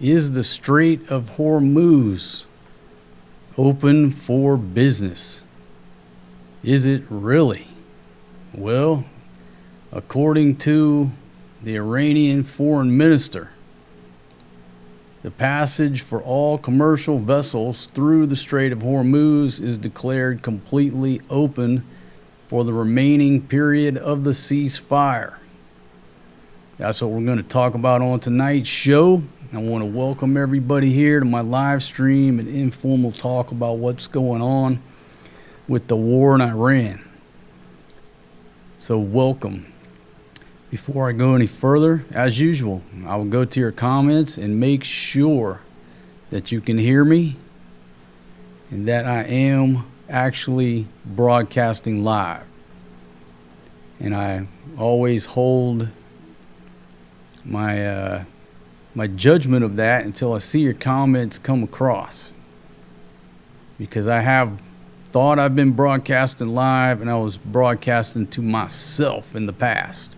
Is the Strait of Hormuz open for business? Is it really? Well, according to the Iranian foreign minister, the passage for all commercial vessels through the Strait of Hormuz is declared completely open for the remaining period of the ceasefire. That's what we're going to talk about on tonight's show. I want to welcome everybody here to my live stream and informal talk about what's going on with the war in Iran. So welcome. Before I go any further, as usual, I will go to your comments and make sure that you can hear me and that I am actually broadcasting live. And I always hold my judgment of that until I see your comments come across, because I have thought I've been broadcasting live and I was broadcasting to myself in the past.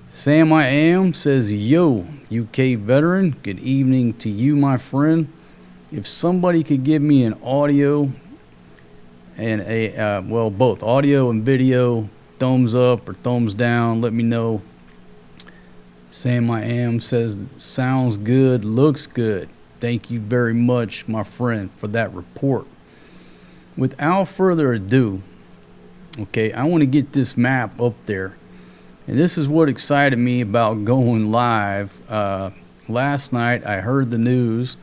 Sam I Am says, yo, UK veteran, good evening to you, my friend. If somebody could give me an audio and a both audio and video, thumbs up or thumbs down, let me know. Sam I Am says, sounds good, looks good. Thank you very much, my friend, for that report. Without further ado, okay, I want to get this map up there. And this is what excited me about going live. Last night I heard the news,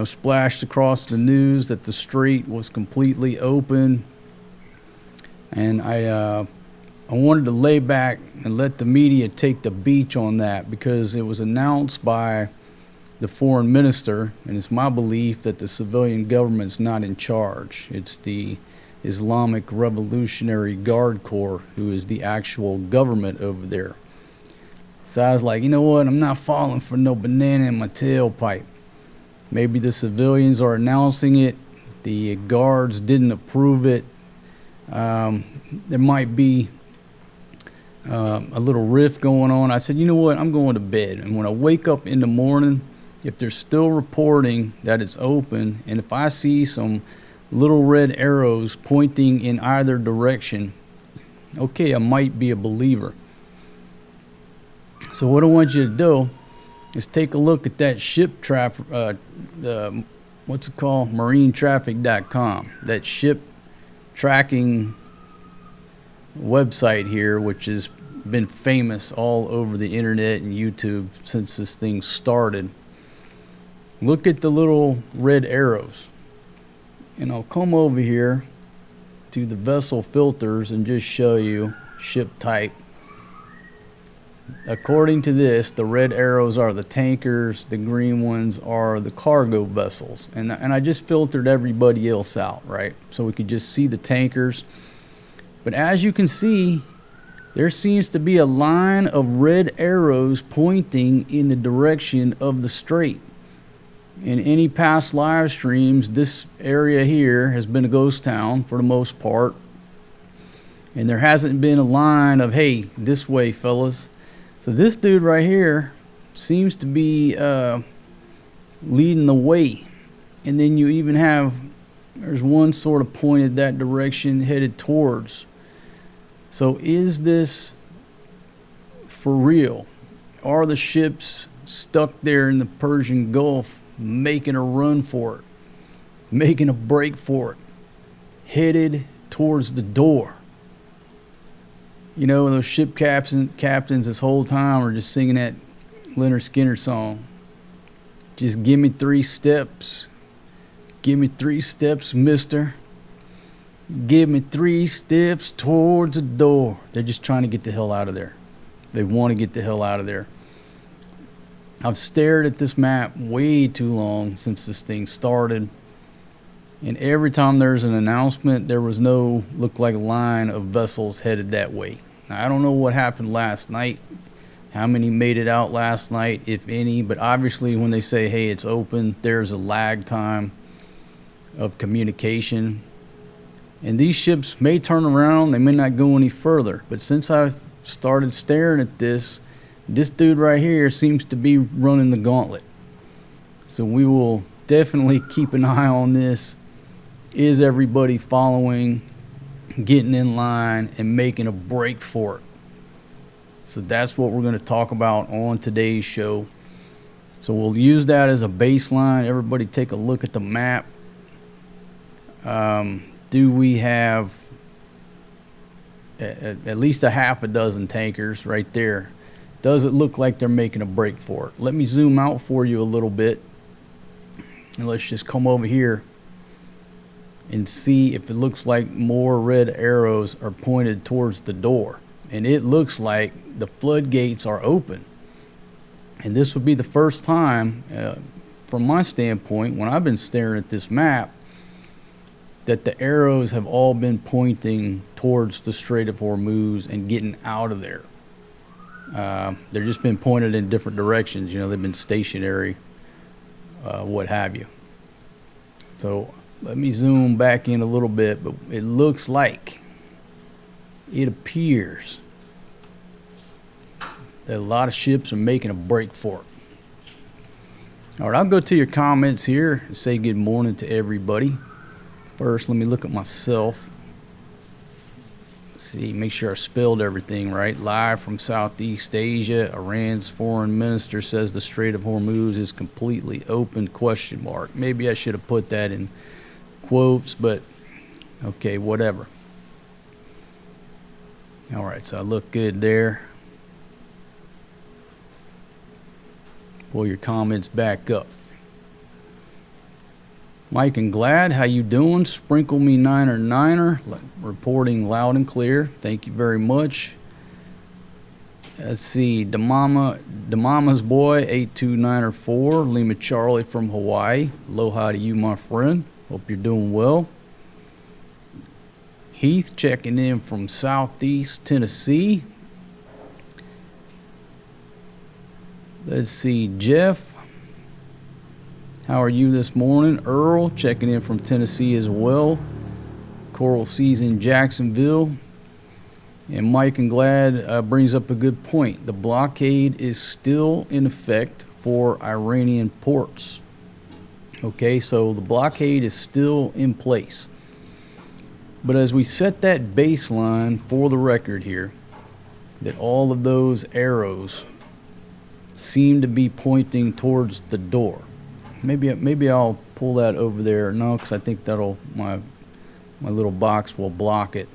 splashed across the news that the strait was completely open. And I wanted to lay back and let the media take the beach on that, because it was announced by the foreign minister, and it's my belief that the civilian government's not in charge. It's the Islamic Revolutionary Guard Corps who is the actual government over there. So I was like, you know what? I'm not falling for no banana in my tailpipe. Maybe the civilians are announcing it. The guards didn't approve it. There might be a little rift going on. I said, you know what? I'm going to bed. And when I wake up in the morning, if they're still reporting that it's open, and if I see some little red arrows pointing in either direction, okay, I might be a believer. So what I want you to do is take a look at that ship traffic, what's it called? Marinetraffic.com, that ship tracking website here, which has been famous all over the internet and YouTube since this thing started. Look at the little red arrows. And I'll come over here to the vessel filters and just show you ship type. According to this, the red arrows are the tankers, the green ones are the cargo vessels. And I just filtered everybody else out, right? So we could just see the tankers. But as you can see, there seems to be a line of red arrows pointing in the direction of the strait. In any past live streams, this area here has been a ghost town for the most part. And there hasn't been a line of, hey, this way, fellas. So this dude right here seems to be leading the way. And then you even have, there's one sort of pointed that direction, headed towards. So is this for real? Are the ships stuck there in the Persian Gulf, making a run for it, making a break for it, headed towards the door? You know, those ship captains this whole time are just singing that Leonard Skinner song. Just give me 3 steps. Give me 3 steps, mister. Give me 3 steps towards the door. They're just trying to get the hell out of there. They want to get the hell out of there. I've stared at this map way too long since this thing started. And every time there's an announcement, there was no look like a line of vessels headed that way. Now, I don't know what happened last night, how many made it out last night, if any. But obviously when they say, hey, it's open, there's a lag time of communication. And these ships may turn around, they may not go any further. But since I've started staring at this, This dude right here seems to be running the gauntlet. So we will definitely keep an eye on this. Is everybody following, getting in line, and making a break for it? So that's what we're going to talk about on today's show. So we'll use that as a baseline. Everybody take a look at the map. Do we have at least a half a dozen tankers right there? Does it look like they're making a break for it? Let me zoom out for you a little bit. And let's just come over here and see if it looks like more red arrows are pointed towards the door. And it looks like the floodgates are open. And this would be the first time, from my standpoint, when I've been staring at this map, that the arrows have all been pointing towards the Strait of Hormuz and getting out of there. They've just been pointed in different directions. You know, they've been stationary, what have you. So let me zoom back in a little bit, but it looks like, it appears that a lot of ships are making a break for it. All right, I'll go to your comments here and say good morning to everybody. First, let me look at myself. Let's see, make sure I spelled everything right. Live from Southeast Asia, Iran's foreign minister says the Strait of Hormuz is completely open, ? Maybe I should have put that in quotes, but okay, whatever. All right, so I look good there. Pull your comments back up. Mike and Glad, how you doing? Sprinkle me Niner, reporting loud and clear. Thank you very much. Let's see, Damama's boy, 8294, Lima Charlie from Hawaii. Aloha to you, my friend. Hope you're doing well. Heath checking in from Southeast Tennessee. Let's see, Jeff, how are you this morning? Earl checking in from Tennessee as well. Coral Seas in Jacksonville. And Mike and Glad brings up a good point. The blockade is still in effect for Iranian ports. Okay, so the blockade is still in place. But as we set that baseline for the record here, that all of those arrows seem to be pointing towards the door. Maybe I'll pull that over there. No, because I think that'll my little box will block it.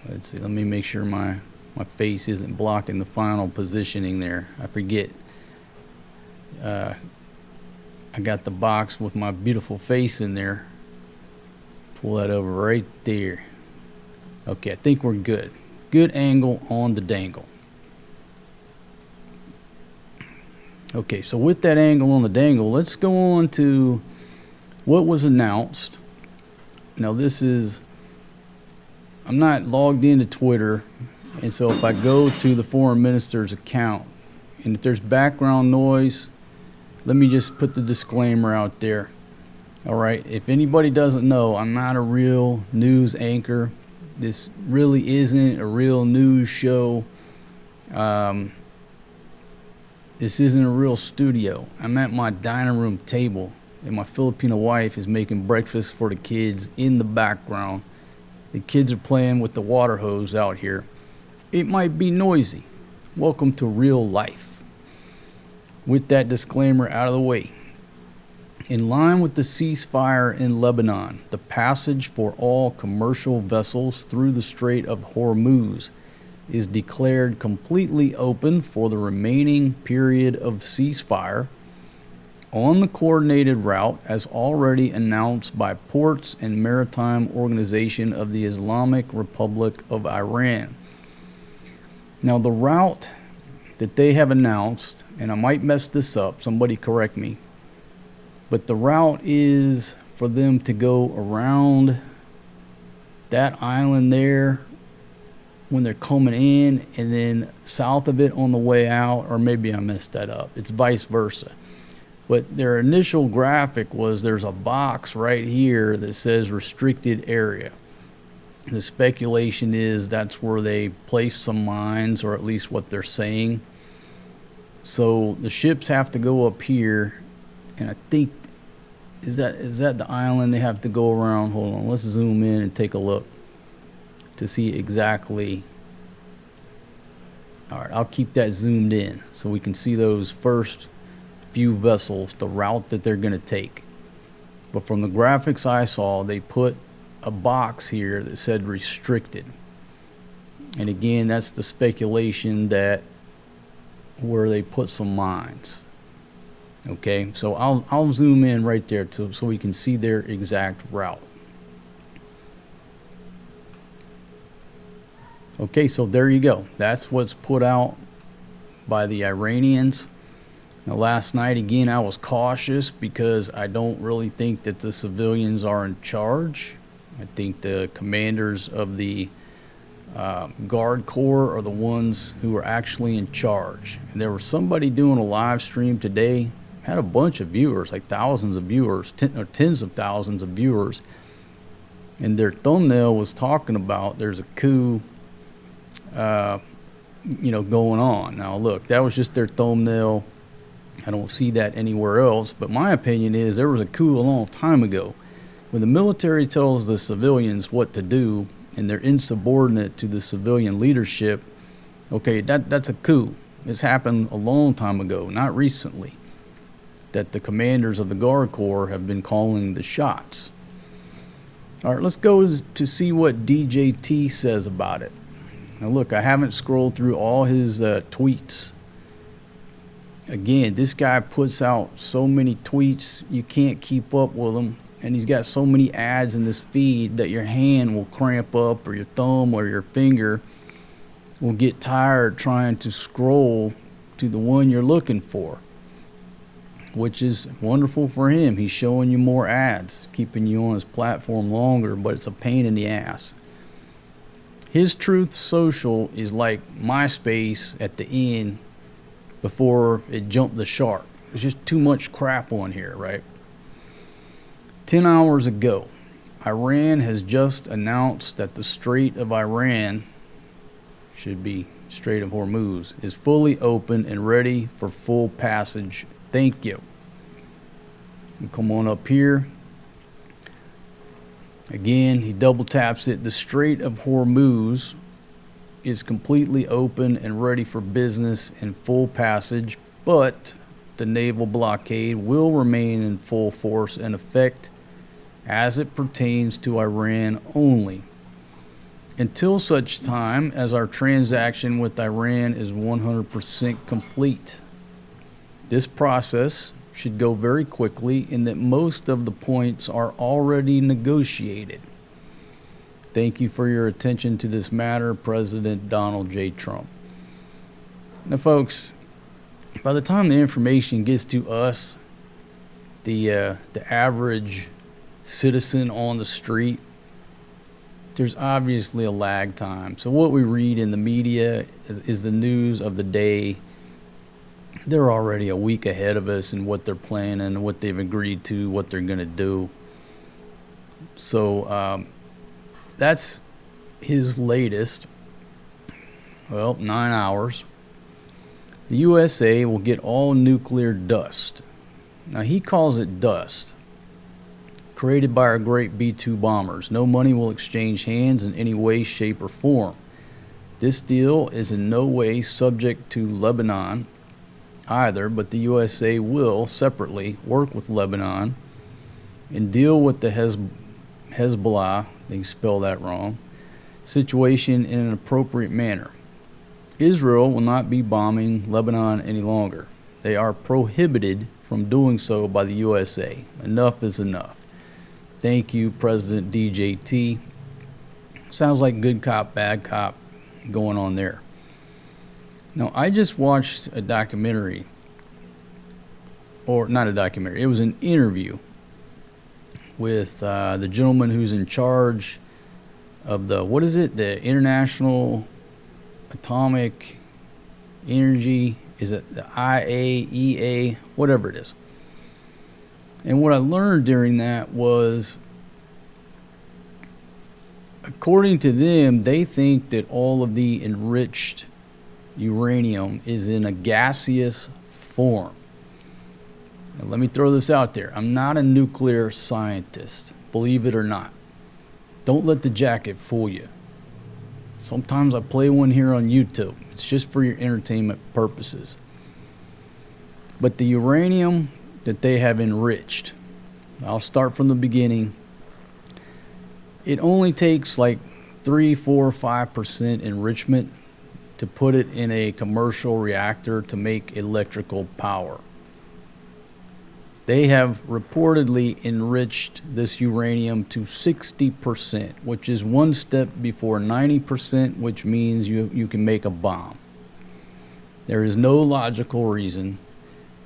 Let's see. Let me make sure my face isn't blocking the final positioning there. I forget. I got the box with my beautiful face in there. Pull that over right there. Okay, I think we're good. Good angle on the dangle. Okay, so with that angle on the dangle, let's go on to what was announced. Now this is, I'm not logged into Twitter, and so if I go to the foreign minister's account, and if there's background noise, let me just put the disclaimer out there. All right, if anybody doesn't know, I'm not a real news anchor. This really isn't a real news show. This isn't a real studio. I'm at my dining room table, and my Filipino wife is making breakfast for the kids in the background. The kids are playing with the water hose out here. It might be noisy. Welcome to real life. With that disclaimer out of the way, in line with the ceasefire in Lebanon, the passage for all commercial vessels through the Strait of Hormuz is declared completely open for the remaining period of ceasefire on the coordinated route as already announced by Ports and Maritime Organization of the Islamic Republic of Iran. Now the route that they have announced, and I might mess this up, somebody correct me, but the route is for them to go around that island there when they're coming in, and then south of it on the way out, or maybe I messed that up. It's vice versa. But their initial graphic was there's a box right here that says restricted area. The speculation is that's where they place some mines, or at least what they're saying. So the ships have to go up here, and I think is that the island they have to go around? Hold on, let's zoom in and take a look to see exactly. All right, I'll keep that zoomed in so we can see those first few vessels, the route that they're going to take. But from the graphics I saw, they put a box here that said restricted. And again, that's the speculation that where they put some mines. Okay, so I'll zoom in right there so we can see their exact route. Okay, so there you go. That's what's put out by the Iranians. Now, last night, again, I was cautious because I don't really think that the civilians are in charge. I think the commanders of the Guard Corps are the ones who are actually in charge. And there was somebody doing a live stream today, had a bunch of viewers, like thousands of viewers, tens of thousands of viewers. And their thumbnail was talking about there's a coup going on. Now look, that was just their thumbnail. I don't see that anywhere else, but my opinion is there was a coup a long time ago. When the military tells the civilians what to do and they're insubordinate to the civilian leadership, okay, that's a coup. It's happened a long time ago, not recently, that the commanders of the Guard Corps have been calling the shots. All right, let's go to see what DJT says about it. Now look, I haven't scrolled through all his tweets. Again, this guy puts out so many tweets, you can't keep up with him. And he's got so many ads in this feed that your hand will cramp up, or your thumb or your finger will get tired trying to scroll to the one you're looking for, which is wonderful for him. He's showing you more ads, keeping you on his platform longer, but it's a pain in the ass. His Truth Social is like MySpace at the end before it jumped the shark. There's just too much crap on here, right? 10 hours ago, Iran has just announced that the Strait of Iran, should be Strait of Hormuz, is fully open and ready for full passage. Thank you. And come on up here. Again, he double taps it. The Strait of Hormuz is completely open and ready for business and full passage, but the naval blockade will remain in full force and effect as it pertains to Iran only, until such time as our transaction with Iran is 100% complete. This process should go very quickly in that most of the points are already negotiated. Thank you for your attention to this matter, President Donald J. Trump. Now, folks, by the time the information gets to us, the average citizen on the street, there's obviously a lag time. So what we read in the media is the news of the day. They're already a week ahead of us in what they're planning, what they've agreed to, what they're going to do. So that's his latest. Well, 9 hours. The USA will get all nuclear dust. Now, he calls it dust, created by our great B-2 bombers. No money will exchange hands in any way, shape, or form. This deal is in no way subject to Lebanon either, but the USA will separately work with Lebanon and deal with the Hezbollah, they spell that wrong, situation in an appropriate manner. Israel will not be bombing Lebanon any longer. They are prohibited from doing so by the USA. Enough is enough. Thank you, President DJT. Sounds like good cop, bad cop going on there. Now, I just watched a documentary, or not a documentary, it was an interview with the gentleman who's in charge of the International Atomic Energy, is it the IAEA, whatever it is. And what I learned during that was according to them, they think that all of the enriched uranium is in a gaseous form. Now, let me throw this out there. I'm not a nuclear scientist, believe it or not. Don't let the jacket fool you. Sometimes I play one here on YouTube. It's just for your entertainment purposes. But the uranium that they have enriched, I'll start from the beginning. It only takes like 3, 4, 5% enrichment to put it in a commercial reactor to make electrical power. They have reportedly enriched this uranium to 60%, which is one step before 90%, which means you can make a bomb. There is no logical reason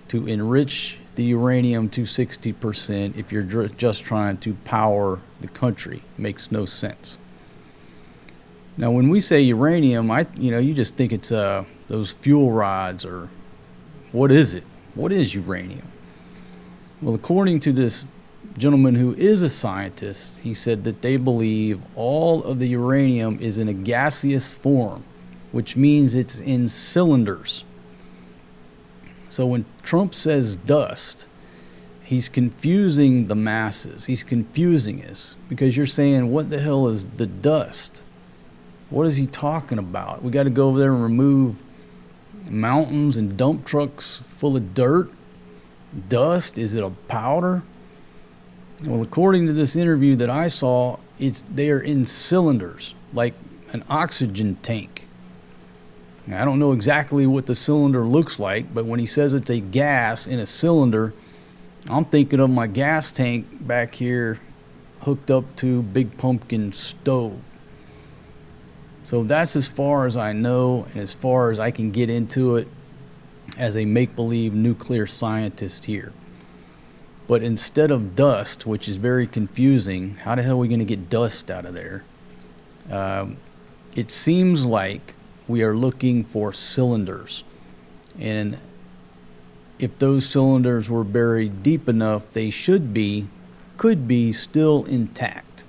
to enrich the uranium to 60% if you're just trying to power the country. Makes no sense. Now, when we say uranium, you just think it's those fuel rods, or what is it? What is uranium? Well, according to this gentleman who is a scientist, he said that they believe all of the uranium is in a gaseous form, which means it's in cylinders. So when Trump says dust, he's confusing the masses. He's confusing us, because you're saying, what the hell is the dust? What is he talking about? We got to go over there and remove mountains and dump trucks full of dirt? Dust? Is it a powder? Well, according to this interview that I saw, they are in cylinders, like an oxygen tank. Now, I don't know exactly what the cylinder looks like, but when he says it's a gas in a cylinder, I'm thinking of my gas tank back here hooked up to Big Pumpkin stove. So that's as far as I know, and as far as I can get into it as a make-believe nuclear scientist here. But instead of dust, which is very confusing, how the hell are we going to get dust out of there? It seems like we are looking for cylinders. And if those cylinders were buried deep enough, they could be still intact.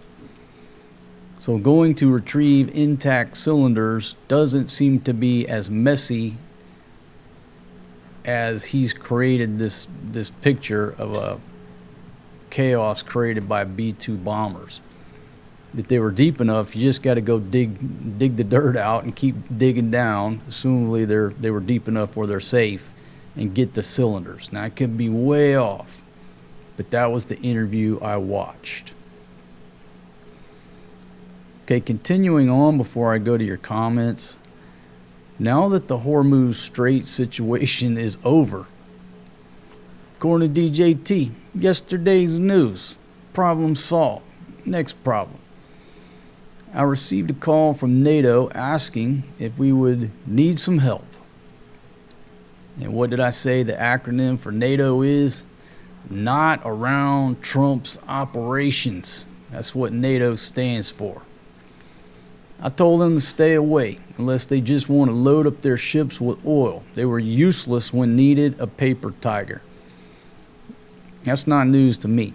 So going to retrieve intact cylinders doesn't seem to be as messy as he's created this picture of a chaos created by B-2 bombers. If they were deep enough, you just got to go dig the dirt out and keep digging down. Assumably they were deep enough where they're safe, and get the cylinders. Now, I could be way off, but that was the interview I watched. Okay, continuing on before I go to your comments. Now that the Hormuz Strait situation is over, according to DJT, yesterday's news, problem solved. Next problem. I received a call from NATO asking if we would need some help. And what did I say the acronym for NATO is? Not around Trump's operations. That's what NATO stands for. I told them to stay away unless they just want to load up their ships with oil. They were useless when needed, a paper tiger. That's not news to me.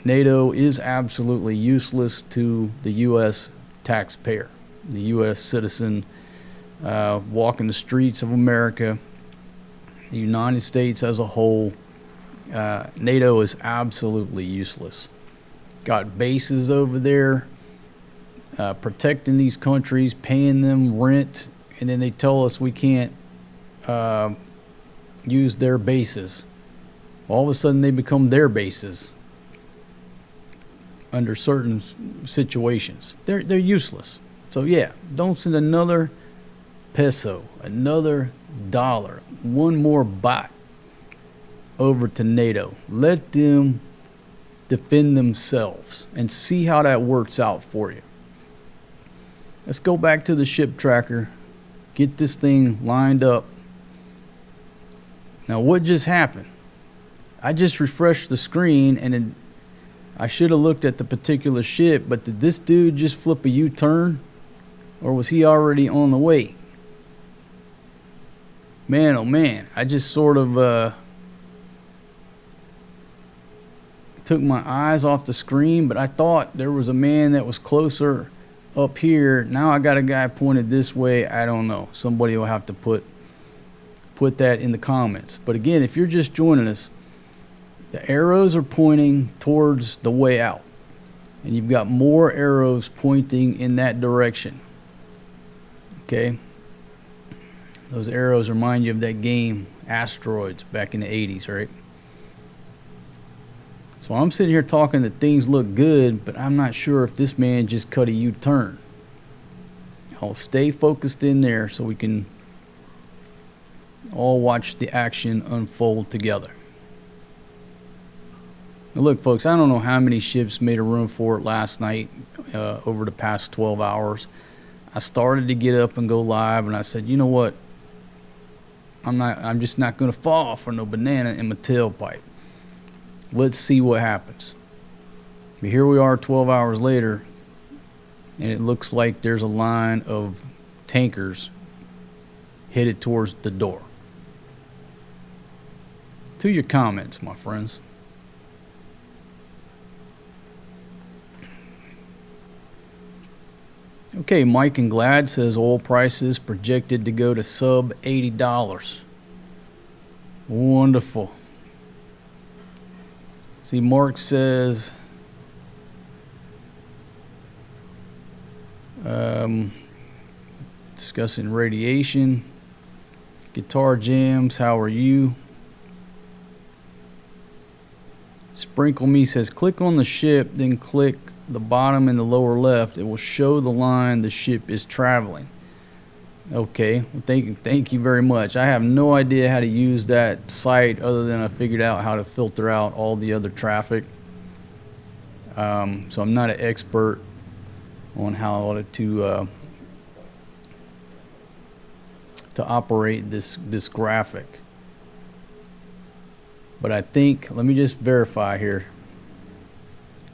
NATO is absolutely useless to the U.S. taxpayer, the U.S. citizen walking the streets of America, the United States as a whole. NATO is absolutely useless. Got bases over there, protecting these countries, paying them rent, and then they tell us we can't use their bases. All of a sudden they become their bases under certain situations. They're useless. So yeah, don't send another peso, another dollar, one more baht over to NATO. Let them defend themselves and see how that works out for you. Let's go back to the ship tracker, get this thing lined up. Now, what just happened? I just refreshed the screen, and I should have looked at the particular ship, but did this dude just flip a U-turn, or was he already on the way? Man, oh man, I just sort of took my eyes off the screen, but I thought there was a man that was closer up here. Now I got a guy pointed this way. I don't know. Somebody will have to put that in the comments. But again, if you're just joining us, the arrows are pointing towards the way out. And you've got more arrows pointing in that direction. Okay? Those arrows remind you of that game, Asteroids, back in the 80s, right? So I'm sitting here talking that things look good, but I'm not sure if this man just cut a U-turn. I'll stay focused in there so we can all watch the action unfold together. Now look, folks, I don't know how many ships made a run for it last night over the past 12 hours. I started to get up and go live, and I said, you know what? I'm just not going to fall for no banana in my tailpipe. Let's see what happens. But here we are 12 hours later, and it looks like there's a line of tankers headed towards the door. To your comments, my friends. Okay, Mike and Glad says oil prices projected to go to sub $80. Wonderful. See, Mark says discussing radiation. Guitar Jams, how are you? Sprinkle Me says click on the ship, then click the bottom in the lower left. It will show the line the ship is traveling. Okay, well, thank you very much. I have no idea how to use that site other than I figured out how to filter out all the other traffic. So I'm not an expert on how to operate this graphic. But I think, let me just verify here.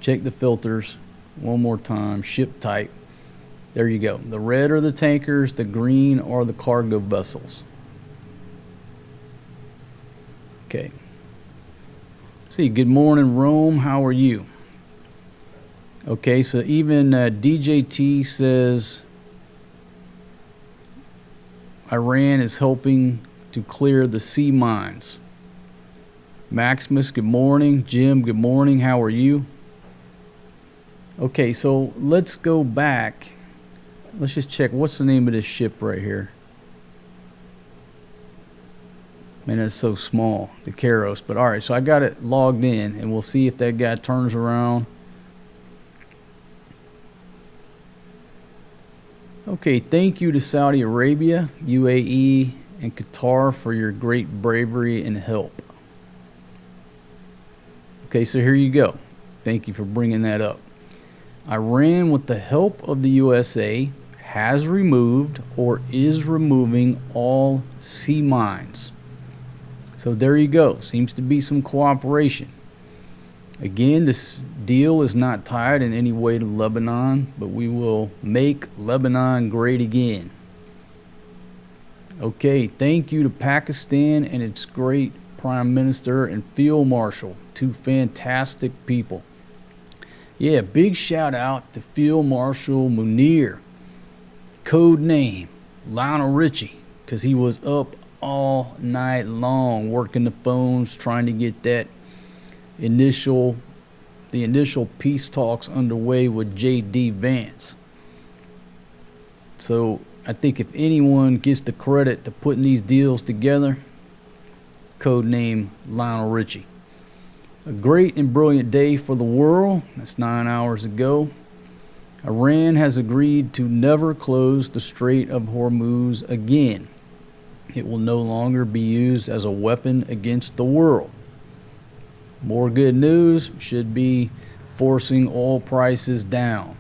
Check the filters one more time. Ship type. There you go. The red are the tankers, the green are the cargo vessels. Okay. See, good morning, Rome. How are you? Okay, so even DJT says Iran is helping to clear the sea mines. Maximus, good morning. Jim, good morning. How are you? Okay, so let's go back. Let's just check. What's the name of this ship right here? Man, that's so small, the Karos. But all right, so I got it logged in, and we'll see if that guy turns around. Okay, thank you to Saudi Arabia, UAE, and Qatar for your great bravery and help. Okay, so here you go. Thank you for bringing that up. Iran, with the help of the USA, has removed or is removing all sea mines. So there you go. Seems to be some cooperation. Again, this deal is not tied in any way to Lebanon, but we will make Lebanon great again. Okay, thank you to Pakistan and its great Prime Minister and Field Marshal, two fantastic people. Yeah, big shout out to Field Marshal Munir, code name Lionel Richie, because he was up all night long working the phones trying to get the initial peace talks underway with J.D. Vance. So I think if anyone gets the credit to putting these deals together, code name Lionel Richie. A great and brilliant day for the world. That's 9 hours ago. Iran has agreed to never close the Strait of Hormuz again. It will no longer be used as a weapon against the world. More good news, should be forcing oil prices down.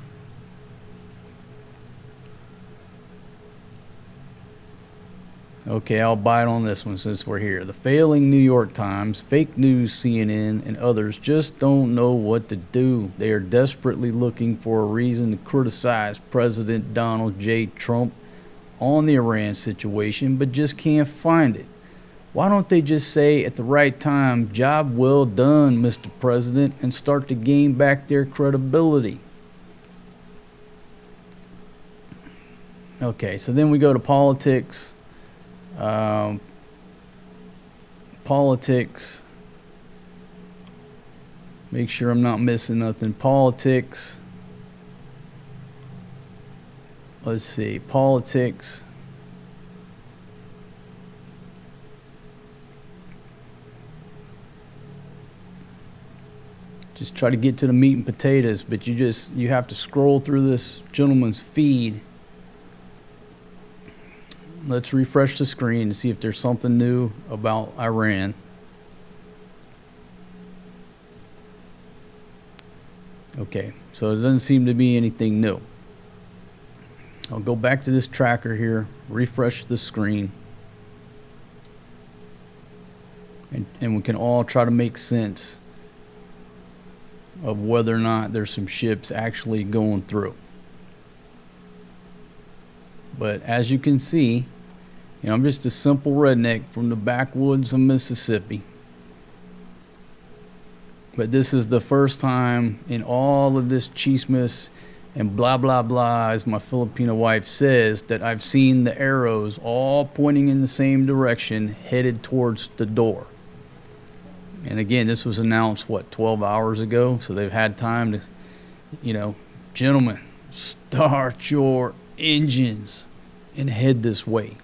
Okay, I'll bite on this one since we're here. The failing New York Times, fake news CNN, and others just don't know what to do. They are desperately looking for a reason to criticize President Donald J. Trump on the Iran situation, but just can't find it. Why don't they just say at the right time, job well done, Mr. President, and start to gain back their credibility? Okay, so then we go to politics. Politics. Make sure I'm not missing nothing. Politics. Let's see. Politics. Just try to get to the meat and potatoes, but you have to scroll through this gentleman's feed. Let's refresh the screen to see if there's something new about Iran. Okay, so there doesn't seem to be anything new. I'll go back to this tracker here, refresh the screen, and we can all try to make sense of whether or not there's some ships actually going through. But as you can see, I'm just a simple redneck from the backwoods of Mississippi. But this is the first time in all of this chismes and blah, blah, blah, as my Filipino wife says, that I've seen the arrows all pointing in the same direction, headed towards the door. And again, this was announced, 12 hours ago? So they've had time to, gentlemen, start your engines and head this way.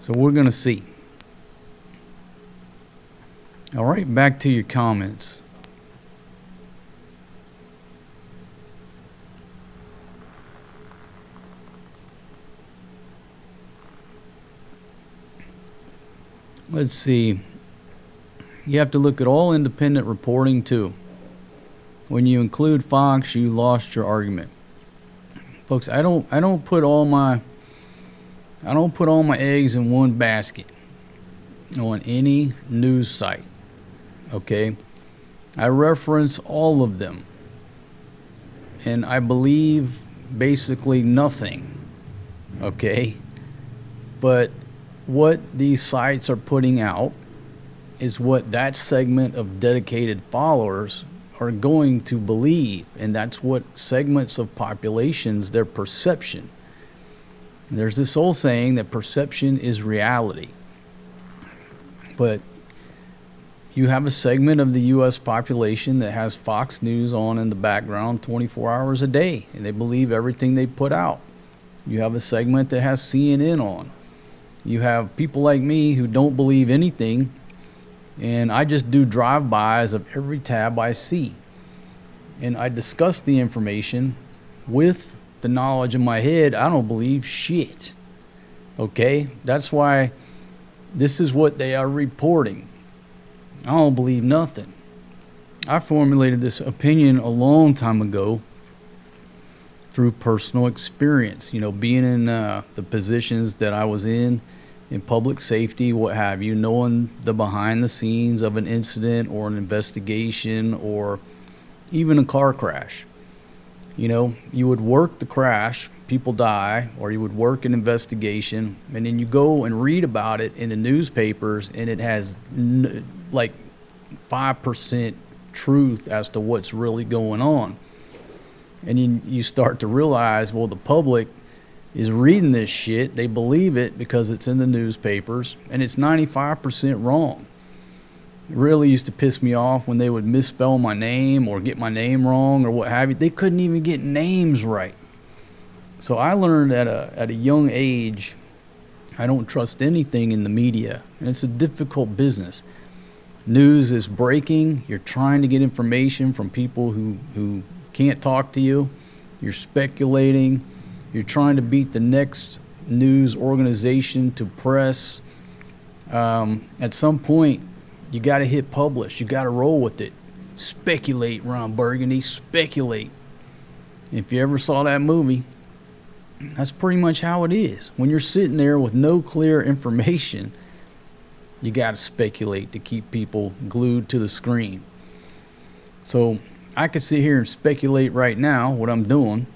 So we're going to see. All right, back to your comments. Let's see. You have to look at all independent reporting too. When you include Fox, you lost your argument. Folks, I don't put all my eggs in one basket on any news site. Okay? I reference all of them. And I believe basically nothing. Okay? But what these sites are putting out is what that segment of dedicated followers are going to believe, and that's what segments of populations, their perception. There's this old saying that perception is reality. But you have a segment of the U.S. population that has Fox News on in the background 24 hours a day, and they believe everything they put out. You have a segment that has CNN on. You have people like me who don't believe anything, and I just do drive-bys of every tab I see. And I discuss the information with the knowledge in my head. I don't believe shit. Okay? That's why this is what they are reporting. I don't believe nothing. I formulated this opinion a long time ago through personal experience. Being in the positions that I was in public safety, what have you, knowing the behind the scenes of an incident or an investigation or even a car crash. You would work the crash, people die, or you would work an investigation, and then you go and read about it in the newspapers, and it has like 5% truth as to what's really going on. And then you start to realize, well, the public is reading this shit. They believe it because it's in the newspapers, and it's 95% wrong. It really used to piss me off when they would misspell my name or get my name wrong or what have you. They couldn't even get names right. So I learned at a young age, I don't trust anything in the media, and it's a difficult business. News is breaking. You're trying to get information from people who can't talk to you. You're speculating. You're trying to beat the next news organization to press. At some point, you got to hit publish. You got to roll with it. Speculate, Ron Burgundy. Speculate. If you ever saw that movie, that's pretty much how it is. When you're sitting there with no clear information, you got to speculate to keep people glued to the screen. So I could sit here and speculate right now what I'm doing.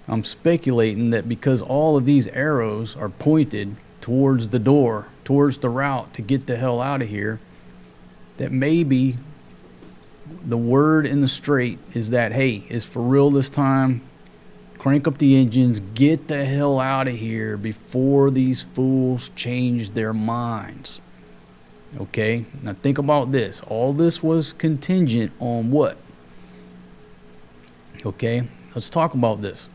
I'm speculating that because all of these arrows are pointed towards the door, towards the route to get the hell out of here, that maybe the word in the strait is that, hey, it's for real this time. Crank up the engines, get the hell out of here before these fools change their minds. Okay, now think about this. All this was contingent on what? Okay, let's talk about this.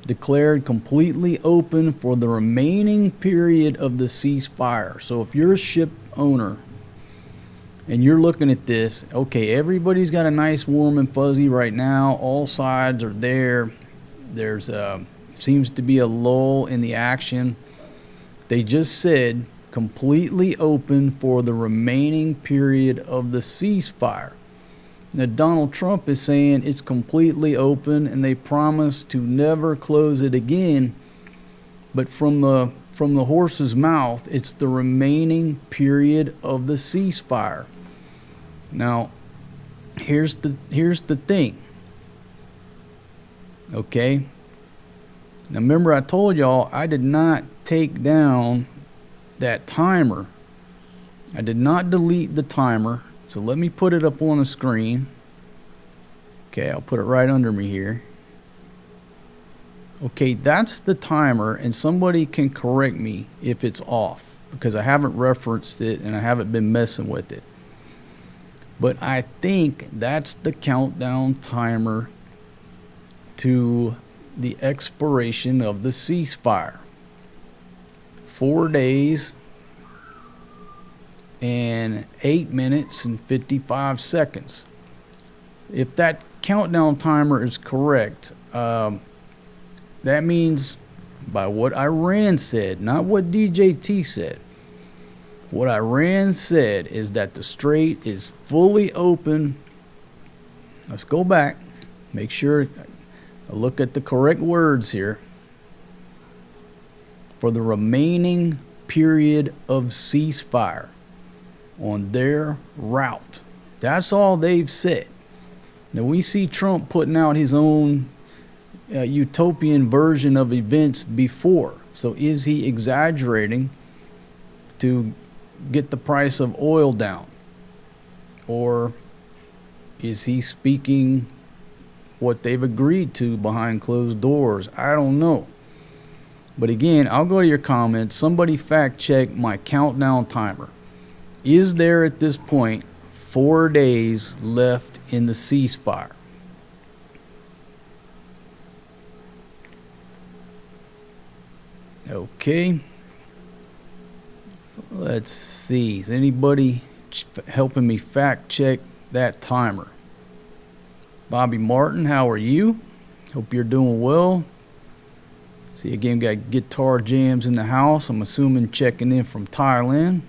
Declared completely open for the remaining period of the ceasefire. So if you're a ship owner and you're looking at this, okay, everybody's got a nice warm and fuzzy right now. All sides are there. There's seems to be a lull in the action. They just said completely open for the remaining period of the ceasefire. Now Donald Trump is saying it's completely open and they promise to never close it again. But from the horse's mouth, it's the remaining period of the ceasefire. Now, here's the thing. Okay. Now remember I told y'all I did not take down that timer. I did not delete the timer. So let me put it up on the screen. Okay, I'll put it right under me here. Okay, that's the timer, and somebody can correct me if it's off because I haven't referenced it and I haven't been messing with it. But I think that's the countdown timer to the expiration of the ceasefire. 4 days and 8 minutes and 55 seconds. If that countdown timer is correct, that means by what Iran said, not what DJT said. What Iran said is that the strait is fully open. Let's go back, make sure I look at the correct words here. For the remaining period of ceasefire on their route. That's all they've said. Now we see Trump putting out his own utopian version of events before. So is he exaggerating to get the price of oil down? Or is he speaking what they've agreed to behind closed doors? I don't know. But again, I'll go to your comments. Somebody fact check my countdown timer. Is there at this point 4 days left in the ceasefire? Okay. Let's see. Is anybody helping me fact check that timer? Bobby Martin, how are you? Hope you're doing well. See, again, got Guitar Jams in the house. I'm assuming checking in from Thailand.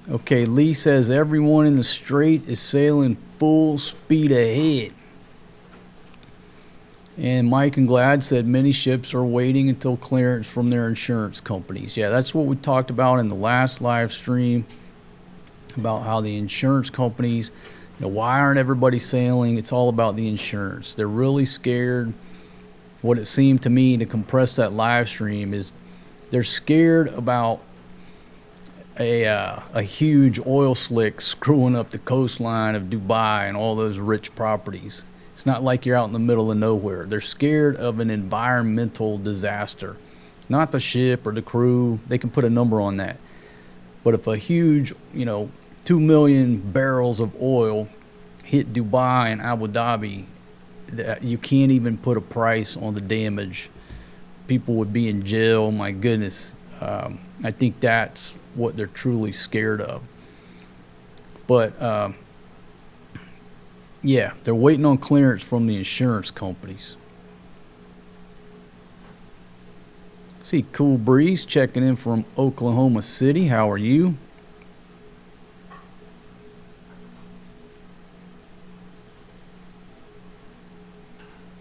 Okay, Lee says everyone in the strait is sailing full speed ahead. And Mike and Glad said many ships are waiting until clearance from their insurance companies. Yeah, that's what we talked about in the last live stream, about how the insurance companies, why aren't everybody sailing? It's all about the insurance. They're really scared. What it seemed to me to compress that live stream is they're scared about a huge oil slick screwing up the coastline of Dubai and all those rich properties. It's not like you're out in the middle of nowhere. They're scared of an environmental disaster. Not the ship or the crew. They can put a number on that. But if a huge, 2 million barrels of oil hit Dubai and Abu Dhabi, that you can't even put a price on the damage. People would be in jail. My goodness. I think that's what they're truly scared of. But yeah, they're waiting on clearance from the insurance companies. See Cool Breeze checking in from Oklahoma City. How are you?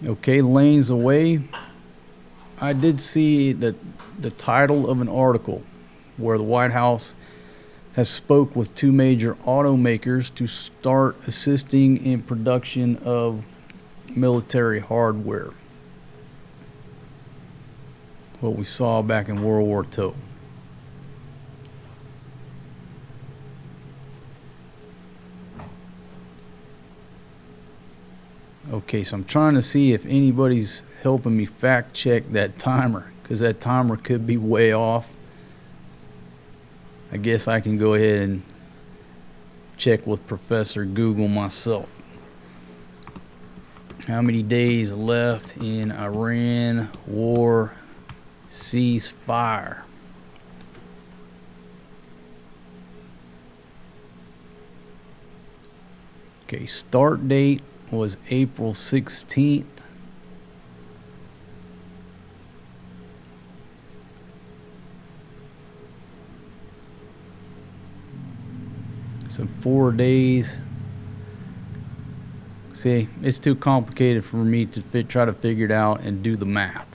Okay, lanes away. I did see that the title of an article where the White House has spoke with 2 major automakers to start assisting in production of military hardware. what we saw back in World War II. Okay, so I'm trying to see if anybody's helping me fact check that timer, because that timer could be way off. I guess I can go ahead and check with Professor Google myself. How many days left in Iran war ceasefire? Okay, start date was April 16th. So 4 days. See, it's too complicated for me to try to figure it out and do the math.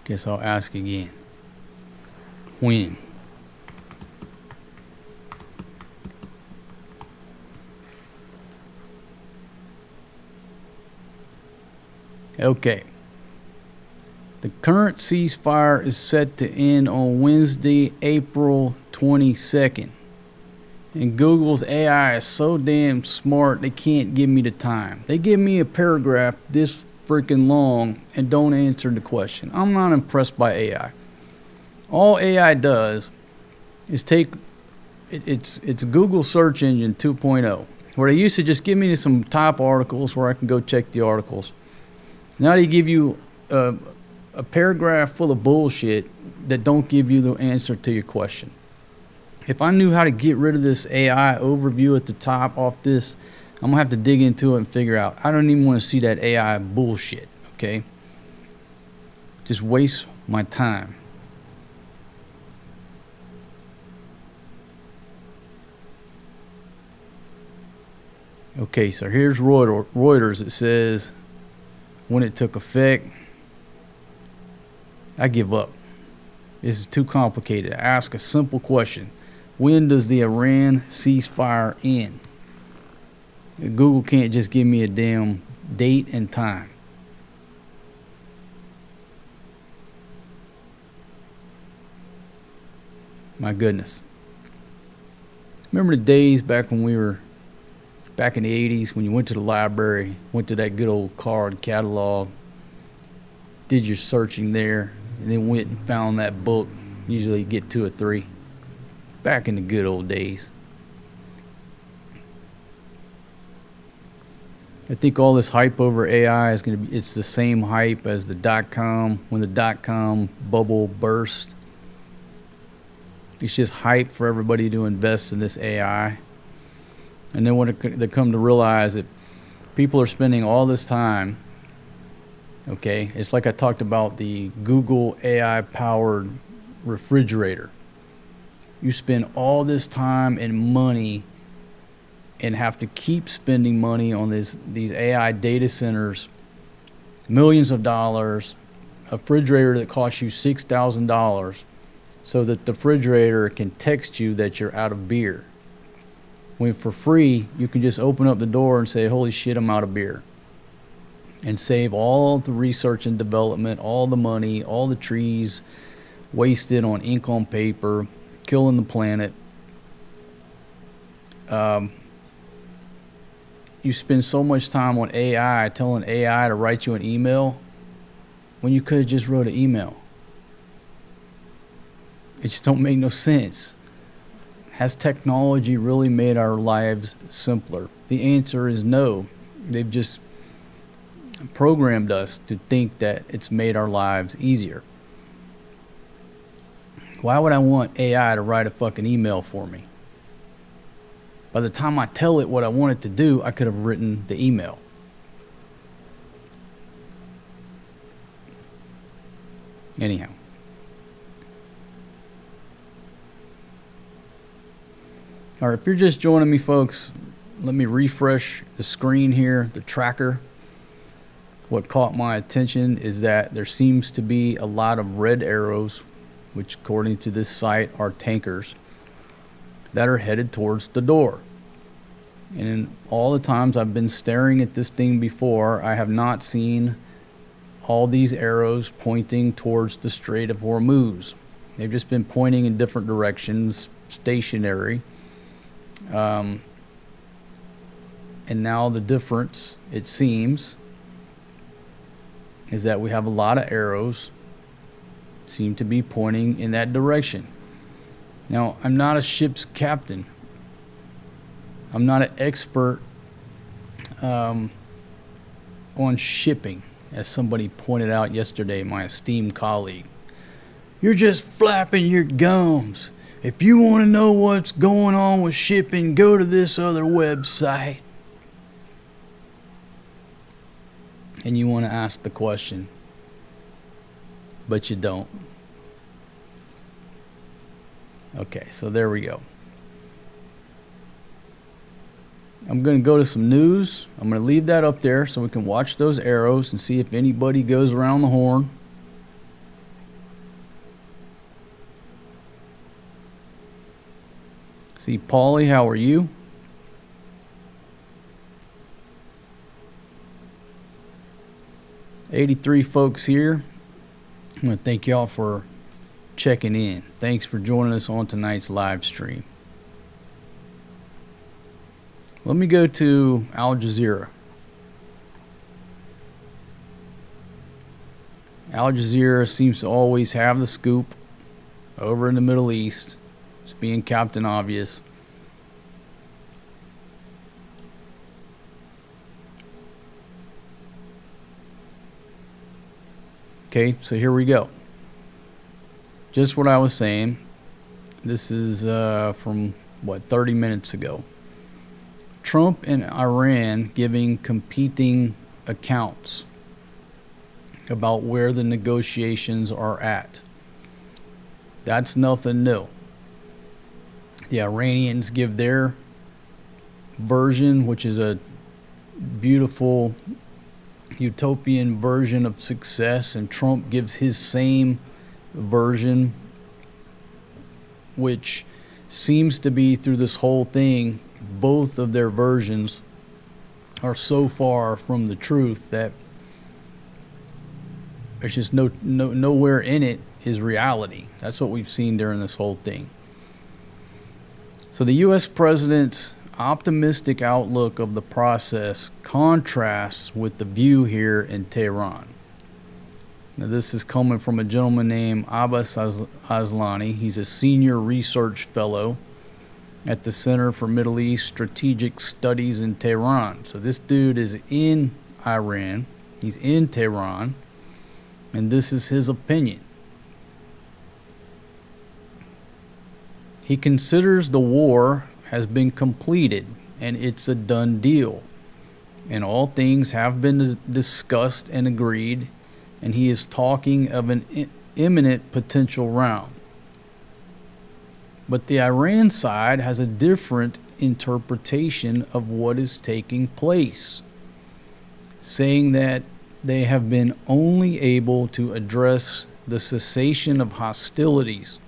Guess I'll ask again. When? Okay. The current ceasefire is set to end on Wednesday, April 22nd. And Google's AI is so damn smart, they can't give me the time. They give me a paragraph this freaking long and don't answer the question. I'm not impressed by AI. All AI does is take it's Google search engine 2.0, where they used to just give me some top articles where I can go check the articles. Now they give you a paragraph full of bullshit that don't give you the answer to your question. If I knew how to get rid of this AI overview at the top off this, I'm going to have to dig into it and figure out. I don't even want to see that AI bullshit, okay? Just waste my time. Okay, so here's Reuters. It says, when it took effect, I give up. This is too complicated. Ask a simple question. When does the Iran ceasefire end? Google can't just give me a damn date and time. My goodness. Remember the days back when we were back in the 80s, when you went to the library, went to that good old card catalog, did your searching there, and then went and found that book. Usually you get 2 or 3. Back in the good old days. I think all this hype over AI is going to be, it's the same hype as the .com, when the .com bubble burst. It's just hype for everybody to invest in this AI. And then when they come to realize that people are spending all this time, okay, it's like I talked about the Google AI-powered refrigerator. You spend all this time and money and have to keep spending money on these AI data centers, millions of dollars, a refrigerator that costs you $6,000 so that the refrigerator can text you that you're out of beer. When for free, you can just open up the door and say, holy shit, I'm out of beer. And save all the research and development, all the money, all the trees wasted on ink on paper, killing the planet. You spend so much time on AI, telling AI to write you an email, when you could have just wrote an email. It just don't make no sense. Has technology really made our lives simpler? The answer is no. They've just programmed us to think that it's made our lives easier. Why would I want AI to write a fucking email for me? By the time I tell it what I want it to do, I could have written the email. Anyhow. All right, if you're just joining me, folks, let me refresh the screen here, the tracker. what caught my attention is that there seems to be a lot of red arrows, which according to this site are tankers, that are headed towards the door. And in all the times I've been staring at this thing before, I have not seen all these arrows pointing towards the Strait of Hormuz. They've just been pointing in different directions, stationary. And now the difference, it seems, is that we have a lot of arrows seem to be pointing in that direction. Now, I'm not a ship's captain. I'm not an expert on shipping, as somebody pointed out yesterday, my esteemed colleague. You're just flapping your gums. If you want to know what's going on with shipping, go to this other website. And you want to ask the question, but you don't. Okay, so there we go. I'm going to go to some news. I'm going to leave that up there so we can watch those arrows and see if anybody goes around the horn. See, Paulie, how are you? '83 folks here. I want to thank y'all for checking in. Thanks for joining us on tonight's live stream. Let me go to Al Jazeera. Al Jazeera seems to always have the scoop over in the Middle East. It's being Captain Obvious. Okay, so here we go. Just what I was saying. This is from, 30 minutes ago. Trump and Iran giving competing accounts about where the negotiations are at. That's nothing new. The Iranians give their version, which is a beautiful utopian version of success, and Trump gives his same version, which seems to be through this whole thing, both of their versions are so far from the truth that there's just nowhere in it is reality. That's what we've seen during this whole thing. So the U.S. president's optimistic outlook of the process contrasts with the view here in Tehran. Now, this is coming from a gentleman named Abbas Aslani. He's a senior research fellow at the Center for Middle East Strategic Studies in Tehran. So this dude is in Iran. He's in Tehran. And this is his opinion. He considers the war has been completed and it's a done deal. And all things have been discussed and agreed. And he is talking of an imminent potential round. But the Iran side has a different interpretation of what is taking place, saying that they have been only able to address the cessation of hostilities,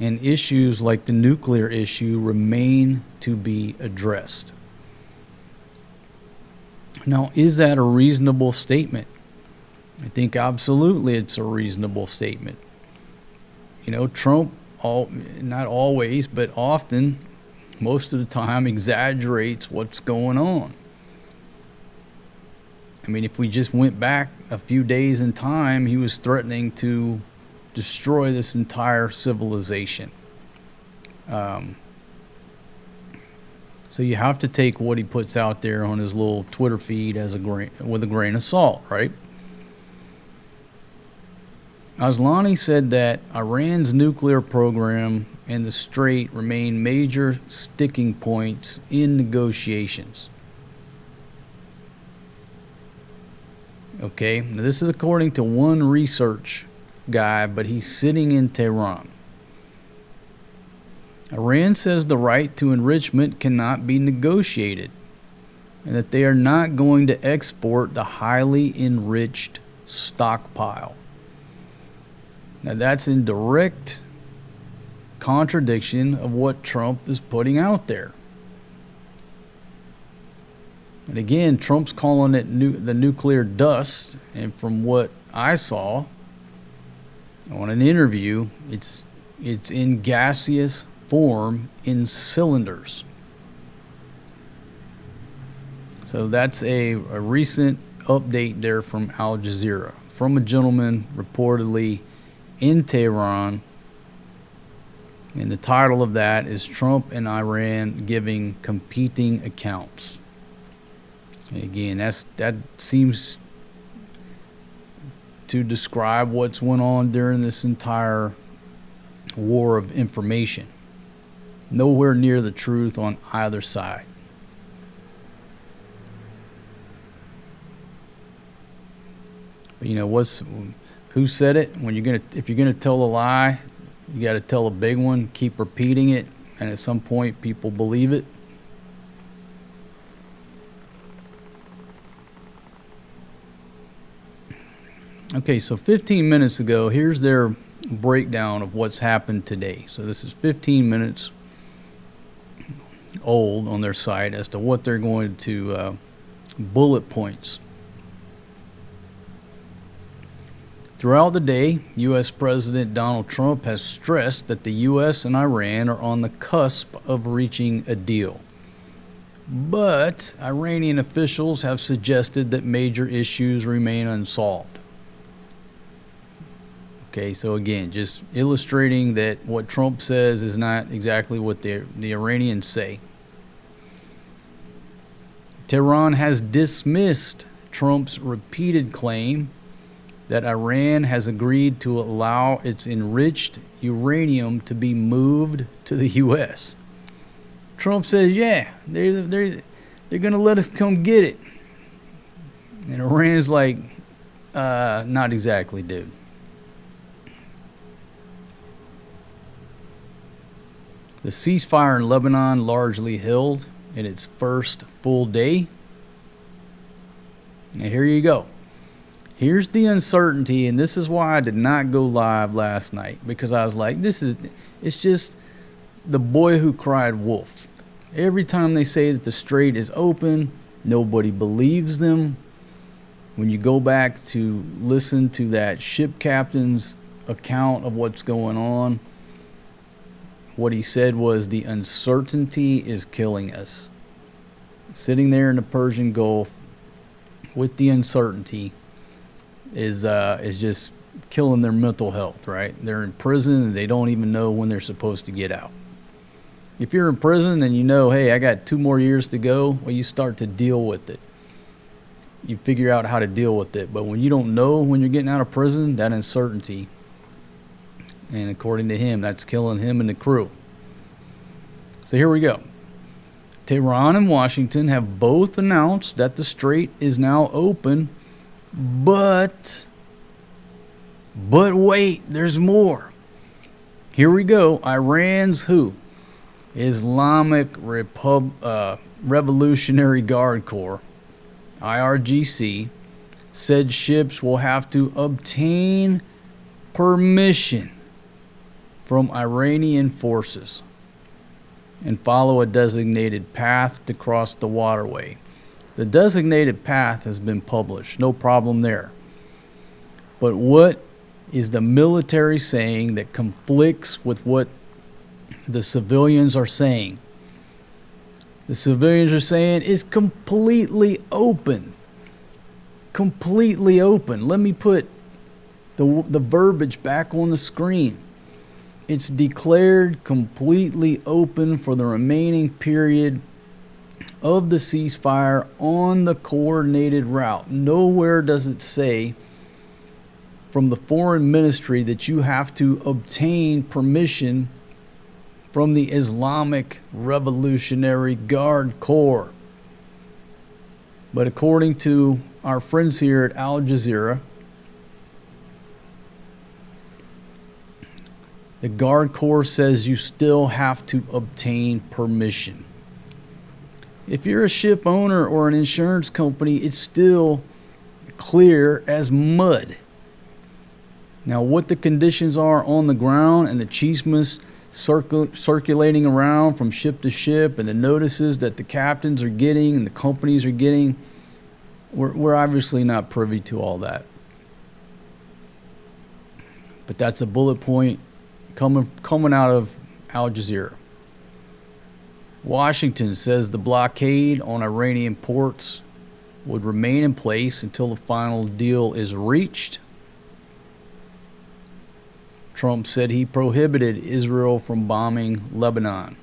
and issues like the nuclear issue remain to be addressed. Now, is that a reasonable statement? I think absolutely it's a reasonable statement. You know, Trump, not always, but often, most of the time, exaggerates what's going on. I mean, if we just went back a few days in time, he was threatening to destroy this entire civilization. So you have to take what he puts out there on his little Twitter feed with a grain of salt, right? Aslani said that Iran's nuclear program and the Strait remain major sticking points in negotiations. Okay, now this is according to one research guy, but he's sitting in Tehran. Iran says the right to enrichment cannot be negotiated. and that they are not going to export the highly enriched stockpile. Now that's in direct contradiction of what Trump is putting out there. And again, Trump's calling it the nuclear dust, and from what I saw on an interview, it's in gaseous form in cylinders. So that's a recent update there from Al Jazeera, from a gentleman reportedly in Tehran. And the title of that is Trump and Iran Giving Competing Accounts. And again, that seems to describe what's went on during this entire war of information. Nowhere near the truth on either side. But you know who said it? If you're gonna tell a lie, you got to tell a big one. Keep repeating it, and at some point, people believe it. Okay, so 15 minutes ago, here's their breakdown of what's happened today. So this is 15 minutes old on their site as to what they're going to bullet points. Throughout the day, U.S. President Donald Trump has stressed that the U.S. and Iran are on the cusp of reaching a deal. But Iranian officials have suggested that major issues remain unsolved. Okay, so again, just illustrating that what Trump says is not exactly what the Iranians say. Tehran has dismissed Trump's repeated claim that Iran has agreed to allow its enriched uranium to be moved to the U.S. Trump says, yeah, they're going to let us come get it. And Iran's like, not exactly, dude. The ceasefire in Lebanon largely held in its first full day. And here you go. Here's the uncertainty, and this is why I did not go live last night, because I was like, it's just the boy who cried wolf. Every time they say that the strait is open, nobody believes them. When you go back to listen to that ship captain's account of what's going on, what he said was the uncertainty is killing us. Sitting there in the Persian Gulf with the uncertainty is just killing their mental health, right? They're in prison and they don't even know when they're supposed to get out. If you're in prison and you know, hey, I got 2 more years to go, well, you start to deal with it. You figure out how to deal with it. But when you don't know when you're getting out of prison, that uncertainty, and according to him, that's killing him and the crew. So here we go. Tehran and Washington have both announced that the strait is now open, but wait, there's more. Here we go. Iran's who? Islamic Revolutionary Guard Corps, IRGC, said ships will have to obtain permission from Iranian forces and follow a designated path to cross the waterway. The designated path has been published, no problem there. But what is the military saying that conflicts with what the civilians are saying? The civilians are saying it's completely open. Completely open. Let me put the verbiage back on the screen. It's declared completely open for the remaining period of the ceasefire on the coordinated route. Nowhere does it say from the foreign ministry that you have to obtain permission from the Islamic Revolutionary Guard Corps. But according to our friends here at Al Jazeera, the Guard Corps says you still have to obtain permission. If you're a ship owner or an insurance company, it's still clear as mud. Now, what the conditions are on the ground and the chismes circulating around from ship to ship and the notices that the captains are getting and the companies are getting, we're obviously not privy to all that. But that's a bullet point coming out of Al Jazeera. Washington says the blockade on Iranian ports would remain in place until the final deal is reached. Trump said he prohibited Israel from bombing Lebanon.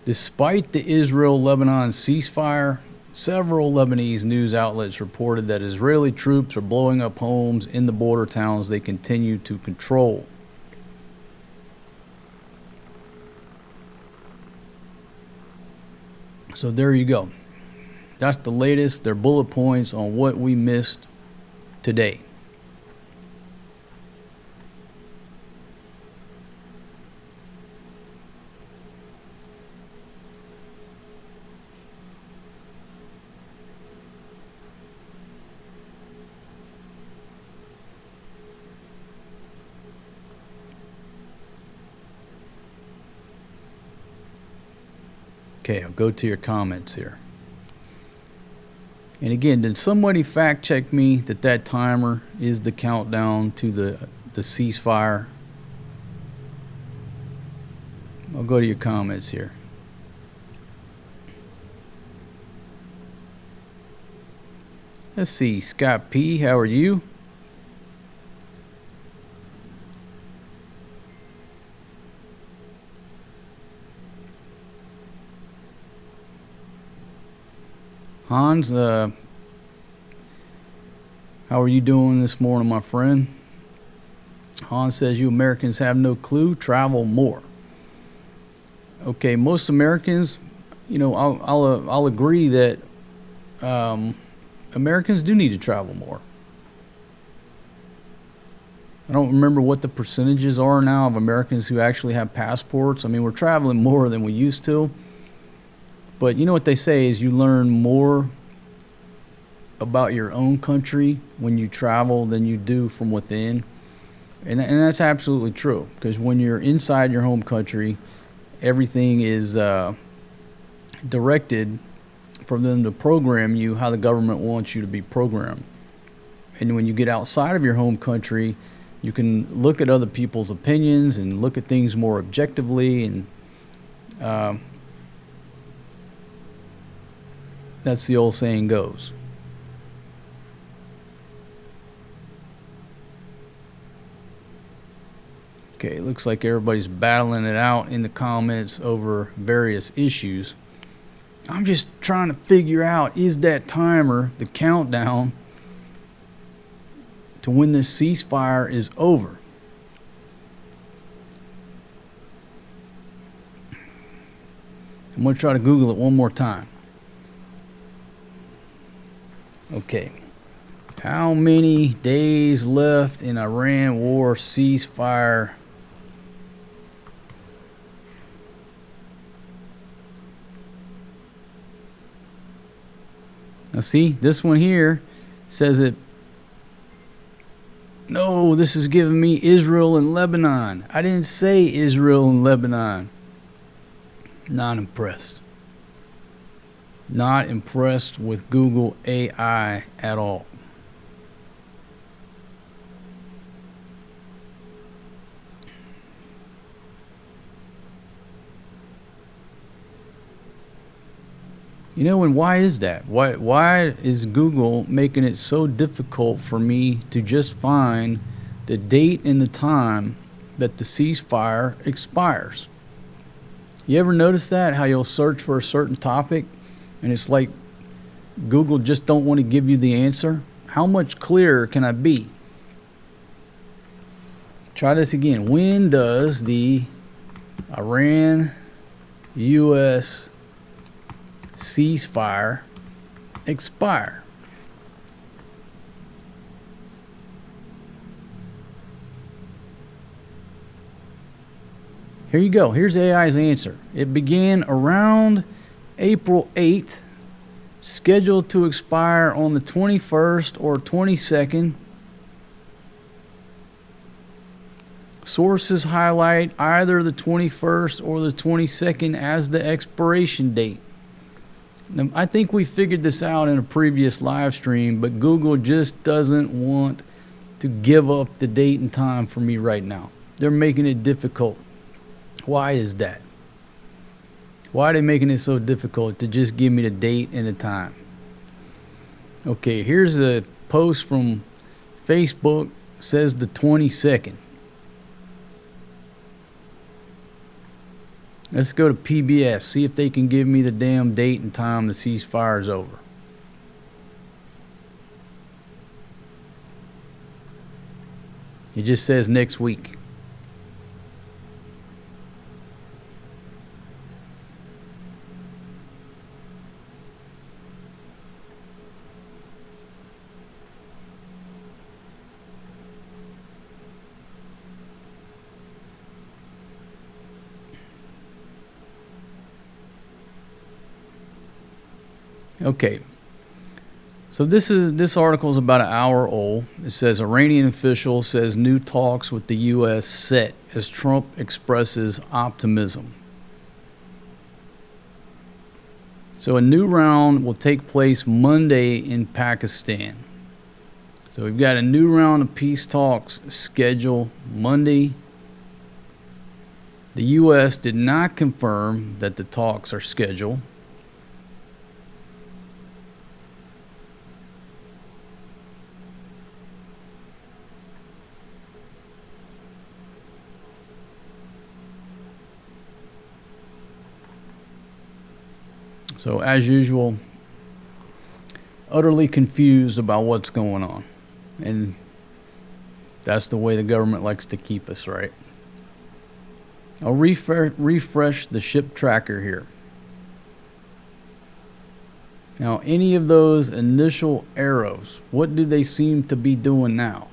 Despite the Israel-Lebanon ceasefire, several Lebanese news outlets reported that Israeli troops are blowing up homes in the border towns they continue to control. So there you go. That's the latest. They're bullet points on what we missed today. Okay, I'll go to your comments here. And again, did somebody fact check me that timer is the countdown to the ceasefire? I'll go to your comments here. Let's see, Scott P, how are you? Hans, how are you doing this morning, my friend? Hans says, you Americans have no clue, travel more. Okay, most Americans, you know, I'll agree that Americans do need to travel more. I don't remember what the percentages are now of Americans who actually have passports. I mean, we're traveling more than we used to. But you know what they say is you learn more about your own country when you travel than you do from within. And that's absolutely true. Because when you're inside your home country, everything is directed for them to program you how the government wants you to be programmed. And when you get outside of your home country, you can look at other people's opinions and look at things more objectively, and that's the old saying goes. Okay, it looks like everybody's battling it out in the comments over various issues. I'm just trying to figure out, is that timer, the countdown to when this ceasefire is over? I'm going to try to Google it one more time. Okay. How many days left in Iran war ceasefire? Now see, this one here says it. No, this is giving me Israel and Lebanon. I didn't say Israel and Lebanon. Not impressed. Not impressed with Google AI at all. You know, and why is that? Why is Google making it so difficult for me to just find the date and the time that the ceasefire expires? You ever notice that? How you'll search for a certain topic and it's like Google just don't want to give you the answer? How much clearer can I be? Try this again. When does the Iran-U.S. ceasefire expire? Here you go. Here's AI's answer. It began around April 8th, scheduled to expire on the 21st or 22nd. Sources highlight either the 21st or the 22nd as the expiration date. Now, I think we figured this out in a previous live stream, but Google just doesn't want to give up the date and time for me right now. They're making it difficult. Why is that? Why are they making it so difficult to just give me the date and the time? Okay, here's a post from Facebook. It says the 22nd. Let's go to PBS, see if they can give me the damn date and time the ceasefire is over. It just says next week. Okay, so this article is about an hour old. It says Iranian official says new talks with the U.S. set as Trump expresses optimism. So a new round will take place Monday in Pakistan. So we've got a new round of peace talks scheduled Monday. The U.S. did not confirm that the talks are scheduled. So, as usual, utterly confused about what's going on. And that's the way the government likes to keep us, right? I'll refresh the ship tracker here. Now, any of those initial arrows, what do they seem to be doing now?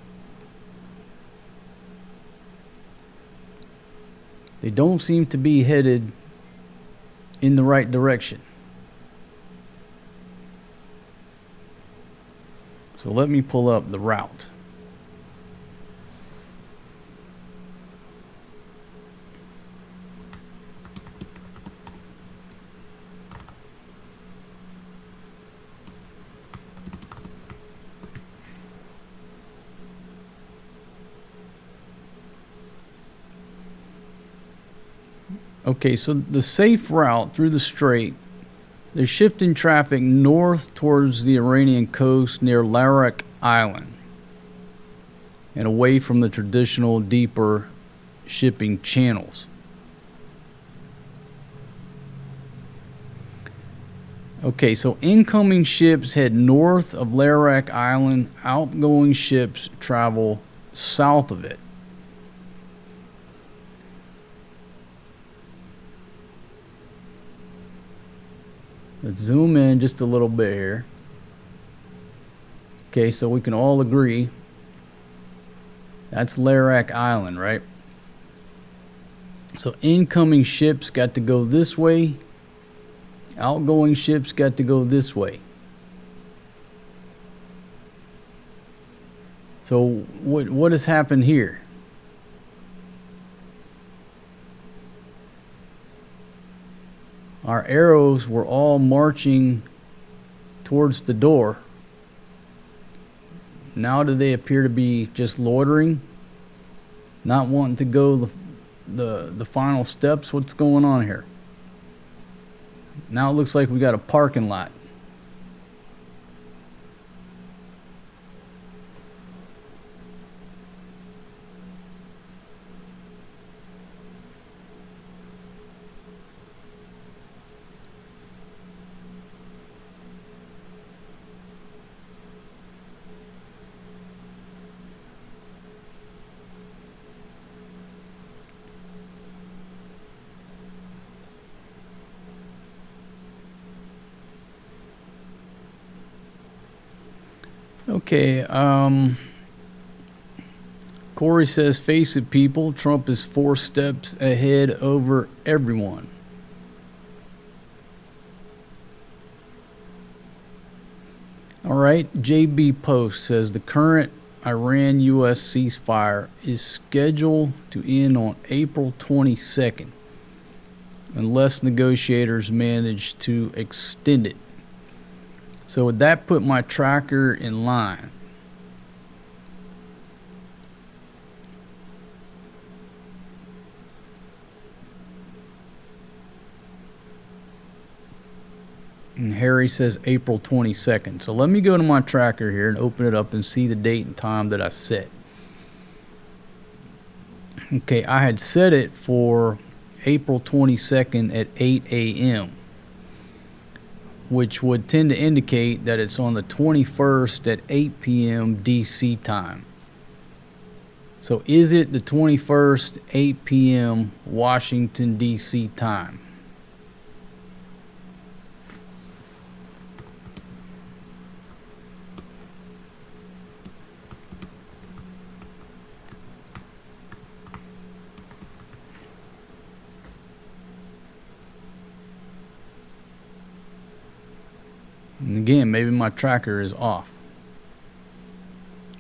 They don't seem to be headed in the right direction. So let me pull up the route. Okay, so the safe route through the strait, they're shifting traffic north towards the Iranian coast near Larak Island and away from the traditional deeper shipping channels. Okay, so incoming ships head north of Larak Island, outgoing ships travel south of it. Let's zoom in just a little bit here. Okay, so we can all agree that's Larak Island, right? So incoming ships got to go this way. Outgoing ships got to go this way. So what has happened here? Our arrows were all marching towards the door. Now do they appear to be just loitering? Not wanting to go the final steps? What's going on here? Now it looks like we got a parking lot. Okay, Corey says, face it, people. Trump is 4 steps ahead over everyone. All right. JB Post says the current Iran-U.S. ceasefire is scheduled to end on April 22nd unless negotiators manage to extend it. So would that put my tracker in line? And Harry says April 22nd. So let me go to my tracker here and open it up and see the date and time that I set. Okay, I had set it for April 22nd at 8 a.m., which would tend to indicate that it's on the 21st at 8 p.m. DC time. So is it the 21st, 8 p.m. Washington, D.C. time? And again, maybe my tracker is off.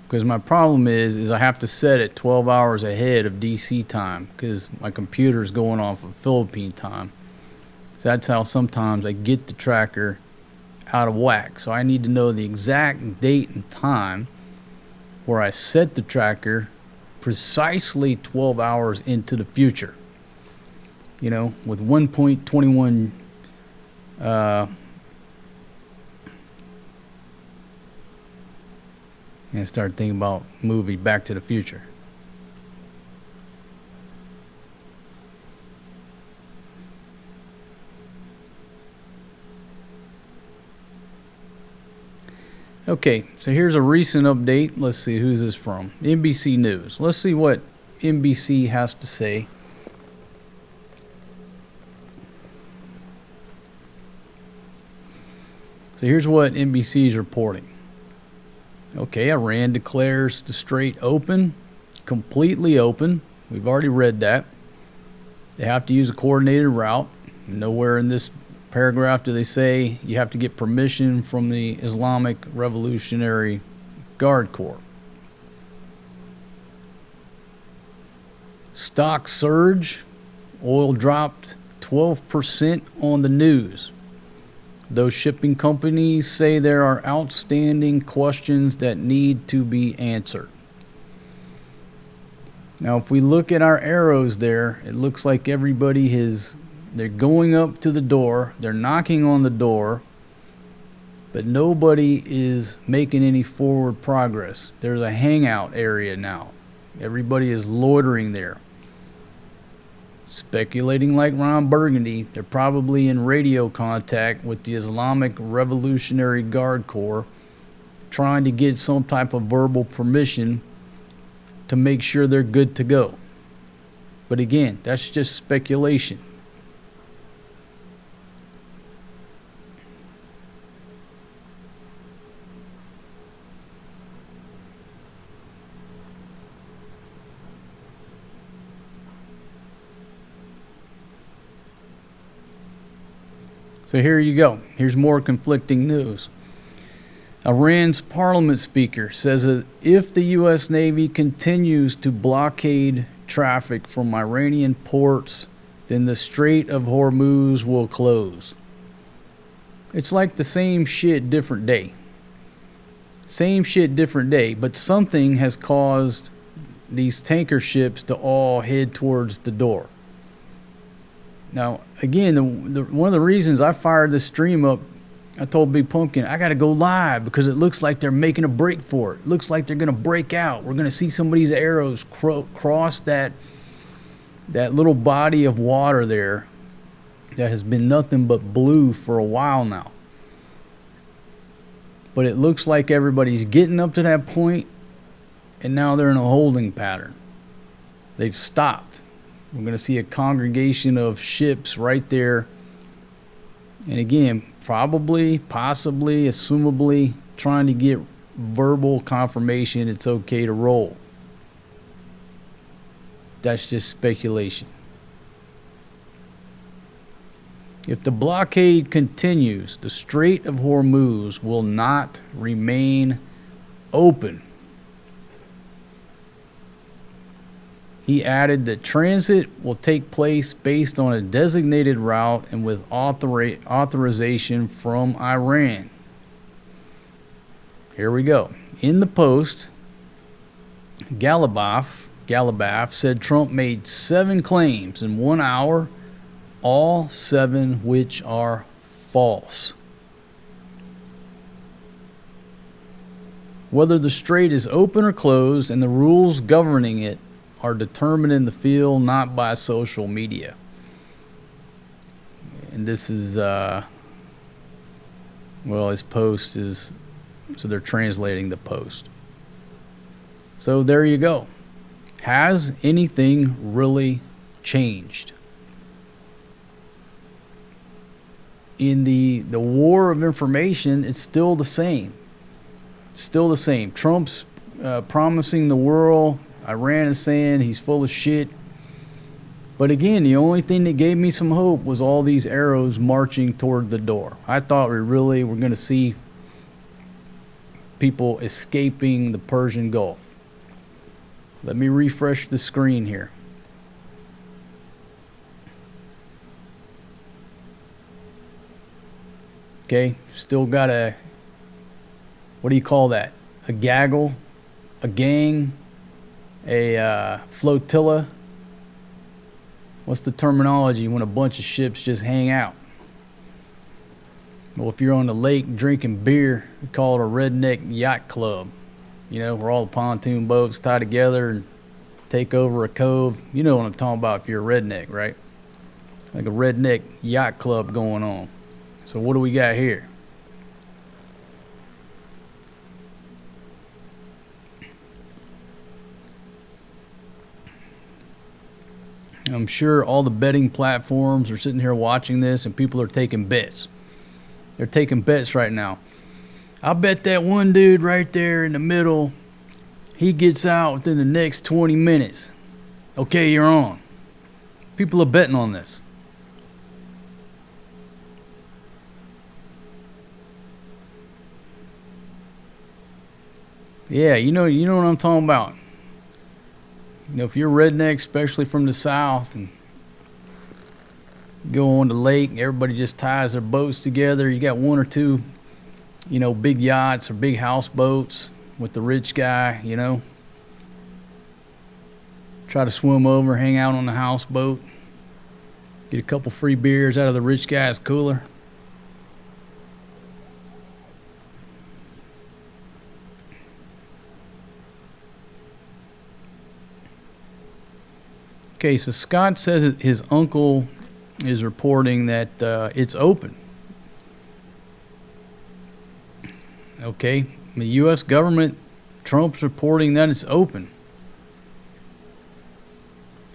Because my problem is I have to set it 12 hours ahead of DC time because my computer's going off of Philippine time. So that's how sometimes I get the tracker out of whack. So I need to know the exact date and time where I set the tracker precisely 12 hours into the future. You know, with 1.21 and start thinking about movie Back to the Future. Okay, so here's a recent update. Let's see, who's this from? NBC News. Let's see what NBC has to say. So here's what NBC is reporting. Okay, Iran declares the strait open, completely open. We've already read that. They have to use a coordinated route. Nowhere in this paragraph do they say you have to get permission from the Islamic Revolutionary Guard Corps. Stock surge. Oil dropped 12% on the news. Those shipping companies say there are outstanding questions that need to be answered. Now, if we look at our arrows there, it looks like everybody they're going up to the door, they're knocking on the door, but nobody is making any forward progress. There's a hangout area now. Everybody is loitering there. Speculating like Ron Burgundy, they're probably in radio contact with the Islamic Revolutionary Guard Corps, trying to get some type of verbal permission to make sure they're good to go. But again, that's just speculation. So here you go. Here's more conflicting news. Iran's parliament speaker says that if the U.S. Navy continues to blockade traffic from Iranian ports, then the Strait of Hormuz will close. It's like the same shit, different day. Same shit, different day, but something has caused these tanker ships to all head towards the door. Now, again, one of the reasons I fired this stream up, I told Big Pumpkin, I got to go live because it looks like they're making a break for it. It looks like they're going to break out. We're going to see some of these arrows cross that little body of water there that has been nothing but blue for a while now. But it looks like everybody's getting up to that point, and now they're in a holding pattern. They've stopped. We're going to see a congregation of ships right there. And again, probably, possibly, assumably, trying to get verbal confirmation it's okay to roll. That's just speculation. If the blockade continues, the Strait of Hormuz will not remain open. He added that transit will take place based on a designated route and with authorization from Iran. Here we go. In the Post, Galabaf said Trump made 7 claims in 1 hour, all 7 which are false. Whether the strait is open or closed and the rules governing it are determined in the field, not by social media. And this is, his post is, so they're translating the post. So there you go. Has anything really changed? In the war of information, it's still the same. Still the same. Trump's promising the world. Iran is saying he's full of shit. But again, the only thing that gave me some hope was all these arrows marching toward the door. I thought we really were going to see people escaping the Persian Gulf. Let me refresh the screen here. Okay, still got a, what do you call that? A gaggle, a gang, a flotilla. What's the terminology when a bunch of ships just hang out? Well, if you're on the lake drinking beer, we call it a redneck yacht club. You know, where all the pontoon boats tie together and take over a cove. You know what I'm talking about if you're a redneck, right? Like a redneck yacht club going on. So what do we got here? I'm sure all the betting platforms are sitting here watching this and people are taking bets. They're taking bets right now. I bet that one dude right there in the middle, he gets out within the next 20 minutes. Okay, you're on. People are betting on this. Yeah, you know what I'm talking about. You know, if you're redneck, especially from the South, and go on the lake, everybody just ties their boats together. You got 1 or 2, big yachts or big houseboats with the rich guy, Try to swim over, hang out on the houseboat, get a couple free beers out of the rich guy's cooler. Okay, so Scott says that his uncle is reporting that it's open. Okay, the U.S. government, Trump's reporting that it's open.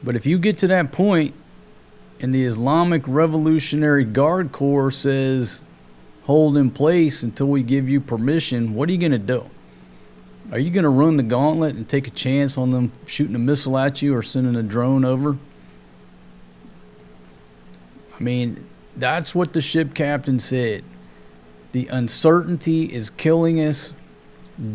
But if you get to that point and the Islamic Revolutionary Guard Corps says hold in place until we give you permission, what are you going to do? Are you going to run the gauntlet and take a chance on them shooting a missile at you or sending a drone over? I mean, that's what the ship captain said. The uncertainty is killing us.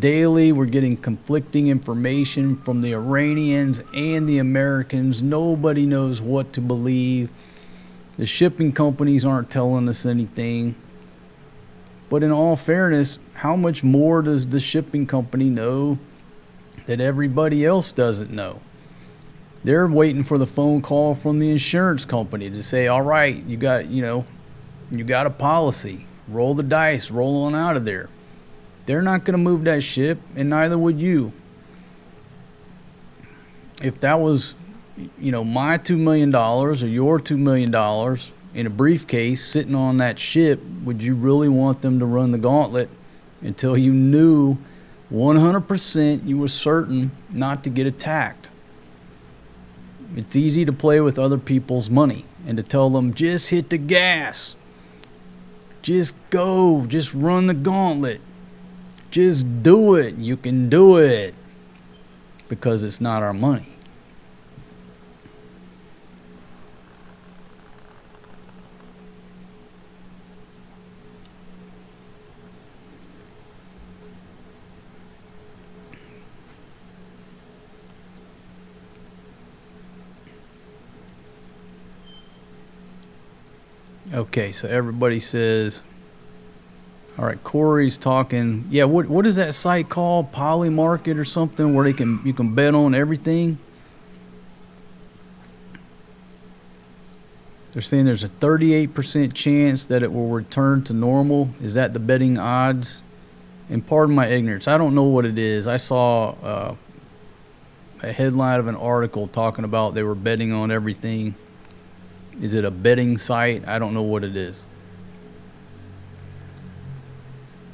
Daily, we're getting conflicting information from the Iranians and the Americans. Nobody knows what to believe. The shipping companies aren't telling us anything. But in all fairness, how much more does the shipping company know that everybody else doesn't know? They're waiting for the phone call from the insurance company to say, all right, you got a policy. Roll the dice, roll on out of there. They're not going to move that ship, and neither would you. If that was, my $2 million or your $2 million in a briefcase sitting on that ship, would you really want them to run the gauntlet until you knew 100% you were certain not to get attacked? It's easy to play with other people's money and to tell them, just hit the gas. Just go. Just run the gauntlet. Just do it. You can do it. Because it's not our money. Okay, so everybody says, all right, Corey's talking. Yeah, what is that site called? Poly Market or something where you can bet on everything? They're saying there's a 38% chance that it will return to normal. Is that the betting odds? And pardon my ignorance, I don't know what it is. I saw a headline of an article talking about they were betting on everything. Is it a betting site? I don't know what it is.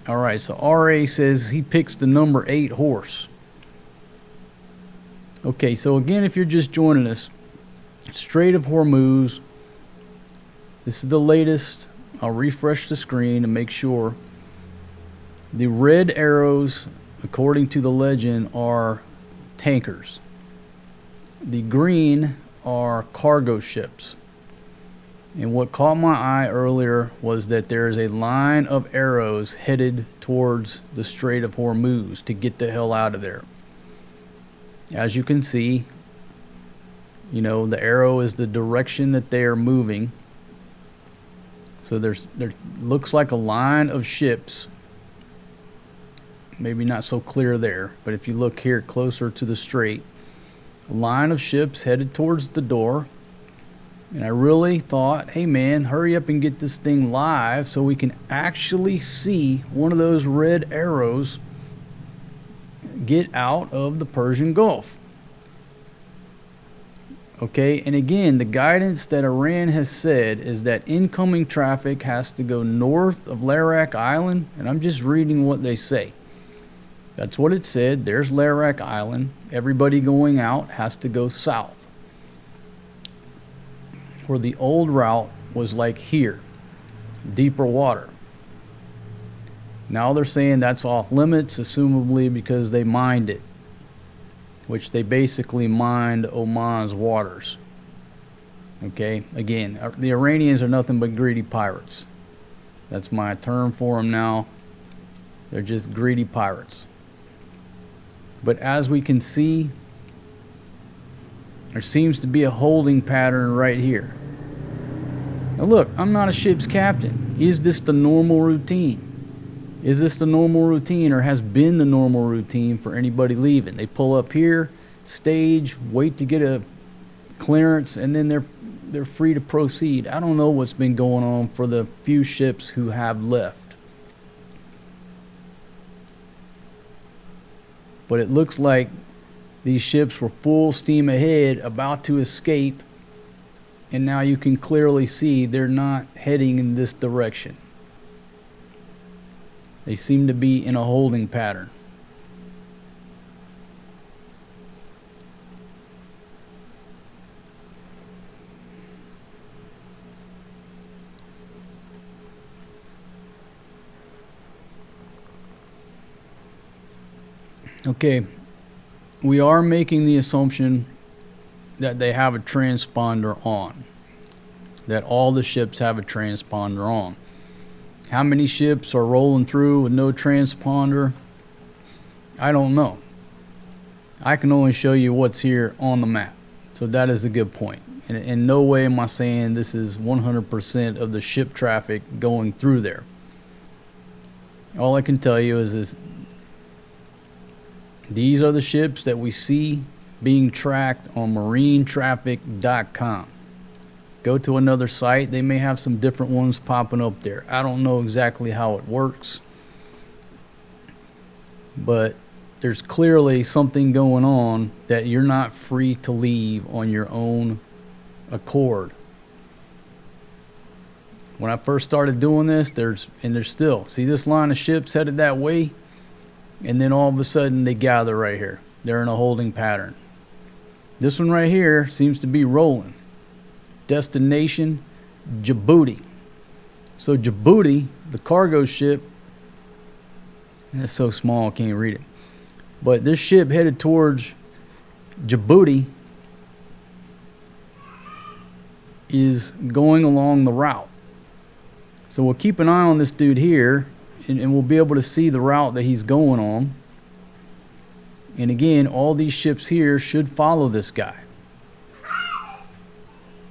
All right, so RA says he picks the number 8 horse. Okay, so again, if you're just joining us, Strait of Hormuz. This is the latest. I'll refresh the screen to make sure. The red arrows, according to the legend, are tankers. The green are cargo ships. And what caught my eye earlier was that there is a line of arrows headed towards the Strait of Hormuz to get the hell out of there. As you can see, you know, the arrow is the direction that they are moving. So there looks like a line of ships. Maybe not so clear there, but if you look here closer to the strait, a line of ships headed towards the door. And I really thought, hey man, hurry up and get this thing live so we can actually see one of those red arrows get out of the Persian Gulf. Okay, and again, the guidance that Iran has said is that incoming traffic has to go north of Larak Island, and I'm just reading what they say. That's what it said. There's Larak Island. Everybody going out has to go south. Where the old route was like here, deeper water. Now they're saying that's off limits, assumably because they mined it, which they basically mined Oman's waters. Okay, again, the Iranians are nothing but greedy pirates. That's my term for them now. They're just greedy pirates. But as we can see, there seems to be a holding pattern right here. Now look, I'm not a ship's captain. Is this the normal routine? Is this the normal routine, or has been the normal routine for anybody leaving? They pull up here, stage, wait to get a clearance, and then they're free to proceed. I don't know what's been going on for the few ships who have left. But it looks like these ships were full steam ahead, about to escape, and now you can clearly see they're not heading in this direction. They seem to be in a holding pattern. Okay, we are making the assumption that they have a transponder on, that all the ships have a transponder on. How many ships are rolling through with no transponder? I don't know. I can only show you what's here on the map. So that is a good point. And in no way am I saying this is 100% of the ship traffic going through there. All I can tell you is these are the ships that we see being tracked on marinetraffic.com. Go to another site. They may have some different ones popping up there. I don't know exactly how it works. But there's clearly something going on that you're not free to leave on your own accord. When I first started doing this, there's still, see this line of ships headed that way? And then all of a sudden they gather right here. They're in a holding pattern. This one right here seems to be rolling. Destination Djibouti. So Djibouti, the cargo ship, and it's so small I can't read it, but this ship headed towards Djibouti is going along the route. So we'll keep an eye on this dude here, and we'll be able to see the route that he's going on. And again, all these ships here should follow this guy.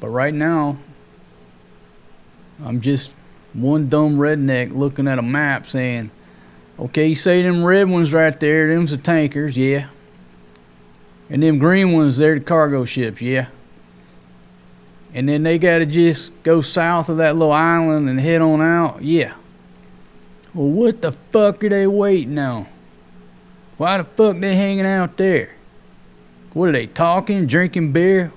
But right now, I'm just one dumb redneck looking at a map saying, okay, you say them red ones right there, them's the tankers, yeah. And them green ones, they're the cargo ships, yeah. And then they gotta just go south of that little island and head on out, yeah. Well, what the fuck are they waiting on? Why the fuck they hanging out there? What are they talking, drinking beer?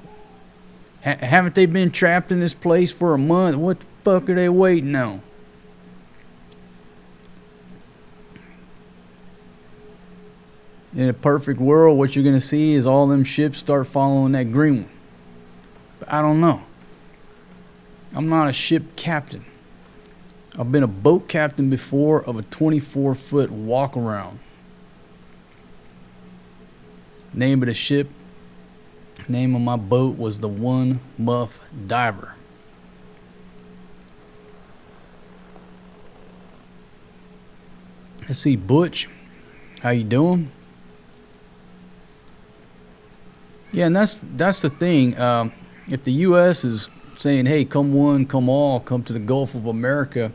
Haven't they been trapped in this place for a month? What the fuck are they waiting on? In a perfect world, what you're gonna see is all them ships start following that green one. But I don't know. I'm not a ship captain. I've been a boat captain before of a 24-foot walk around. Name of the ship, name of my boat was the One Muff Diver. Let's see, Butch, how you doing? Yeah, and that's the thing. If the U.S. is saying, hey, come one, come all, come to the Gulf of America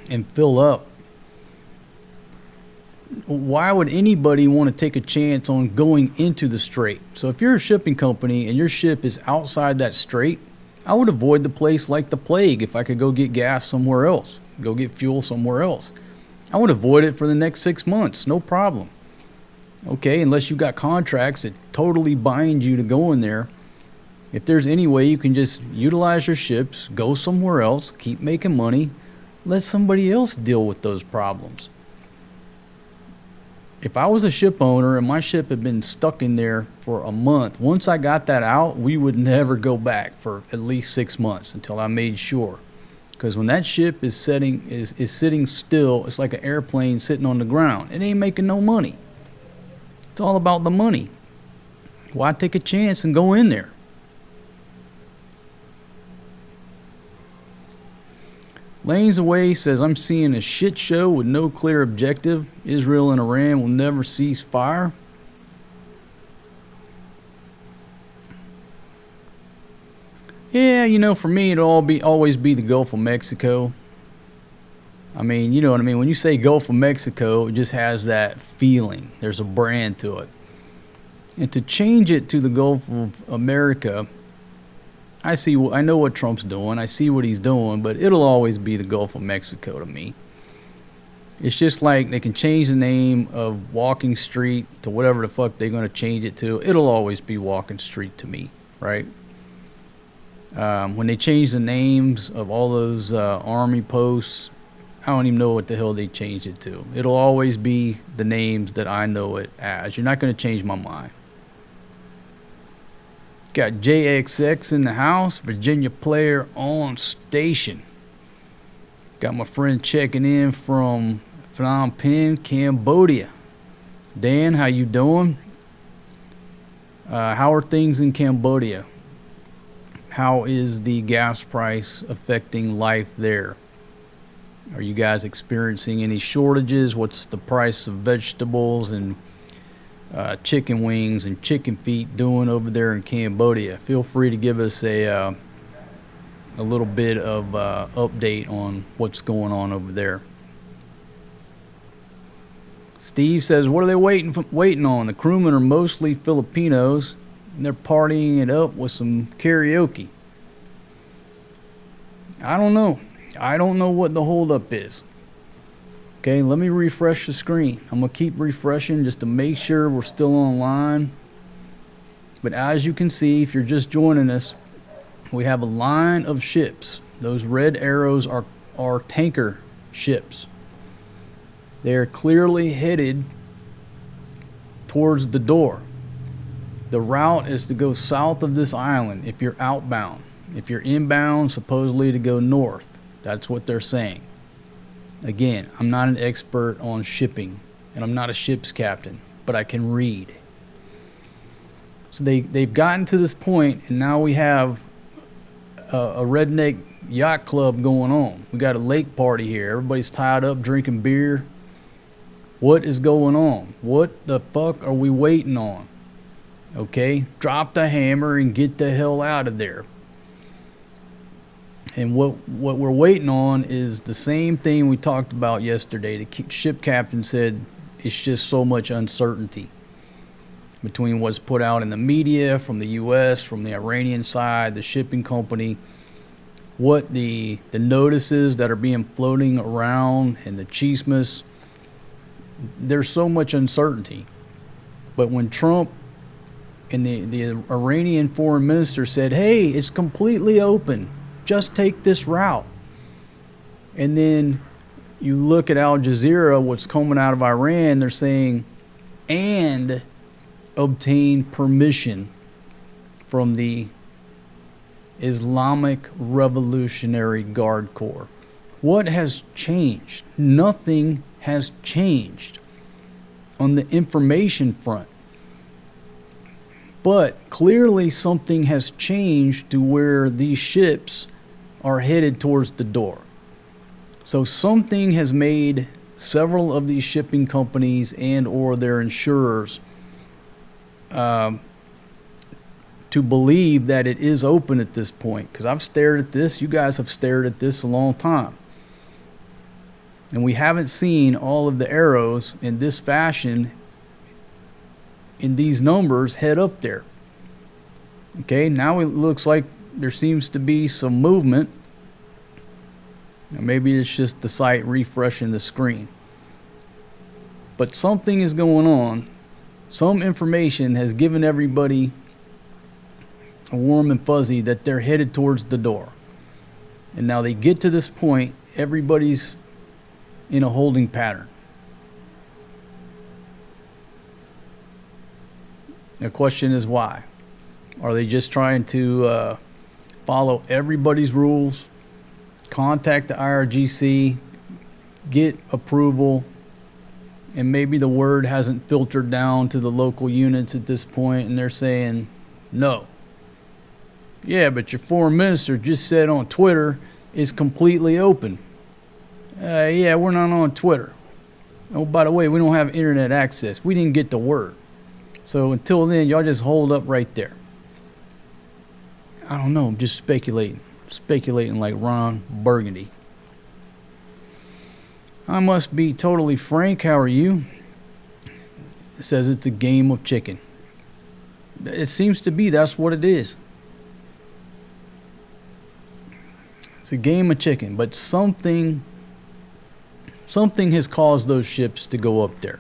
and fill up, why would anybody want to take a chance on going into the strait? So if you're a shipping company and your ship is outside that strait, I would avoid the place like the plague if I could go get gas somewhere else, go get fuel somewhere else. I would avoid it for the next 6 months, no problem. Okay, unless you got contracts that totally bind you to go in there. If there's any way you can just utilize your ships, go somewhere else, keep making money, let somebody else deal with those problems. If I was a ship owner and my ship had been stuck in there for a month, once I got that out, we would never go back for at least 6 months until I made sure. Because when that ship is sitting still, it's like an airplane sitting on the ground. It ain't making no money. It's all about the money. Why take a chance and go in there? Lanes Away says, I'm seeing a shit show with no clear objective. Israel and Iran will never cease fire. Yeah, you know, for me, it'll always be the Gulf of Mexico. I mean, you know what I mean? When you say Gulf of Mexico, it just has that feeling. There's a brand to it. And to change it to the Gulf of America, I know what Trump's doing. I see what he's doing, but it'll always be the Gulf of Mexico to me. It's just like they can change the name of Walking Street to whatever the fuck they're going to change it to. It'll always be Walking Street to me, right? When they change the names of all those army posts, I don't even know what the hell they changed it to. It'll always be the names that I know it as. You're not going to change my mind. Got JXX in the house, Virginia player on station. Got my friend checking in from Phnom Penh, Cambodia. Dan, how you doing? How are things in Cambodia? How is the gas price affecting life there? Are you guys experiencing any shortages? What's the price of vegetables and chicken wings and chicken feet doing over there in Cambodia? Feel free to give us a little bit of update on what's going on over there. Steve says, what are they waiting on? The crewmen are mostly Filipinos, and they're partying it up with some karaoke. I don't know. I don't know what the holdup is. Okay, let me refresh the screen. I'm going to keep refreshing just to make sure we're still online. But as you can see, if you're just joining us, we have a line of ships. Those red arrows are tanker ships. They're clearly headed towards the door. The route is to go south of this island if you're outbound. If you're inbound, supposedly to go north. That's what they're saying. Again, I'm not an expert on shipping, and I'm not a ship's captain, but I can read. So they've gotten to this point, and now we have a redneck yacht club going on. We got a lake party here. Everybody's tied up drinking beer. What is going on? What the fuck are we waiting on? Okay, drop the hammer and get the hell out of there. And what we're waiting on is the same thing we talked about yesterday. The ship captain said it's just so much uncertainty between what's put out in the media from the U.S., from the Iranian side, the shipping company, what the notices that are being floating around, and the chismes. There's so much uncertainty. But when Trump and the Iranian foreign minister said, hey, it's completely open, just take this route. And then you look at Al Jazeera, what's coming out of Iran, they're saying, and obtain permission from the Islamic Revolutionary Guard Corps. What has changed? Nothing has changed on the information front. But clearly something has changed to where these ships are headed towards the door. So something has made several of these shipping companies and or their insurers to believe that it is open at this point. Because I've stared at this. You guys have stared at this a long time. And we haven't seen all of the arrows in this fashion, in these numbers, head up there. Okay, now it looks like there seems to be some movement. Now maybe it's just the site refreshing the screen. But something is going on. Some information has given everybody a warm and fuzzy that they're headed towards the door. And now they get to this point, everybody's in a holding pattern. The question is why? Are they just trying to follow everybody's rules, contact the IRGC, get approval, and maybe the word hasn't filtered down to the local units at this point, and they're saying no? Yeah, but your foreign minister just said on Twitter it's completely open. Yeah, we're not on Twitter. Oh, by the way, we don't have internet access. We didn't get the word. So until then, y'all just hold up right there. I don't know. I'm just speculating. Speculating like Ron Burgundy. I must be totally frank. How are you? It says it's a game of chicken. It seems to be. That's what it is. It's a game of chicken. But something has caused those ships to go up there.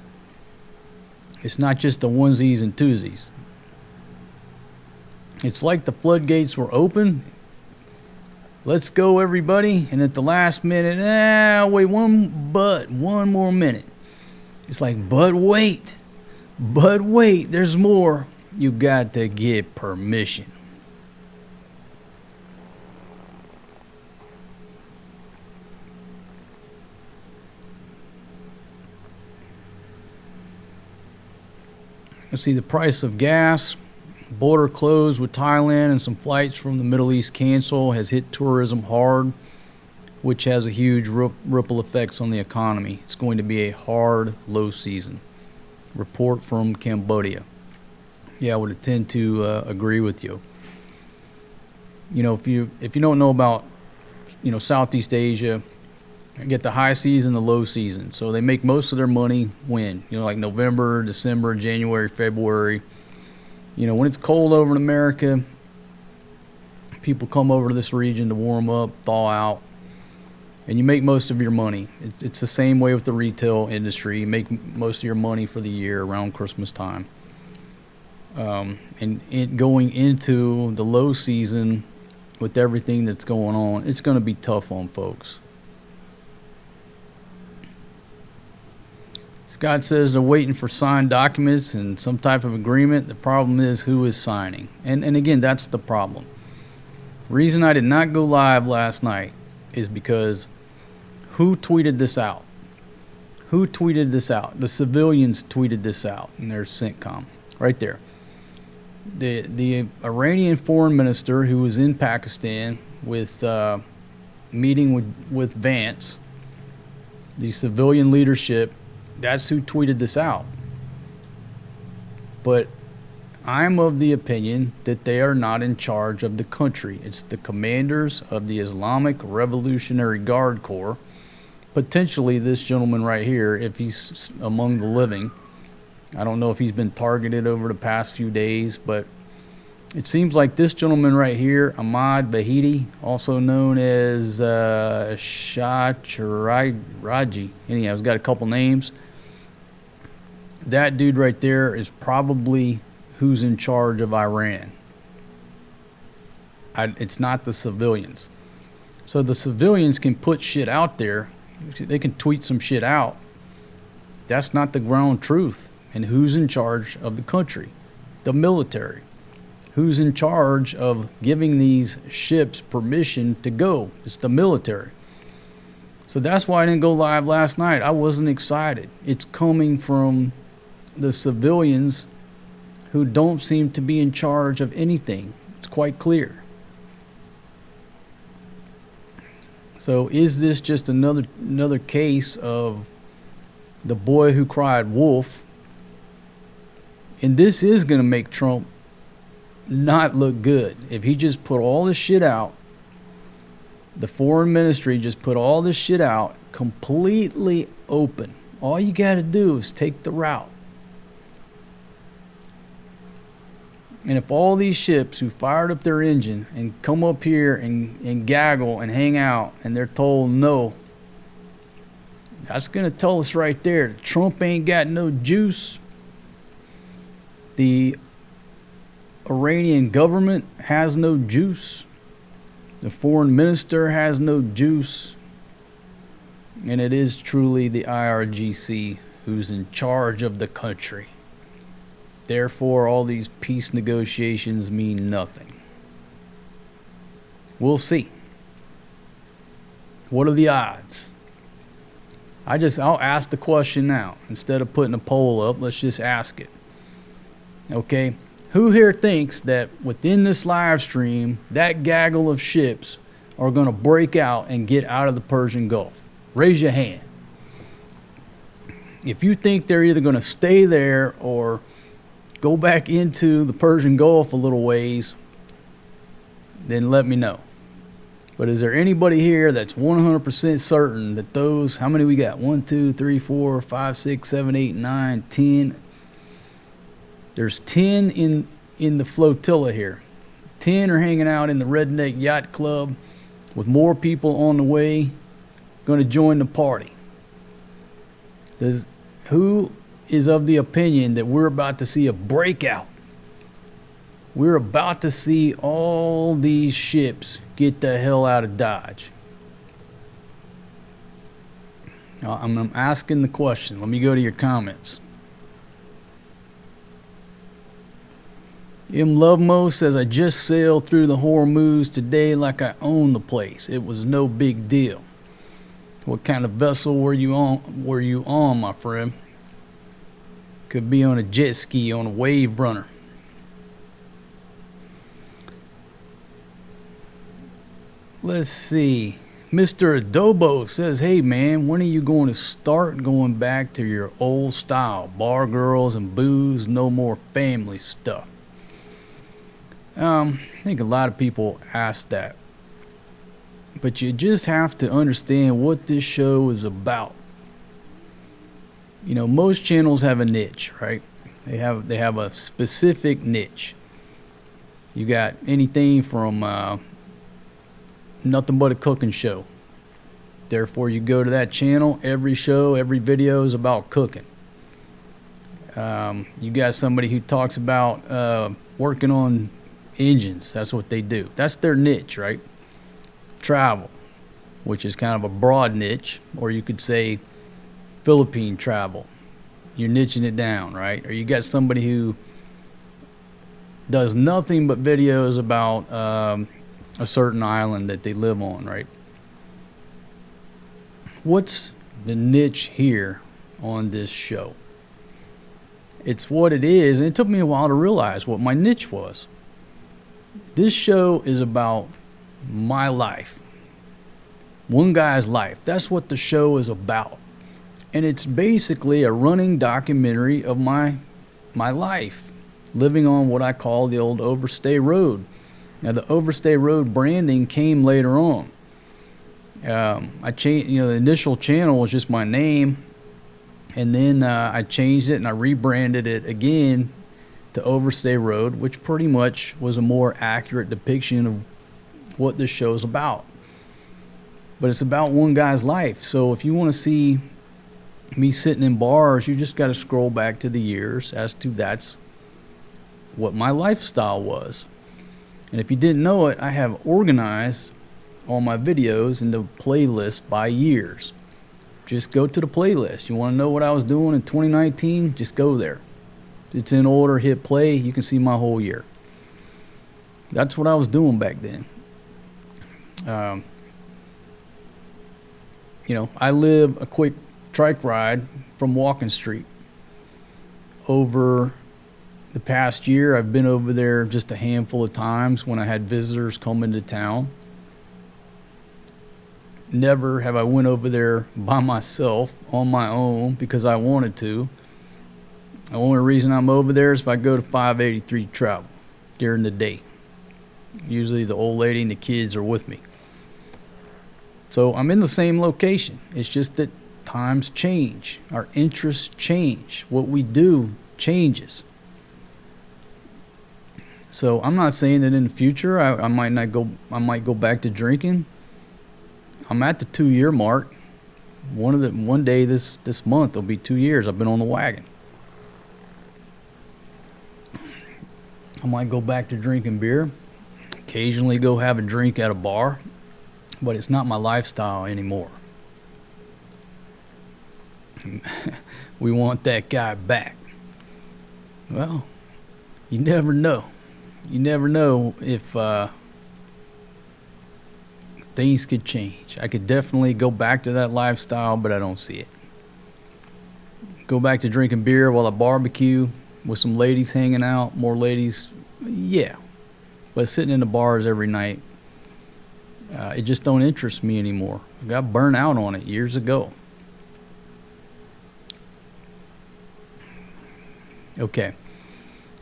It's not just the onesies and twosies. It's like the floodgates were open. Let's go, everybody. And at the last minute, wait, one more minute. It's like, but wait, there's more. You got to get permission. Let's see, the price of gas, border closed with Thailand and some flights from the Middle East cancel, has hit tourism hard, which has a huge ripple effects on the economy. It's going to be a hard low season. Report from Cambodia. Yeah, I would tend to agree with you. You know, if you don't know about, Southeast Asia, you get the high season, the low season. So they make most of their money when? Like November, December, January, February. When it's cold over in America, people come over to this region to warm up, thaw out, and you make most of your money. It's the same way with the retail industry. You make most of your money for the year around Christmas time. And going into the low season with everything that's going on, it's going to be tough on folks. Scott says they're waiting for signed documents and some type of agreement. The problem is who is signing. And again, that's the problem. The reason I did not go live last night is because who tweeted this out? Who tweeted this out? The civilians tweeted this out in their CENTCOM. Right there. The Iranian foreign minister who was in Pakistan with meeting with Vance, the civilian leadership, that's who tweeted this out. But I'm of the opinion that they are not in charge of the country. It's the commanders of the Islamic Revolutionary Guard Corps, potentially this gentleman right here, if he's among the living. I don't know if he's been targeted over the past few days, but it seems like this gentleman right here, Ahmad Bahidi, also known as Shah Raji. Anyhow, he's got a couple names. That dude right there is probably who's in charge of Iran. It's not the civilians. So the civilians can put shit out there. They can tweet some shit out. That's not the ground truth. And who's in charge of the country? The military. Who's in charge of giving these ships permission to go? It's the military. So that's why I didn't go live last night. I wasn't excited. It's coming from the civilians who don't seem to be in charge of anything. It's quite clear. So is this just another case of the boy who cried wolf? And this is going to make Trump not look good. If he just put all this shit out, the foreign ministry just put all this shit out completely open. All you got to do is take the route. And if all these ships who fired up their engine and come up here and gaggle and hang out and they're told no, that's going to tell us right there that Trump ain't got no juice. The Iranian government has no juice. The foreign minister has no juice. And it is truly the IRGC who's in charge of the country. Therefore, all these peace negotiations mean nothing. We'll see. What are the odds? I'll ask the question now. Instead of putting a poll up, let's just ask it. Okay? Who here thinks that within this live stream, that gaggle of ships are going to break out and get out of the Persian Gulf? Raise your hand. If you think they're either going to stay there or go back into the Persian Gulf a little ways, then let me know. But is there anybody here that's 100% certain that those, how many we got? 1, 2, 3, 4, 5, 6, 7, 8, 9, 10. There's 10 in the flotilla here. 10 are hanging out in the Redneck Yacht Club with more people on the way going to join the party. Who is of the opinion that we're about to see a breakout? We're about to see all these ships get the hell out of Dodge. Now, I'm asking the question. Let me go to your comments. M. Lovemo says, I just sailed through the Hormuz today like I own the place. It was no big deal. What kind of vessel were you on, my friend? Could be on a jet ski, on a wave runner. Let's see. Mr. Adobo says, hey man, when are you going to start going back to your old style? Bar girls and booze, no more family stuff. I think a lot of people ask that. But you just have to understand what this show is about. You know, most channels have a niche, right? They have a specific niche. You got anything from nothing but a cooking show. Therefore, you go to that channel, every show, every video is about cooking. You got somebody who talks about working on engines. That's what they do. That's their niche, right? Travel, which is kind of a broad niche, or you could say Philippine travel. You're niching it down, right? Or you got somebody who does nothing but videos about a certain island that they live on, right? What's the niche here on this show? It's what it is, and it took me a while to realize what my niche was. This show is about my life. One guy's life. That's what the show is about. And it's basically a running documentary of my life. living on what I call the old Overstay Road. Now, the Overstay Road branding came later on. I changed, the initial channel was just my name, and then I changed it and I rebranded it again to Overstay Road, which pretty much was a more accurate depiction of what this show is about. But it's about one guy's life. So if you want to see me sitting in bars, you just got to scroll back to the years as to that's what my lifestyle was. And if you didn't know it, I have organized all my videos into playlists by years. Just go to the playlist. You want to know what I was doing in 2019? Just go there. It's in order, hit play, you can see my whole year. That's what I was doing back then. I live a quick trike ride from Walking Street. Over the past year, I've been over there just a handful of times when I had visitors come into town. Never have I went over there by myself on my own because I wanted to. The only reason I'm over there is if I go to 583 to travel during the day. Usually the old lady and the kids are with me. So I'm in the same location. It's just that times change. Our interests change. What we do changes. So I'm not saying that in the future I might go back to drinking. I'm at the 2-year mark. One day this month will be 2 years I've been on the wagon. I might go back to drinking beer. Occasionally go have a drink at a bar, but it's not my lifestyle anymore. We want that guy back. Well, you never know. You never know if things could change. I could definitely go back to that lifestyle, but I don't see it. Go back to drinking beer while I barbecue with some ladies hanging out, more ladies, yeah. But sitting in the bars every night, it just don't interest me anymore. I got burnt out on it years ago. Okay.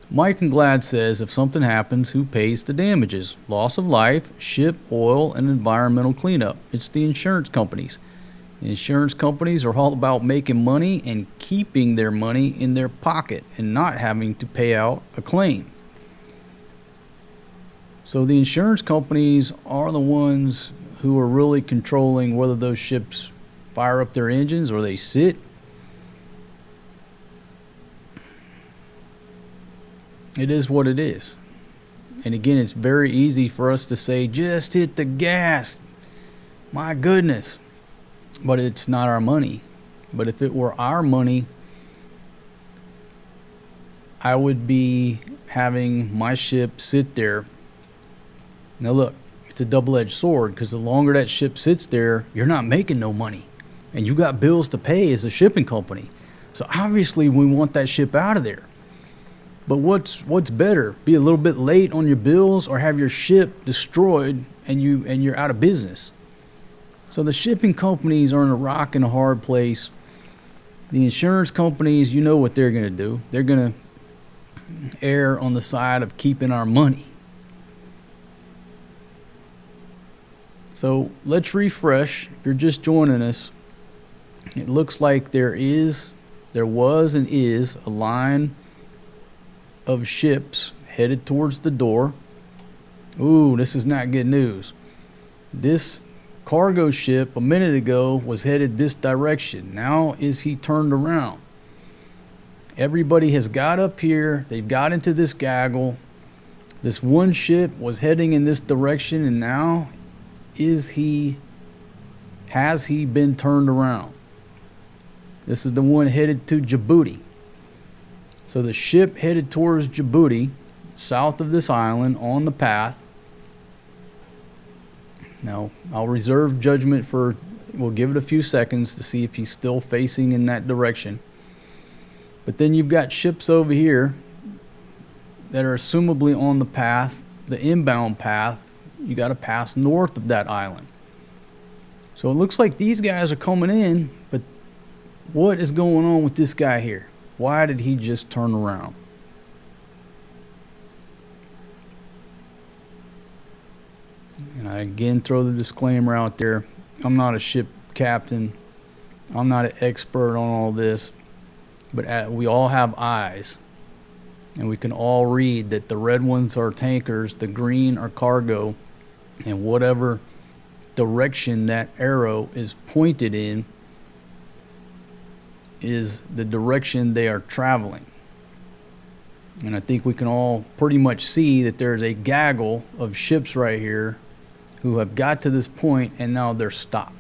Mike and Glad says, if something happens, who pays the damages? Loss of life, ship, oil, and environmental cleanup. It's the insurance companies. The insurance companies are all about making money and keeping their money in their pocket and not having to pay out a claim. So the insurance companies are the ones who are really controlling whether those ships fire up their engines or they sit. It is what it is. And again, it's very easy for us to say, just hit the gas. My goodness. But it's not our money. But if it were our money, I would be having my ship sit there. Now look, it's a double-edged sword, because the longer that ship sits there, you're not making no money. And you got bills to pay as a shipping company. So obviously we want that ship out of there. But what's better? Be a little bit late on your bills or have your ship destroyed and you're out of business? So the shipping companies are in a rock and a hard place. The insurance companies, you know what they're going to do. They're going to err on the side of keeping our money. So let's refresh. If you're just joining us, it looks like there was and is a line of ships headed towards the door. Ooh, this is not good news. This cargo ship a minute ago was headed this direction. Now is he turned around? Everybody has got up here. They've got into this gaggle. This one ship was heading in this direction, and now has he been turned around? This is the one headed to Djibouti. So the ship headed towards Djibouti, south of this island, on the path. Now, I'll reserve judgment we'll give it a few seconds to see if he's still facing in that direction. But then you've got ships over here that are assumably on the path, the inbound path. You got to pass north of that island. So it looks like these guys are coming in, but what is going on with this guy here? Why did he just turn around? And I again throw the disclaimer out there. I'm not a ship captain. I'm not an expert on all this. But we all have eyes. And we can all read that the red ones are tankers, the green are cargo, and whatever direction that arrow is pointed in is the direction they are traveling. And I think we can all pretty much see that there's a gaggle of ships right here who have got to this point and now they're stopped.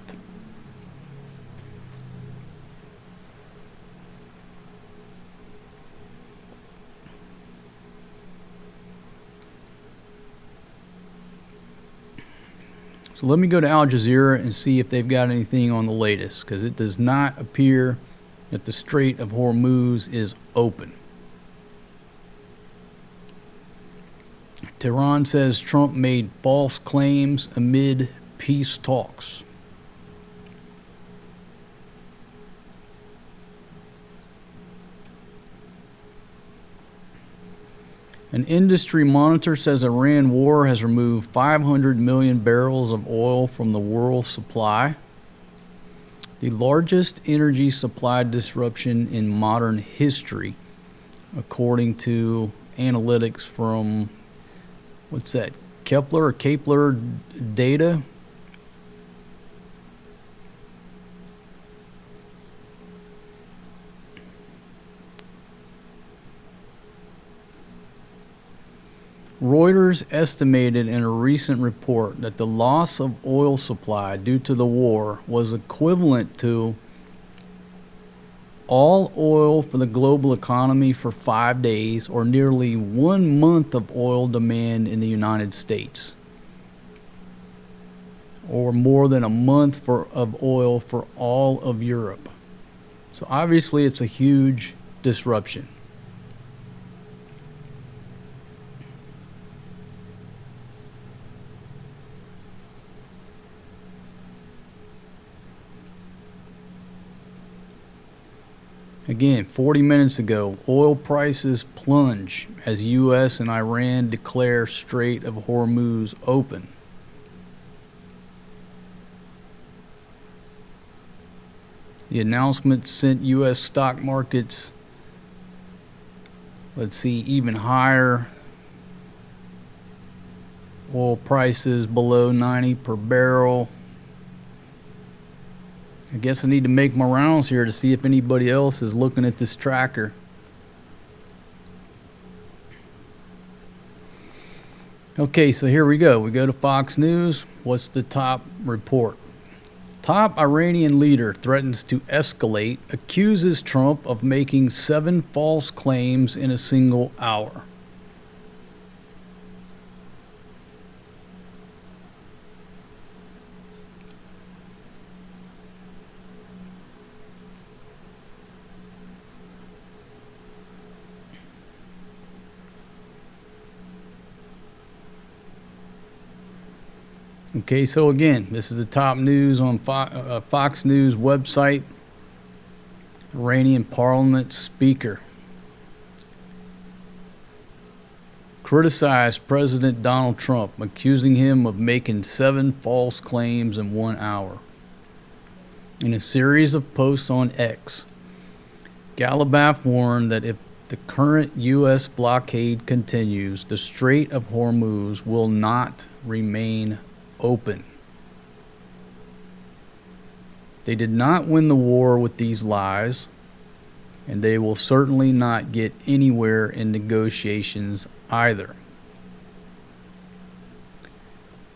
So let me go to Al Jazeera and see if they've got anything on the latest, because it does not appear that the Strait of Hormuz is open. Tehran says Trump made false claims amid peace talks. An industry monitor says Iran war has removed 500 million barrels of oil from the world supply, the largest energy supply disruption in modern history, according to analytics from, what's that, Kepler data? Reuters estimated in a recent report that the loss of oil supply due to the war was equivalent to all oil for the global economy for 5 days, or nearly 1 month of oil demand in the United States, or more than a month of oil for all of Europe. So obviously it's a huge disruption. Again, 40 minutes ago, oil prices plunge as U.S. and Iran declare Strait of Hormuz open. The announcement sent U.S. stock markets, even higher. Oil prices below 90 per barrel. I guess I need to make my rounds here to see if anybody else is looking at this tracker. Okay, so here we go. We go to Fox News. What's the top report? Top Iranian leader threatens to escalate, accuses Trump of making 7 false claims in a single hour. Okay, so again, this is the top news on Fox News website. Iranian parliament speaker criticized President Donald Trump, accusing him of making 7 false claims in 1 hour. In a series of posts on X, Galabaf warned that if the current U.S. blockade continues, the Strait of Hormuz will not remain open. They did not win the war with these lies, and they will certainly not get anywhere in negotiations either.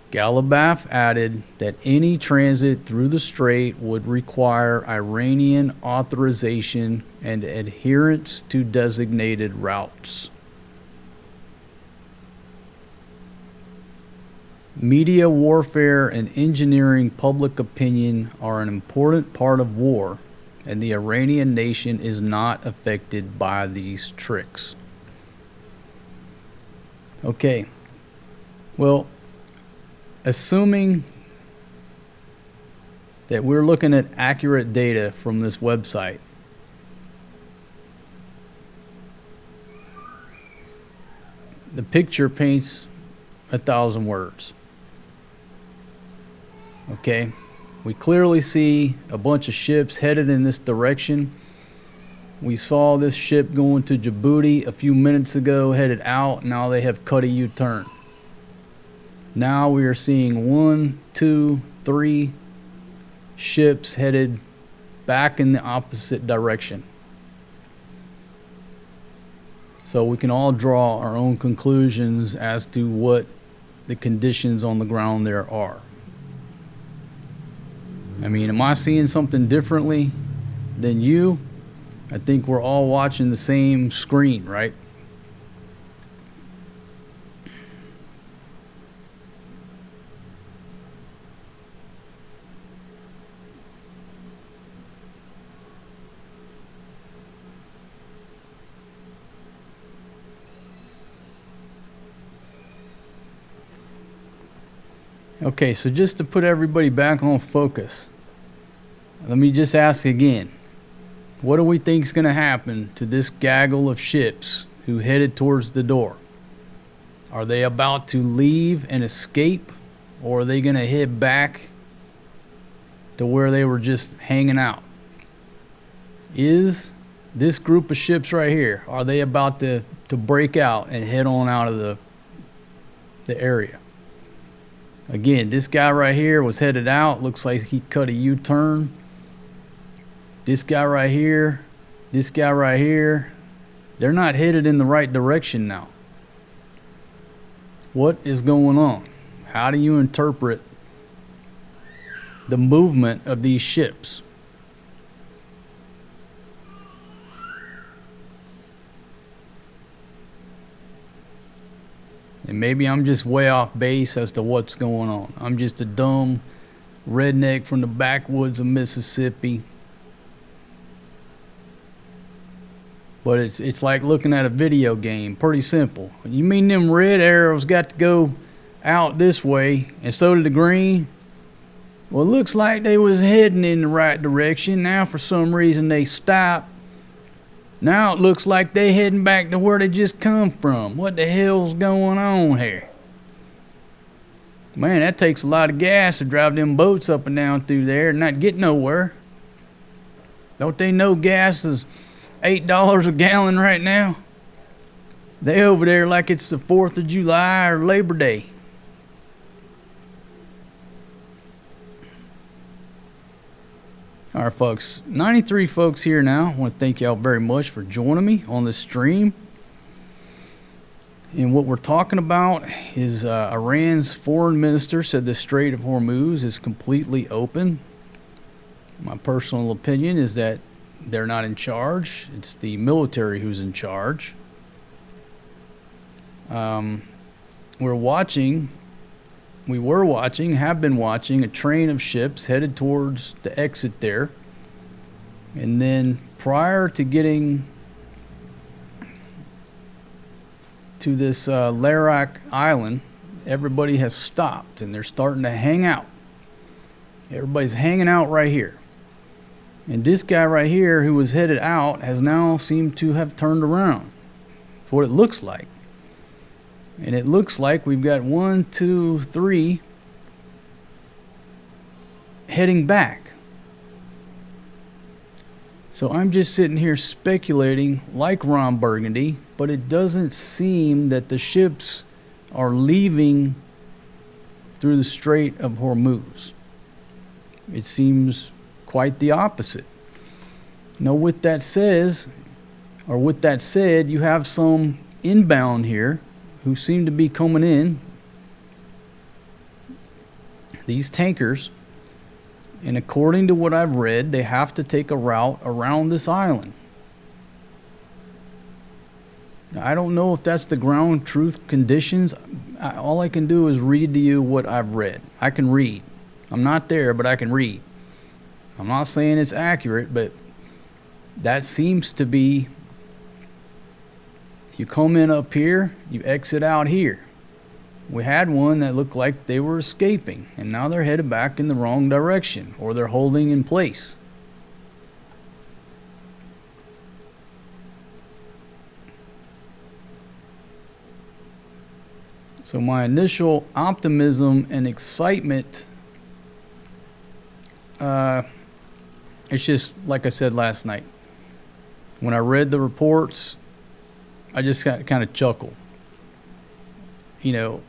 Galabaf added that any transit through the strait would require Iranian authorization and adherence to designated routes. Media warfare and engineering public opinion are an important part of war, and the Iranian nation is not affected by these tricks. Okay, well, assuming that we're looking at accurate data from this website, the picture paints 1,000 words. Okay, we clearly see a bunch of ships headed in this direction. We saw this ship going to Djibouti a few minutes ago, headed out. Now they have cut a U-turn. Now we are seeing 1, 2, 3 ships headed back in the opposite direction. So we can all draw our own conclusions as to what the conditions on the ground there are. I mean, am I seeing something differently than you? I think we're all watching the same screen, right? Okay, so just to put everybody back on focus, let me just ask again. What do we think is going to happen to this gaggle of ships who headed towards the door? Are they about to leave and escape, or are they going to head back to where they were just hanging out? Is this group of ships right here, are they about to break out and head on out of the area? Again, this guy right here was headed out. Looks like he cut a U-turn. This guy right here, this guy right here, they're not headed in the right direction now. What is going on? How do you interpret the movement of these ships? And maybe I'm just way off base as to what's going on. I'm just a dumb redneck from the backwoods of Mississippi. But it's like looking at a video game. Pretty simple. You mean them red arrows got to go out this way, and so did the green? Well, it looks like they was heading in the right direction. Now for some reason they stopped. Now it looks like they heading back to where they just come from. What the hell's going on here? Man, that takes a lot of gas to drive them boats up and down through there and not get nowhere. Don't they know gas is $8 a gallon right now? They over there like it's the 4th of July or Labor Day. All right, folks, 93 folks here now. I want to thank y'all very much for joining me on this stream. And what we're talking about is Iran's foreign minister said the Strait of Hormuz is completely open. My personal opinion is that they're not in charge. It's the military who's in charge. We were watching, have been watching a train of ships headed towards the exit there. And then prior to getting to this Larak Island, everybody has stopped and they're starting to hang out. Everybody's hanging out right here. And this guy right here who was headed out has now seemed to have turned around. That's what it looks like. And it looks like we've got 1, 2, 3 heading back. So I'm just sitting here speculating like Ron Burgundy, but it doesn't seem that the ships are leaving through the Strait of Hormuz. It seems quite the opposite. Now with that said, you have some inbound here who seem to be coming in, these tankers, and according to what I've read, they have to take a route around this island. Now, I don't know if that's the ground truth conditions. All I can do is read to you what I've read. I can read. I'm not there, but I can read. I'm not saying it's accurate, but that seems to be. You come in up here, you exit out here. We had one that looked like they were escaping, and now they're headed back in the wrong direction, or they're holding in place. So my initial optimism and excitement It's just like I said last night. When I read the reports, I just got kind of chuckled. You know,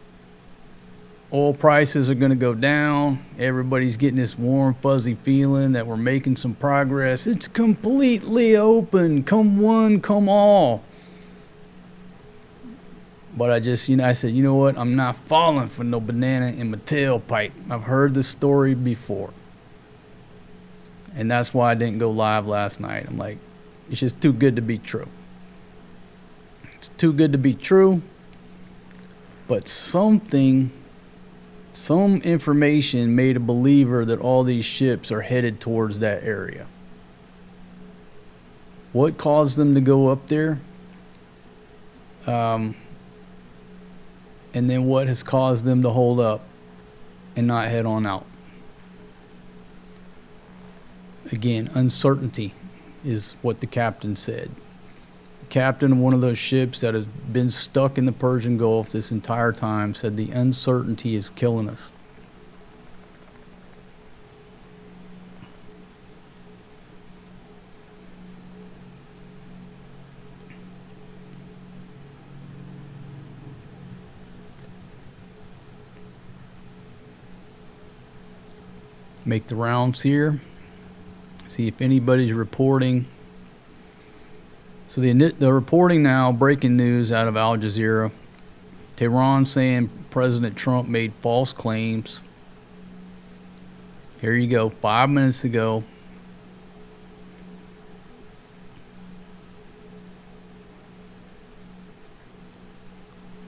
oil prices are going to go down. Everybody's getting this warm, fuzzy feeling that we're making some progress. It's completely open. Come one, come all. But I said, you know what? I'm not falling for no banana in my tailpipe. I've heard this story before. And that's why I didn't go live last night. I'm like, it's just too good to be true. It's too good to be true. But some information made a believer that all these ships are headed towards that area. What caused them to go up there? And then what has caused them to hold up and not head on out? Again, uncertainty is what the captain said. The captain of one of those ships that has been stuck in the Persian Gulf this entire time said the uncertainty is killing us. Make the rounds here. See if anybody's reporting. So the reporting now, breaking news out of Al Jazeera. Tehran saying President Trump made false claims. Here you go, 5 minutes ago.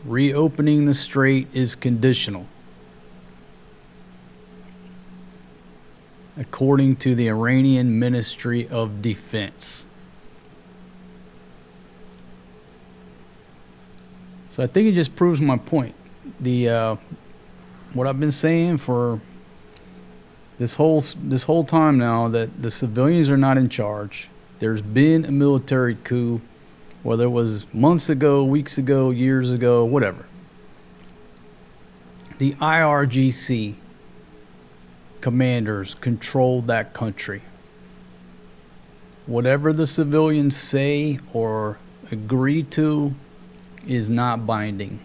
Reopening the strait is conditional, according to the Iranian Ministry of Defense. So I think it just proves my point. What I've been saying for this whole time now, that the civilians are not in charge. There's been a military coup, whether it was months ago, weeks ago, years ago, whatever. The IRGC commanders controlled that country. Whatever the civilians say or agree to is not binding.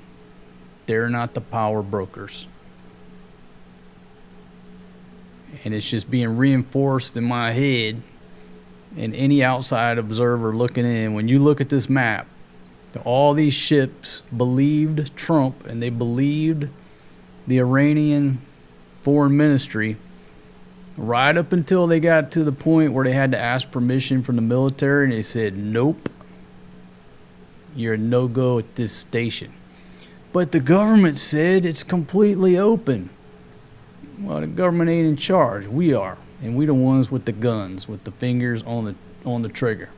They're not the power brokers. And it's just being reinforced in my head and any outside observer looking in. When you look at this map, all these ships believed Trump and they believed the Iranian foreign ministry right up until they got to the point where they had to ask permission from the military, and they said, nope, you're a no-go at this station. But the government said it's completely open. Well, the government ain't in charge. We are. And we the ones with the guns, with the fingers on the trigger.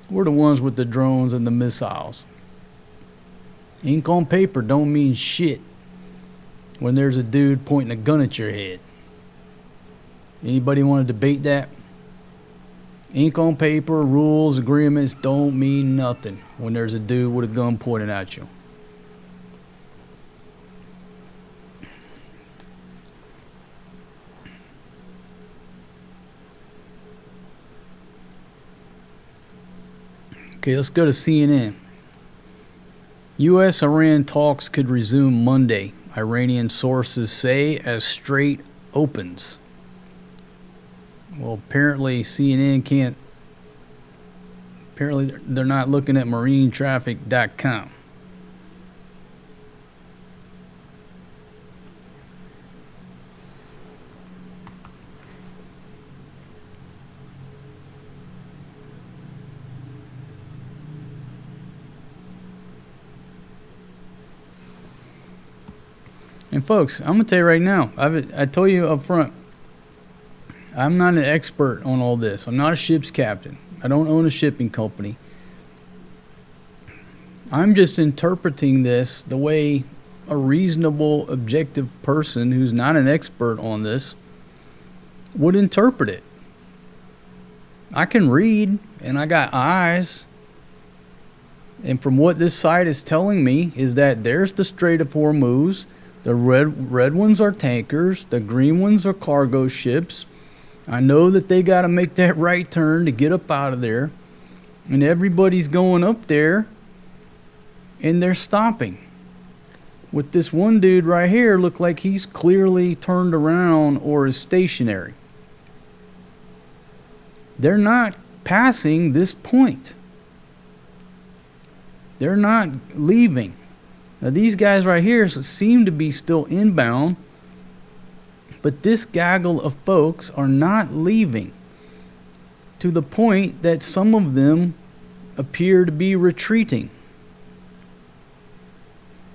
We're the ones with the drones and the missiles. Ink on paper don't mean shit when there's a dude pointing a gun at your head. Anybody want to debate that? Ink on paper, rules, agreements don't mean nothing when there's a dude with a gun pointed at you. Okay, let's go to CNN. U.S.-Iran talks could resume Monday, Iranian sources say, as Strait opens. Well, apparently CNN can't. Apparently they're not looking at marinetraffic.com. And folks, I'm gonna tell you right now, I told you up front, I'm not an expert on all this. I'm not a ship's captain. I don't own a shipping company. I'm just interpreting this the way a reasonable, objective person who's not an expert on this would interpret it. I can read, and I got eyes. And from what this site is telling me is that there's the Strait of Hormuz. The red ones are tankers. The green ones are cargo ships. I know that they got to make that right turn to get up out of there. And everybody's going up there and they're stopping. With this one dude right here, look like he's clearly turned around or is stationary. They're not passing this point. They're not leaving. Now these guys right here seem to be still inbound, but this gaggle of folks are not leaving, to the point that some of them appear to be retreating.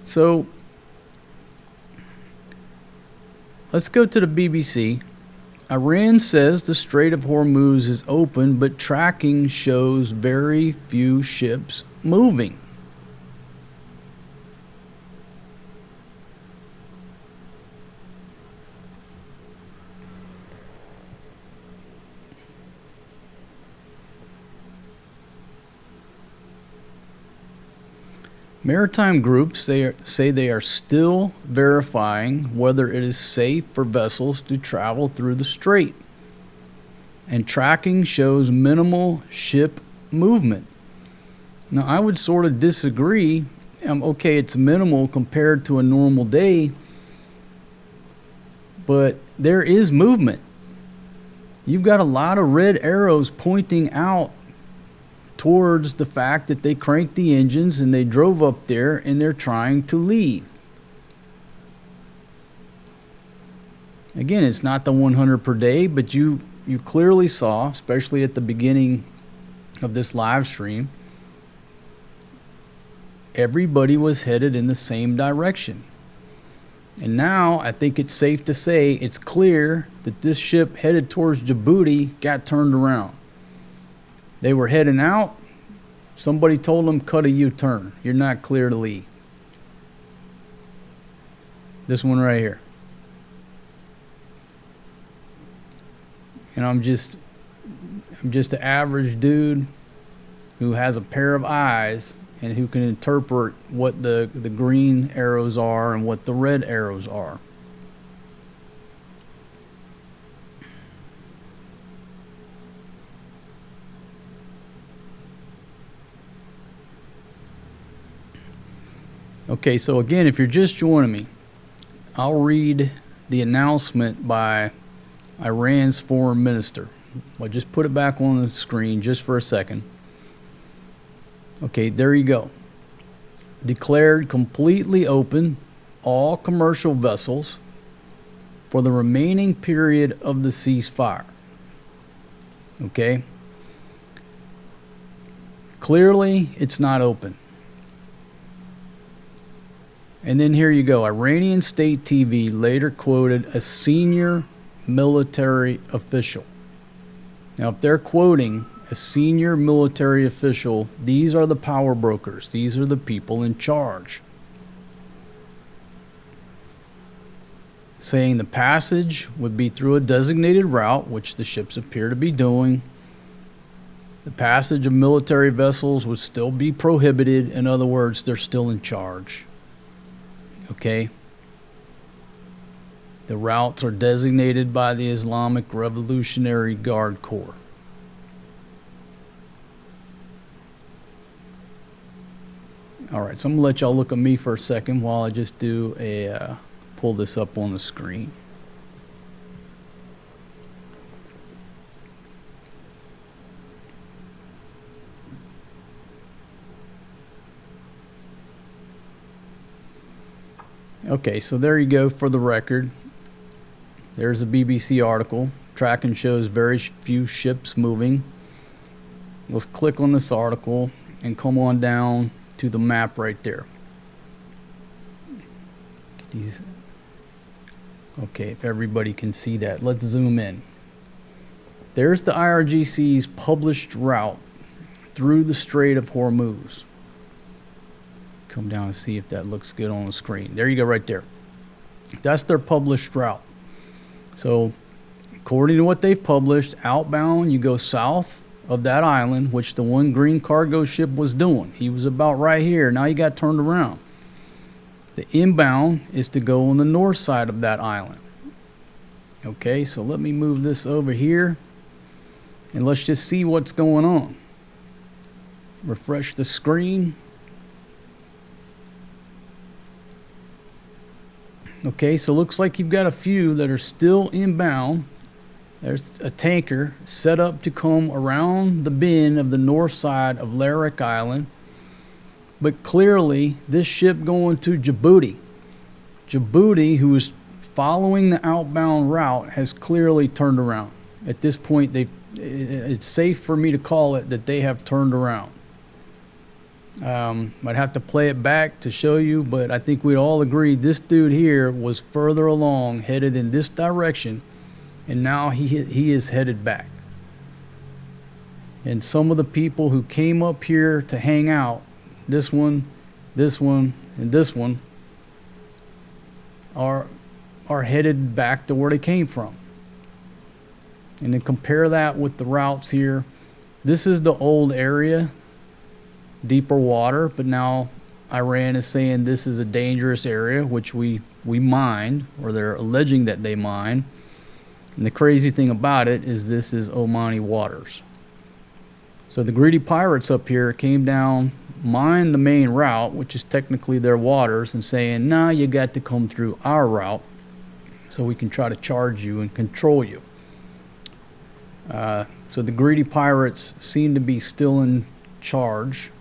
So let's go to the BBC. Iran says the Strait of Hormuz is open, but tracking shows very few ships moving. Maritime groups say they are still verifying whether it is safe for vessels to travel through the strait, and tracking shows minimal ship movement. Now, I would sort of disagree. Okay, it's minimal compared to a normal day, but there is movement. You've got a lot of red arrows pointing out towards the fact that they cranked the engines and they drove up there and they're trying to leave. Again, it's not the 100 per day, but you clearly saw, especially at the beginning of this live stream, everybody was headed in the same direction. And now I think it's safe to say it's clear that this ship headed towards Djibouti got turned around. They were heading out. Somebody told them, cut a U-turn. You're not clear to leave. This one right here. And I'm just an average dude who has a pair of eyes and who can interpret what the green arrows are and what the red arrows are. Okay, so again, if you're just joining me, I'll read the announcement by Iran's foreign minister. I'll just put it back on the screen just for a second. Okay, there you go. Declared completely open all commercial vessels for the remaining period of the ceasefire. Okay? Clearly, it's not open. And then here you go. Iranian state TV later quoted a senior military official. Now, if they're quoting a senior military official, these are the power brokers. These are the people in charge. Saying the passage would be through a designated route, which the ships appear to be doing. The passage of military vessels would still be prohibited. In other words, they're still in charge. Okay? The routes are designated by the Islamic Revolutionary Guard Corps. All right, so I'm gonna let y'all look at me for a second while I just do a pull this up on the screen. Okay, so there you go for the record. There's a BBC article. Tracking shows very few ships moving. Let's click on this article and come on down to the map right there. Okay, if everybody can see that, let's zoom in. There's the IRGC's published route through the Strait of Hormuz. Come down and see if that looks good on the screen. There you go, right there. That's their published route. So, according to what they've published, outbound, you go south of that island, which the one green cargo ship was doing. He was about right here. Now he got turned around. The inbound is to go on the north side of that island. Okay, so let me move this over here and let's just see what's going on. Refresh the screen. Okay, so looks like you've got a few that are still inbound. There's a tanker set up to come around the bend of the north side of Larak Island. But clearly, this ship going to Djibouti, who is following the outbound route, has clearly turned around. At this point, it's safe for me to call it that they have turned around. I'd have to play it back to show you, but I think we'd all agree this dude here was further along, headed in this direction, and now he is headed back. And some of the people who came up here to hang out, this one, and this one, are headed back to where they came from. And then compare that with the routes here. This is the old area, deeper water, but now Iran is saying this is a dangerous area, which we mined, or they're alleging that they mine. And the crazy thing about it is this is Omani waters. So the greedy pirates up here came down, mined the main route, which is technically their waters, and saying, nah, you got to come through our route so we can try to charge you and control you. So the greedy pirates seem to be still in charge,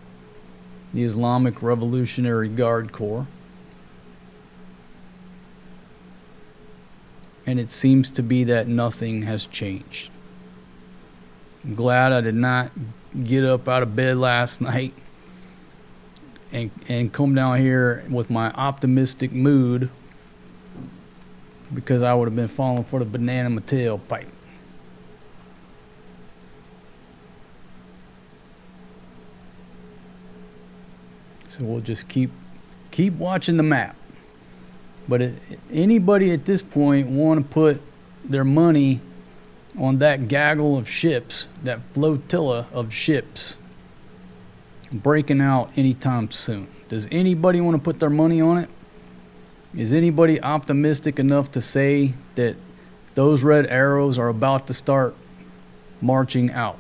the Islamic Revolutionary Guard Corps. And it seems to be that nothing has changed. I'm glad I did not get up out of bed last night and come down here with my optimistic mood, because I would have been falling for the banana Mateo pipe. So we'll just keep watching the map. But anybody at this point want to put their money on that gaggle of ships, that flotilla of ships breaking out anytime soon? Does anybody want to put their money on it? Is anybody optimistic enough to say that those red arrows are about to start marching out?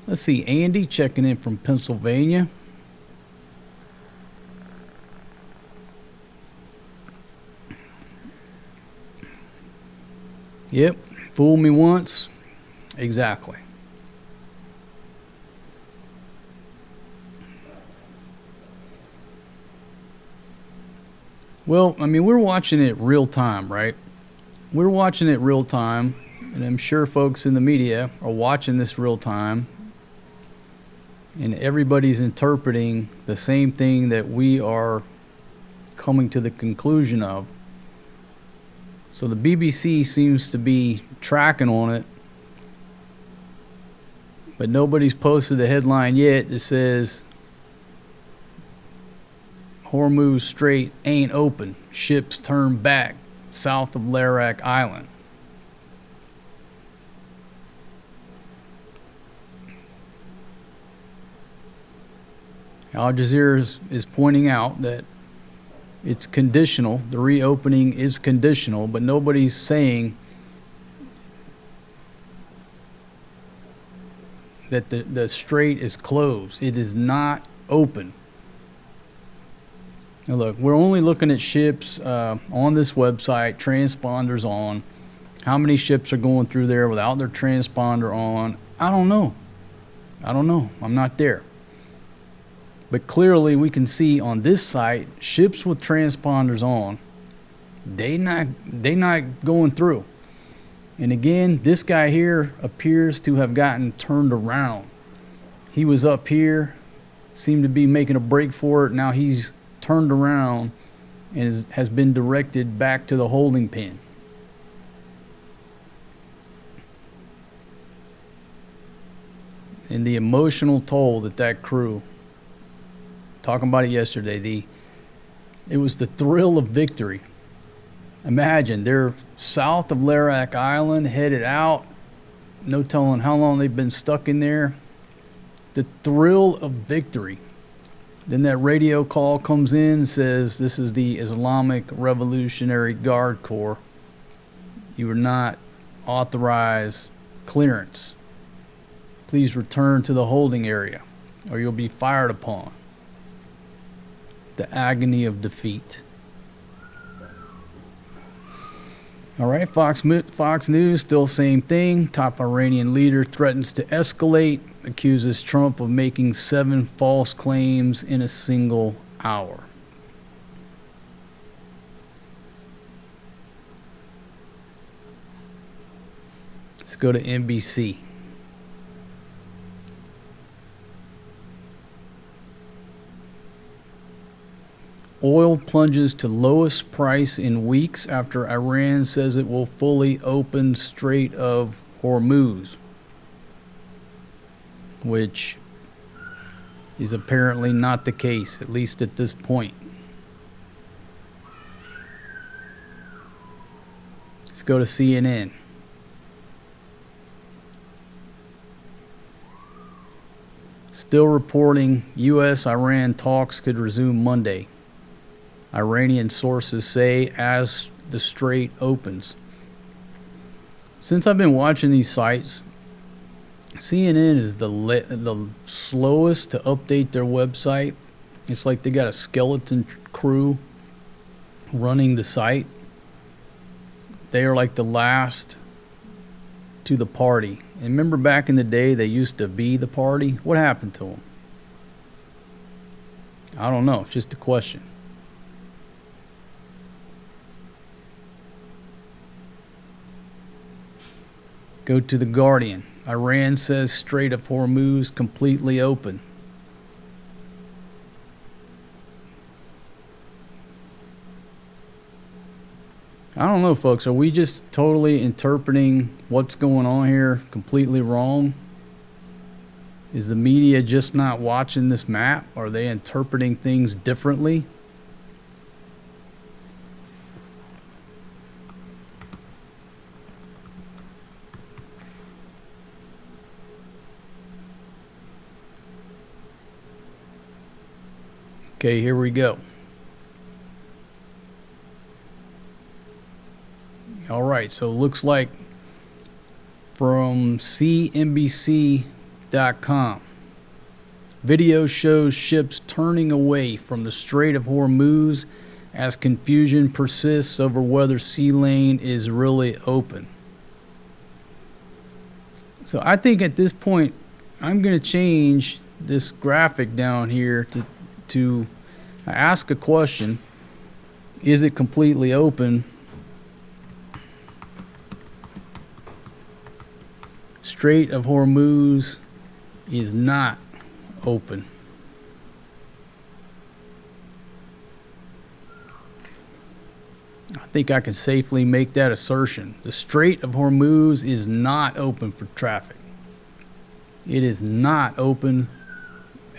Let's see, Andy checking in from Pennsylvania. Yep, fool me once. Exactly. Well, I mean, we're watching it real time, right? We're watching it real time, and I'm sure folks in the media are watching this real time, and everybody's interpreting the same thing that we are coming to the conclusion of. So the BBC seems to be tracking on it, but nobody's posted a headline yet that says Hormuz Strait ain't open. Ships turn back south of Larak Island. Al Jazeera is pointing out that it's conditional. The reopening is conditional, but nobody's saying that the strait is closed. It is not open. Now look, we're only looking at ships on this website, transponders on. How many ships are going through there without their transponder on? I don't know. I'm not there. But clearly we can see on this site, ships with transponders on, they not going through. And again, this guy here appears to have gotten turned around. He was up here, seemed to be making a break for it. Now he's turned around and has been directed back to the holding pen. And the emotional toll that crew, talking about it yesterday, it was the thrill of victory. Imagine, they're south of Larak Island, headed out, no telling how long they've been stuck in there. The thrill of victory Then that radio call comes in and says, this is the Islamic Revolutionary Guard Corps. You are not authorized clearance. Please return to the holding area or you'll be fired upon. The agony of defeat. All right, Fox News, still same thing. Top Iranian leader threatens to escalate, accuses Trump of making 7 false claims in a single hour. Let's go to NBC. Oil plunges to lowest price in weeks after Iran says it will fully open Strait of Hormuz, which is apparently not the case, at least at this point. Let's go to CNN. Still reporting U.S.-Iran talks could resume Monday. Iranian sources say as the strait opens. Since I've been watching these sites, CNN is the slowest to update their website. It's like they got a skeleton crew running the site. They are like the last to the party. And remember back in the day they used to be the party? What happened to them? I don't know. It's just a question. Go to The Guardian. Iran says Strait of Hormuz completely open. I don't know, folks. Are we just totally interpreting what's going on here completely wrong? Is the media just not watching this map? Are they interpreting things differently? Okay, here we go. All right, so it looks like from CNBC.com, video shows ships turning away from the Strait of Hormuz as confusion persists over whether sea lane is really open. So I think at this point, I'm going to change this graphic down here to ask a question. Is it completely open? Strait of Hormuz is not open. I think I can safely make that assertion. The Strait of Hormuz is not open for traffic. It is not open,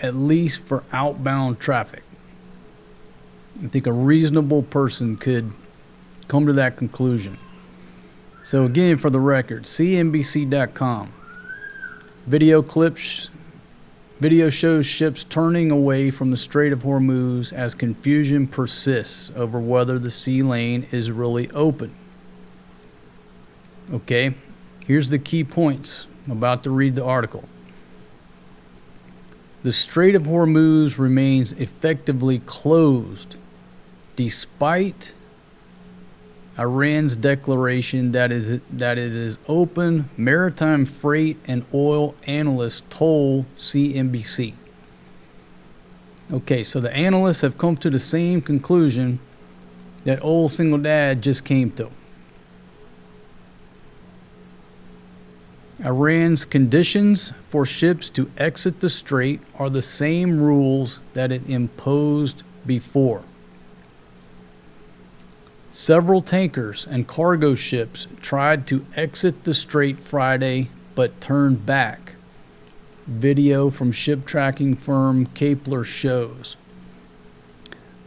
at least for outbound traffic. I think a reasonable person could come to that conclusion. So again, for the record, CNBC.com. Video shows ships turning away from the Strait of Hormuz as confusion persists over whether the sea lane is really open. Okay, here's the key points. I'm about to read the article. The Strait of Hormuz remains effectively closed despite Iran's declaration that it is open, maritime freight and oil analysts told CNBC. Okay, so the analysts have come to the same conclusion that old single dad just came to. Iran's conditions for ships to exit the strait are the same rules that it imposed before. Several tankers and cargo ships tried to exit the strait Friday but turned back. Video from ship tracking firm Kepler shows.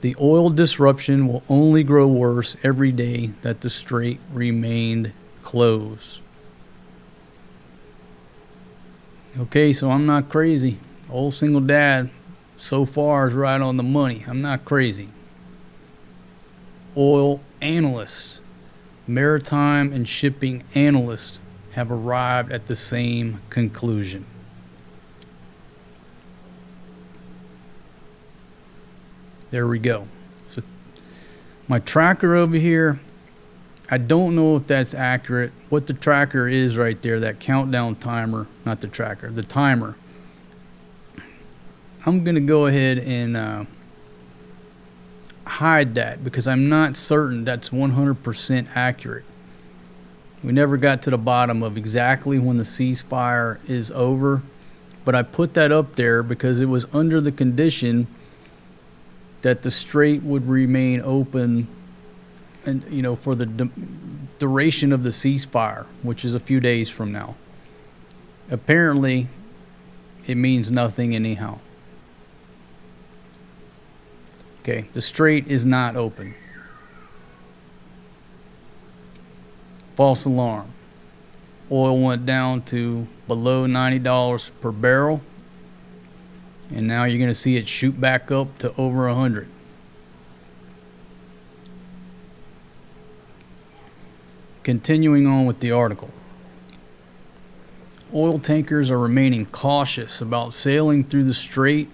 The oil disruption will only grow worse every day that the strait remained closed. Okay, so I'm not crazy. Old single dad so far is right on the money. I'm not crazy. Oil analysts, maritime and shipping analysts have arrived at the same conclusion. There we go. So my tracker over here, I don't know if that's accurate. What the tracker is right there, that countdown timer, not the tracker, the timer. I'm going to go ahead and hide that because I'm not certain that's 100% accurate. We never got to the bottom of exactly when the ceasefire is over, but I put that up there because it was under the condition that the strait would remain open and for the duration of the ceasefire, which is a few days from now. Apparently it means nothing anyhow. Okay, the strait is not open. False alarm. Oil went down to below $90 per barrel, and now you're going to see it shoot back up to over 100. Continuing on with the article. Oil tankers are remaining cautious about sailing through the strait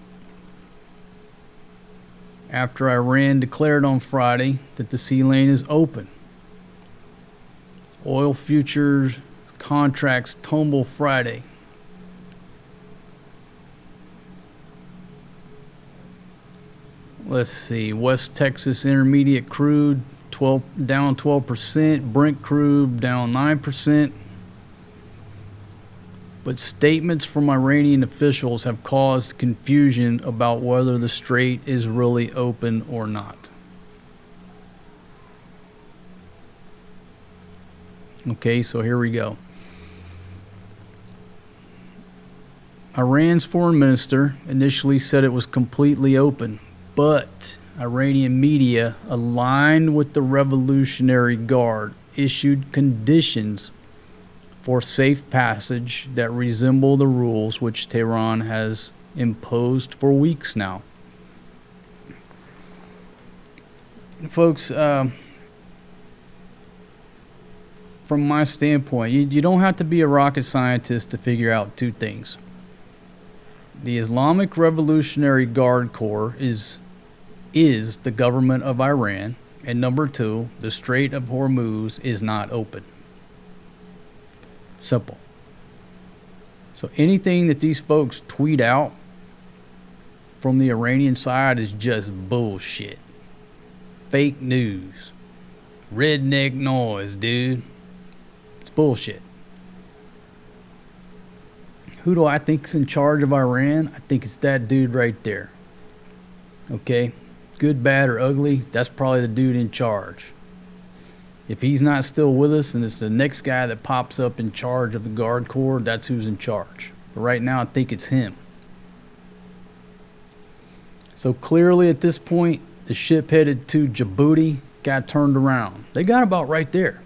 after Iran declared on Friday that the sea lane is open. Oil futures contracts tumble Friday. Let's see. West Texas Intermediate crude down 12%. Brent crude down 9%. But statements from Iranian officials have caused confusion about whether the strait is really open or not. Okay, so here we go. Iran's foreign minister initially said it was completely open, but Iranian media, aligned with the Revolutionary Guard, issued conditions for safe passage that resemble the rules which Tehran has imposed for weeks now. Folks, from my standpoint, you don't have to be a rocket scientist to figure out two things. The Islamic Revolutionary Guard Corps is the government of Iran, and number two, the Strait of Hormuz is not open. Simple. So anything that these folks tweet out from the Iranian side is just bullshit. Fake news. Redneck noise, dude. It's bullshit. Who do I think's in charge of Iran? I think it's that dude right there. Okay? Good, bad, or ugly, that's probably the dude in charge. If he's not still with us and it's the next guy that pops up in charge of the Guard Corps, that's who's in charge. But right now, I think it's him. So clearly at this point, the ship headed to Djibouti got turned around. They got about right there.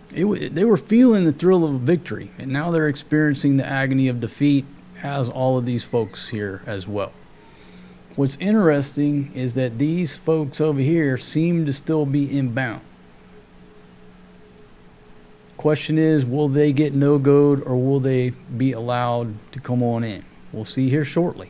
They were feeling the thrill of victory, and now they're experiencing the agony of defeat, as all of these folks here as well. What's interesting is that these folks over here seem to still be inbound. Question is, will they get no-go'd or will they be allowed to come on in? We'll see here shortly.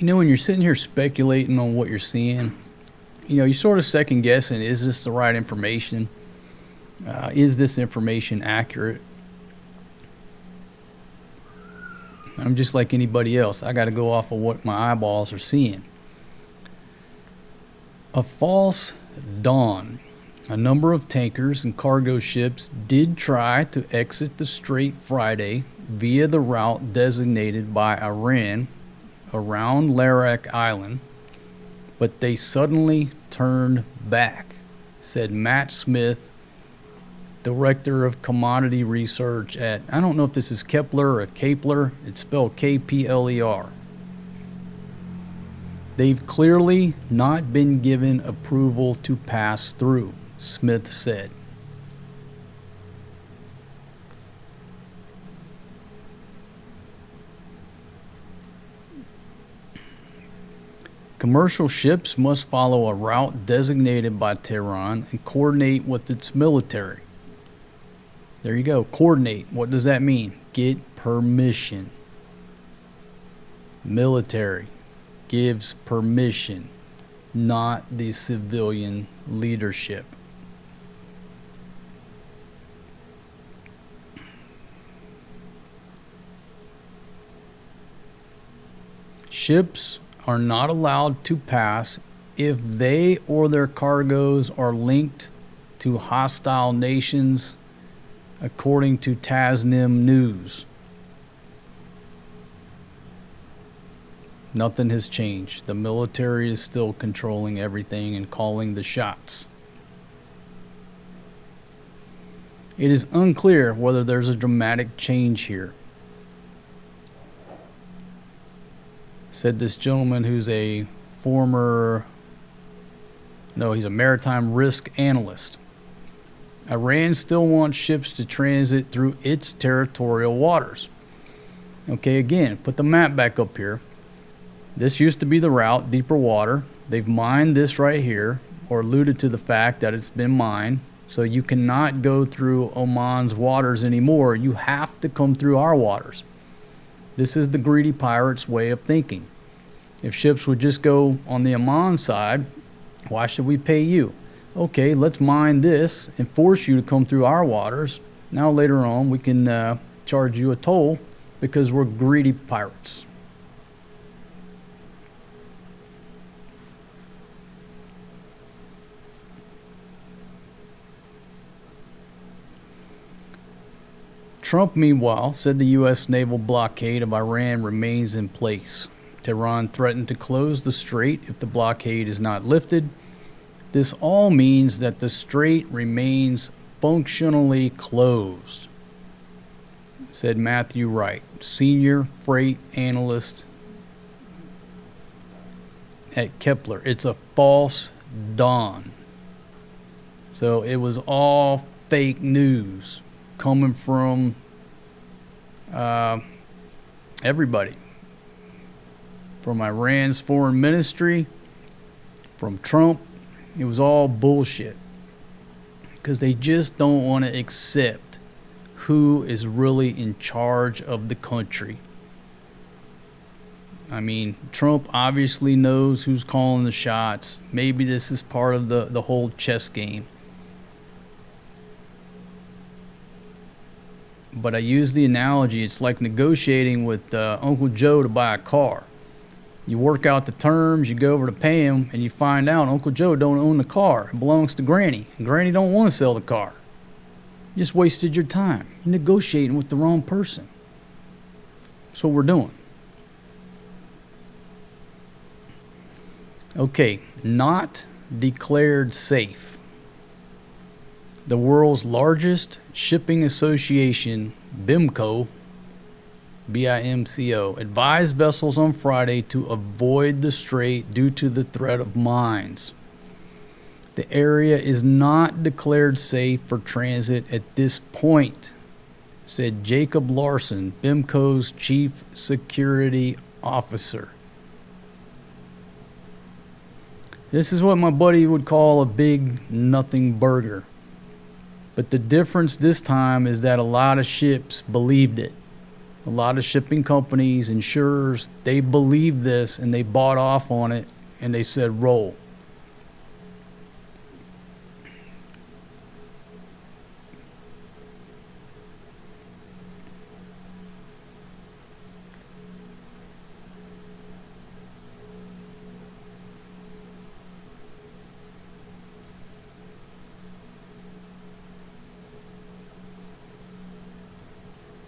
When you're sitting here speculating on what you're seeing, you're sort of second guessing, is this the right information? Is this information accurate? I'm just like anybody else. I got to go off of what my eyeballs are seeing. A false dawn. A number of tankers and cargo ships did try to exit the strait Friday via the route designated by Iran around Larak Island, but they suddenly turned back, said Matt Smith, Director of Commodity Research at, I don't know if this is Kepler or Kepler, it's spelled Kpler. They've clearly not been given approval to pass through, Smith said. Commercial ships must follow a route designated by Tehran and coordinate with its military. There you go, coordinate. What does that mean? Get permission. Military gives permission, not the civilian leadership. Ships are not allowed to pass if they or their cargoes are linked to hostile nations, according to Tasnim News. Nothing has changed. The military is still controlling everything and calling the shots. It is unclear whether there's a dramatic change here, said this gentleman who's a he's a maritime risk analyst. Iran still wants ships to transit through its territorial waters. Okay, again, put the map back up here. This used to be the route, deeper water. They've mined this right here, or alluded to the fact that it's been mined. So you cannot go through Oman's waters anymore. You have to come through our waters. This is the greedy pirates' way of thinking. If ships would just go on the Oman side, why should we pay you? Okay, let's mine this and force you to come through our waters. Now later on we can charge you a toll because we're greedy pirates. Trump, meanwhile, said the U.S. naval blockade of Iran remains in place. Tehran threatened to close the strait if the blockade is not lifted. This all means that the strait remains functionally closed, said Matthew Wright, senior freight analyst at Kepler. It's a false dawn. So it was all fake news coming from everybody, from Iran's foreign ministry, from Trump. It was all bullshit because they just don't want to accept who is really in charge of the country. I mean, Trump obviously knows who's calling the shots. Maybe this is part of the whole chess game. But I use the analogy, it's like negotiating with Uncle Joe to buy a car. You work out the terms, you go over to pay him, and you find out Uncle Joe don't own the car. It belongs to Granny, and Granny don't want to sell the car. You just wasted your time. You're negotiating with the wrong person. That's what we're doing. Okay, not declared safe. The world's largest shipping association, BIMCO, B-I-M-C-O, advised vessels on Friday to avoid the strait due to the threat of mines. The area is not declared safe for transit at this point, said Jacob Larson, BIMCO's chief security officer. This is what my buddy would call a big nothing burger. But the difference this time is that a lot of ships believed it. A lot of shipping companies, insurers, they believed this and they bought off on it and they said roll.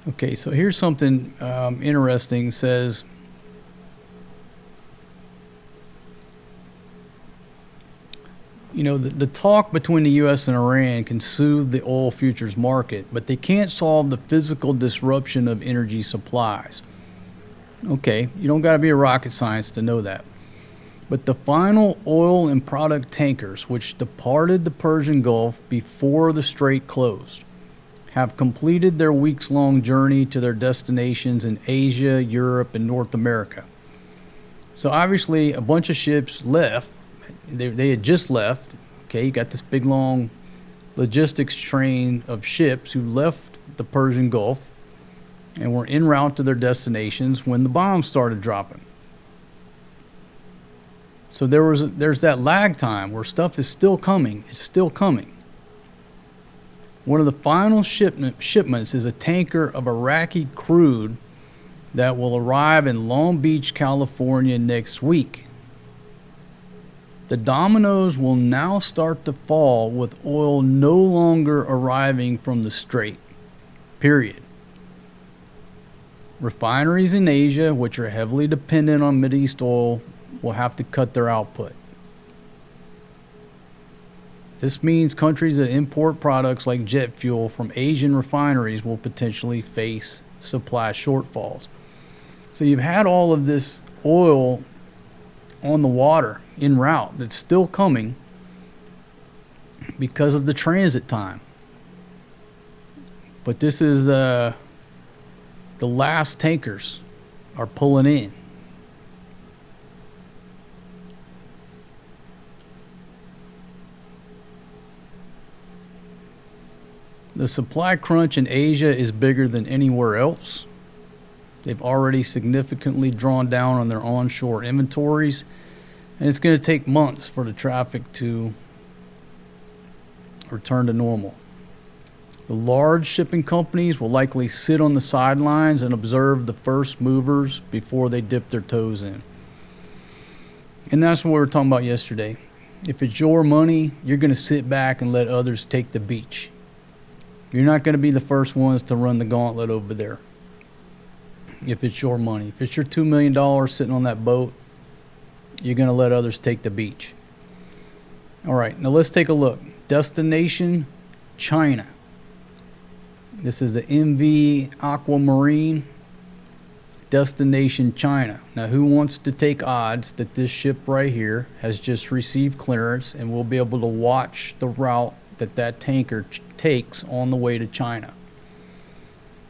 Okay, so here's something interesting. It says, you know, the talk between the U.S. and Iran can soothe the oil futures market, but they can't solve the physical disruption of energy supplies. Okay, you don't got to be a rocket scientist to know that. But the final oil and product tankers, which departed the Persian Gulf before the strait closed, have completed their weeks-long journey to their destinations in Asia, Europe, and North America. So obviously, a bunch of ships left. They had just left. Okay, you got this big, long logistics train of ships who left the Persian Gulf and were en route to their destinations when the bombs started dropping. So there's that lag time where stuff is still coming. It's still coming. One of the final shipments is a tanker of Iraqi crude that will arrive in Long Beach, California next week. The dominoes will now start to fall with oil no longer arriving from the strait. Period. Refineries in Asia, which are heavily dependent on Mideast oil, will have to cut their output. This means countries that import products like jet fuel from Asian refineries will potentially face supply shortfalls. So you've had all of this oil on the water en route that's still coming because of the transit time. But this is the last tankers are pulling in. The supply crunch in Asia is bigger than anywhere else. They've already significantly drawn down on their onshore inventories, and it's going to take months for the traffic to return to normal. The large shipping companies will likely sit on the sidelines and observe the first movers before they dip their toes in. And that's what we were talking about yesterday. If it's your money, you're going to sit back and let others take the beach. You're not going to be the first ones to run the gauntlet over there. If it's your money. If it's your $2 million sitting on that boat, you're going to let others take the beach. All right, now let's take a look. Destination China. This is the MV Aquamarine. Destination China. Now, who wants to take odds that this ship right here has just received clearance and will be able to watch the route that tanker takes on the way to China?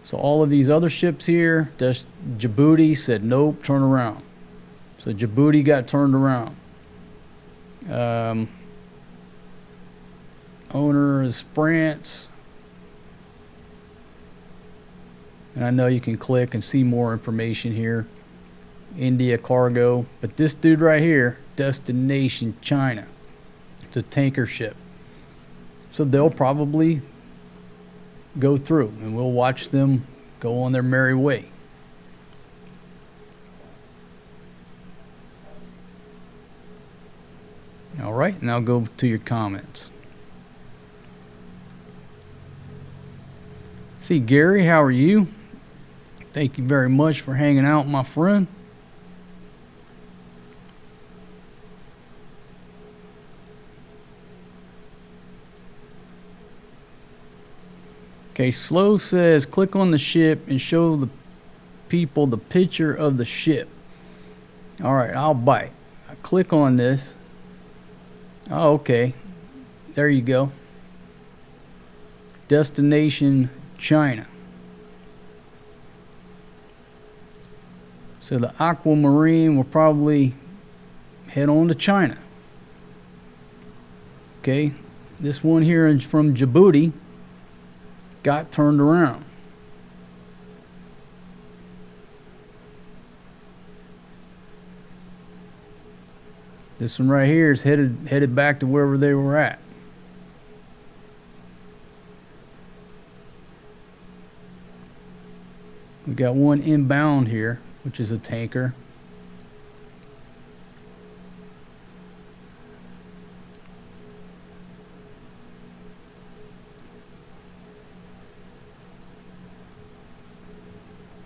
So all of these other ships here, Djibouti said, nope, turn around. So Djibouti got turned around. Owner is France. And I know you can click and see more information here. India cargo. But this dude right here, Destination China. It's a tanker ship. So they'll probably go through and we'll watch them go on their merry way. All right, now go to your comments. See, Gary, how are you? Thank you very much for hanging out, my friend. Okay, Slow says, click on the ship and show the people the picture of the ship. All right, I'll bite. I click on this. Oh, okay. There you go. Destination China. So the Aquamarine will probably head on to China. Okay, this one here is from Djibouti. Got turned around. This one right here is headed back to wherever they were at. We got one inbound here, which is a tanker.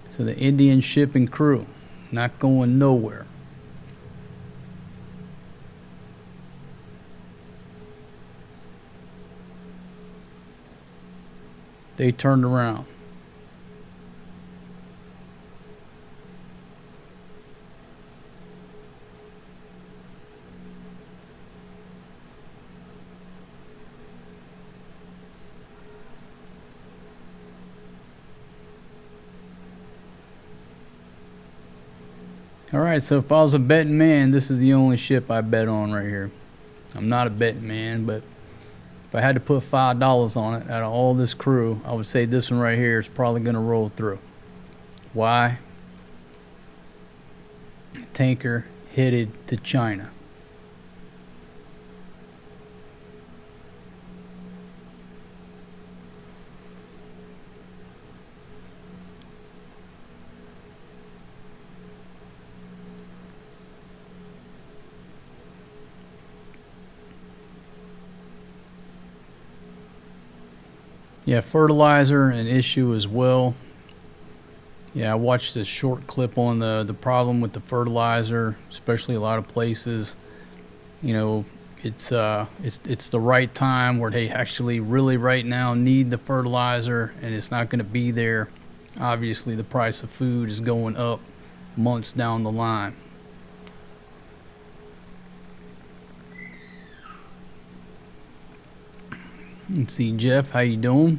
So the Indian shipping crew, not going nowhere. They turned around. All right, so if I was a betting man, this is the only ship I bet on right here. I'm not a betting man, but if I had to put $5 on it out of all this crew, I would say this one right here is probably going to roll through. Why? Tanker headed to China. Yeah, fertilizer an issue as well. Yeah, I watched this short clip on the problem with the fertilizer, especially a lot of places. You know, it's the right time where they actually really right now need the fertilizer, and it's not going to be there. Obviously, the price of food is going up months down the line. Let's see, Jeff, how you doing?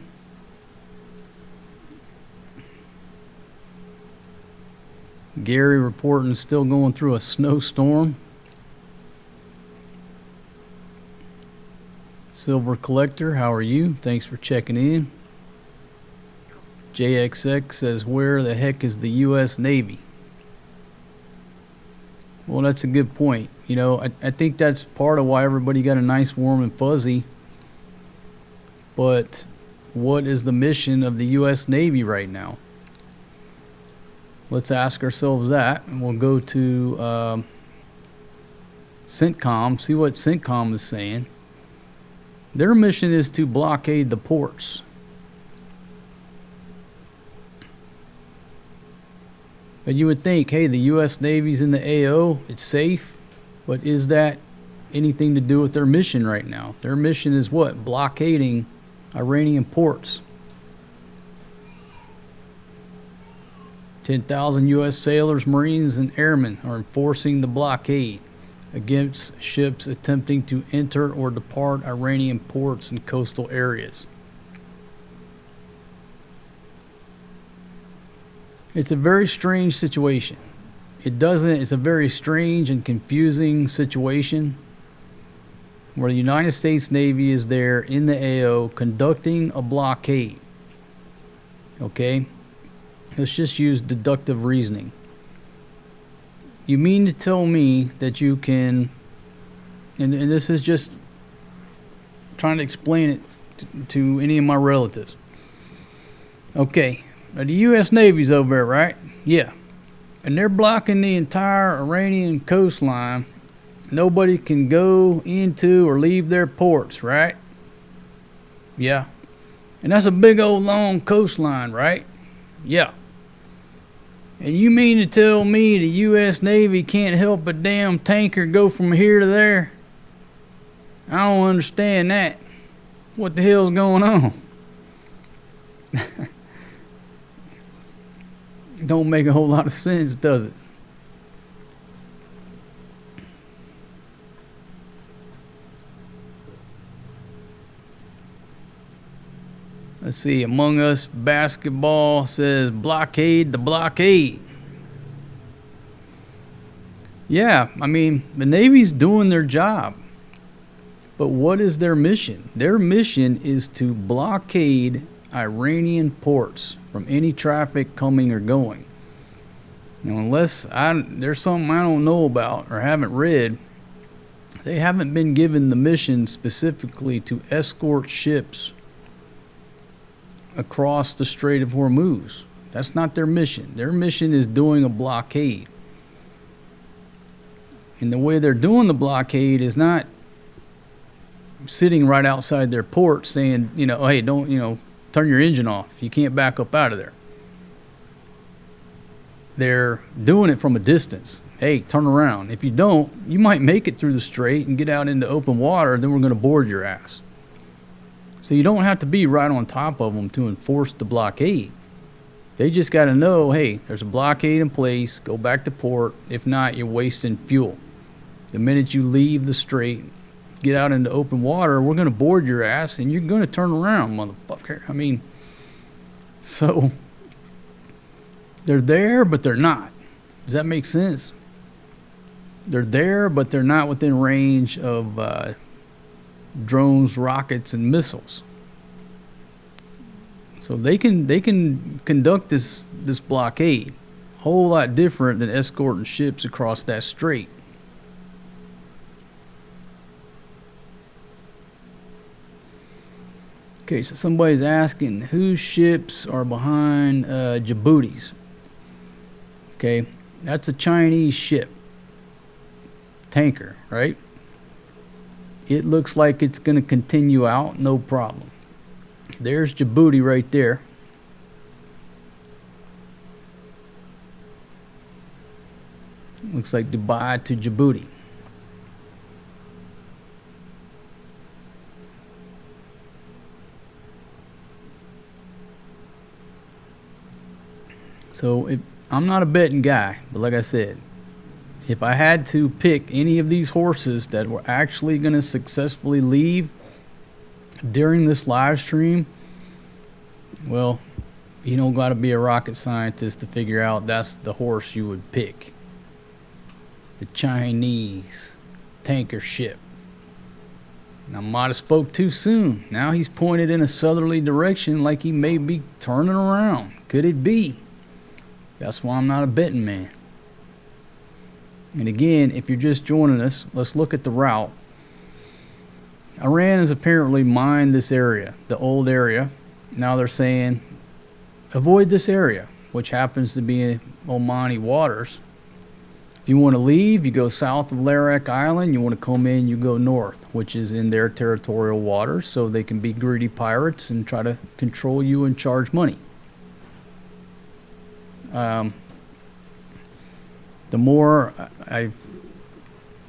Gary reporting still going through a snowstorm. Silver Collector, how are you? Thanks for checking in. JXX says, where the heck is the U.S. Navy? Well, that's a good point. You know, I think that's part of why everybody got a nice warm and fuzzy. But what is the mission of the U.S. Navy right now? Let's ask ourselves that, and we'll go to CENTCOM, see what CENTCOM is saying. Their mission is to blockade the ports. But you would think, hey, the U.S. Navy's in the AO, it's safe. But is that anything to do with their mission right now? Their mission is what? Blockading Iranian ports. 10,000 U.S. sailors, Marines, and airmen are enforcing the blockade against ships attempting to enter or depart Iranian ports and coastal areas. It's a very strange situation. It's a very strange and confusing situation where the United States Navy is there in the AO conducting a blockade. Okay? Let's just use deductive reasoning. You mean to tell me that you can, and this is just trying to explain it to any of my relatives. Okay, now the U.S. Navy's over there, right? Yeah. And they're blocking the entire Iranian coastline. Nobody can go into or leave their ports, right? Yeah. And that's a big old long coastline, right? Yeah. And you mean to tell me the U.S. Navy can't help a damn tanker go from here to there? I don't understand that. What the hell's going on? Don't make a whole lot of sense, does it? Let's see, Among Us Basketball says blockade the blockade. Yeah, I mean, the Navy's doing their job. But what is their mission? Their mission is to blockade Iranian ports from any traffic coming or going. Now, unless there's something I don't know about or haven't read, they haven't been given the mission specifically to escort ships across the Strait of Hormuz. That's not their mission. Their mission is doing a blockade. And the way they're doing the blockade is not sitting right outside their port saying, hey, don't, turn your engine off. You can't back up out of there. They're doing it from a distance. Hey, turn around. If you don't, you might make it through the strait and get out into open water, then we're going to board your ass. So you don't have to be right on top of them to enforce the blockade. They just got to know, hey, there's a blockade in place, go back to port. If not, you're wasting fuel. The minute you leave the strait, get out into open water, we're going to board your ass and you're going to turn around, motherfucker. I mean, so they're there, but they're not. Does that make sense? They're there, but they're not within range of drones, rockets, and missiles. So they can conduct this blockade a whole lot different than escorting ships across that strait. Okay, so somebody's asking whose ships are behind Djibouti's. Okay, that's a Chinese ship, tanker, right? It looks like it's going to continue out, no problem. There's Djibouti right there. Looks like Dubai to Djibouti. So I'm not a betting guy, but like I said, if I had to pick any of these horses that were actually going to successfully leave during this live stream, well, you don't got to be a rocket scientist to figure out that's the horse you would pick. The Chinese tanker ship. I might have spoke too soon. Now he's pointed in a southerly direction like he may be turning around. Could it be? That's why I'm not a betting man. And again, if you're just joining us, let's look at the route. Iran has apparently mined this area, the old area. Now they're saying, avoid this area, which happens to be in Omani waters. If you want to leave, you go south of Larak Island. You want to come in, you go north, which is in their territorial waters, so they can be greedy pirates and try to control you and charge money. The more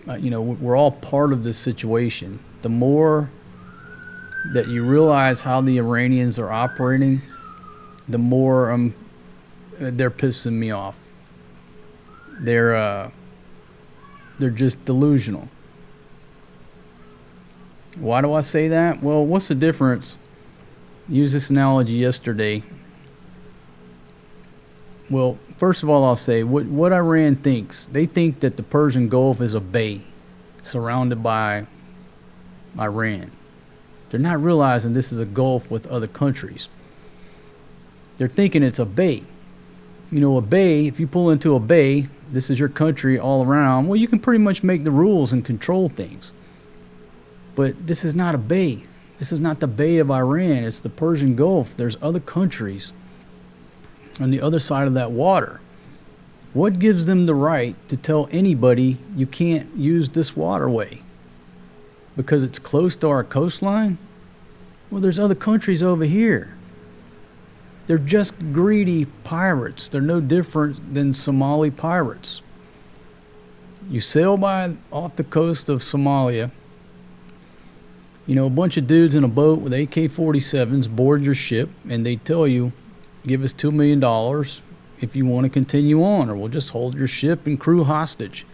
we're all part of this situation. The more that you realize how the Iranians are operating, the more they're pissing me off. They're just delusional. Why do I say that? Well, what's the difference? Use this analogy yesterday. Well, first of all, I'll say what Iran thinks. They think that the Persian Gulf is a bay surrounded by Iran. They're not realizing this is a gulf with other countries. They're thinking it's a bay. You know, a bay, if you pull into a bay, this is your country all around, well, you can pretty much make the rules and control things. But this is not a bay. This is not the Bay of Iran. It's the Persian Gulf. There's other countries on the other side of that water. What gives them the right to tell anybody you can't use this waterway? Because it's close to our coastline? Well, there's other countries over here. They're just greedy pirates. They're no different than Somali pirates. You sail by off the coast of Somalia. You know, a bunch of dudes in a boat with AK-47s board your ship, and they tell you, give us $2 million if you want to continue on, or we'll just hold your ship and crew hostage.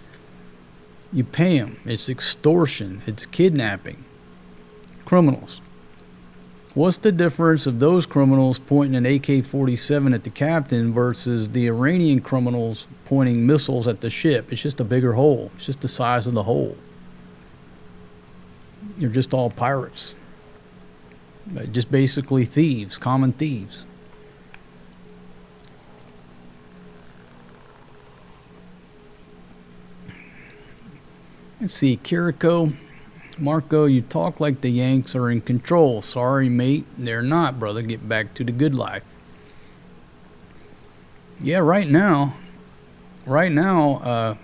You pay them. It's extortion. It's kidnapping. Criminals. What's the difference of those criminals pointing an AK-47 at the captain versus the Iranian criminals pointing missiles at the ship? It's just a bigger hole. It's just the size of the hole. You're just all pirates. Just basically thieves, common thieves. Let's see, Kiriko. Marco, you talk like the Yanks are in control. Sorry, mate. They're not, brother. Get back to the good life. Yeah, right now,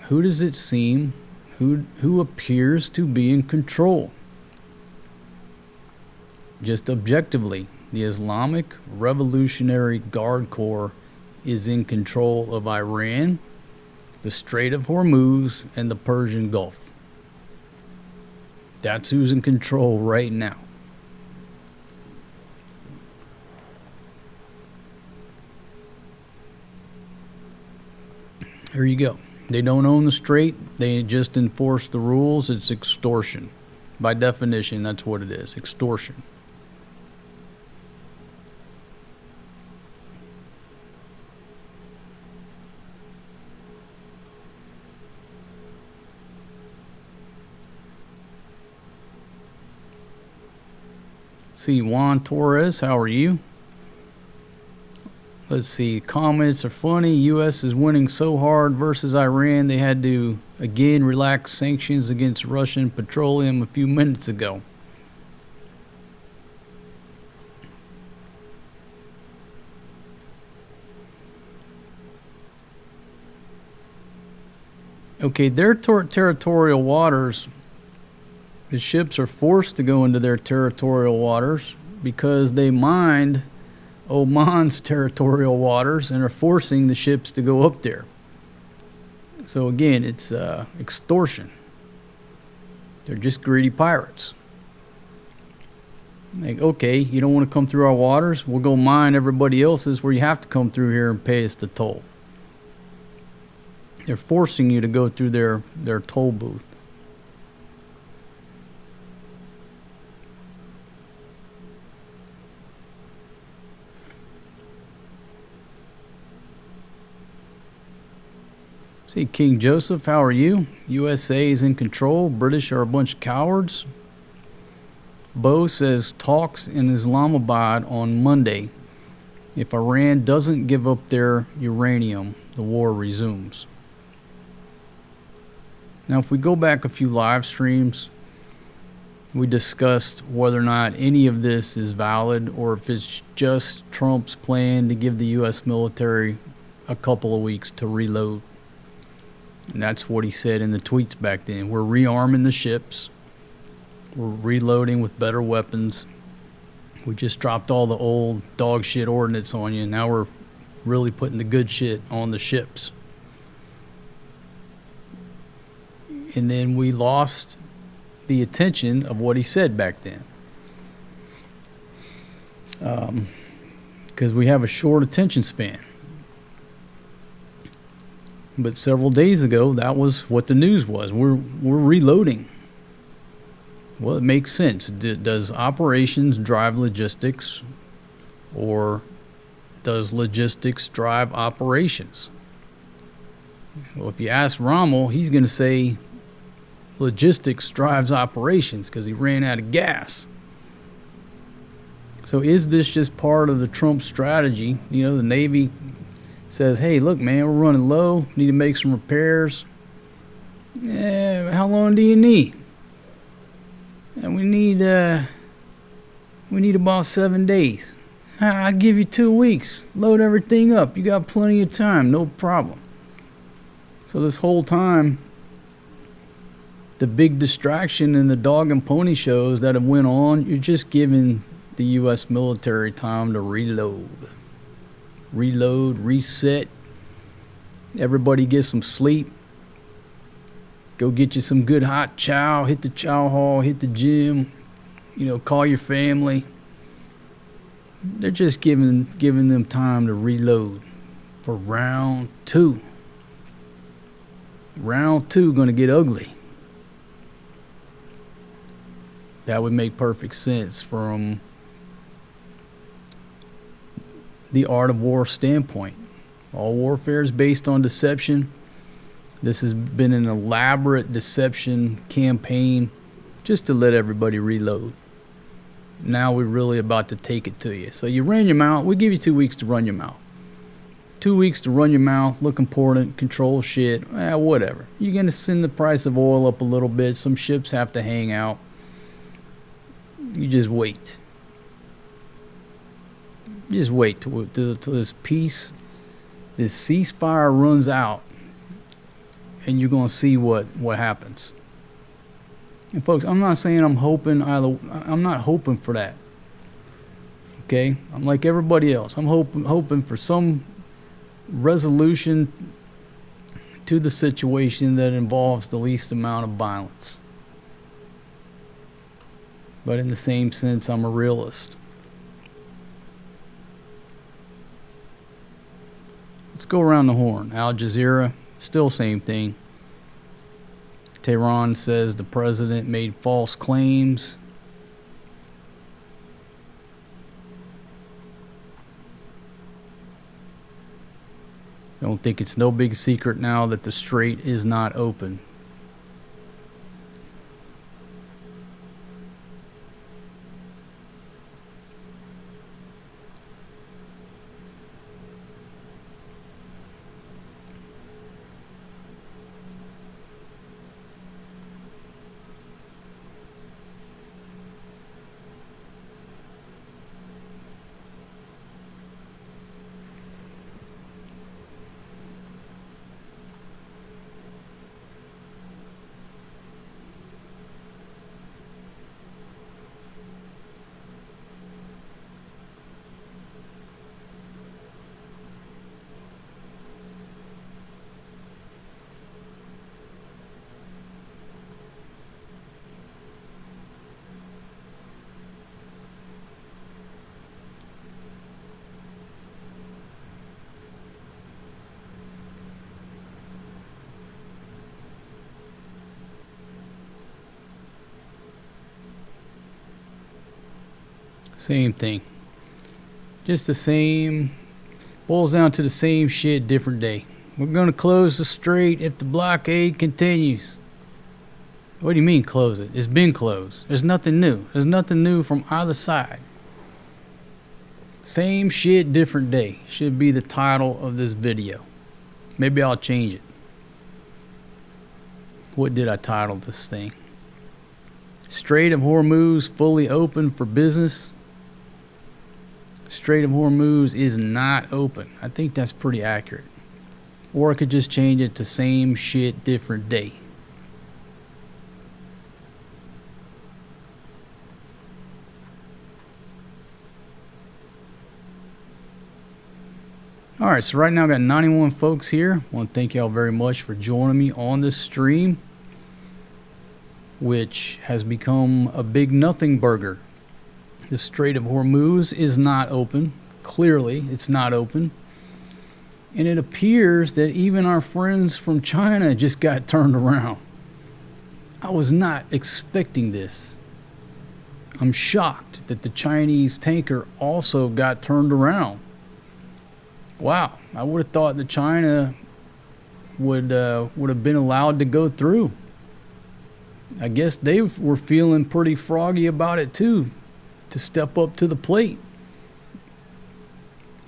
who does it seem, who appears to be in control? Just objectively, the Islamic Revolutionary Guard Corps is in control of Iran, the Strait of Hormuz, and the Persian Gulf. That's who's in control right now. Here you go. They don't own the strait. They just enforce the rules. It's extortion. By definition, that's what it is. Extortion. See, Juan Torres, how are you? Let's see, comments are funny. U.S. is winning so hard versus Iran, they had to again relax sanctions against Russian petroleum a few minutes ago. Okay, their territorial waters, the ships are forced to go into their territorial waters because they mined Oman's territorial waters and are forcing the ships to go up there. So again, it's extortion. They're just greedy pirates. Like, okay, you don't want to come through our waters? We'll go mine everybody else's where you have to come through here and pay us the toll. They're forcing you to go through their toll booth. See, King Joseph, how are you? USA is in control. British are a bunch of cowards. Bo says talks in Islamabad on Monday. If Iran doesn't give up their uranium, the war resumes. Now, if we go back a few live streams, we discussed whether or not any of this is valid or if it's just Trump's plan to give the U.S. military a couple of weeks to reload. And that's what he said in the tweets back then. We're rearming the ships. We're reloading with better weapons. We just dropped all the old dog shit ordnance on you. And now we're really putting the good shit on the ships. And then we lost the attention of what he said back then. Because we have a short attention span. But several days ago, that was what the news was. We're reloading. Well, it makes sense. Does operations drive logistics, or does logistics drive operations? Well, if you ask Rommel, he's going to say logistics drives operations because he ran out of gas. So is this just part of the Trump strategy? You know, the Navy says, hey, look, man, we're running low. Need to make some repairs. How long do you need? And we need about 7 days. I'll give you 2 weeks. Load everything up. You got plenty of time. No problem. So this whole time, the big distraction in the dog and pony shows that have went on, you're just giving the U.S. military time to reload. Reload, reset. Everybody get some sleep. Go get you some good hot chow. Hit the chow hall. Hit the gym. You know, call your family. They're just giving them time to reload for round 2. Round 2 gonna get ugly. That would make perfect sense from the art of war standpoint. All warfare is based on deception. This has been an elaborate deception campaign just to let everybody reload. Now we're really about to take it to you. So you ran your mouth. We give you 2 weeks to run your mouth. 2 weeks to run your mouth, look important, control shit, whatever. You're going to send the price of oil up a little bit. Some ships have to hang out. You just wait. Just wait till this peace, this ceasefire runs out, and you're going to see what happens. And folks, I'm not saying I'm hoping either. I'm not hoping for that. Okay? I'm like everybody else. I'm hoping for some resolution to the situation that involves the least amount of violence. But in the same sense, I'm a realist. Let's go around the horn. Al Jazeera, still same thing. Tehran says the president made false claims. Don't think it's no big secret now that the strait is not open. Same thing. Just the same. Boils down to the same shit, different day. We're going to close the strait if the blockade continues. What do you mean close it? It's been closed. There's nothing new. There's nothing new from either side. Same shit, different day. Should be the title of this video. Maybe I'll change it. What did I title this thing? Strait of Hormuz fully open for business. Strait of Hormuz is not open. I think that's pretty accurate. Or I could just change it to same shit, different day. Alright, so right now I've got 91 folks here. I want to thank y'all very much for joining me on this stream, which has become a big nothing burger. The Strait of Hormuz is not open. Clearly, it's not open. And it appears that even our friends from China just got turned around. I was not expecting this. I'm shocked that the Chinese tanker also got turned around. Wow, I would have thought that China would have been allowed to go through. I guess they were feeling pretty froggy about it too, to step up to the plate.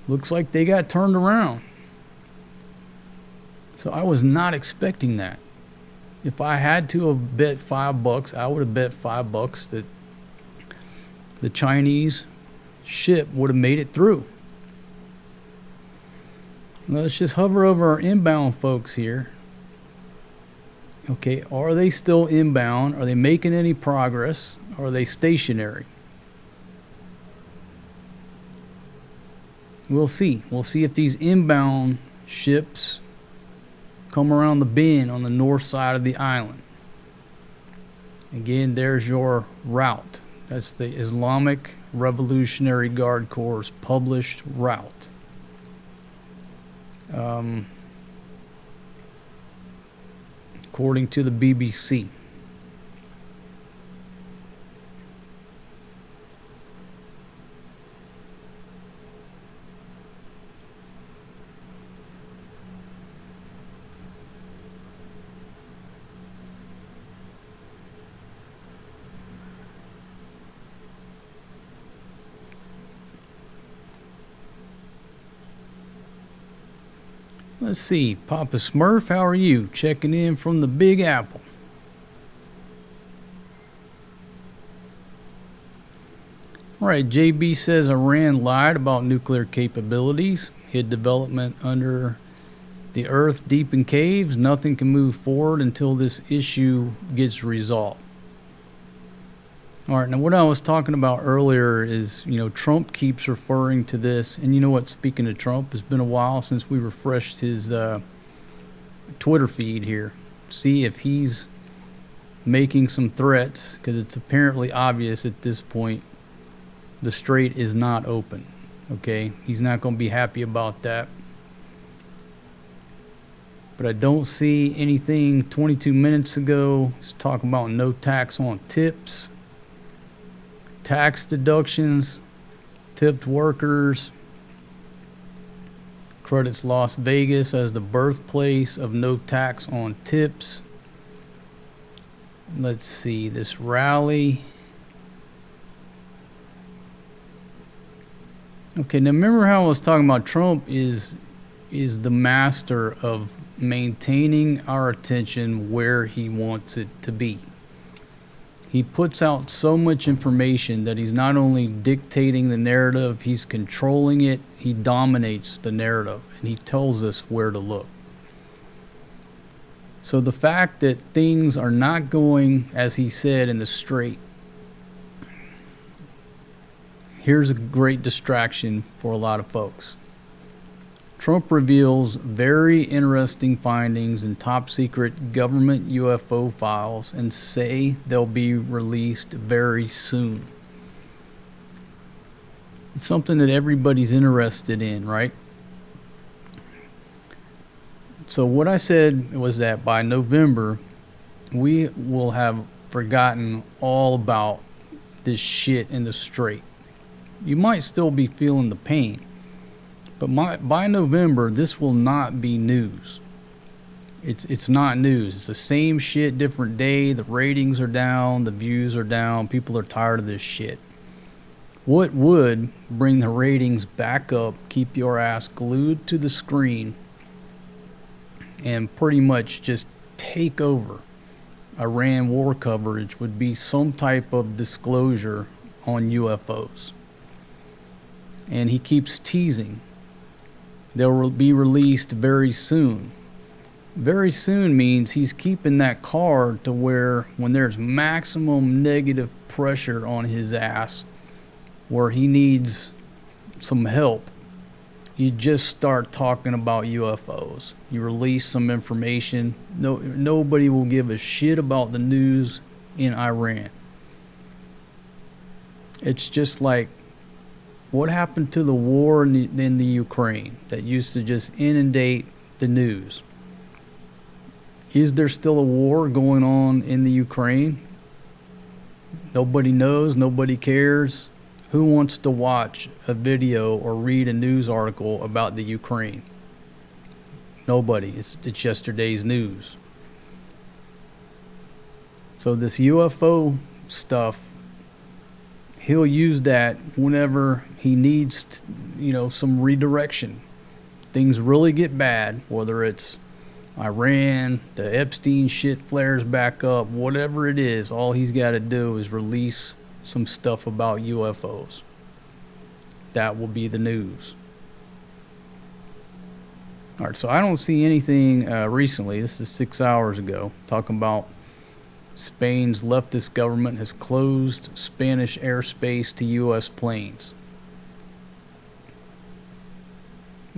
Looks like they got turned around. So I was not expecting that. If I had to have bet $5, I would have bet $5 that the Chinese ship would have made it through. Let's just hover over our inbound folks here. Okay, are they still inbound? Are they making any progress? Are they stationary? We'll see. We'll see if these inbound ships come around the bend on the north side of the island. Again, there's your route. That's the Islamic Revolutionary Guard Corps' published route. According to the BBC. Let's see, Papa Smurf, how are you? Checking in from the Big Apple. Alright, JB says Iran lied about nuclear capabilities, hid development under the earth deep in caves. Nothing can move forward until this issue gets resolved. Alright, now what I was talking about earlier is, Trump keeps referring to this. And you know what, speaking of Trump, it's been a while since we refreshed his Twitter feed here. See if he's making some threats, because it's apparently obvious at this point the strait is not open. Okay, he's not going to be happy about that. But I don't see anything 22 minutes ago. He's talking about no tax on tips. Tax deductions, tipped workers, credits Las Vegas as the birthplace of no tax on tips. Let's see, this rally. Okay, now remember how I was talking about Trump is the master of maintaining our attention where he wants it to be. He puts out so much information that he's not only dictating the narrative, he's controlling it, he dominates the narrative, and he tells us where to look. So the fact that things are not going, as he said, in the strait, here's a great distraction for a lot of folks. Trump reveals very interesting findings in top secret government UFO files and say they'll be released very soon. It's something that everybody's interested in, right? So what I said was that by November, we will have forgotten all about this shit in the strait. You might still be feeling the pain, but by November, this will not be news. It's not news. It's the same shit, different day. The ratings are down, the views are down. People are tired of this shit. What would bring the ratings back up, keep your ass glued to the screen, and pretty much just take over Iran war coverage would be some type of disclosure on UFOs. And he keeps teasing. They'll be released very soon. Very soon means he's keeping that card to where when there's maximum negative pressure on his ass, where he needs some help, you just start talking about UFOs. You release some information. Nobody will give a shit about the news in Iran. It's just like, what happened to the war in the Ukraine that used to just inundate the news? Is there still a war going on in the Ukraine? Nobody knows, nobody cares. Who wants to watch a video or read a news article about the Ukraine? Nobody. It's yesterday's news. So this UFO stuff, he'll use that whenever he needs, some redirection. Things really get bad, whether it's Iran, the Epstein shit flares back up, whatever it is, all he's got to do is release some stuff about UFOs. That will be the news. All right, so I don't see anything recently. This is 6 hours ago, talking about Spain's leftist government has closed Spanish airspace to U.S. planes.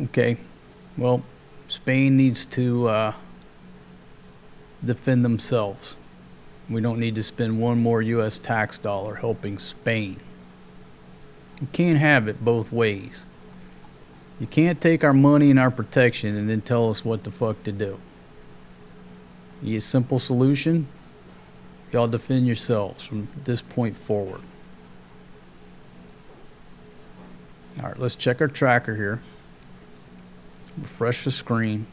Okay, well, Spain needs to defend themselves. We don't need to spend one more U.S. tax dollar helping Spain. You can't have it both ways. You can't take our money and our protection and then tell us what the fuck to do. A simple solution, y'all defend yourselves from this point forward. All right, let's check our tracker here. Refresh the screen.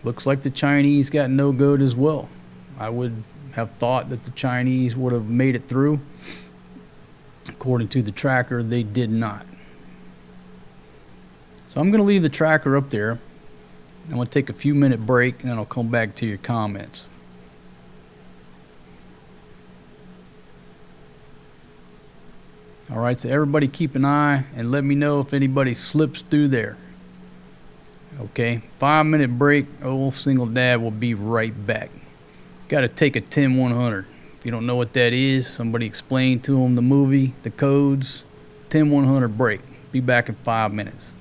Looks like the Chinese got no good as well. I would have thought that the Chinese would have made it through. According to the tracker, they did not. So I'm going to leave the tracker up there. I'm going to take a few minute break and then I'll come back to your comments. All right, so everybody keep an eye and let me know if anybody slips through there. Okay, 5-minute break. Old single dad will be right back. Got to take a 10-100. If you don't know what that is, somebody explain to them the movie, the codes. 10-100 break. Be back in 5 minutes.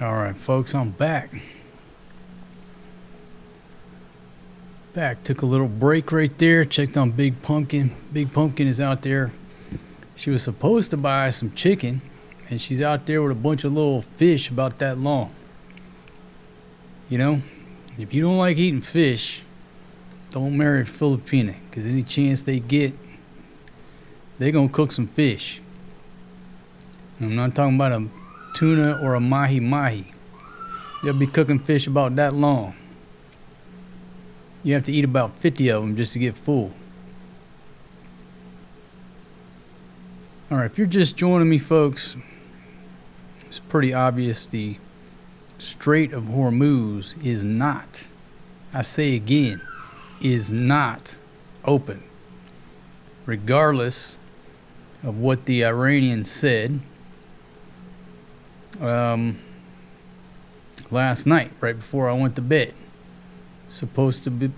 All right, folks, I'm back. Took a little break right there. Checked on Big Pumpkin. Big Pumpkin is out there. She was supposed to buy some chicken, and she's out there with a bunch of little fish about that long. You know, if you don't like eating fish, don't marry a Filipina, because any chance they get, they're going to cook some fish. And I'm not talking about a tuna or a mahi-mahi. They'll be cooking fish about that long. You have to eat about 50 of them just to get full. All right, if you're just joining me, folks, it's pretty obvious the Strait of Hormuz is not, I say again, is not open. Regardless of what the Iranians said last night, right before I went to bed. Supposed to be,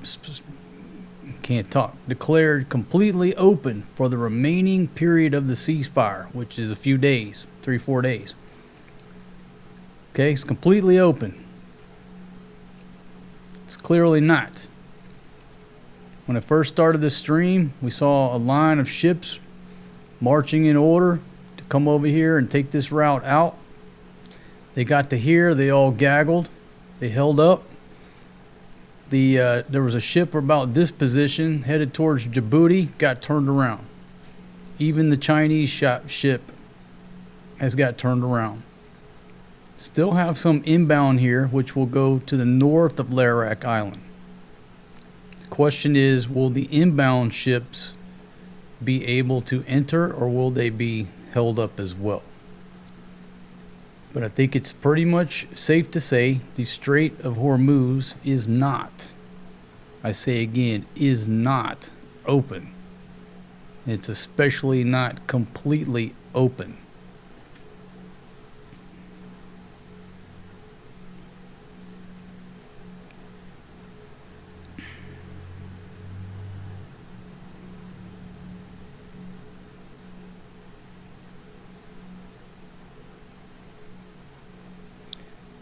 can't talk, declared completely open for the remaining period of the ceasefire, which is a few days, 3-4 days. Okay, it's completely open. It's clearly not. When I first started this stream, we saw a line of ships marching in order to come over here and take this route out. They got to here, they all gaggled, they held up. There was a ship about this position headed towards Djibouti, got turned around. Even the Chinese ship has got turned around. Still have some inbound here, which will go to the north of Larak Island. The question is, will the inbound ships be able to enter, or will they be held up as well? But I think it's pretty much safe to say the Strait of Hormuz is not, I say again, is not open. It's especially not completely open.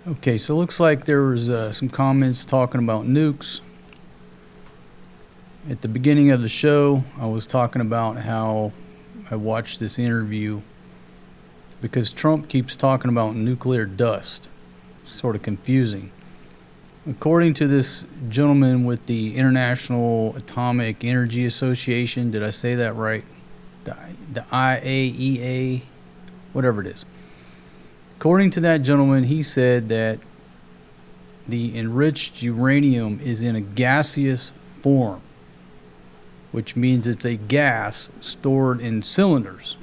Okay, so it looks like there was some comments talking about nukes. At the beginning of the show, I was talking about how I watched this interview because Trump keeps talking about nuclear dust. It's sort of confusing. According to this gentleman with the International Atomic Energy Association, did I say that right? The IAEA, whatever it is. According to that gentleman, he said that the enriched uranium is in a gaseous form, which means it's a gas stored in cylinders.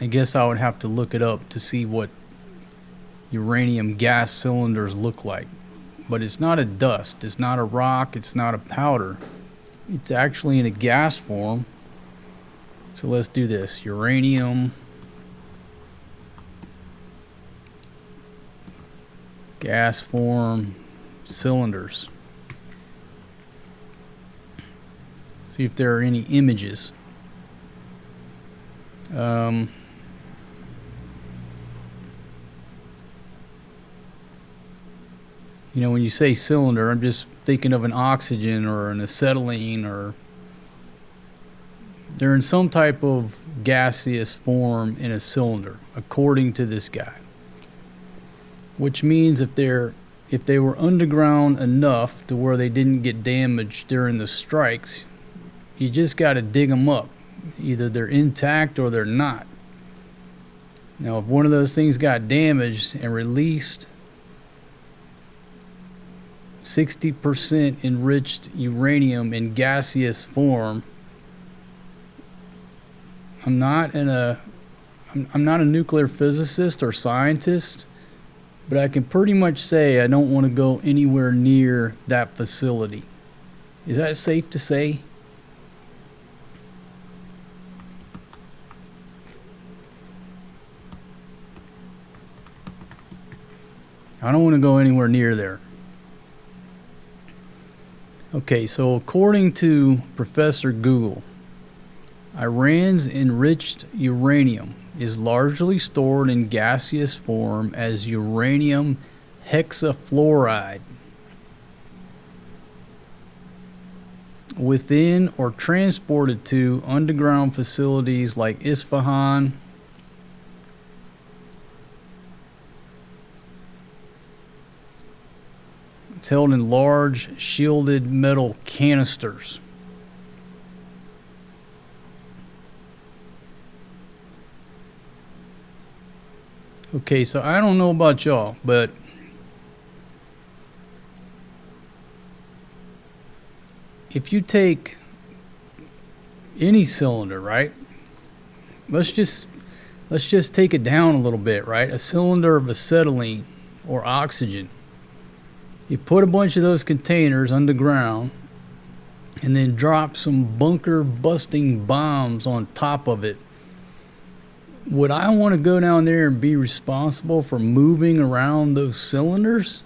I guess I would have to look it up to see what uranium gas cylinders look like. But it's not a dust, it's not a rock, it's not a powder. It's actually in a gas form. So let's do this. Uranium gas form cylinders. See if there are any images. You know, when you say cylinder, I'm just thinking of an oxygen or an acetylene, or they're in some type of gaseous form in a cylinder, according to this guy. Which means if they were underground enough to where they didn't get damaged during the strikes, you just got to dig them up. Either they're intact or they're not. Now, if one of those things got damaged and released 60% enriched uranium in gaseous form, I'm not a nuclear physicist or scientist, but I can pretty much say I don't want to go anywhere near that facility. Is that safe to say? I don't want to go anywhere near there. Okay, so according to Professor Google, Iran's enriched uranium is largely stored in gaseous form as uranium hexafluoride within or transported to underground facilities like Isfahan, it's held in large shielded metal canisters. Okay, so I don't know about y'all, but if you take any cylinder, right? Let's just take it down a little bit, right? A cylinder of acetylene or oxygen. You put a bunch of those containers underground and then drop some bunker busting bombs on top of it. Would I want to go down there and be responsible for moving around those cylinders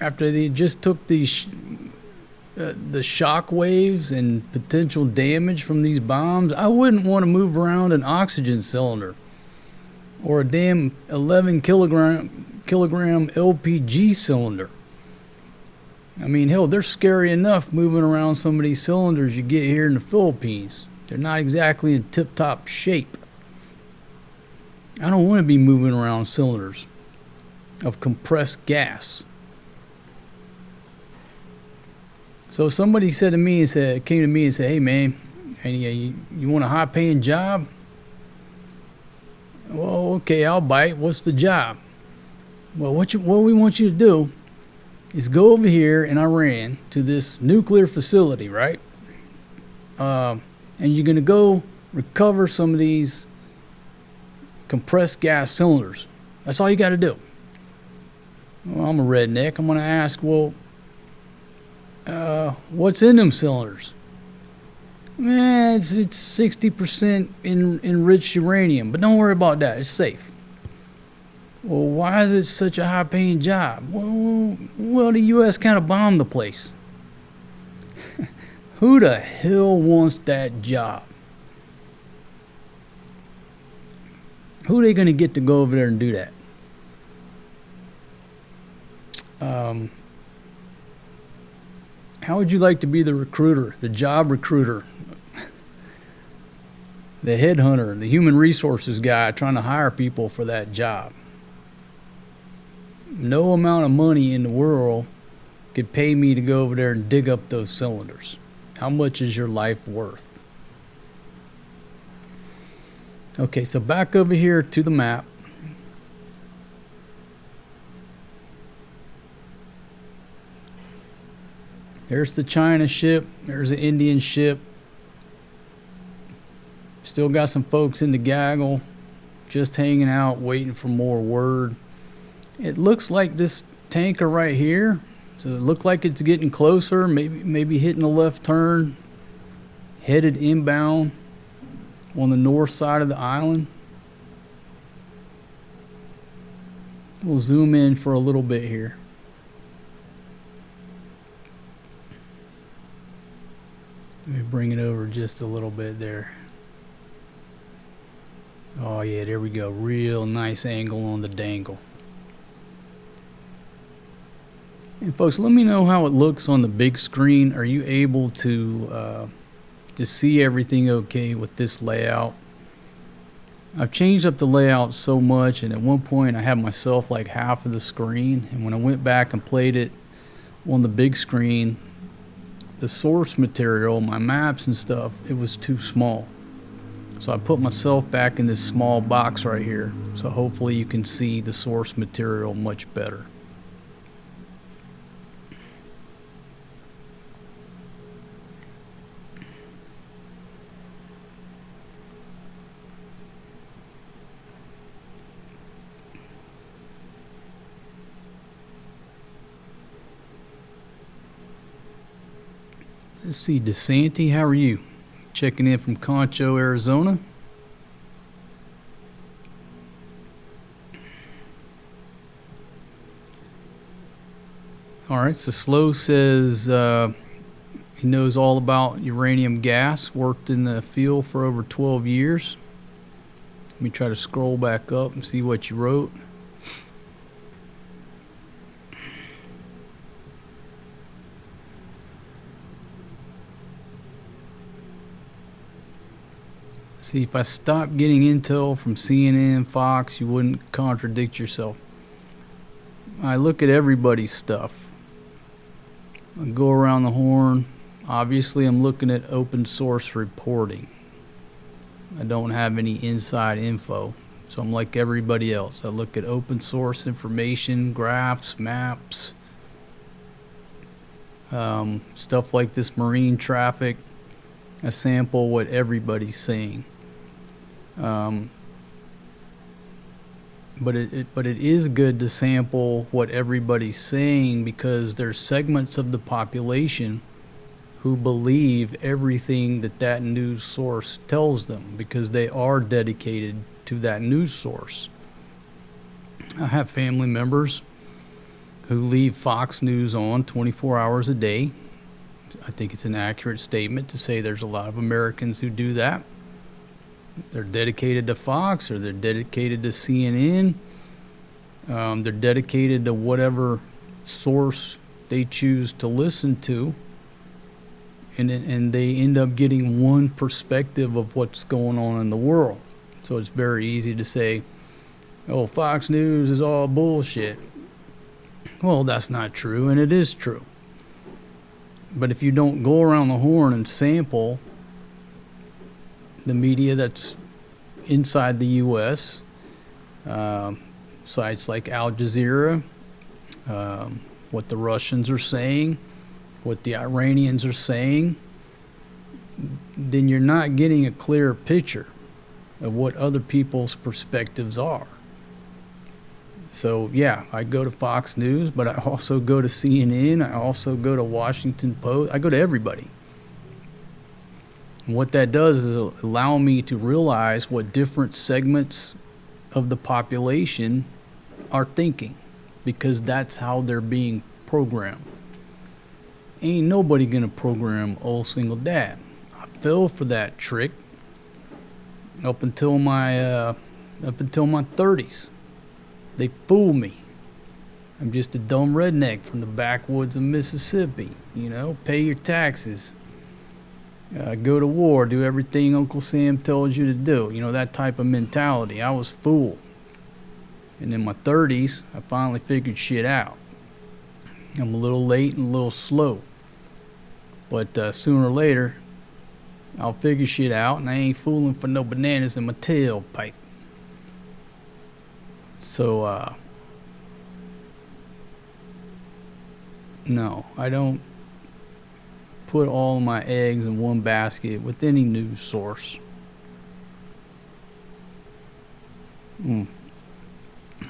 after they just took the shock waves and potential damage from these bombs? I wouldn't want to move around an oxygen cylinder or a damn 11 kilogram LPG cylinder. I mean, hell, they're scary enough moving around some of these cylinders you get here in the Philippines. They're not exactly in tip-top shape. I don't want to be moving around cylinders of compressed gas. So somebody came to me and said, hey man, you want a high-paying job? Well, okay, I'll bite. What's the job? Well, what we want you to do is go over here in Iran to this nuclear facility, right? And you're going to go recover some of these compressed gas cylinders. That's all you got to do. Well, I'm a redneck. I'm going to ask, well, what's in them cylinders? Man, it's 60% enriched uranium, but don't worry about that. It's safe. Well, why is it such a high-paying job? Well, the U.S. kind of bombed the place. Who the hell wants that job? Who are they going to get to go over there and do that? How would you like to be the recruiter, the job recruiter, the headhunter, the human resources guy trying to hire people for that job? No amount of money in the world could pay me to go over there and dig up those cylinders. How much is your life worth? Okay, so back over here to the map. There's the China ship. There's the Indian ship. Still got some folks in the gaggle, just hanging out, waiting for more word. It looks like this tanker right here, so it looks like it's getting closer, maybe hitting a left turn, headed inbound on the north side of the island. We'll zoom in for a little bit here. Let me bring it over just a little bit there. Oh yeah, there we go. Real nice angle on the dangle. And folks, let me know how it looks on the big screen. Are you able to see everything okay with this layout? I've changed up the layout so much, and at one point I had myself like half of the screen, and when I went back and played it on the big screen, the source material, my maps and stuff, it was too small. So I put myself back in this small box right here, so hopefully you can see the source material much better. Let's see, DeSanti, how are you? Checking in from Concho, Arizona. All right, so Slow says he knows all about uranium gas, worked in the field for over 12 years. Let me try to scroll back up and see what you wrote. See, if I stopped getting intel from CNN, Fox, you wouldn't contradict yourself. I look at everybody's stuff. I go around the horn. Obviously, I'm looking at open source reporting. I don't have any inside info, so I'm like everybody else. I look at open source information, graphs, maps, stuff like this marine traffic. I sample what everybody's saying. But it is good to sample what everybody's saying, because there's segments of the population who believe everything that news source tells them, because they are dedicated to that news source. I have family members who leave Fox News on 24 hours a day. I think it's an accurate statement to say there's a lot of Americans who do that. They're dedicated to Fox, or they're dedicated to CNN. They're dedicated to whatever source they choose to listen to. And they end up getting one perspective of what's going on in the world. So it's very easy to say, oh, Fox News is all bullshit. Well, that's not true, and it is true. But if you don't go around the horn and sample the media that's inside the U.S., sites like Al Jazeera, what the Russians are saying, what the Iranians are saying, then you're not getting a clear picture of what other people's perspectives are. So yeah, I go to Fox News, but I also go to CNN, I also go to Washington Post, I go to everybody. And what that does is allow me to realize what different segments of the population are thinking, because that's how they're being programmed. Ain't nobody gonna program old single dad. I fell for that trick up until my 30s. They fooled me. I'm just a dumb redneck from the backwoods of Mississippi. You know, pay your taxes. Go to war, do everything Uncle Sam tells you to do. You know, that type of mentality. I was fooled. And in my 30s, I finally figured shit out. I'm a little late and a little slow. But sooner or later, I'll figure shit out, and I ain't fooling for no bananas in my tailpipe. So, no, I don't put all of my eggs in one basket with any news source.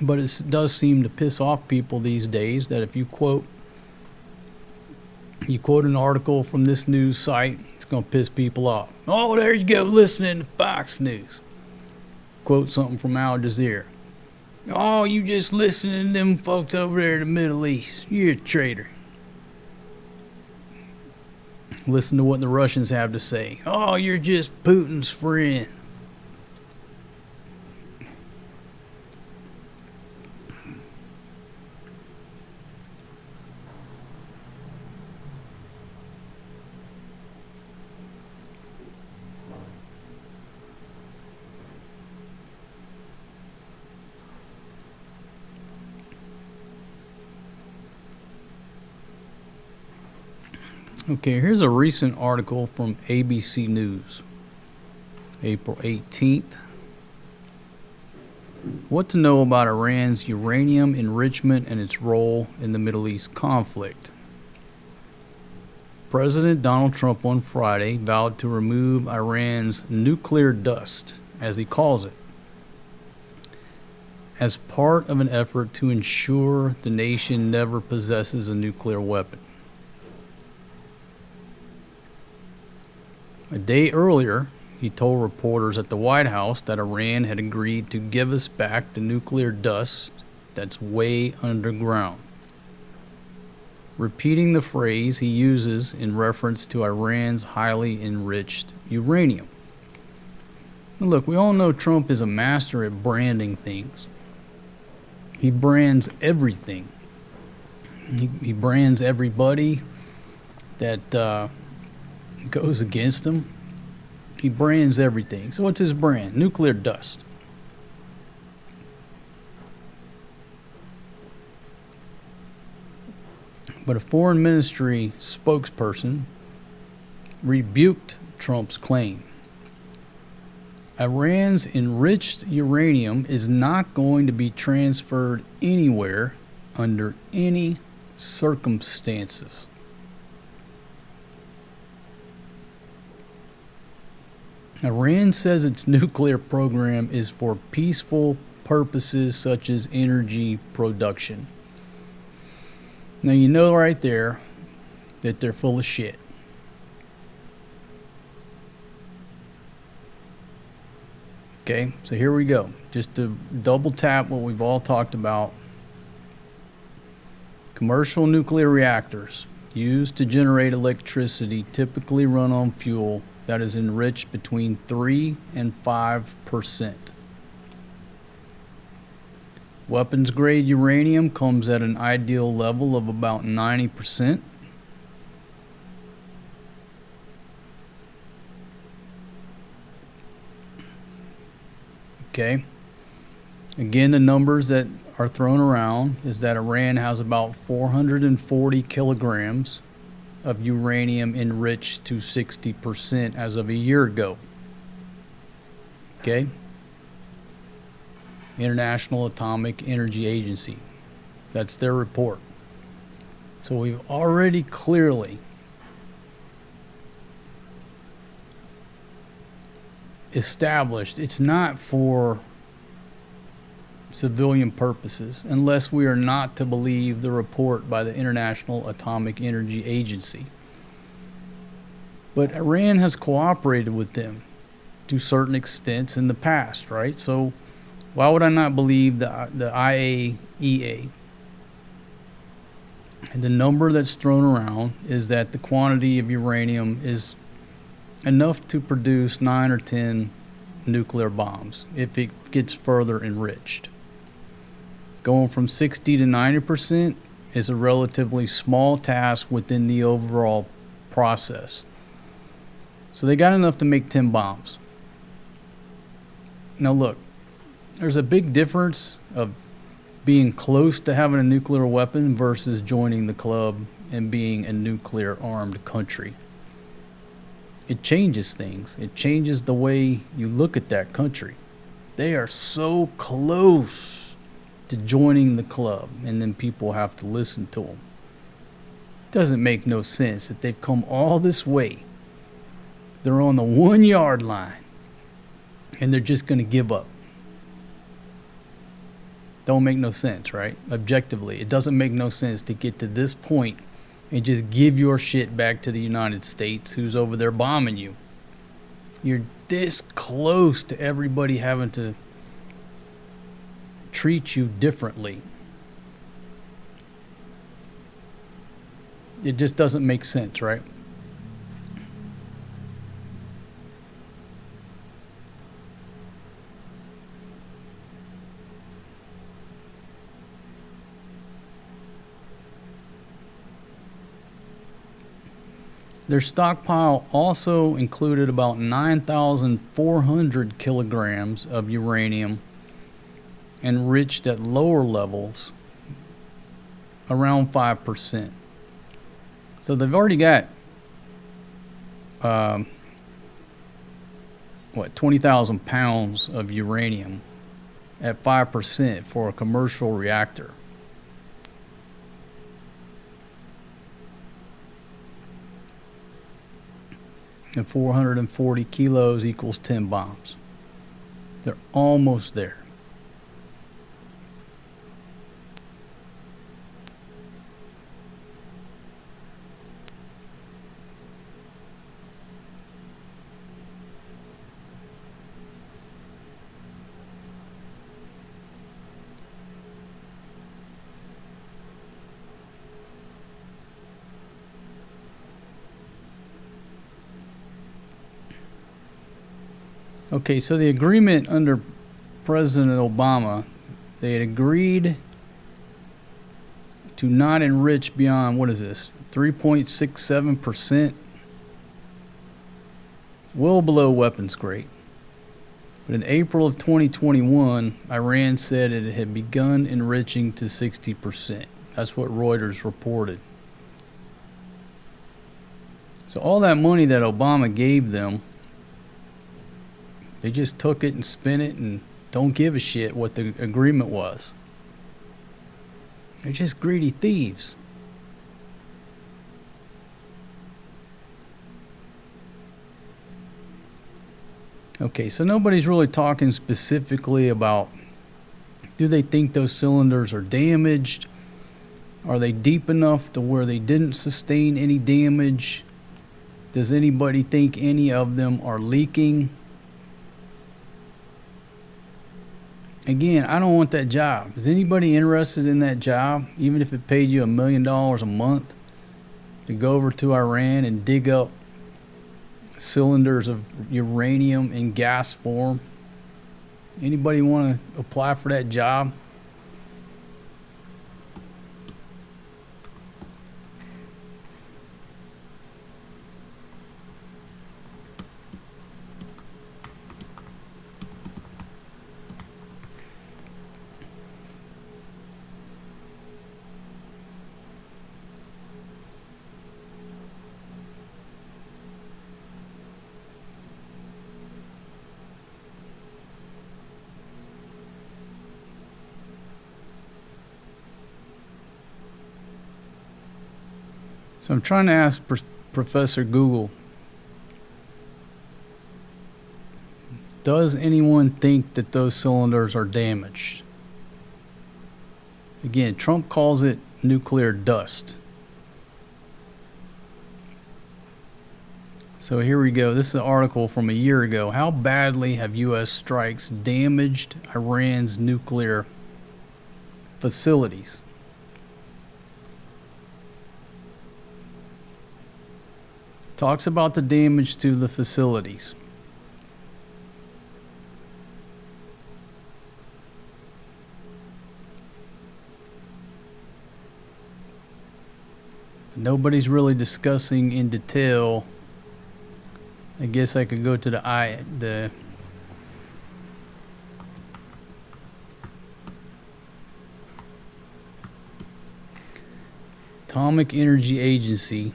But it does seem to piss off people these days that if you quote an article from this news site, it's going to piss people off. Oh, there you go, listening to Fox News. Quote something from Al Jazeera. Oh, you just listening to them folks over there in the Middle East. You're a traitor. Listen to what the Russians have to say. Oh, you're just Putin's friend. Okay, here's a recent article from ABC News, April 18th. What to know about Iran's uranium enrichment and its role in the Middle East conflict. President Donald Trump on Friday vowed to remove Iran's nuclear dust, as he calls it, as part of an effort to ensure the nation never possesses a nuclear weapon. A day earlier, he told reporters at the White House that Iran had agreed to give us back the nuclear dust that's way underground, repeating the phrase he uses in reference to Iran's highly enriched uranium. Look, we all know Trump is a master at branding things. He brands everything. He brands everybody that goes against him. He brands everything. So what's his brand? Nuclear dust. But a foreign ministry spokesperson rebuked Trump's claim. Iran's enriched uranium is not going to be transferred anywhere under any circumstances. Iran says its nuclear program is for peaceful purposes such as energy production. Now you know right there that they're full of shit. Okay, so here we go. Just to double tap what we've all talked about. Commercial nuclear reactors used to generate electricity typically run on fuel that is enriched between 3 and 5%. Weapons grade uranium comes at an ideal level of about 90%. Okay. Again, the numbers that are thrown around is that Iran has about 440 kilograms of uranium enriched to 60% as of a year ago. Okay. International Atomic Energy Agency. That's their report. So we've already clearly established it's not for civilian purposes unless we are not to believe the report by the International Atomic Energy Agency. But Iran has cooperated with them to certain extents in the past, right? So why would I not believe the IAEA? And the number that's thrown around is that the quantity of uranium is enough to produce 9 or 10 nuclear bombs if it gets further enriched. Going from 60 to 90% is a relatively small task within the overall process. So they got enough to make 10 bombs. Now look, there's a big difference of being close to having a nuclear weapon versus joining the club and being a nuclear armed country. It changes things. It changes the way you look at that country. They are so close to joining the club, and then people have to listen to them. It doesn't make no sense that they've come all this way. They're on the 1 yard line, and they're just going to give up. Don't make no sense, right? Objectively, it doesn't make no sense to get to this point and just give your shit back to the United States who's over there bombing you. You're this close to everybody having to treat you differently. It just doesn't make sense, right? Their stockpile also included about 9,400 kilograms of uranium enriched at lower levels, around 5%. So they've already got, 20,000 pounds of uranium at 5% for a commercial reactor. And 440 kilos equals 10 bombs. They're almost there. Okay, so the agreement under President Obama, they had agreed to not enrich beyond, what is this, 3.67%? Well below weapons grade. But in April of 2021, Iran said it had begun enriching to 60%. That's what Reuters reported. So all that money that Obama gave them, they just took it and spent it and don't give a shit what the agreement was. They're just greedy thieves. Okay, so nobody's really talking specifically about, do they think those cylinders are damaged? Are they deep enough to where they didn't sustain any damage? Does anybody think any of them are leaking? Again, I don't want that job. Is anybody interested in that job, even if it paid you $1 million a month to go over to Iran and dig up cylinders of uranium in gas form? Anybody want to apply for that job? So I'm trying to ask Professor Google, does anyone think that those cylinders are damaged? Again, Trump calls it nuclear dust. So here we go. This is an article from a year ago. How badly have U.S. strikes damaged Iran's nuclear facilities? Talks about the damage to the facilities. Nobody's really discussing in detail. I guess I could go to the Atomic Energy Agency.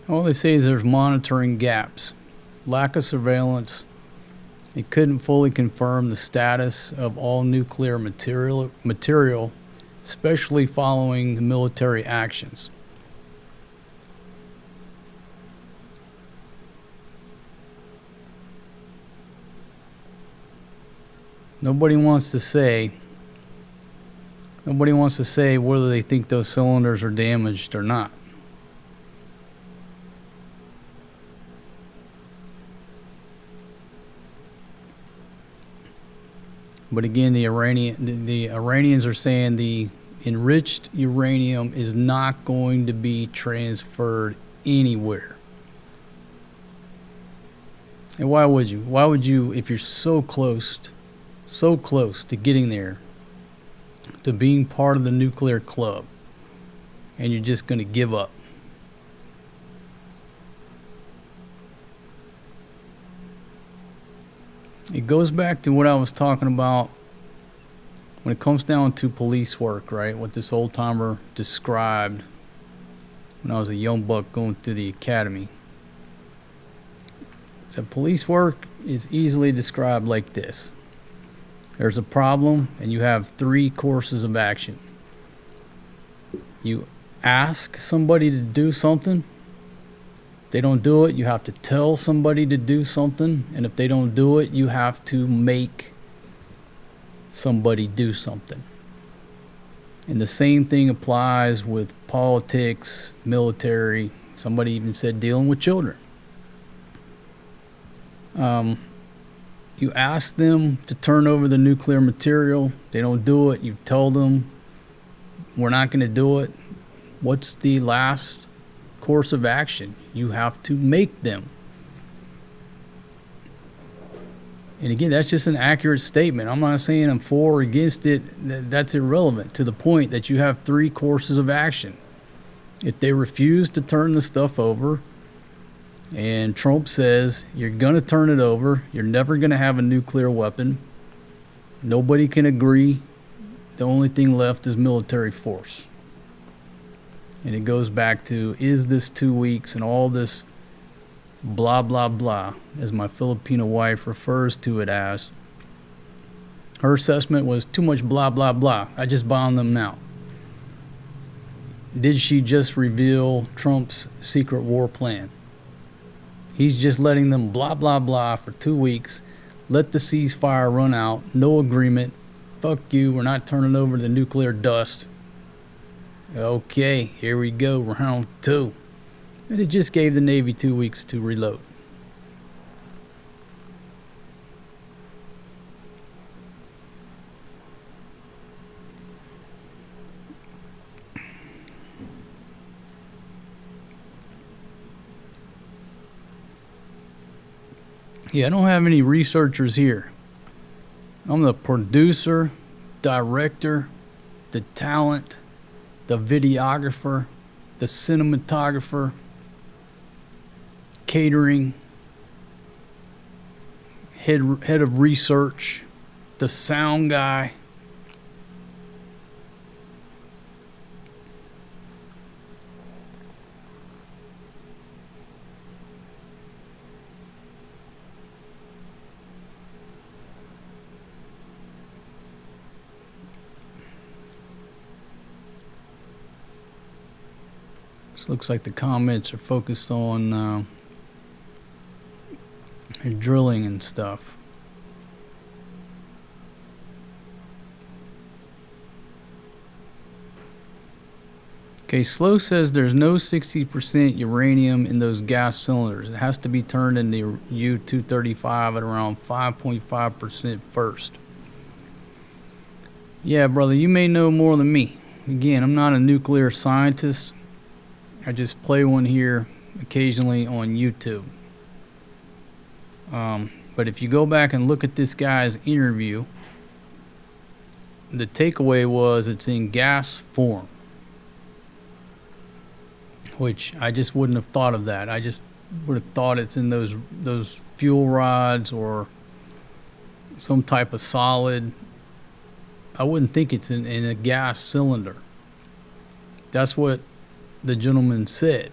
All they say is there's monitoring gaps, lack of surveillance. It couldn't fully confirm the status of all nuclear material, especially following military actions. Nobody wants to say whether they think those cylinders are damaged or not. But again, the Iranians are saying the enriched uranium is not going to be transferred anywhere. And why would you? Why would you, if you're so close to getting there, to being part of the nuclear club, and you're just going to give up? It goes back to what I was talking about when it comes down to police work, right? What this old timer described when I was a young buck going through the academy. The police work is easily described like this. There's a problem and you have 3 courses of action. You ask somebody to do something. If they don't do it, you have to tell somebody to do something. And if they don't do it, you have to make somebody do something. And the same thing applies with politics, military. Somebody even said dealing with children. You ask them to turn over the nuclear material. They don't do it. You tell them, we're not going to do it. What's the last course of action? You have to make them. And again, that's just an accurate statement. I'm not saying I'm for or against it. That's irrelevant to the point that you have 3 courses of action. If they refuse to turn the stuff over, and Trump says, you're going to turn it over, you're never going to have a nuclear weapon, nobody can agree, the only thing left is military force. And it goes back to, is this 2 weeks and all this blah, blah, blah, as my Filipino wife refers to it as. Her assessment was too much blah, blah, blah. I just bombed them now. Did she just reveal Trump's secret war plan? He's just letting them blah, blah, blah for 2 weeks. Let the ceasefire run out. No agreement. Fuck you. We're not turning over the nuclear dust. Okay, here we go. Round 2. And it just gave the Navy 2 weeks to reload. Yeah, I don't have any researchers here. I'm the producer, director, the talent, the videographer, the cinematographer, catering, head of research, the sound guy. This looks like the comments are focused on drilling and stuff. Okay, Slow says there's no 60% uranium in those gas cylinders. It has to be turned into U-235 at around 5.5% first. Yeah, brother, you may know more than me. Again, I'm not a nuclear scientist. I just play one here occasionally on YouTube. But if you go back and look at this guy's interview, the takeaway was it's in gas form, which I just wouldn't have thought of that. I just would have thought it's in those fuel rods or some type of solid. I wouldn't think it's in a gas cylinder. That's what the gentleman said.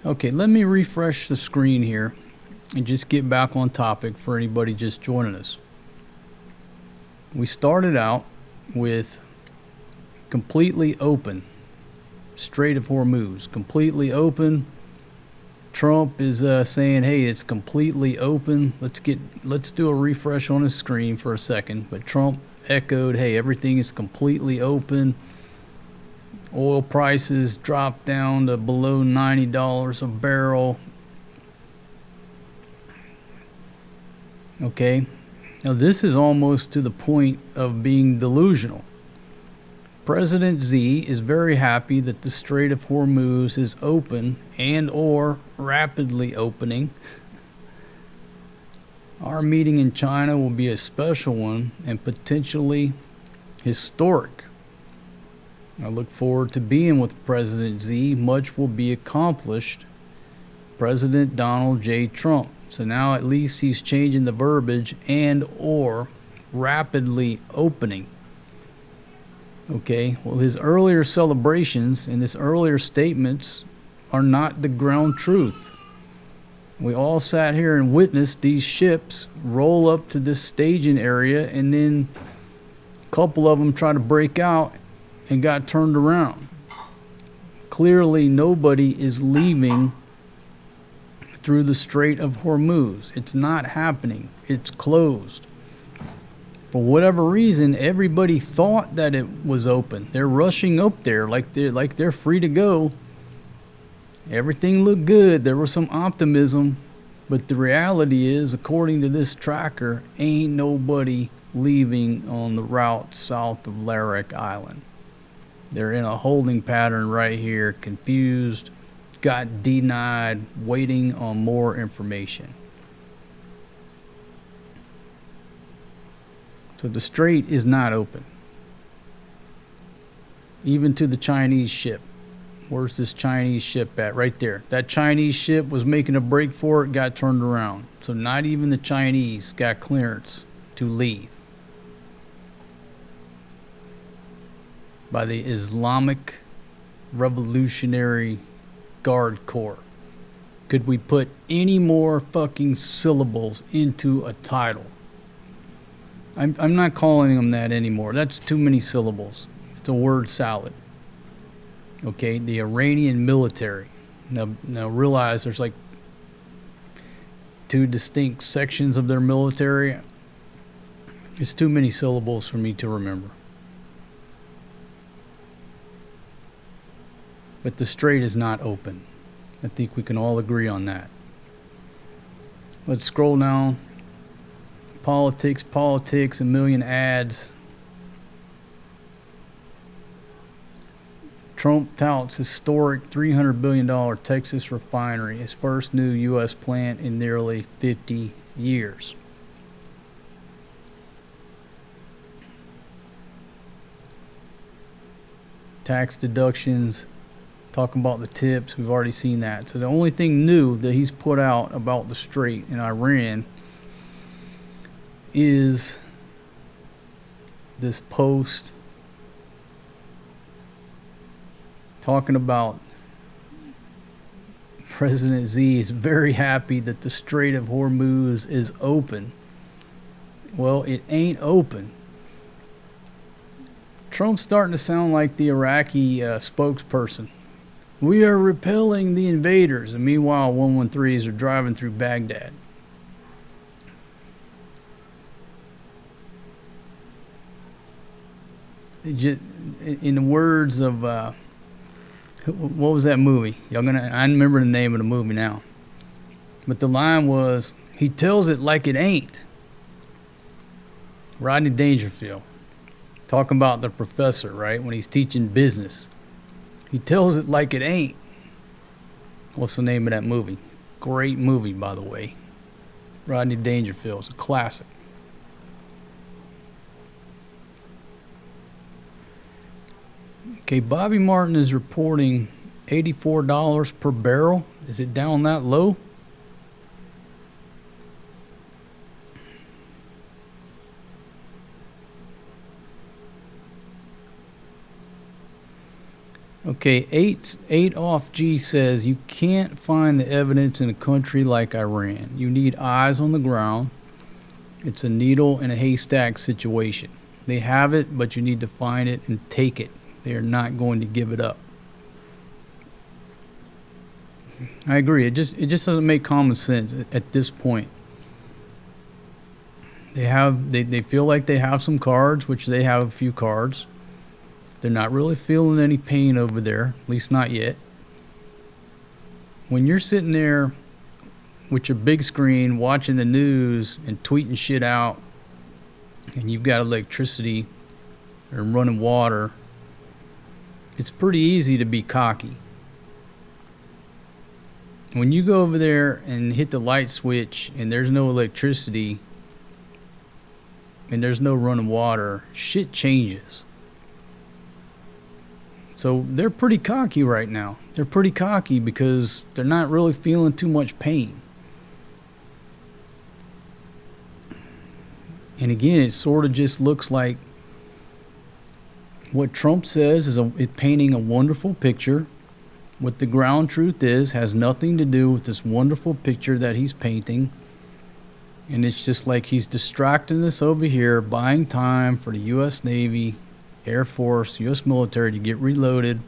Okay, let me refresh the screen here and just get back on topic for anybody just joining us. We started out with completely open, Strait of Hormuz, completely open. Trump is saying, hey, it's completely open. Let's do a refresh on his screen for a second. But Trump echoed, hey, everything is completely open. Oil prices dropped down to below $90 a barrel. Okay, now this is almost to the point of being delusional. President Z is very happy that the Strait of Hormuz is open and or rapidly opening. Our meeting in China will be a special one and potentially historic. I look forward to being with President Z. Much will be accomplished. President Donald J. Trump. So now at least he's changing the verbiage and or rapidly opening. Okay, well, his earlier celebrations and his earlier statements are not the ground truth. We all sat here and witnessed these ships roll up to this staging area, and then a couple of them try to break out and got turned around. clearly nobody is leaving through the Strait of Hormuz. It's not happening. It's closed. For whatever reason, everybody thought that it was open. They're rushing up there like they're free to go. Everything looked good. There was some optimism. But the reality is, according to this tracker, ain't nobody leaving on the route south of Larak Island. They're in a holding pattern right here, confused, got denied, waiting on more information. So the strait is not open. Even to the Chinese ship. Where's this Chinese ship at? Right there. That Chinese ship was making a break for it, got turned around. So not even the Chinese got clearance to leave by the Islamic Revolutionary Guard Corps. Could we put any more fucking syllables into a title? I'm not calling them that anymore. That's too many syllables. It's a word salad. Okay, the Iranian military. Now realize there's like two distinct sections of their military. It's too many syllables for me to remember. But the strait is not open. I think we can all agree on that. Let's scroll down. Politics, a million ads. Trump touts historic $300 billion Texas refinery, his first new U.S. plant in nearly 50 years. Tax deductions, talking about the tips, we've already seen that. So the only thing new that he's put out about the strait in Iran is this post talking about President Z is very happy that the Strait of Hormuz is open. Well, it ain't open. Trump's starting to sound like the Iraqi spokesperson. We are repelling the invaders, and meanwhile 113s are driving through Baghdad. In the words of what was that movie? I remember the name of the movie now. But the line was, he tells it like it ain't. Rodney Dangerfield, talking about the professor, right? When he's teaching business. He tells it like it ain't. What's the name of that movie? Great movie, by the way. Rodney Dangerfield. It's a classic. Okay, Bobby Martin is reporting $84 per barrel. Is it down that low? Okay, 8 off G says you can't find the evidence in a country like Iran. You need eyes on the ground. It's a needle in a haystack situation. They have it, but you need to find it and take it. They are not going to give it up. I agree. It just doesn't make common sense at this point. They feel like they have some cards, which they have a few cards. They're not really feeling any pain over there, at least not yet. When you're sitting there with your big screen watching the news and tweeting shit out, and you've got electricity or running water, it's pretty easy to be cocky. When you go over there and hit the light switch and there's no electricity and there's no running water, shit changes. So they're pretty cocky right now. They're pretty cocky because they're not really feeling too much pain. And again, it sort of just looks like what Trump says is painting a wonderful picture. What the ground truth is has nothing to do with this wonderful picture that he's painting. And it's just like he's distracting us over here, buying time for the U.S. Navy, Air Force, U.S. military to get reloaded,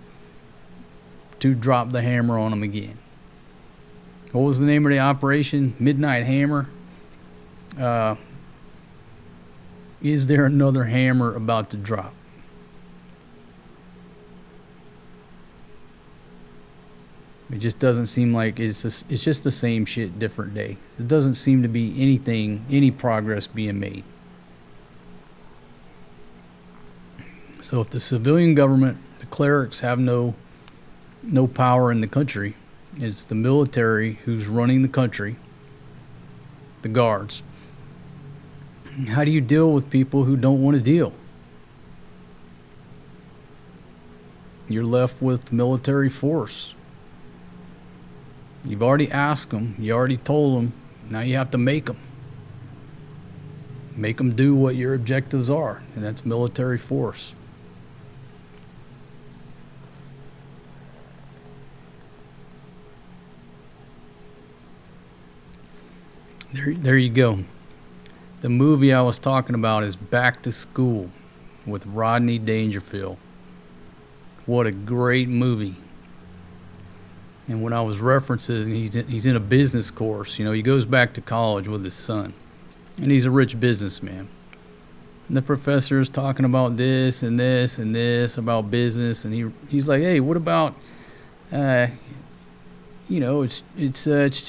to drop the hammer on them again. What was the name of the operation? Midnight Hammer. Is there another hammer about to drop? It just doesn't seem like it's just the same shit, different day. There doesn't seem to be any progress being made. So if the civilian government, the clerics have no power in the country, it's the military who's running the country, the guards. How do you deal with people who don't want to deal? You're left with military force. You've already asked them. You already told them. Now you have to make them. Make them do what your objectives are, and that's military force. There you go. The movie I was talking about is Back to School with Rodney Dangerfield. What a great movie. And when I was referencing, he's in a business course. You know, he goes back to college with his son. And he's a rich businessman. And the professor is talking about this and this and this about business. And he's like, hey, what about, it's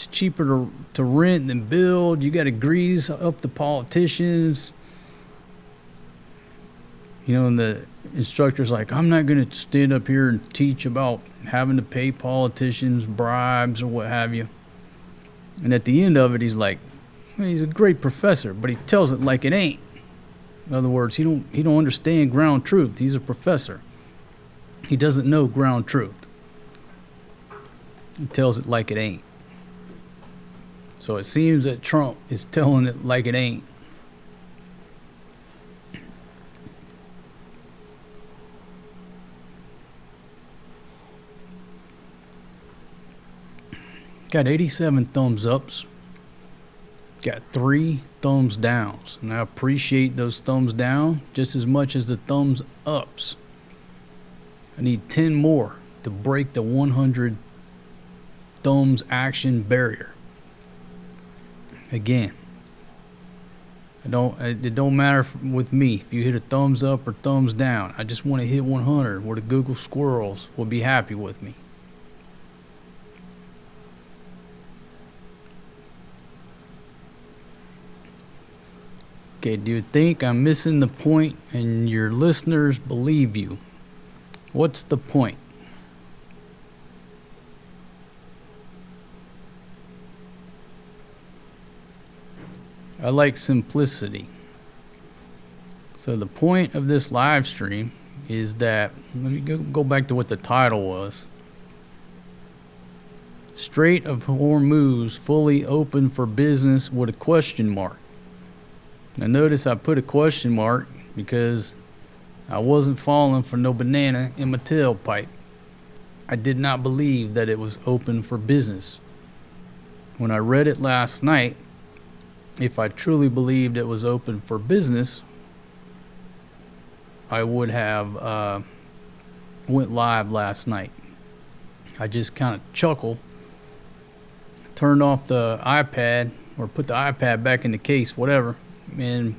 cheaper to rent than build. You got to grease up the politicians. You know, and the instructor's like, I'm not going to stand up here and teach about having to pay politicians bribes or what have you. And at the end of it, he's like, well, he's a great professor, but he tells it like it ain't. In other words, he don't understand ground truth. He's a professor. He doesn't know ground truth. He tells it like it ain't. So it seems that Trump is telling it like it ain't. Got 87 thumbs ups. Got 3 thumbs downs. And I appreciate those thumbs down just as much as the thumbs ups. I need 10 more to break the 100 thumbs action barrier. Again, it don't matter with me if you hit a thumbs up or thumbs down. I just want to hit 100 where the Google squirrels will be happy with me. Okay, do you think I'm missing the point and your listeners believe you? What's the point? I like simplicity. So the point of this live stream is that, let me go back to what the title was. Strait of Hormuz fully open for business with a question mark. Now notice I put a question mark because I wasn't falling for no banana in my tailpipe. I did not believe that it was open for business. When I read it last night, if I truly believed it was open for business, I would have went live last night. I just kind of chuckled, turned off the iPad or put the iPad back in the case, whatever, and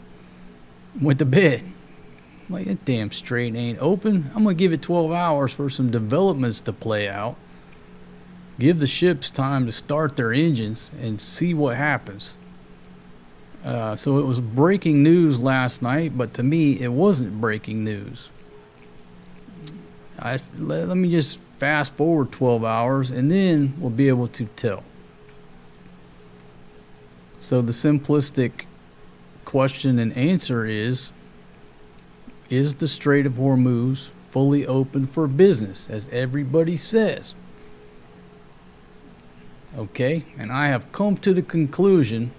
went to bed. Like, that damn strait ain't open. I'm going to give it 12 hours for some developments to play out. Give the ships time to start their engines and see what happens. So it was breaking news last night, but to me, it wasn't breaking news. Let me just fast forward 12 hours, and then we'll be able to tell. So the simplistic question and answer is the Strait of Hormuz fully open for business, as everybody says? Okay, and I have come to the conclusion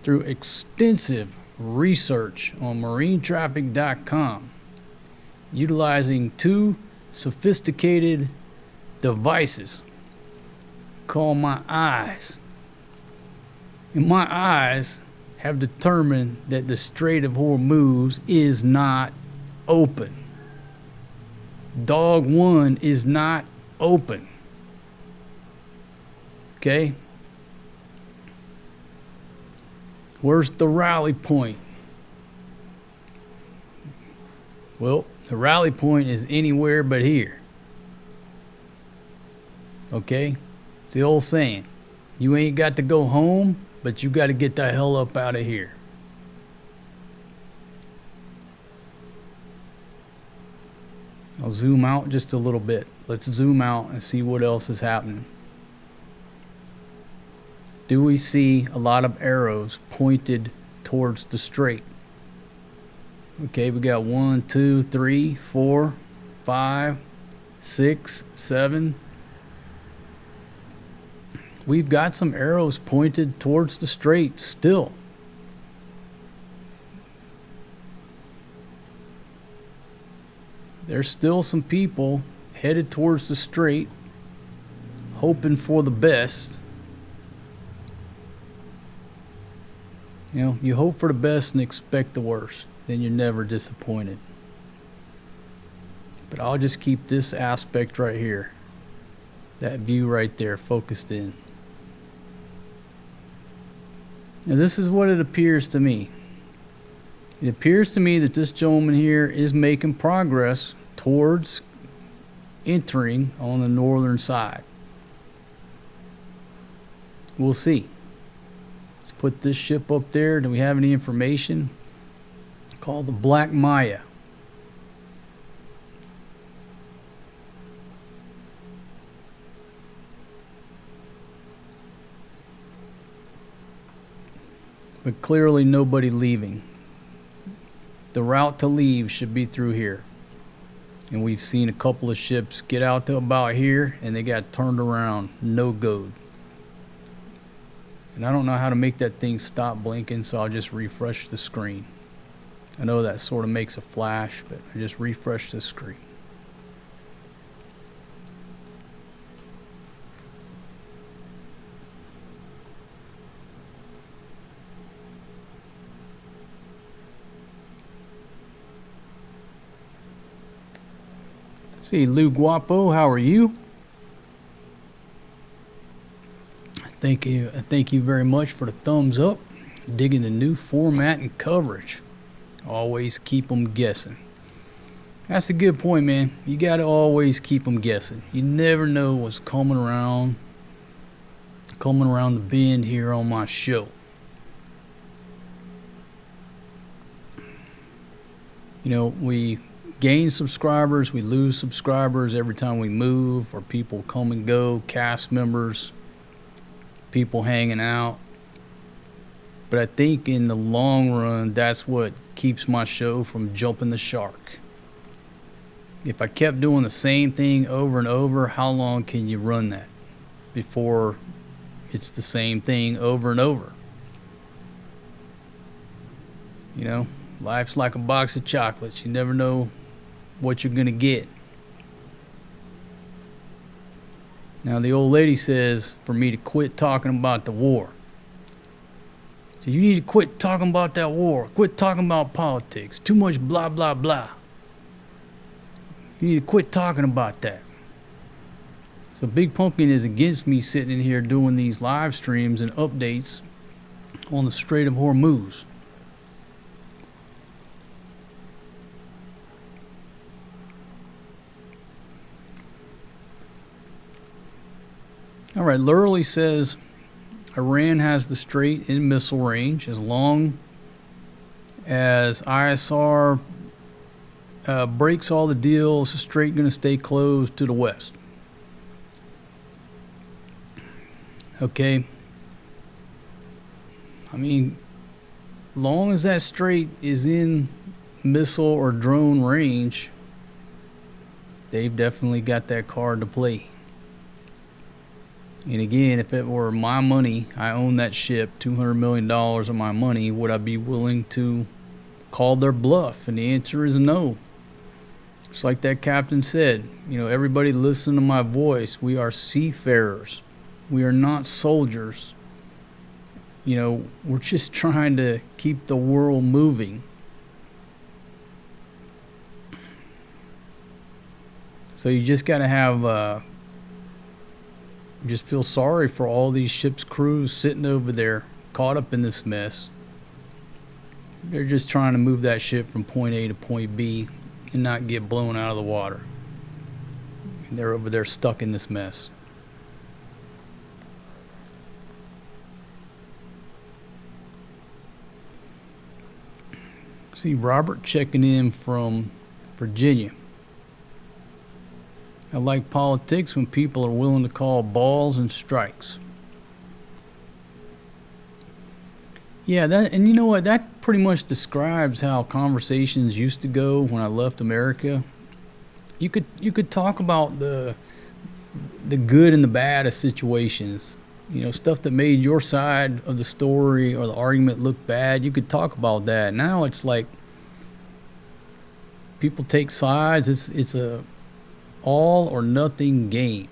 through extensive research on marinetraffic.com, utilizing 2 sophisticated devices called my eyes. And my eyes have determined that the Strait of Hormuz is not open. Dog 1 is not open. Okay? Where's the rally point? Well, the rally point is anywhere but here. Okay? It's the old saying. You ain't got to go home, but you got to get the hell up out of here. I'll zoom out just a little bit. Let's zoom out and see what else is happening. Do we see a lot of arrows pointed towards the strait? Okay, we got 1, 2, 3, 4, 5, 6, 7. We've got some arrows pointed towards the strait still. There's still some people headed towards the strait, hoping for the best. You know, you hope for the best and expect the worst. Then you're never disappointed. But I'll just keep this aspect right here, that view right there, focused in. Now this is what it appears to me. It appears to me that this gentleman here is making progress towards entering on the northern side. We'll see. Let's put this ship up there. Do we have any information? Called the Black Maya. But clearly nobody leaving. The route to leave should be through here. And we've seen a couple of ships get out to about here and they got turned around, no-go'd. And I don't know how to make that thing stop blinking, so I'll just refresh the screen. I know that sort of makes a flash, but I just refresh the screen. See, Lou Guapo, how are you? Thank you very much for the thumbs up. Digging the new format and coverage. Always keep them guessing. That's a good point, man. You got to always keep them guessing. You never know what's coming around the bend here on my show. You know, we gain subscribers, we lose subscribers every time we move, or people come and go, cast members, people hanging out. But I think in the long run, that's what keeps my show from jumping the shark. If I kept doing the same thing over and over, how long can you run that before it's the same thing over and over? You know, life's like a box of chocolates. You never know what you're going to get. Now, the old lady says for me to quit talking about the war. So you need to quit talking about that war. Quit talking about politics. Too much blah, blah, blah. You need to quit talking about that. So Big Pumpkin is against me sitting in here doing these live streams and updates on the Strait of Hormuz. All right, Lurley says Iran has the strait in missile range as long as ISR breaks all the deals. The strait going to stay closed to the west. Okay. I mean, long as that strait is in missile or drone range, they've definitely got that card to play. And again, if it were my money, I own that ship, $200 million of my money, would I be willing to call their bluff? And the answer is no. Just like that captain said, you know, everybody listen to my voice. We are seafarers. We are not soldiers. You know, we're just trying to keep the world moving. So you just got to have Just feel sorry for all these ships' crews sitting over there, caught up in this mess. They're just trying to move that ship from point A to point B and not get blown out of the water. And they're over there stuck in this mess. See Robert checking in from Virginia. I like politics when people are willing to call balls and strikes. Yeah, and you know what? That pretty much describes how conversations used to go when I left America. You could talk about the good and the bad of situations. You know, stuff that made your side of the story or the argument look bad. You could talk about that. Now it's like people take sides. It's a all or nothing game.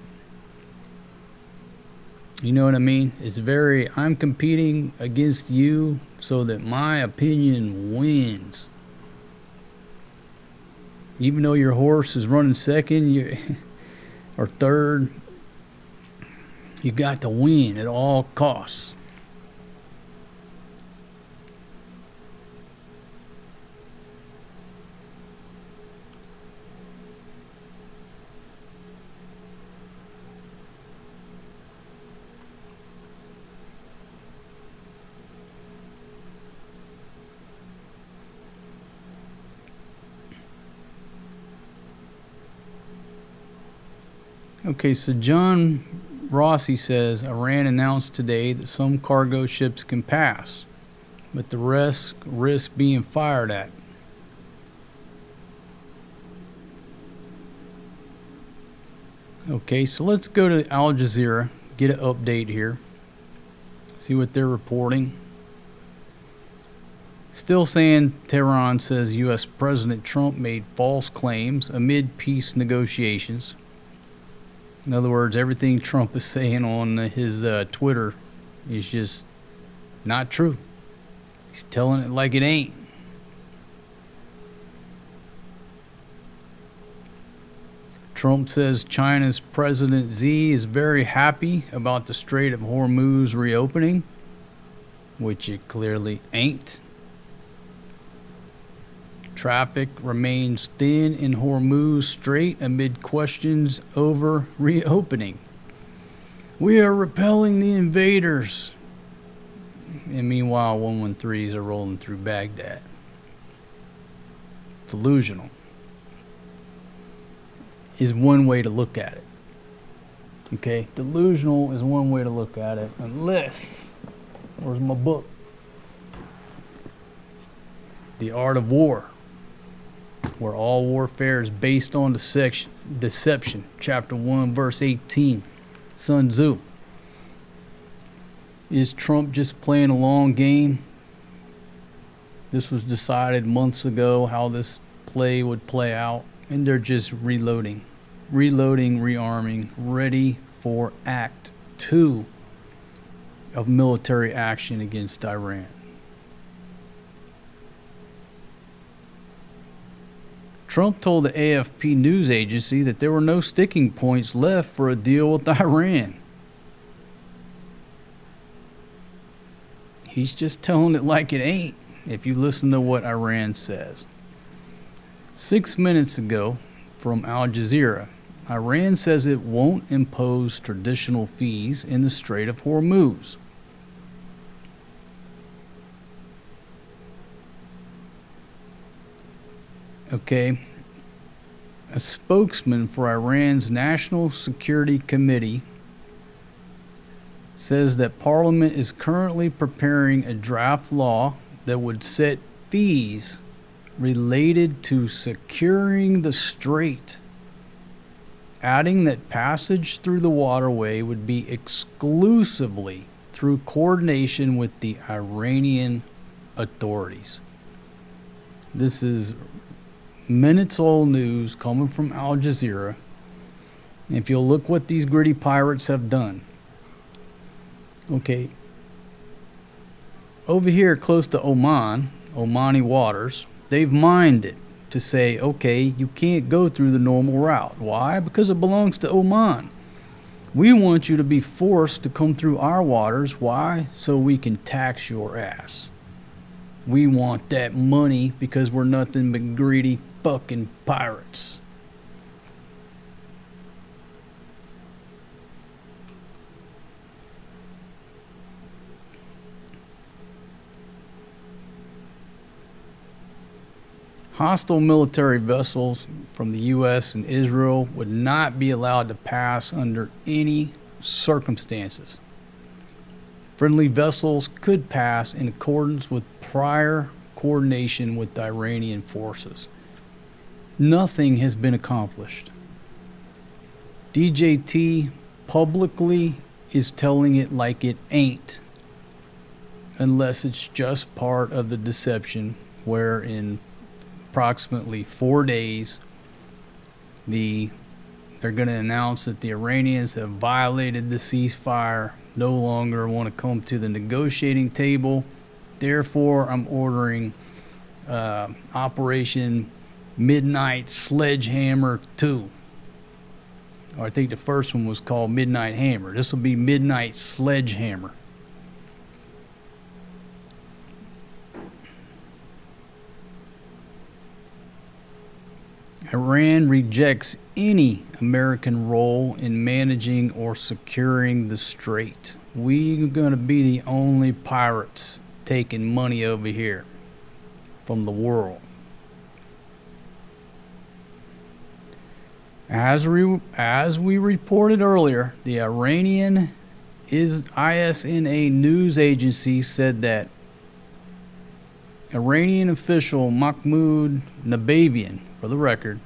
You know what I mean? It's very, I'm competing against you so that my opinion wins. Even though your horse is running second or third, you got to win at all costs. Okay, so John Rossi says Iran announced today that some cargo ships can pass, but the rest risk being fired at. Okay, so let's go to Al Jazeera, get an update here, see what they're reporting. Still saying Tehran says U.S. President Trump made false claims amid peace negotiations. In other words, everything Trump is saying on his Twitter is just not true. He's telling it like it ain't. Trump says China's President Xi is very happy about the Strait of Hormuz reopening, which it clearly ain't. Traffic remains thin in Hormuz Strait amid questions over reopening. We are repelling the invaders. And meanwhile, 113s are rolling through Baghdad. Delusional is one way to look at it. Okay? Delusional is one way to look at it. Unless, where's my book? The Art of War, where all warfare is based on deception. Chapter 1, verse 18. Sun Tzu. Is Trump just playing a long game? This was decided months ago how this play would play out, and they're just reloading, rearming, ready for Act 2 of military action against Iran. Trump told the AFP news agency that there were no sticking points left for a deal with Iran. He's just telling it like it ain't, if you listen to what Iran says. 6 minutes ago, from Al Jazeera, Iran says it won't impose traditional fees in the Strait of Hormuz. Okay, a spokesman for Iran's National Security Committee says that Parliament is currently preparing a draft law that would set fees related to securing the strait, adding that passage through the waterway would be exclusively through coordination with the Iranian authorities. This is minutes old news coming from Al Jazeera. If you'll look what these gritty pirates have done. Okay, over here close to Omani waters, they've mined it to say, okay, you can't go through the normal route. Why? Because it belongs to Oman. We want you to be forced to come through our waters. Why? So we can tax your ass. We want that money because we're nothing but greedy fucking pirates. Hostile military vessels from the U.S. and Israel would not be allowed to pass under any circumstances. Friendly vessels could pass in accordance with prior coordination with the Iranian forces. Nothing has been accomplished. DJT publicly is telling it like it ain't, unless it's just part of the deception where in approximately 4 days they're going to announce that the Iranians have violated the ceasefire, no longer want to come to the negotiating table. Therefore, I'm ordering Operation Midnight Sledgehammer 2. Or I think the first one was called Midnight Hammer. This will be Midnight Sledgehammer. Iran rejects any American role in managing or securing the strait. We're going to be the only pirates taking money over here from the world. As we reported earlier, the Iranian ISNA news agency said that Iranian official Mahmoud Nabavian, for the record,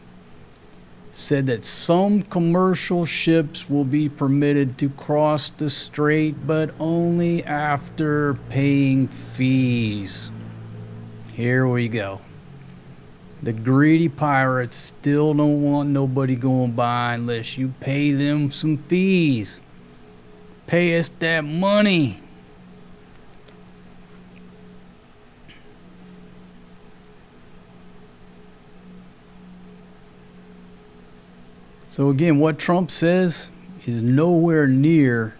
said that some commercial ships will be permitted to cross the strait, but only after paying fees. Here we go. The greedy pirates still don't want nobody going by unless you pay them some fees. Pay us that money. So again, what Trump says is nowhere near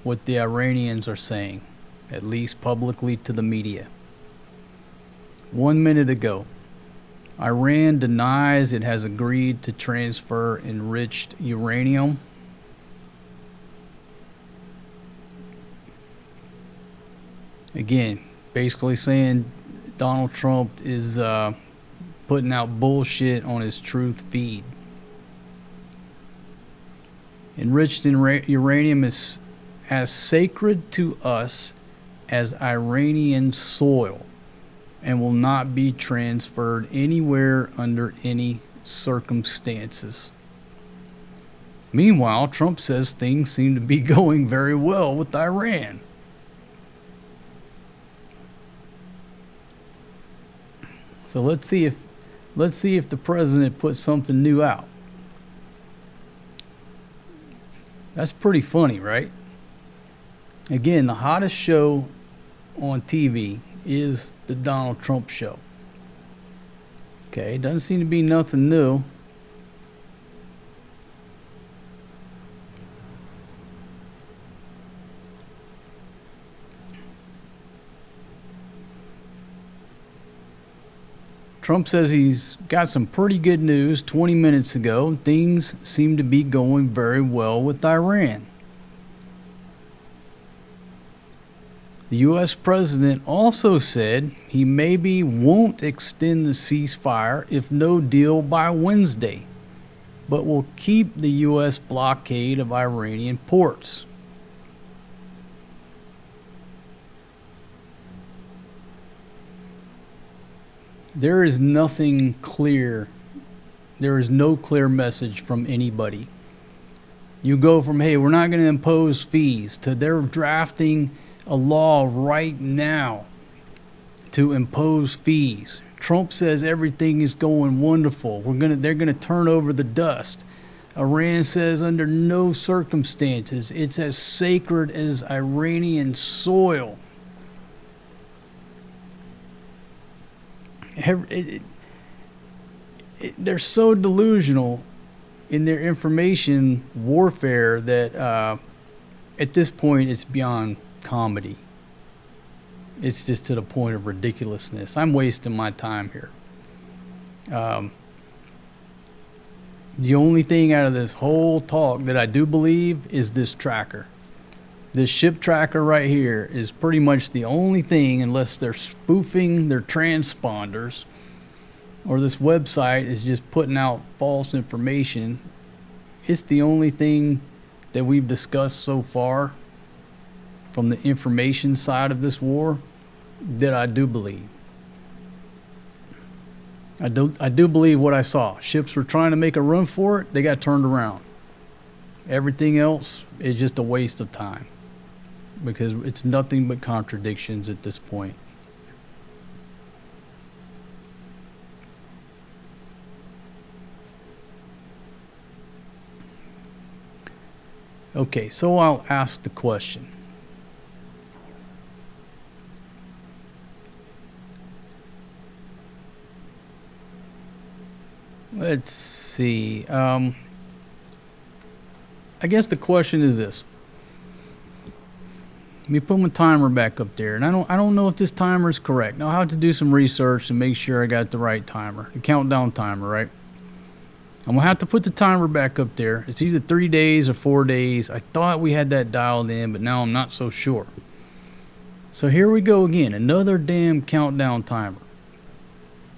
what the Iranians are saying, at least publicly to the media. 1 minute ago, Iran denies it has agreed to transfer enriched uranium. Again, basically saying Donald Trump is putting out bullshit on his truth feed. Enriched uranium is as sacred to us as Iranian soil and will not be transferred anywhere under any circumstances. Meanwhile, Trump says things seem to be going very well with Iran. So let's see if the president puts something new out. That's pretty funny, right? Again, the hottest show on TV is the Donald Trump show. Okay, doesn't seem to be nothing new. Trump says he's got some pretty good news 20 minutes ago. Things seem to be going very well with Iran. The U.S. president also said he maybe won't extend the ceasefire if no deal by Wednesday, but will keep the U.S. blockade of Iranian ports. There is nothing clear. There is no clear message from anybody. You go from, hey, we're not going to impose fees, to they're drafting a law right now to impose fees. Trump says everything is going wonderful. They're going to turn over the dust. Iran says under no circumstances. It's as sacred as Iranian soil. They're so delusional. in their information warfare that at this point it's beyond comedy. It's just to the point of ridiculousness. I'm wasting my time here. The only thing out of this whole talk that I do believe is this tracker. This ship tracker right here is pretty much the only thing, unless they're spoofing their transponders or this website is just putting out false information. It's the only thing that we've discussed so far from the information side of this war that I do believe. I do believe what I saw. Ships were trying to make a run for it. They got turned around. Everything else is just a waste of time because it's nothing but contradictions at this point. Okay, so I'll ask the question. Let's see. I guess the question is this. Let me put my timer back up there, and I don't know if this timer is correct. Now I'll have to do some research to make sure I got the right timer, the countdown timer, right? I'm gonna have to put the timer back up there. It's either 3 days or 4 days. I thought we had that dialed in, but now I'm not so sure. So here we go again, another damn countdown timer.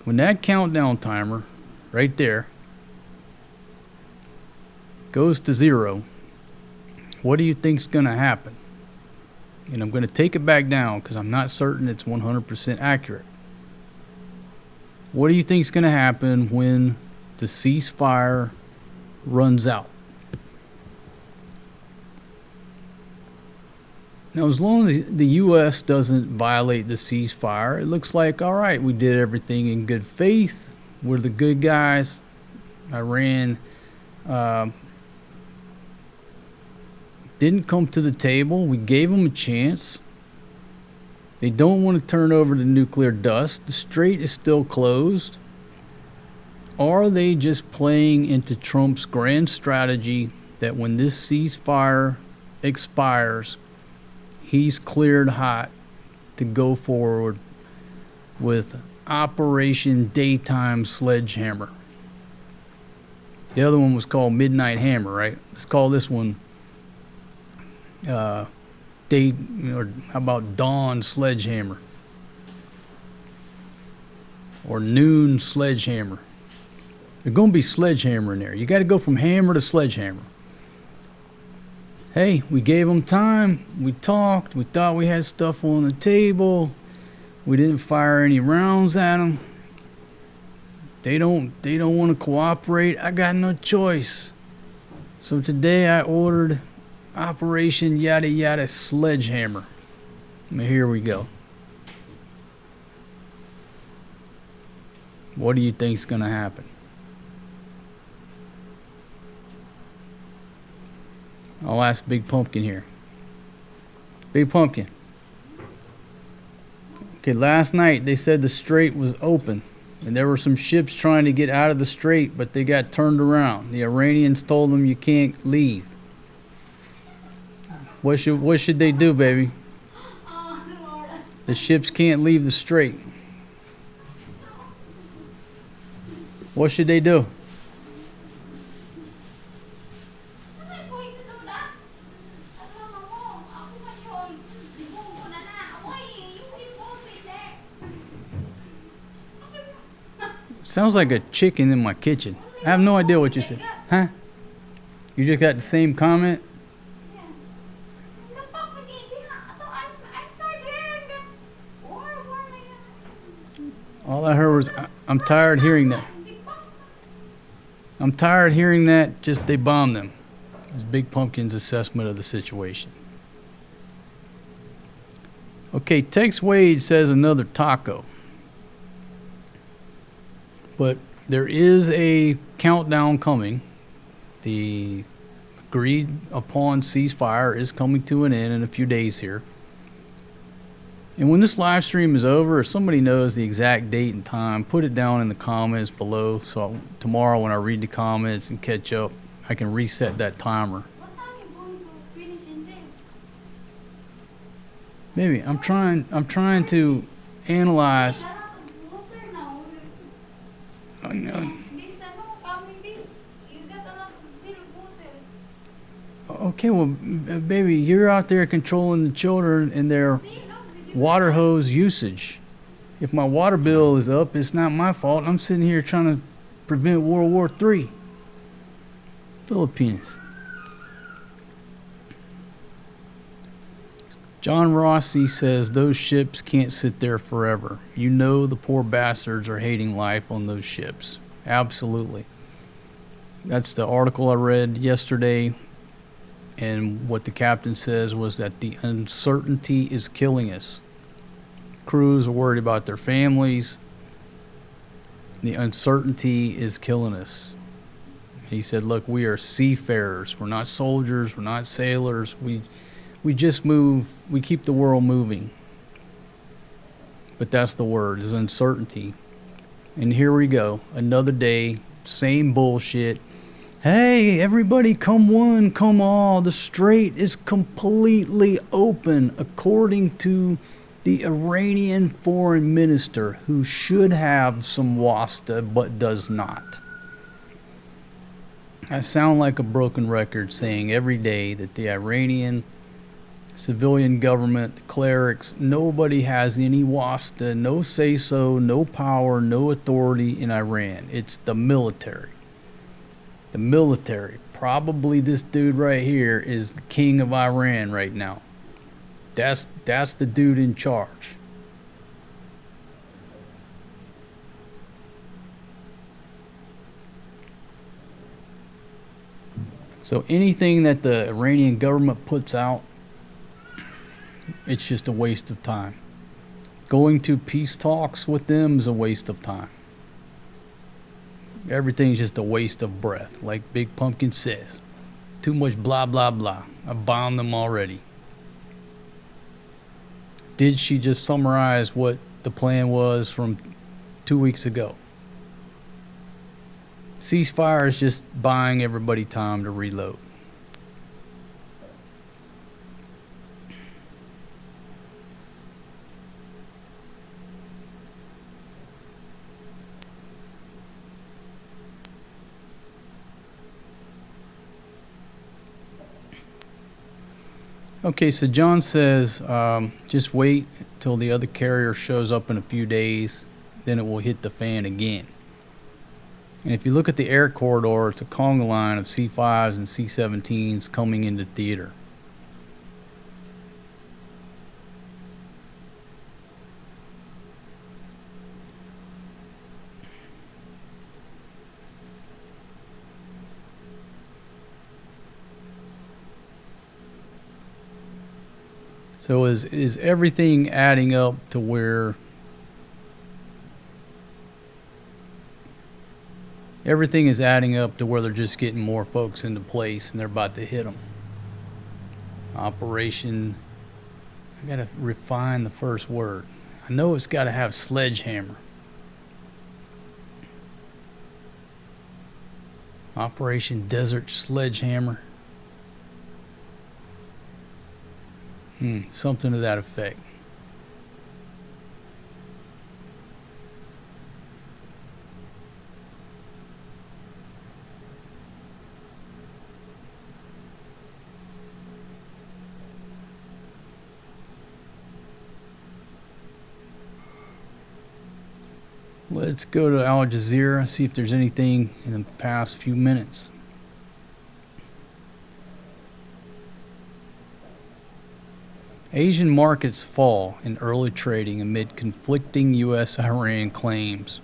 When that countdown timer right there goes to 0, what do you think's gonna happen? And I'm gonna take it back down because I'm not certain it's 100% accurate. What do you think's gonna happen when the ceasefire runs out? Now, as long as the U.S. doesn't violate the ceasefire, it looks like, all right, we did everything in good faith. We're the good guys. Iran didn't come to the table. We gave them a chance. They don't want to turn over to nuclear dust. The strait is still closed. Are they just playing into Trump's grand strategy that when this ceasefire expires, he's cleared hot to go forward with Operation Daytime Sledgehammer? The other one was called Midnight Hammer, right? Let's call this one or how about Dawn Sledgehammer? Or Noon Sledgehammer? There's going to be sledgehammer in there. You got to go from hammer to sledgehammer. Hey, we gave them time. We talked. We thought we had stuff on the table. We didn't fire any rounds at them. They don't want to cooperate. I got no choice. So today I ordered Operation Yada Yada Sledgehammer. Here we go. What do you think's going to happen? I'll ask Big Pumpkin here. Big Pumpkin. Okay, last night they said the strait was open and there were some ships trying to get out of the strait, but they got turned around. The Iranians told them you can't leave. What should they do, baby? The ships can't leave the strait. What should they do? Sounds like a chicken in my kitchen. I have no idea what you said. Huh? You just got the same comment? All I heard was, I'm tired hearing that. I'm tired hearing that, just they bombed them. It's Big Pumpkin's assessment of the situation. Okay, Tex Wade says another taco. But there is a countdown coming. The agreed upon ceasefire is coming to an end in a few days here. And when this live stream is over, if somebody knows the exact date and time, put it down in the comments below. So tomorrow when I read the comments and catch up, I can reset that timer. What time you going to finish in there? Maybe I'm trying to analyze. Water now. I know. This coming this. You got a lot of milk water. Okay, well, baby, you're out there controlling the children and their water hose usage. If my water bill is up, it's not my fault. I'm sitting here trying to prevent World War III. Philippines. John Rossi says those ships can't sit there forever. You know the poor bastards are hating life on those ships. Absolutely. That's the article I read yesterday. And what the captain says was that the uncertainty is killing us. Crews are worried about their families. The uncertainty is killing us. He said, look, we are seafarers. We're not soldiers. We're not sailors. We just move. We keep the world moving. But that's the word, is uncertainty. And here we go. Another day. Same bullshit. Hey, everybody, come one, come all. The strait is completely open, according to the Iranian foreign minister, who should have some wasta but does not. I sound like a broken record saying every day that the Iranian civilian government, the clerics, nobody has any wasta, no say-so, no power, no authority in Iran. It's the military. The military, probably this dude right here, is the king of Iran right now. That's the dude in charge. So anything that the Iranian government puts out, it's just a waste of time. Going to peace talks with them is a waste of time. Everything's just a waste of breath, like Big Pumpkin says. Too much blah, blah, blah. I bombed them already. Did she just summarize what the plan was from 2 weeks ago? Ceasefire is just buying everybody time to reload. Okay, so John says, just wait till the other carrier shows up in a few days, then it will hit the fan again. And if you look at the air corridor, it's a conga line of C-5s and C-17s coming into theater. So is everything adding up to where everything is adding up to where they're just getting more folks into place and they're about to hit them? Operation, I gotta refine the first word. I know it's gotta have sledgehammer. Operation Desert Sledgehammer. Something to that effect. Let's go to Al Jazeera, see if there's anything in the past few minutes. Asian markets fall in early trading amid conflicting U.S.-Iran claims.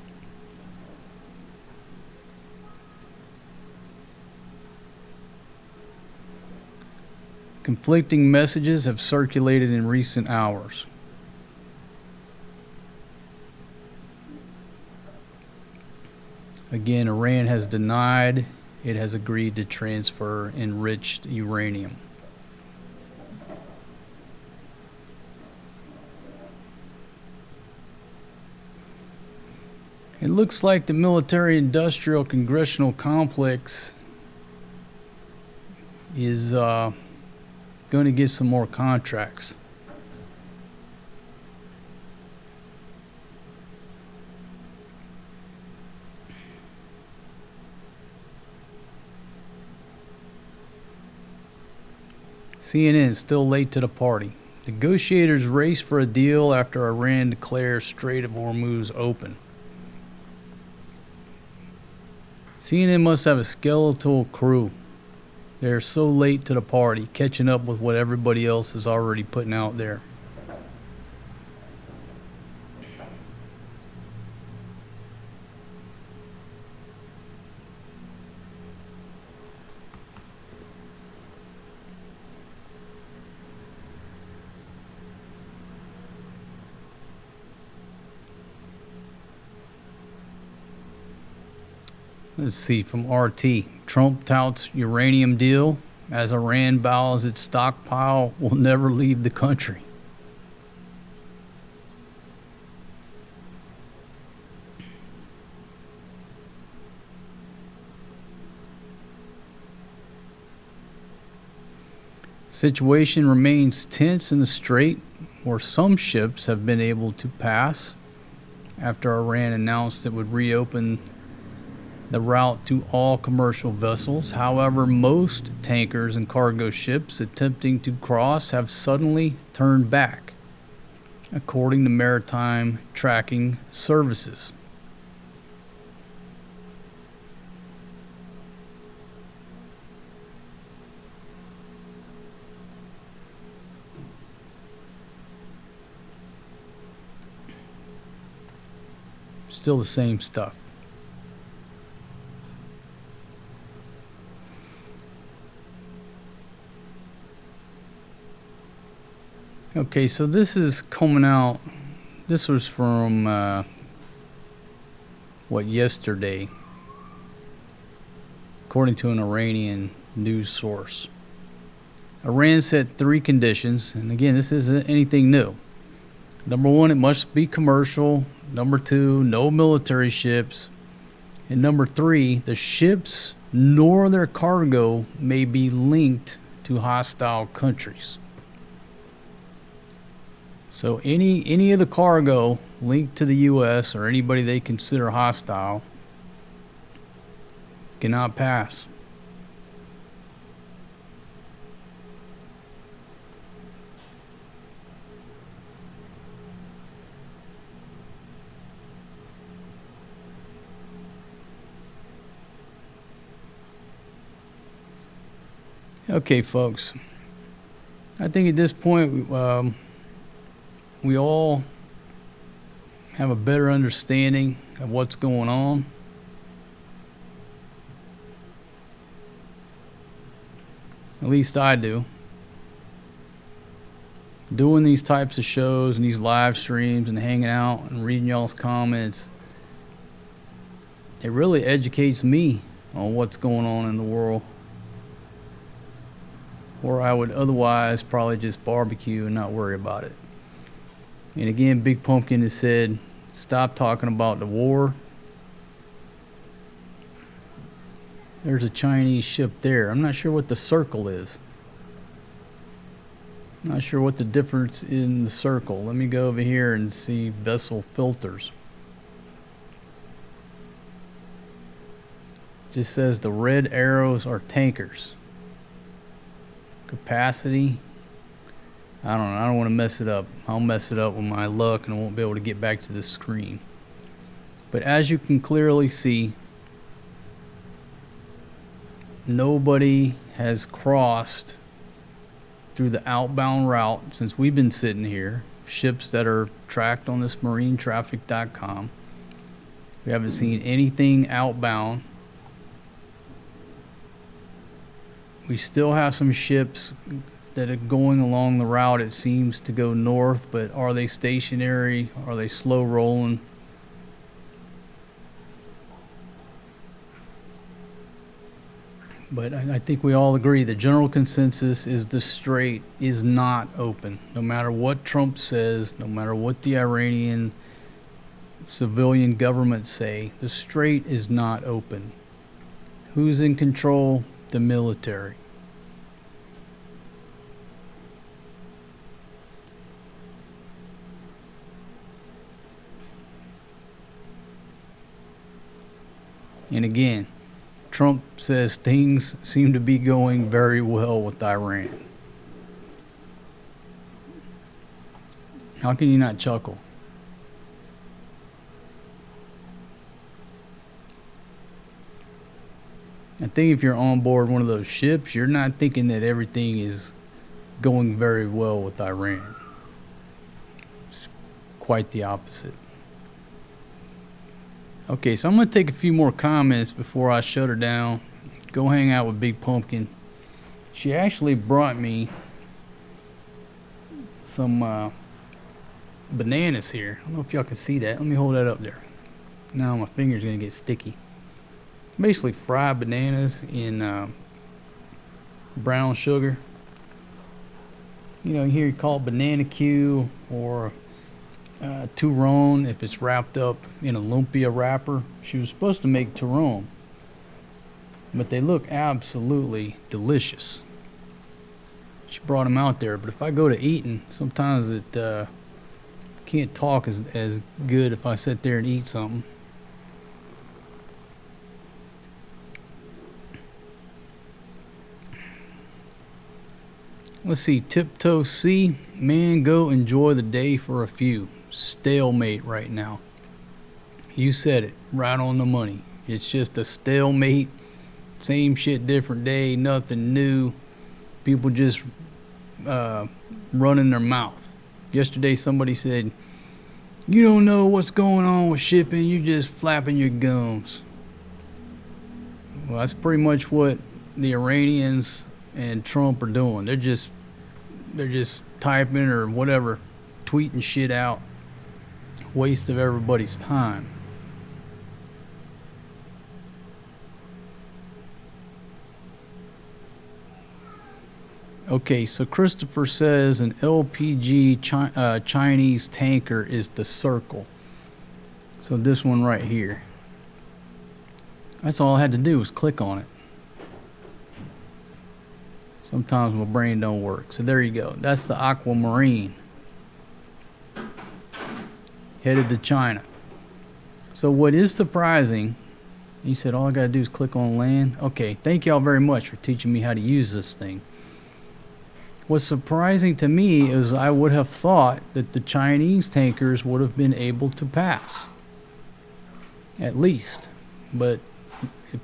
Conflicting messages have circulated in recent hours. Again, Iran has denied it has agreed to transfer enriched uranium. It looks like the military-industrial congressional complex is going to get some more contracts. CNN still late to the party. Negotiators race for a deal after Iran declares Strait of Hormuz open. CNN must have a skeletal crew. They're so late to the party, catching up with what everybody else is already putting out there. Let's see, from RT. Trump touts uranium deal as Iran vows its stockpile will never leave the country. Situation remains tense in the Strait, where some ships have been able to pass after Iran announced it would reopen the route to all commercial vessels. However, most tankers and cargo ships attempting to cross have suddenly turned back, according to maritime tracking services. Still the same stuff. Okay, so this is coming out. This was from yesterday, according to an Iranian news source. Iran set 3 conditions, and again, this isn't anything new. Number 1, it must be commercial. Number 2, no military ships. And number 3, the ships nor their cargo may be linked to hostile countries. So any of the cargo linked to the U.S. or anybody they consider hostile cannot pass. Okay, folks. I think at this point, we all have a better understanding of what's going on. At least I do. Doing these types of shows and these live streams and hanging out and reading y'all's comments, it really educates me on what's going on in the world, or I would otherwise probably just barbecue and not worry about it. And again, Big Pumpkin has said, stop talking about the war. There's a Chinese ship there. I'm not sure what the circle is. Not sure what the difference in the circle. Let me go over here and see vessel filters. Just says the red arrows are tankers. Capacity. I don't know. I don't want to mess it up. I'll mess it up with my luck and I won't be able to get back to this screen. But as you can clearly see, nobody has crossed through the outbound route since we've been sitting here. Ships that are tracked on this marinetraffic.com. We haven't seen anything outbound. We still have some ships that are going along the route. It seems to go north, but are they stationary? Are they slow rolling? But I think we all agree the general consensus is the Strait is not open. No matter what Trump says, no matter what the Iranian civilian government say, the Strait is not open. Who's in control? The military. And again, Trump says things seem to be going very well with Iran. How can you not chuckle? I think if you're on board one of those ships, you're not thinking that everything is going very well with Iran. It's quite the opposite. Okay, so I'm going to take a few more comments before I shut her down. Go hang out with Big Pumpkin. She actually brought me some bananas here. I don't know if y'all can see that. Let me hold that up there. Now my finger's going to get sticky. Basically fried bananas in brown sugar. You know, here you call it banana Q or Turon if it's wrapped up in a lumpia wrapper. She was supposed to make Turon, but they look absolutely delicious. She brought them out there, but if I go to eating, sometimes it can't talk as good if I sit there and eat something. Let's see, Tiptoe C. Man, go enjoy the day for a few. Stalemate right now. You said it, right on the money. It's just a stalemate. Same shit, different day, nothing new. People just running their mouth. Yesterday somebody said, you don't know what's going on with shipping, you're just flapping your gums. Well, that's pretty much what the Iranians and Trump are doing. They're just typing or whatever, tweeting shit out. Waste of everybody's time. Okay, so Christopher says an LPG Chinese tanker is the Circle. So this one right here. That's all I had to do was click on it. Sometimes my brain don't work. So there you go. That's the Aquamarine. Headed to China. So what is surprising, he said all I gotta do is click on land. Okay, thank y'all very much for teaching me how to use this thing. What's surprising to me is I would have thought that the Chinese tankers would have been able to pass. At least. But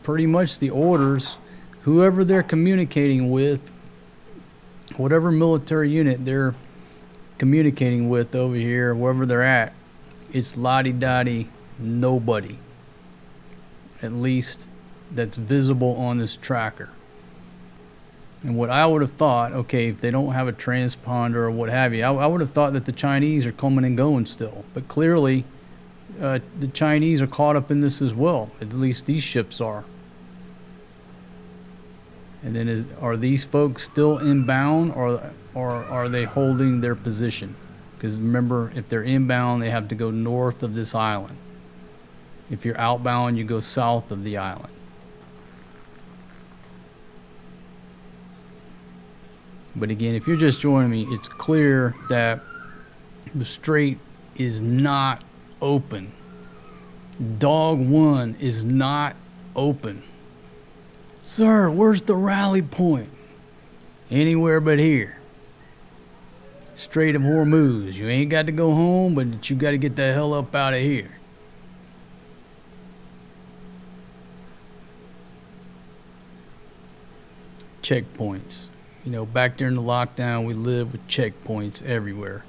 pretty much the orders, whoever they're communicating with, whatever military unit they're communicating with over here, wherever they're at, it's la-di-da-di nobody. At least that's visible on this tracker. And what I would have thought, okay, if they don't have a transponder or what have you, I would have thought that the Chinese are coming and going still. But clearly, the Chinese are caught up in this as well. At least these ships are. And then are these folks still inbound or are they holding their position? Because remember, if they're inbound, they have to go north of this island. If you're outbound, you go south of the island. But again, if you're just joining me, it's clear that the strait is not open. Dog 1 is not open. Sir, where's the rally point? Anywhere but here. Strait of Hormuz. You ain't got to go home, but you got to get the hell up out of here. Checkpoints. You know, back during the lockdown, we lived with checkpoints everywhere.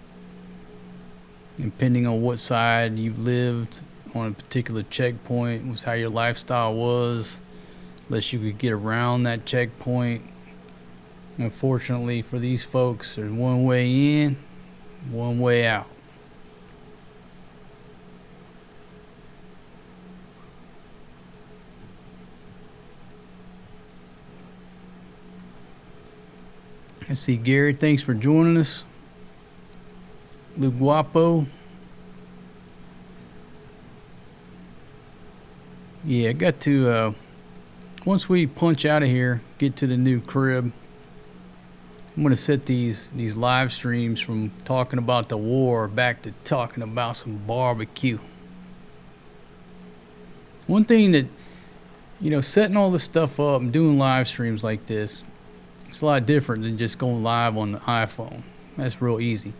And depending on what side you lived on a particular checkpoint was how your lifestyle was, unless you could get around that checkpoint. Unfortunately for these folks, there's one way in, one way out. Let's see, Gary, thanks for joining us. Lu Guapo. Yeah, I got to, once we punch out of here, get to the new crib, I'm going to set these live streams from talking about the war back to talking about some barbecue. One thing that You know, setting all this stuff up and doing live streams like this, it's a lot different than just going live on the iPhone. That's real easy.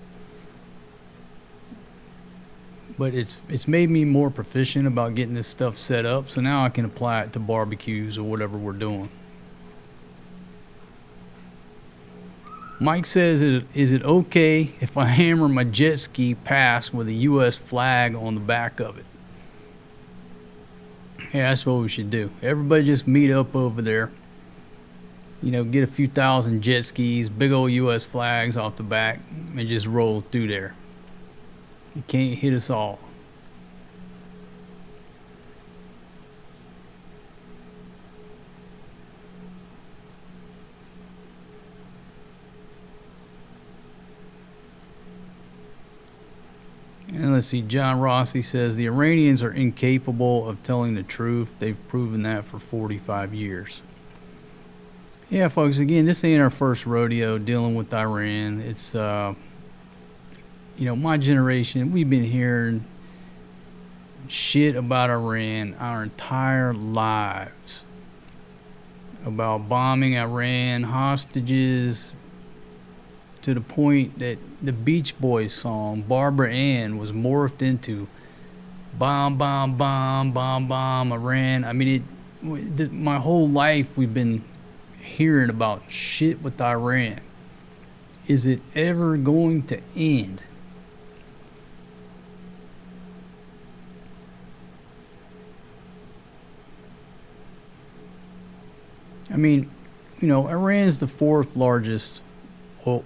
But it's made me more proficient about getting this stuff set up, so now I can apply it to barbecues or whatever we're doing. Mike says, is it okay if I hammer my jet ski past with a U.S. flag on the back of it? Yeah, that's what we should do. Everybody just meet up over there. You know, get a few thousand jet skis, big old U.S. flags off the back, and just roll through there. You can't hit us all. And let's see, John Rossi says the Iranians are incapable of telling the truth. They've proven that for 45 years. Yeah, folks, again, this ain't our first rodeo dealing with Iran. It's, you know, my generation, we've been hearing shit about Iran our entire lives. About bombing Iran, hostages, to the point that the Beach Boys song, Barbara Ann, was morphed into bomb, bomb, bomb, bomb, bomb, Iran. I mean, my whole life we've been hearing about shit with Iran. Is it ever going to end? I mean, you know, Iran's the fourth largest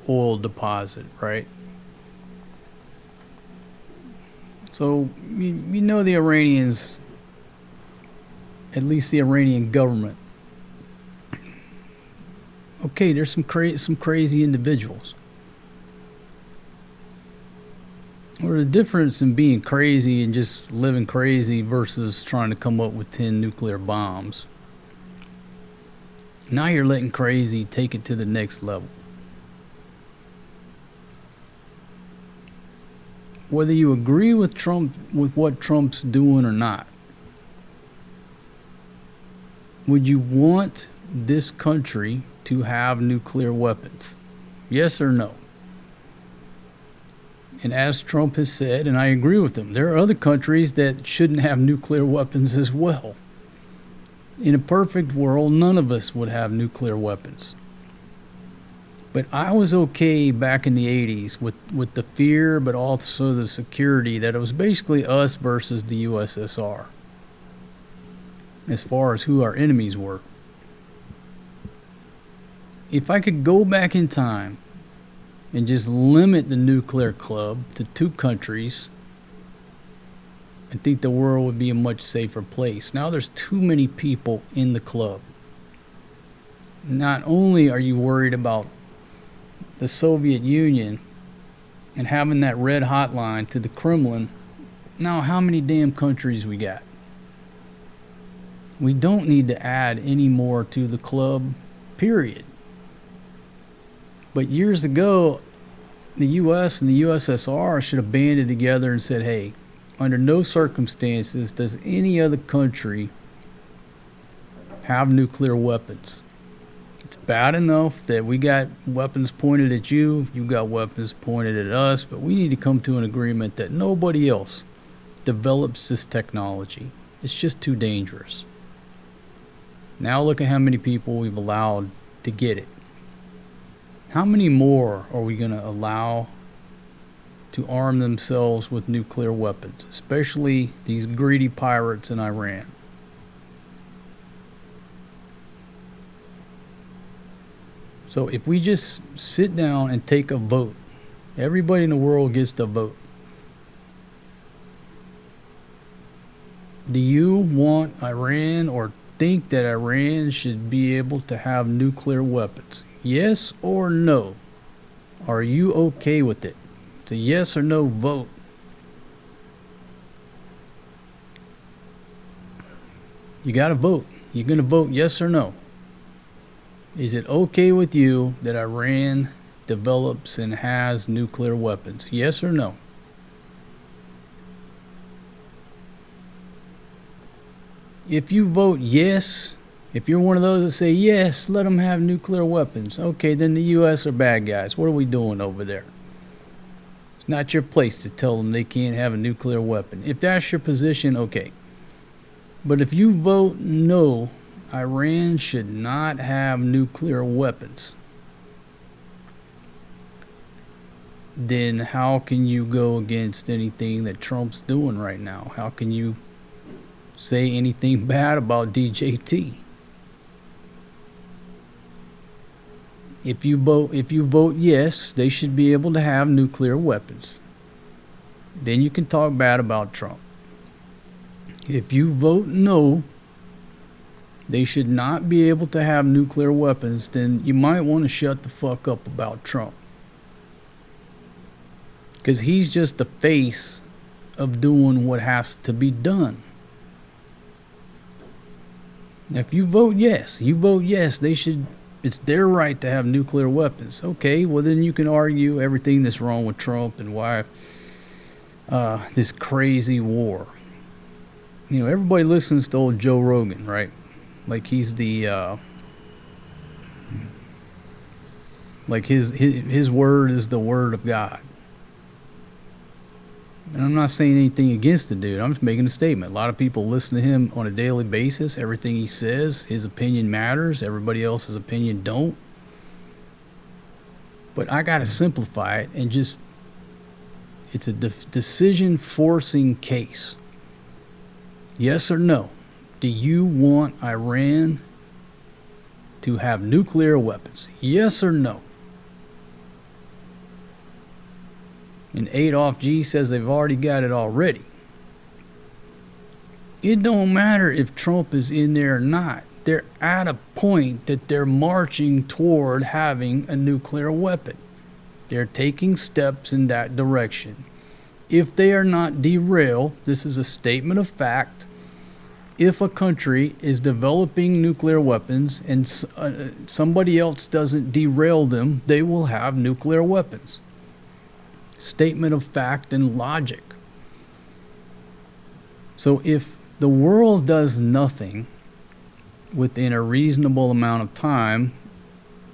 oil deposit, right? So, you know, the Iranians, at least the Iranian government, okay, there's some crazy individuals. Or the difference in being crazy and just living crazy versus trying to come up with 10 nuclear bombs. Now you're letting crazy take it to the next level. Whether you agree with Trump, with what Trump's doing or not, would you want this country to have nuclear weapons? Yes or no? And as Trump has said, and I agree with him, there are other countries that shouldn't have nuclear weapons as well. In a perfect world, none of us would have nuclear weapons. But I was okay back in the 80s with the fear, but also the security that it was basically us versus the USSR as far as who our enemies were. If I could go back in time and just limit the nuclear club to 2 countries, I think the world would be a much safer place. Now there's too many people in the club. Not only are you worried about the Soviet Union and having that red hotline to the Kremlin, now how many damn countries we got? We don't need to add any more to the club, period. But years ago, the US and the USSR should have banded together and said, hey, under no circumstances does any other country have nuclear weapons. It's bad enough that we got weapons pointed at you, you got weapons pointed at us, but we need to come to an agreement that nobody else develops this technology. It's just too dangerous. Now look at how many people we've allowed to get it. How many more are we going to allow to arm themselves with nuclear weapons, especially these greedy pirates in Iran? So if we just sit down and take a vote, everybody in the world gets to vote. Do you want Iran or think that Iran should be able to have nuclear weapons? Yes or no? Are you okay with it? It's a yes or no vote. You got to vote. You're going to vote yes or no. Is it okay with you that Iran develops and has nuclear weapons? Yes or no? if you vote yes, if you're one of those that say yes, let them have nuclear weapons, okay, then the U.S. are bad guys. What are we doing over there? It's not your place to tell them they can't have a nuclear weapon. If that's your position, okay. But if you vote no, Iran should not have nuclear weapons, then how can you go against anything that Trump's doing right now? How can you say anything bad about DJT? If you vote yes, they should be able to have nuclear weapons. Then you can talk bad about Trump. If you vote no, they should not be able to have nuclear weapons, then you might want to shut the fuck up about Trump. Because he's just the face of doing what has to be done. If you vote yes, they should, it's their right to have nuclear weapons. Okay, well then you can argue everything that's wrong with Trump and why this crazy war. You know, everybody listens to old Joe Rogan, right? Like he's the, like his word is the word of God. And I'm not saying anything against the dude. I'm just making a statement. A lot of people listen to him on a daily basis. Everything he says, his opinion matters. Everybody else's opinion don't. But I got to simplify it and just, it's a decision forcing case. Yes or no? Do you want Iran to have nuclear weapons? Yes or no? And Adolf G says they've already got it already. It don't matter if Trump is in there or not. They're at a point that they're marching toward having a nuclear weapon. They're taking steps in that direction. If they are not derailed, this is a statement of fact. If a country is developing nuclear weapons and somebody else doesn't derail them, they will have nuclear weapons. Statement of fact and logic. So if the world does nothing within a reasonable amount of time,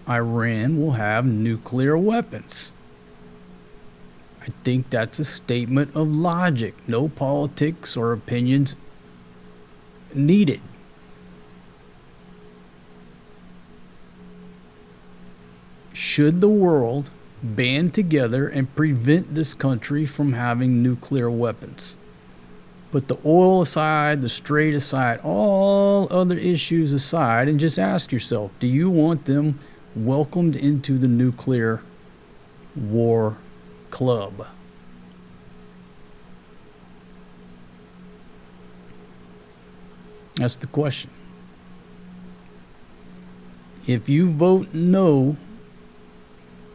Iran will have nuclear weapons. I think that's a statement of logic. No politics or opinions needed. Should the world band together and prevent this country from having nuclear weapons? Put the oil aside, the strait aside, all other issues aside, and just ask yourself, do you want them welcomed into the nuclear war club? That's the question. If you vote no,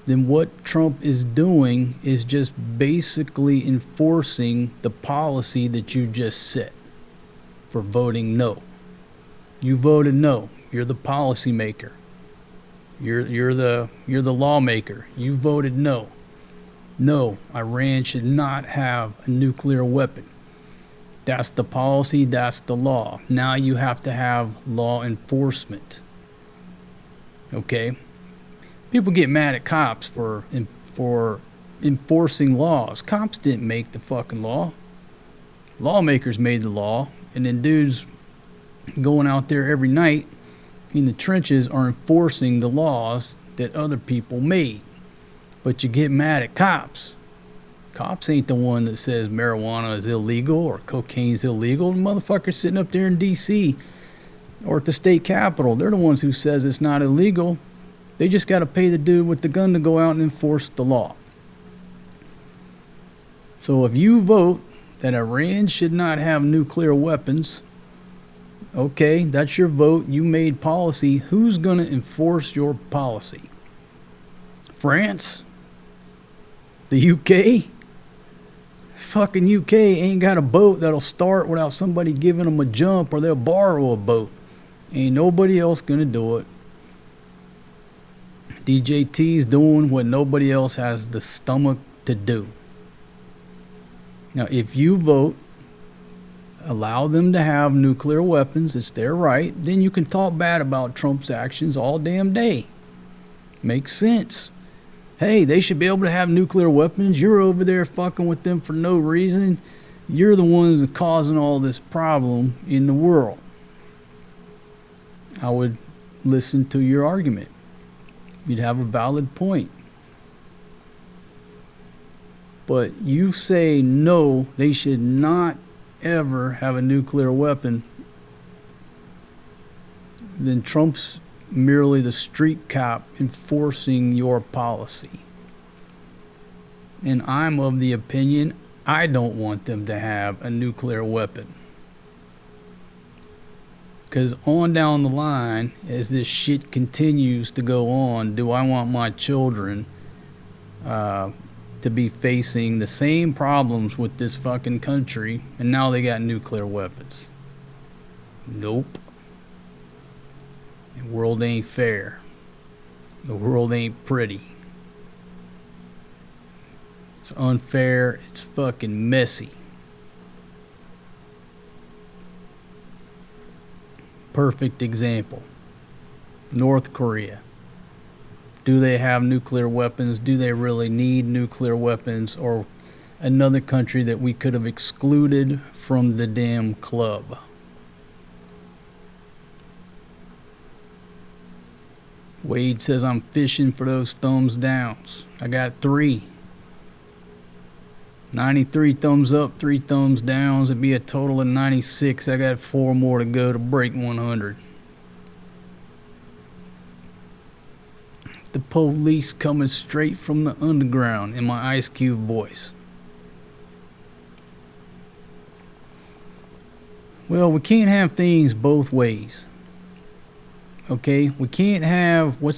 then what Trump is doing is just basically enforcing the policy that you just set for voting no. You voted no. You're the policy maker. You're the lawmaker. You voted no. No, Iran should not have a nuclear weapon. That's the policy, that's the law. Now you have to have law enforcement. Okay? People get mad at cops for enforcing laws. Cops didn't make the fucking law. Lawmakers made the law, and then dudes going out there every night in the trenches are enforcing the laws that other people made. But you get mad at cops. Cops ain't the one that says marijuana is illegal or cocaine's illegal. The motherfuckers sitting up there in D.C. or at the state capitol, they're the ones who says it's not illegal. They just got to pay the dude with the gun to go out and enforce the law. So if you vote that Iran should not have nuclear weapons, okay, that's your vote. You made policy. Who's going to enforce your policy? France? The UK? Fucking UK ain't got a boat that'll start without somebody giving them a jump, or they'll borrow a boat. Ain't nobody else gonna do it. DJT's doing what nobody else has the stomach to do. Now, if you vote allow them to have nuclear weapons. It's their right. Then you can talk bad about Trump's actions all damn day. Makes sense. Hey, they should be able to have nuclear weapons. You're over there fucking with them for no reason. You're the ones causing all this problem in the world. I would listen to your argument. You'd have a valid point. But you say no, they should not ever have a nuclear weapon. Then Trump's merely the street cop enforcing your policy. And I'm of the opinion I don't want them to have a nuclear weapon. Because on down the line, as this shit continues to go on, do I want my children to be facing the same problems with this fucking country, and now they got nuclear weapons? Nope. The world ain't fair. The world ain't pretty. It's unfair. It's fucking messy. Perfect example. North Korea. Do they have nuclear weapons? Do they really need nuclear weapons? Or another country that we could have excluded from the damn club? Wade says I'm fishing for those thumbs downs. I got 3. 93 thumbs up, 3 thumbs downs. It'd be a total of 96. I got 4 more to go to break 100. The police coming straight from the underground in my Ice Cube voice. Well, we can't have things both ways. Okay, we can't have we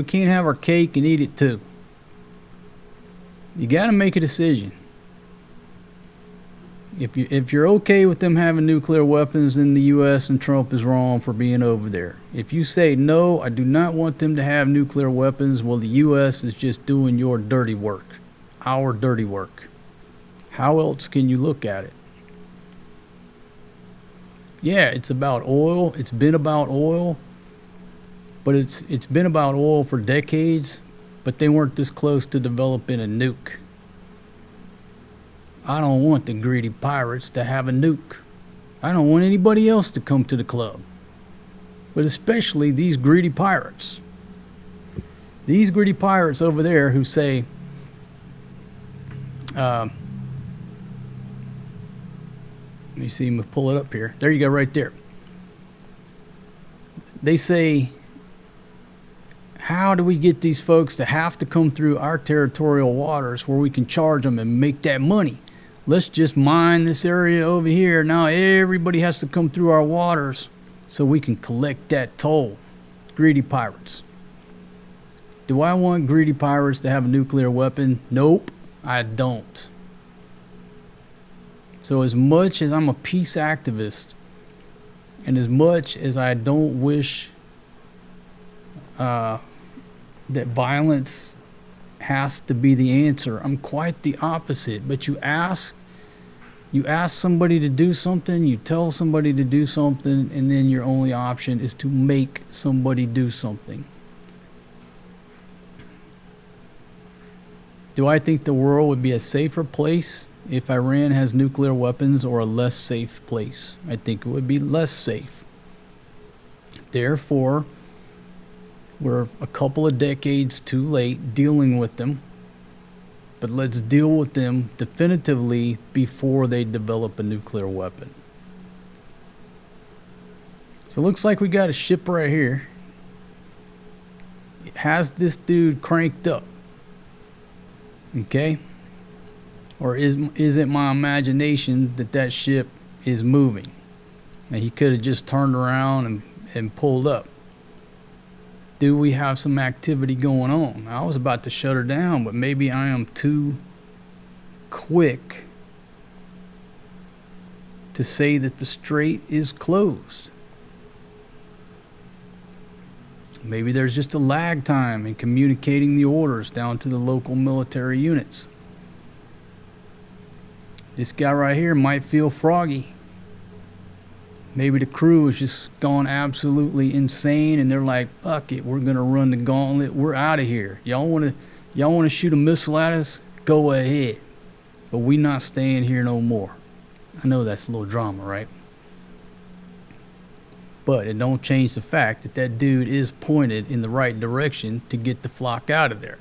can't have our cake and eat it too. You got to make a decision. If you're okay with them having nuclear weapons, then the U.S. and Trump is wrong for being over there. If you say no, I do not want them to have nuclear weapons, well, the U.S. is just doing your dirty work, our dirty work. How else can you look at it? Yeah, it's about oil. It's been about oil. But it's been about oil for decades, but they weren't this close to developing a nuke. I don't want the greedy pirates to have a nuke. I don't want anybody else to come to the club. But especially these greedy pirates. These greedy pirates over there who say, let me see, I'm gonna pull it up here. There you go, right there. They say, how do we get these folks to have to come through our territorial waters where we can charge them and make that money? Let's just mine this area over here. Now everybody has to come through our waters so we can collect that toll. Greedy pirates. Do I want greedy pirates to have a nuclear weapon? Nope, I don't. So as much as I'm a peace activist, and as much as I don't wish that violence has to be the answer, I'm quite the opposite. But you ask somebody to do something, you tell somebody to do something, and then your only option is to make somebody do something. Do I think the world would be a safer place if Iran has nuclear weapons, or a less safe place? I think it would be less safe. Therefore, we're a couple of decades too late dealing with them, but let's deal with them definitively before they develop a nuclear weapon. So it looks like we got a ship right here. It has this dude cranked up. Okay? Or is it my imagination that ship is moving? And he could have just turned around and pulled up. Do we have some activity going on? I was about to shut her down, but maybe I am too quick to say that the strait is closed. Maybe there's just a lag time in communicating the orders down to the local military units. This guy right here might feel froggy. Maybe the crew is just gone absolutely insane, and they're like, "Fuck it, we're gonna run the gauntlet. We're out of here. Y'all wanna shoot a missile at us? Go ahead, but we not staying here no more." I know that's a little drama, right? But it don't change the fact that that dude is pointed in the right direction to get the flock out of there.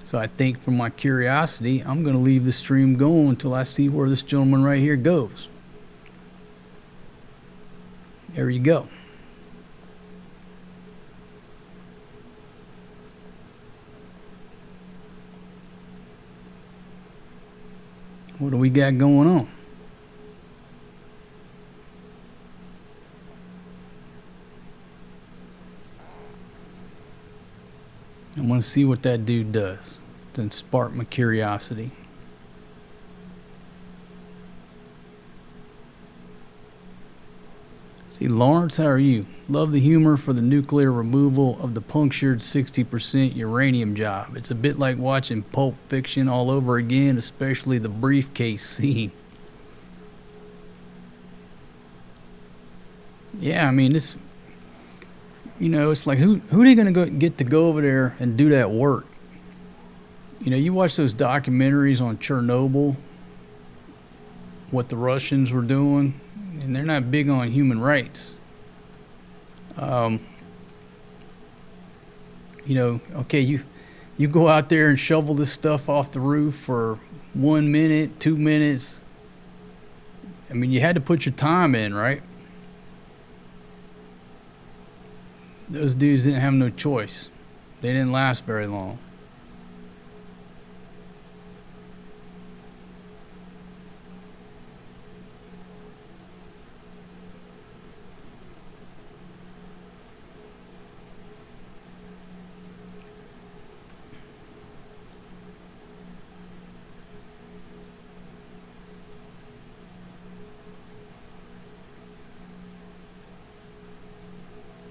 So I think, from my curiosity, I'm gonna leave the stream going until I see where this gentleman right here goes. There you go. What do we got going on? I want to see what that dude does. Then spark my curiosity. See, Lawrence, how are you? Love the humor for the nuclear removal of the punctured 60% uranium job. It's a bit like watching Pulp Fiction all over again, especially the briefcase scene. Yeah, I mean, it's like who are they gonna get to go over there and do that work? You watch those documentaries on Chernobyl, what the Russians were doing, and they're not big on human rights. Okay, you go out there and shovel this stuff off the roof for 1 minute, 2 minutes. I mean, you had to put your time in, right? Those dudes didn't have no choice. They didn't last very long.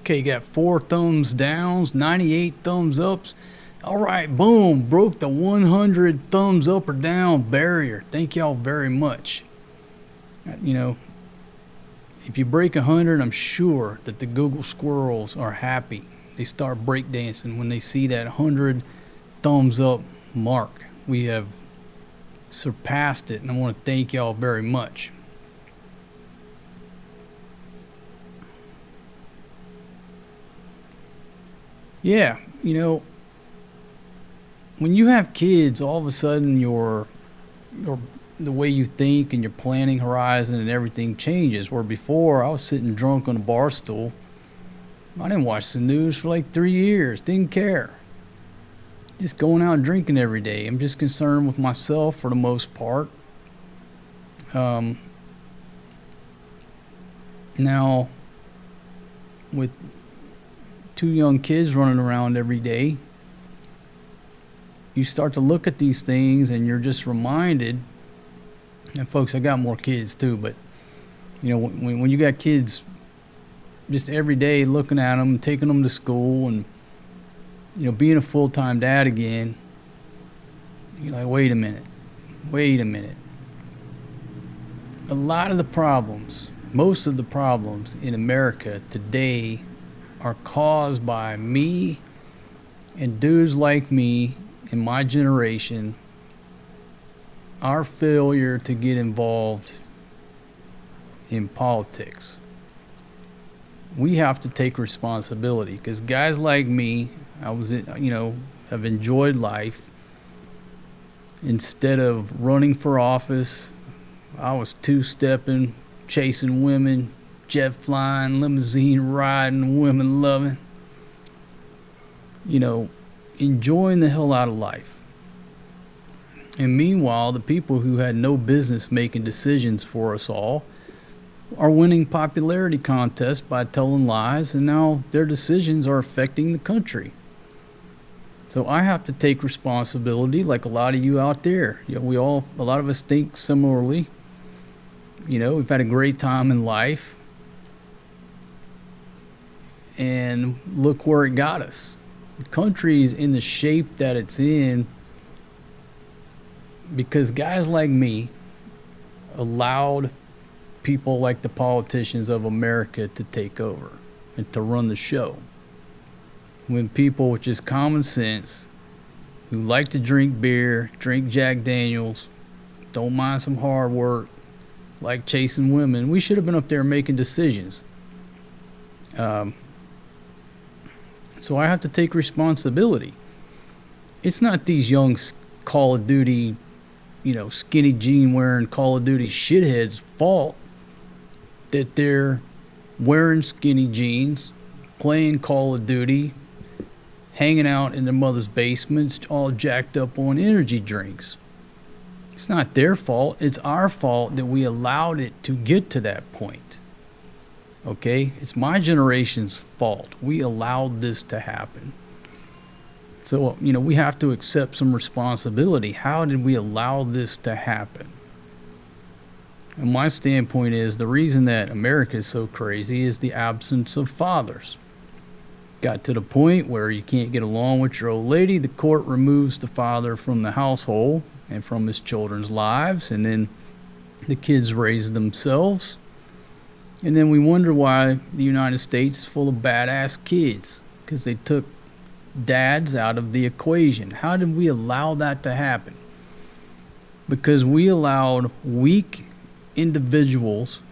Okay, you got 4 thumbs downs, 98 thumbs ups. All right, boom, broke the 100 thumbs up or down barrier. Thank y'all very much. If you break 100, I'm sure that the Google squirrels are happy. They start breakdancing when they see that 100 thumbs up mark. We have surpassed it, and I want to thank y'all very much. Yeah, when you have kids, all of a sudden the way you think and your planning horizon and everything changes. Where before, I was sitting drunk on a bar stool. I didn't watch the news for like 3 years. Didn't care. Just going out and drinking every day. I'm just concerned with myself for the most part. Now, with 2 young kids running around every day, you start to look at these things and you're just reminded. And folks, I got more kids too, but when you got kids just every day looking at them, taking them to school, and being a full-time dad again, you're like, wait a minute. A lot of the problems, most of the problems in America today are caused by me and dudes like me in my generation, our failure to get involved in politics. We have to take responsibility, because guys like me, have enjoyed life. Instead of running for office, I was two-stepping, chasing women, jet flying, limousine riding, women loving, enjoying the hell out of life. And meanwhile, the people who had no business making decisions for us all are winning popularity contests by telling lies, and now their decisions are affecting the country. So I have to take responsibility, like a lot of you out there. A lot of us think similarly. We've had a great time in life, and look where it got us. The country's in the shape that it's in because guys like me allowed people like the politicians of America to take over and to run the show. When people with just common sense, who like to drink beer, drink Jack Daniels, don't mind some hard work, like chasing women, we should have been up there making decisions. So I have to take responsibility. It's not these young Call of Duty, skinny jean wearing Call of Duty shitheads' fault that they're wearing skinny jeans, playing Call of Duty, hanging out in their mother's basements, all jacked up on energy drinks. It's not their fault. It's our fault that we allowed it to get to that point. Okay? It's my generation's fault. We allowed this to happen. So, we have to accept some responsibility. How did we allow this to happen? And my standpoint is the reason that America is so crazy is the absence of fathers. Got to the point where you can't get along with your old lady, the court removes the father from the household and from his children's lives, and then the kids raise themselves. And then we wonder why the United States is full of badass kids, because they took dads out of the equation. How did we allow that to happen? Because we allowed weak individuals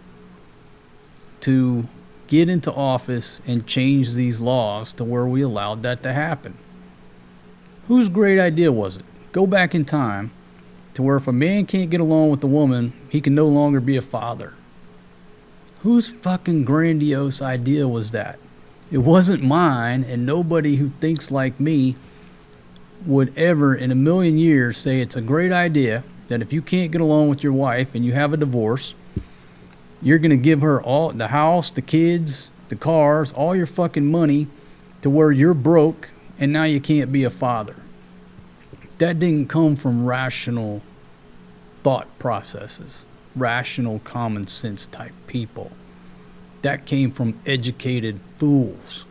to get into office and change these laws to where we allowed that to happen. Whose great idea was it? Go back in time to where if a man can't get along with a woman, he can no longer be a father. Whose fucking grandiose idea was that? It wasn't mine, and nobody who thinks like me would ever in a million years say it's a great idea that if you can't get along with your wife and you have a divorce, you're going to give her all the house, the kids, the cars, all your fucking money to where you're broke and now you can't be a father. That didn't come from rational thought processes, rational common sense type people. That came from educated fools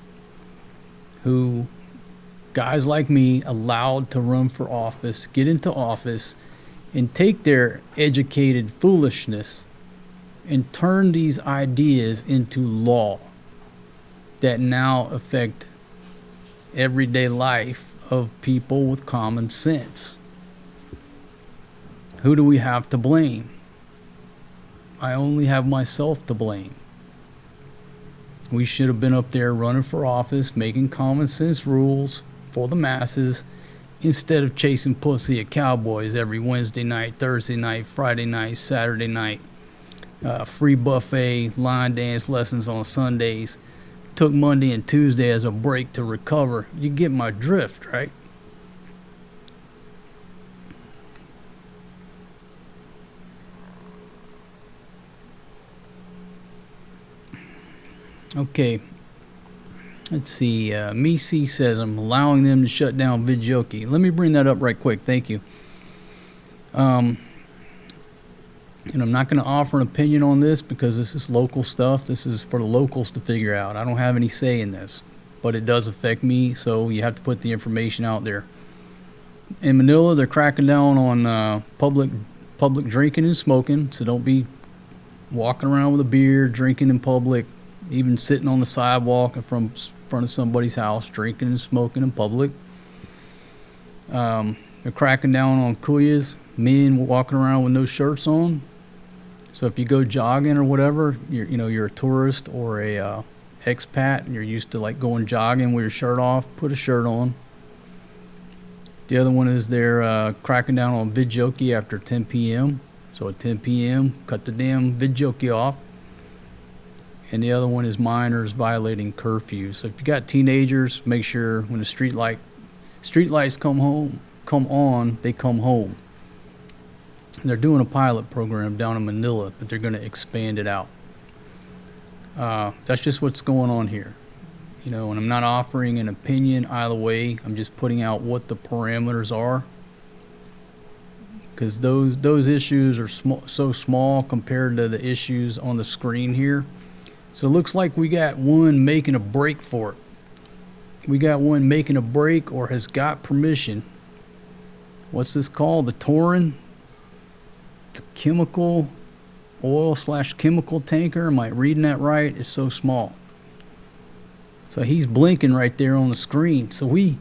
who, guys like me, allowed to run for office, get into office, and take their educated foolishness and turn these ideas into law that now affect everyday life of people with common sense. Who do we have to blame? I only have myself to blame. We should have been up there running for office, making common sense rules for the masses, instead of chasing pussy at Cowboys every Wednesday night, Thursday night, Friday night, Saturday night. Free buffet, line dance lessons on Sundays. Took Monday and Tuesday as a break to recover. You get my drift, right? Okay. Let's see. Misi says, I'm allowing them to shut down Vidjoki. Let me bring that up right quick. Thank you. And I'm not going to offer an opinion on this because this is local stuff. This is for the locals to figure out. I don't have any say in this, but it does affect me, so you have to put the information out there. In Manila, they're cracking down on public drinking and smoking, so don't be walking around with a beer, drinking in public, even sitting on the sidewalk in front of somebody's house, drinking and smoking in public. They're cracking down on kuyas, men walking around with no shirts on. So if you go jogging or whatever, you're a tourist or a expat and you're used to like going jogging with your shirt off, put a shirt on. The other one is they're cracking down on Vidjoki after 10 p.m. So at 10 p.m., cut the damn Vidjoki off. And the other one is minors violating curfew. So if you got teenagers, make sure when the street lights come on, they come home. They're doing a pilot program down in Manila, but they're going to expand it out. That's just what's going on here. And I'm not offering an opinion either way. I'm just putting out what the parameters are. Because those issues are so small compared to the issues on the screen here. So it looks like we got one making a break for it. We got one making a break or has got permission. What's this called? The taurine? It's a chemical oil/chemical tanker. Am I reading that right? It's so small. So he's blinking right there on the screen. So we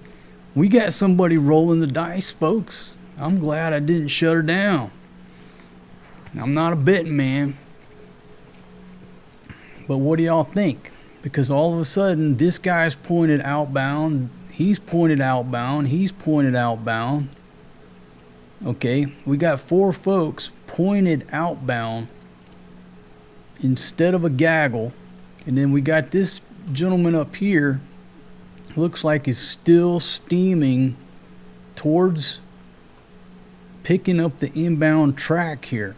got somebody rolling the dice, folks. I'm glad I didn't shut her down. I'm not a betting man. But what do y'all think? Because all of a sudden, this guy's pointed outbound. He's pointed outbound. He's pointed outbound. Okay, we got 4 folks pointed outbound instead of a gaggle. And then we got this gentleman up here, looks like he's still steaming towards picking up the inbound track here.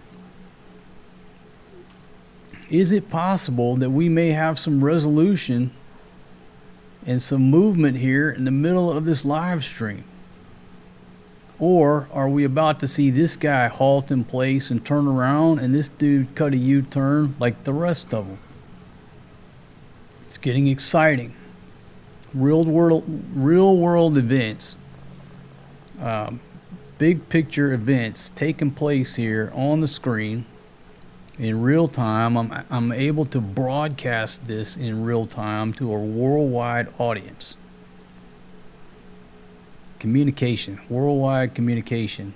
Is it possible that we may have some resolution and some movement here in the middle of this live stream? Or are we about to see this guy halt in place and turn around and this dude cut a U-turn like the rest of them? It's getting exciting. Real world events. Big picture events taking place here on the screen in real time. I'm able to broadcast this in real time to a worldwide audience. Communication, worldwide communication.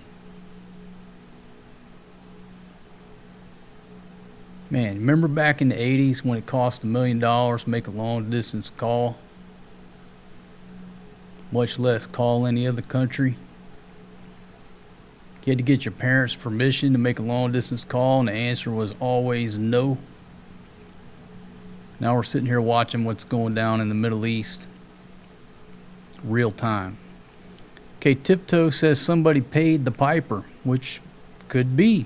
Man, remember back in the 80s when it cost $1 million to make a long distance call? Much less call any other country. You had to get your parents' permission to make a long distance call, and the answer was always no. Now we're sitting here watching what's going down in the Middle East. Real time. Okay, Tiptoe says somebody paid the piper, which could be.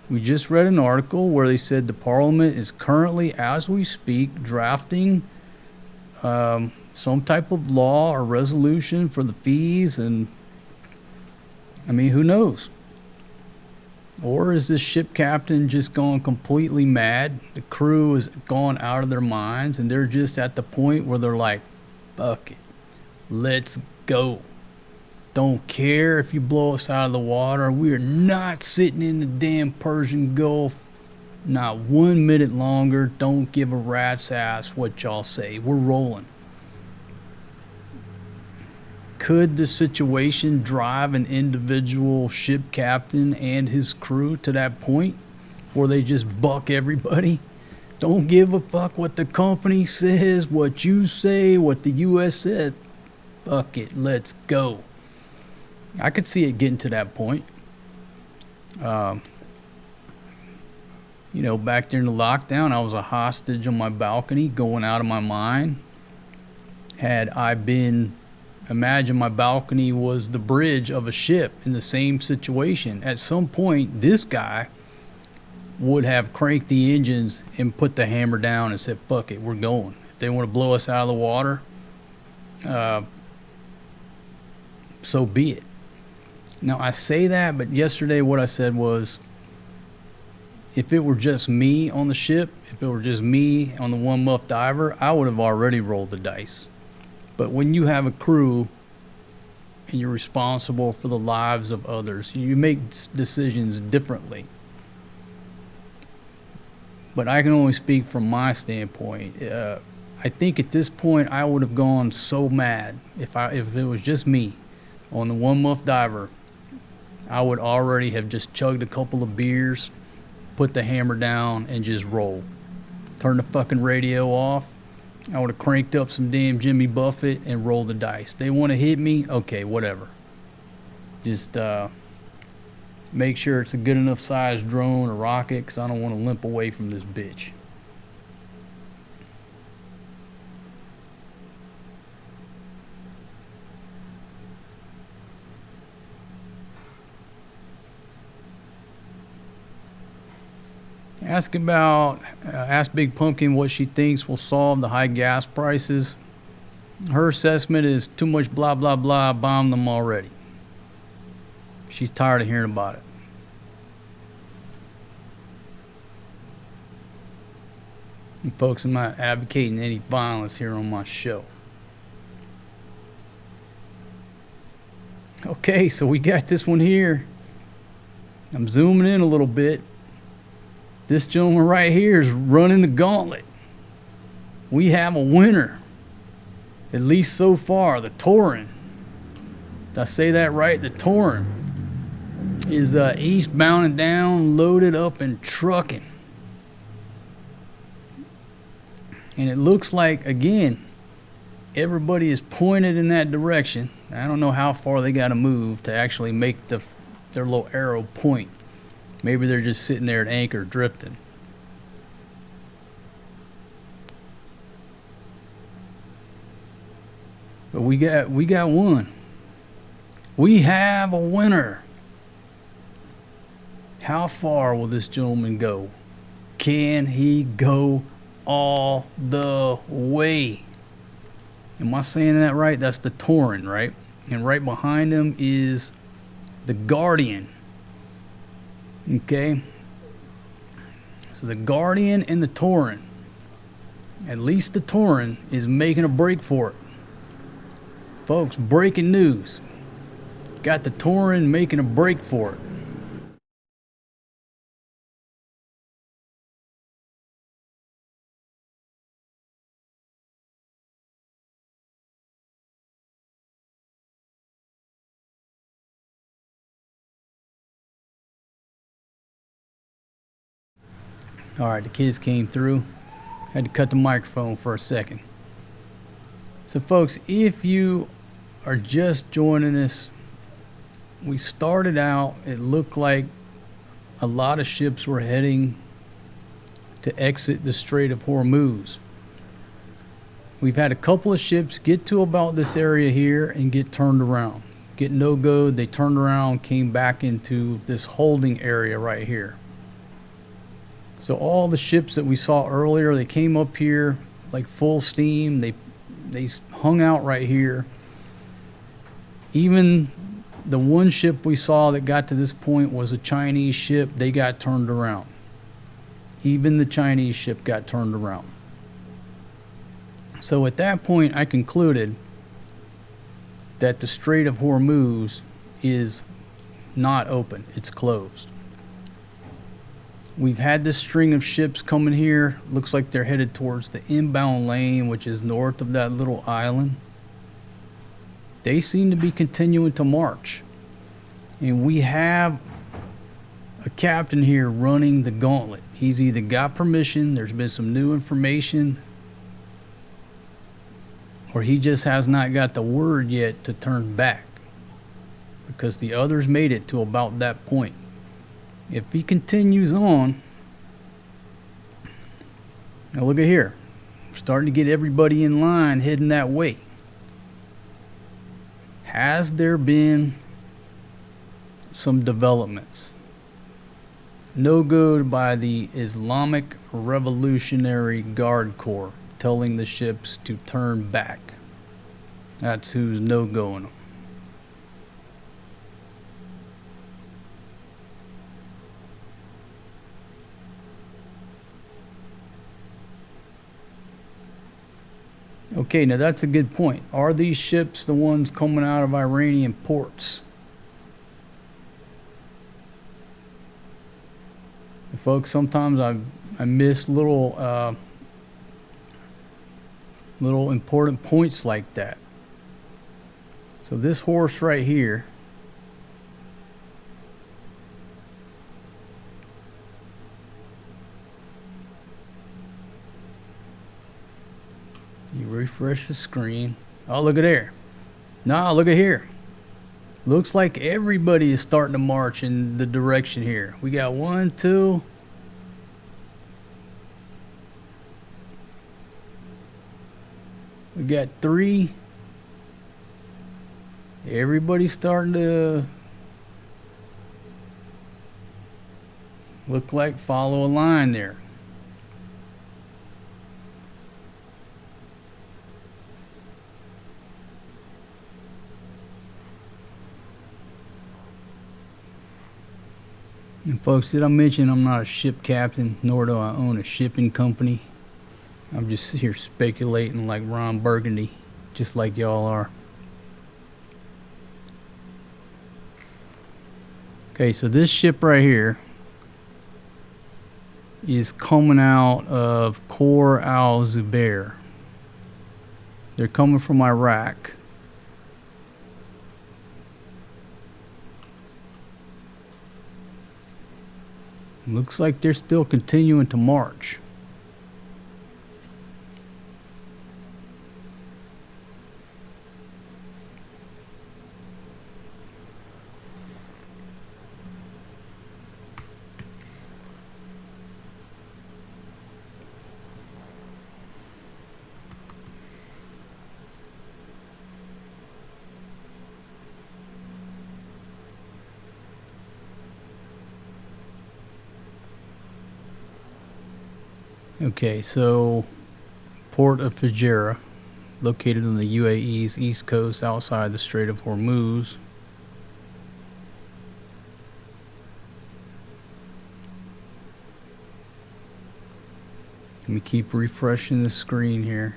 We just read an article where they said the Parliament is currently, as we speak, drafting some type of law or resolution for the fees, and I mean, who knows? Or is this ship captain just gone completely mad? The crew has gone out of their minds and they're just at the point where they're like, fuck it, let's go. Don't care if you blow us out of the water. We are not sitting in the damn Persian Gulf not 1 minute longer. Don't give a rat's ass what y'all say. We're rolling. Could the situation drive an individual ship captain and his crew to that point where they just buck everybody? Don't give a fuck what the company says, what you say, what the U.S. said. Fuck it, let's go. I could see it getting to that point. You know, back during the lockdown, I was a hostage on my balcony, going out of my mind. Had I been... Imagine my balcony was the bridge of a ship in the same situation. At some point, this guy would have cranked the engines and put the hammer down and said, fuck it, we're going. If they want to blow us out of the water, so be it. Now, I say that, but yesterday what I said was, if it were just me on the ship, if it were just me on the one muff diver, I would have already rolled the dice. But when you have a crew and you're responsible for the lives of others, you make decisions differently. But I can only speak from my standpoint. I think at this point I would have gone so mad if it was just me on the one muff diver. I would already have just chugged a couple of beers, put the hammer down, and just roll. Turn the fucking radio off. I would have cranked up some damn Jimmy Buffett and rolled the dice. They want to hit me? Okay, whatever. Just make sure it's a good enough size drone or rocket, because I don't want to limp away from this bitch. Ask Big Pumpkin what she thinks will solve the high gas prices. Her assessment is too much blah, blah, blah, bomb them already. She's tired of hearing about it. And folks, I'm not advocating any violence here on my show. Okay, so we got this one here. I'm zooming in a little bit. This gentleman right here is running the gauntlet. We have a winner, at least so far. The Torin. Did I say that right? The Torin is eastbound and down, loaded up and trucking. And it looks like, again, everybody is pointed in that direction. I don't know how far they got to move to actually make their little arrow point. Maybe they're just sitting there at anchor drifting. But we got one. We have a winner. How far will this gentleman go? Can he go all the way? Am I saying that right? That's the Torin, right? And right behind him is the Guardian. Okay? So the Guardian and the Torin. At least the Torin is making a break for it. Folks, breaking news. Got the Torin making a break for it. All right, the kids came through. Had to cut the microphone for a second. So folks, if you are just joining us, we started out, it looked like a lot of ships were heading to exit the Strait of Hormuz. We've had a couple of ships get to about this area here and get turned around. Get no-go, they turned around, came back into this holding area right here. So all the ships that we saw earlier, they came up here like full steam. They hung out right here. Even the one ship we saw that got to this point was a Chinese ship. They got turned around. Even the Chinese ship got turned around. So at that point, I concluded that the Strait of Hormuz is not open. It's closed. We've had this string of ships coming here. Looks like they're headed towards the inbound lane, which is north of that little island. They seem to be continuing to march. And we have a captain here running the gauntlet. He's either got permission, there's been some new information, or he just has not got the word yet to turn back, because the others made it to about that point. If he continues on, now look at here, we're starting to get everybody in line heading that way. Has there been some developments? No good by the Islamic Revolutionary Guard Corps telling the ships to turn back. That's who's no-going them. Okay, now that's a good point. Are these ships the ones coming out of Iranian ports? Folks, sometimes I miss little important points like that. So this horse right here, you refresh the screen. Oh, look at there. No, look at here. Looks like everybody is starting to march in the direction here. We got 1, 2. We got 3. Everybody's starting to look like follow a line there. And folks, did I mention I'm not a ship captain, nor do I own a shipping company? I'm just here speculating like Ron Burgundy, just like y'all are. Okay, so this ship right here is coming out of Khor al-Zubair. They're coming from Iraq. Looks like they're still continuing to march. Okay, so Port of Fujairah, located on the UAE's east coast outside the Strait of Hormuz. Let me keep refreshing the screen here.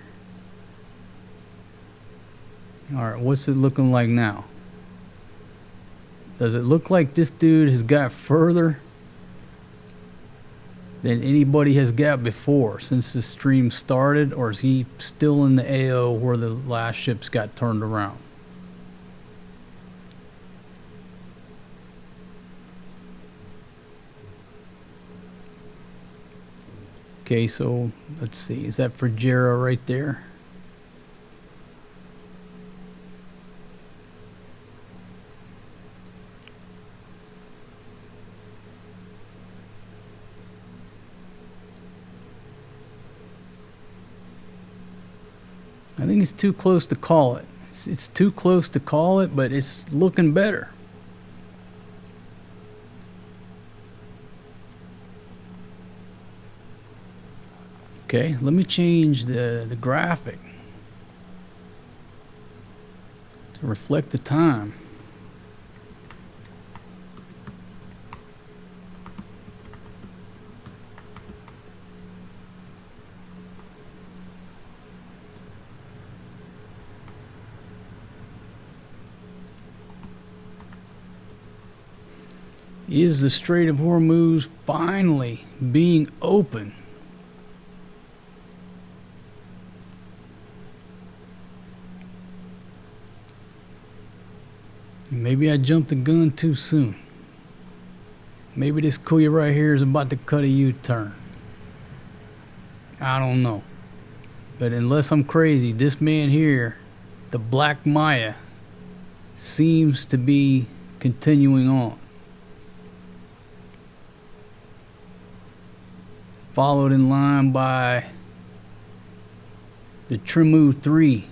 Alright, what's it looking like now? Does it look like this dude has got further than anybody has got before since the stream started, or is he still in the AO where the last ships got turned around? Okay, so let's see, is that Fujairah right there? I think it's too close to call it. It's too close to call it, but it's looking better. Okay, let me change the graphic to reflect the time. Is the Strait of Hormuz finally being open? Maybe I jumped the gun too soon. Maybe this kuya right here is about to cut a U-turn. I don't know. But unless I'm crazy, this man here, the Black Maya, seems to be continuing on. Followed in line by the Trimu 3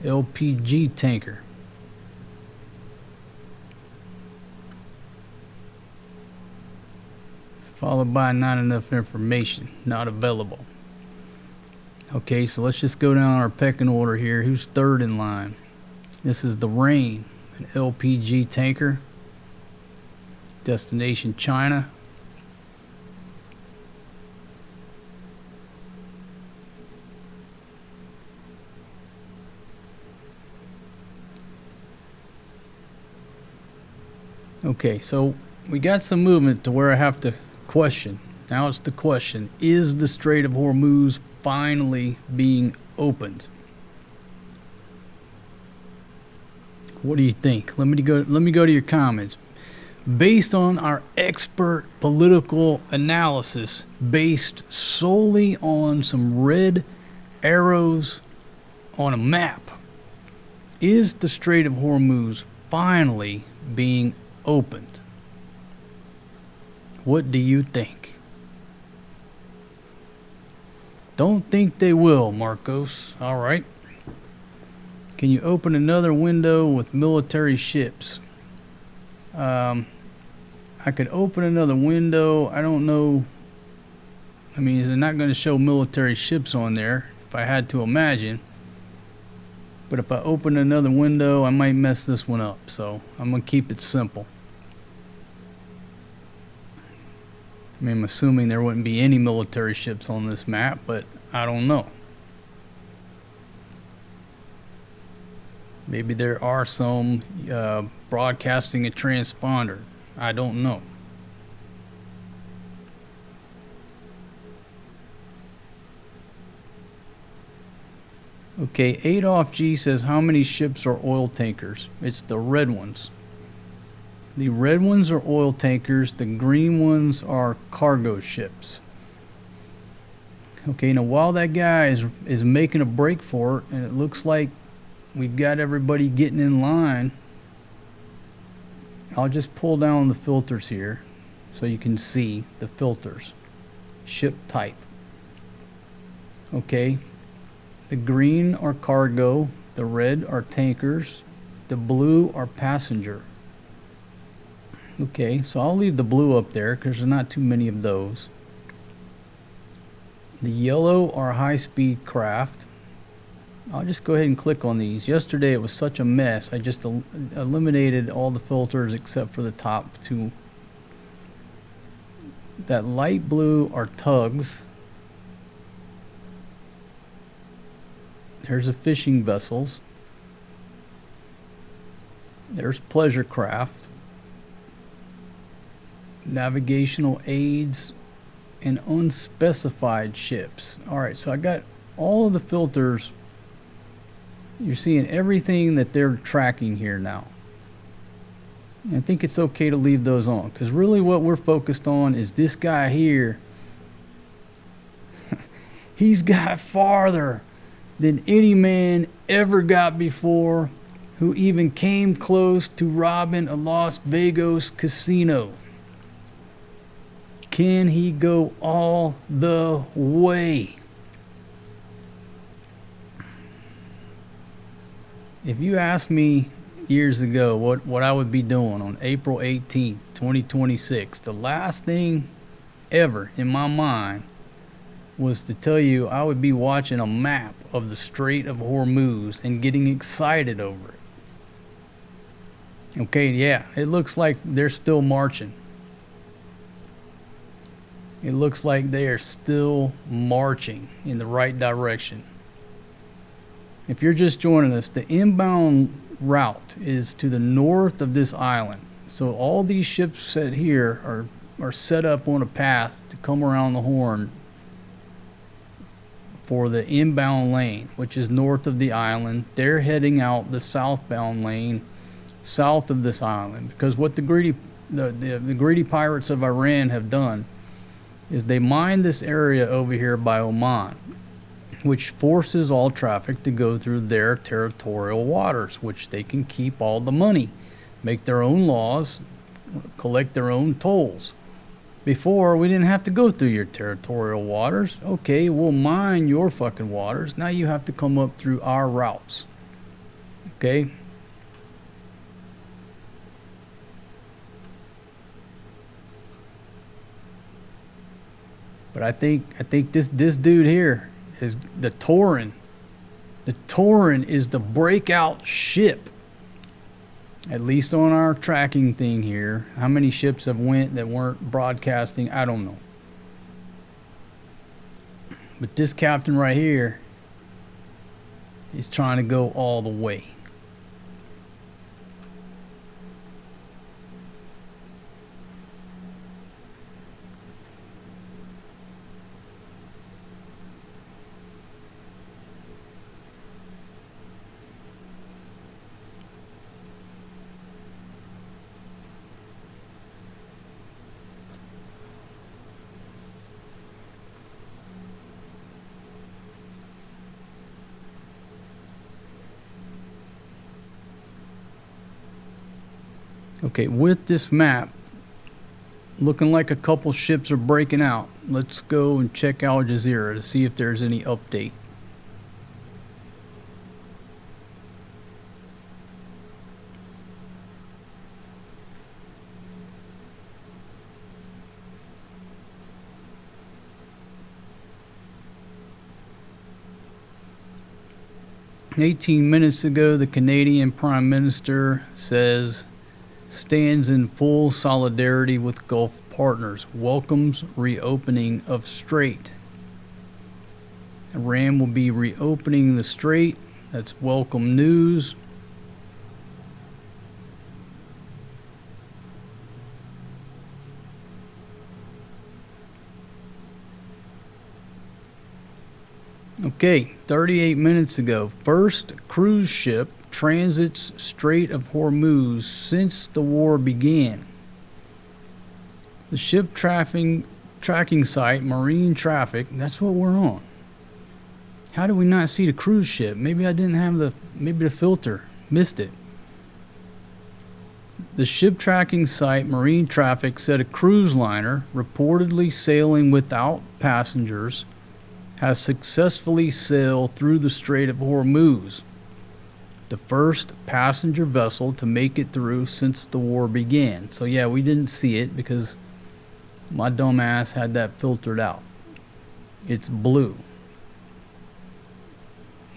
LPG tanker. Followed by not enough information, not available. Okay, so let's just go down our pecking order here. Who's third in line? This is the Rain, an LPG tanker. Destination China. Okay, so we got some movement to where I have to question. Now it's the question, is the Strait of Hormuz finally being opened? What do you think? Let me go to your comments. Based on our expert political analysis, based solely on some red arrows on a map, is the Strait of Hormuz finally being opened? What do you think? Don't think they will, Marcos. All right. Can you open another window with military ships? I could open another window. I don't know. I mean, they're not going to show military ships on there, if I had to imagine. But if I open another window, I might mess this one up. So I'm going to keep it simple. I mean, I'm assuming there wouldn't be any military ships on this map, but I don't know. Maybe there are some broadcasting a transponder. I don't know. Okay, Adolf G says, how many ships are oil tankers? It's the red ones. The red ones are oil tankers. The green ones are cargo ships. Okay, now while that guy is making a break for it, and it looks like we've got everybody getting in line, I'll just pull down the filters here so you can see the filters. Ship type. Okay, the green are cargo, the red are tankers, the blue are passenger. Okay, so I'll leave the blue up there because there's not too many of those. The yellow are high-speed craft. I'll just go ahead and click on these. Yesterday it was such a mess. I just eliminated all the filters except for the top two. That light blue are tugs. There's the fishing vessels. There's pleasure craft. Navigational aids and unspecified ships. Alright, so I got all of the filters. You're seeing everything that they're tracking here now. I think it's okay to leave those on, because really what we're focused on is this guy here. He's got farther than any man ever got before who even came close to robbing a Las Vegas casino. Can he go all the way? If you asked me years ago what I would be doing on April 18th, 2026, the last thing ever in my mind was to tell you I would be watching a map of the Strait of Hormuz and getting excited over it. Okay, yeah, it looks like they're still marching. It looks like they are still marching in the right direction. If you're just joining us, the inbound route is to the north of this island. So all these ships set here are set up on a path to come around the Horn for the inbound lane, which is north of the island. They're heading out the southbound lane south of this island, because what the greedy pirates of Iran have done is they mine this area over here by Oman, which forces all traffic to go through their territorial waters, which they can keep all the money, make their own laws, collect their own tolls. Before, we didn't have to go through your territorial waters. Okay, we'll mine your fucking waters. Now you have to come up through our routes. Okay? But I think this dude here is the Torin. The Torin is the breakout ship. At least on our tracking thing here. How many ships have went that weren't broadcasting? I don't know. But this captain right here is trying to go all the way. Okay, with this map looking like a couple ships are breaking out, let's go and check Al Jazeera to see if there's any update. "18 minutes ago, the Canadian Prime Minister says stands in full solidarity with Gulf partners, welcomes reopening of Strait." Iran will be reopening the Strait. That's welcome news. Okay, 38 minutes ago, first cruise ship transits Strait of Hormuz since the war began. The ship tracking site, marine traffic, that's what we're on. How did we not see the cruise ship? Maybe I didn't have maybe the filter missed it. The ship tracking site, marine traffic, said a cruise liner, reportedly sailing without passengers, has successfully sailed through the Strait of Hormuz, the first passenger vessel to make it through since the war began. So yeah, we didn't see it because my dumb ass had that filtered out. It's blue.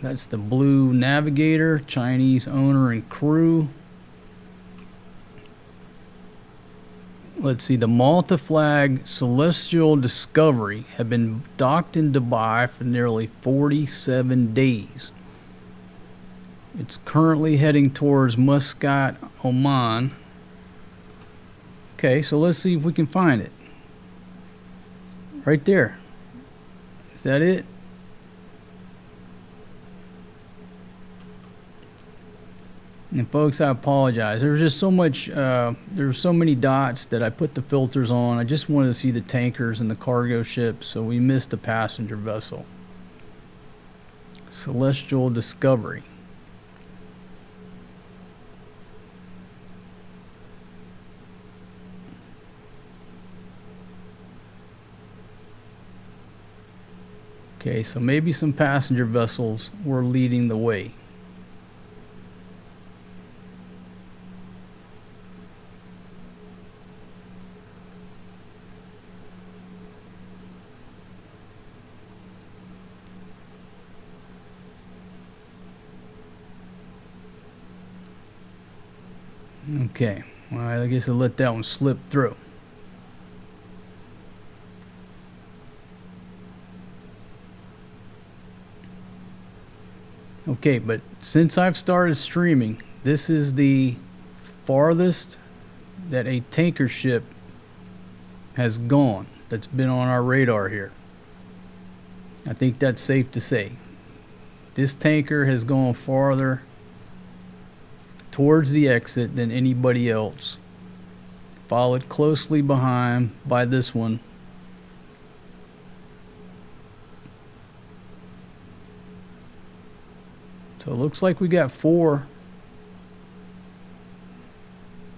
That's the blue navigator, Chinese owner and crew. Let's see, the Malta flag Celestial Discovery had been docked in Dubai for nearly 47 days. It's currently heading towards Muscat, Oman. Okay, so let's see if we can find it. Right there. Is that it? And folks, I apologize. There was just so much, there were so many dots that I put the filters on. I just wanted to see the tankers and the cargo ships, so we missed the passenger vessel. Celestial Discovery. Okay, so maybe some passenger vessels were leading the way. Okay, well, I guess I'll let that one slip through. Okay, but since I've started streaming, this is the farthest that a tanker ship has gone that's been on our radar here. I think that's safe to say. This tanker has gone farther towards the exit than anybody else, followed closely behind by this one. So it looks like we got 4.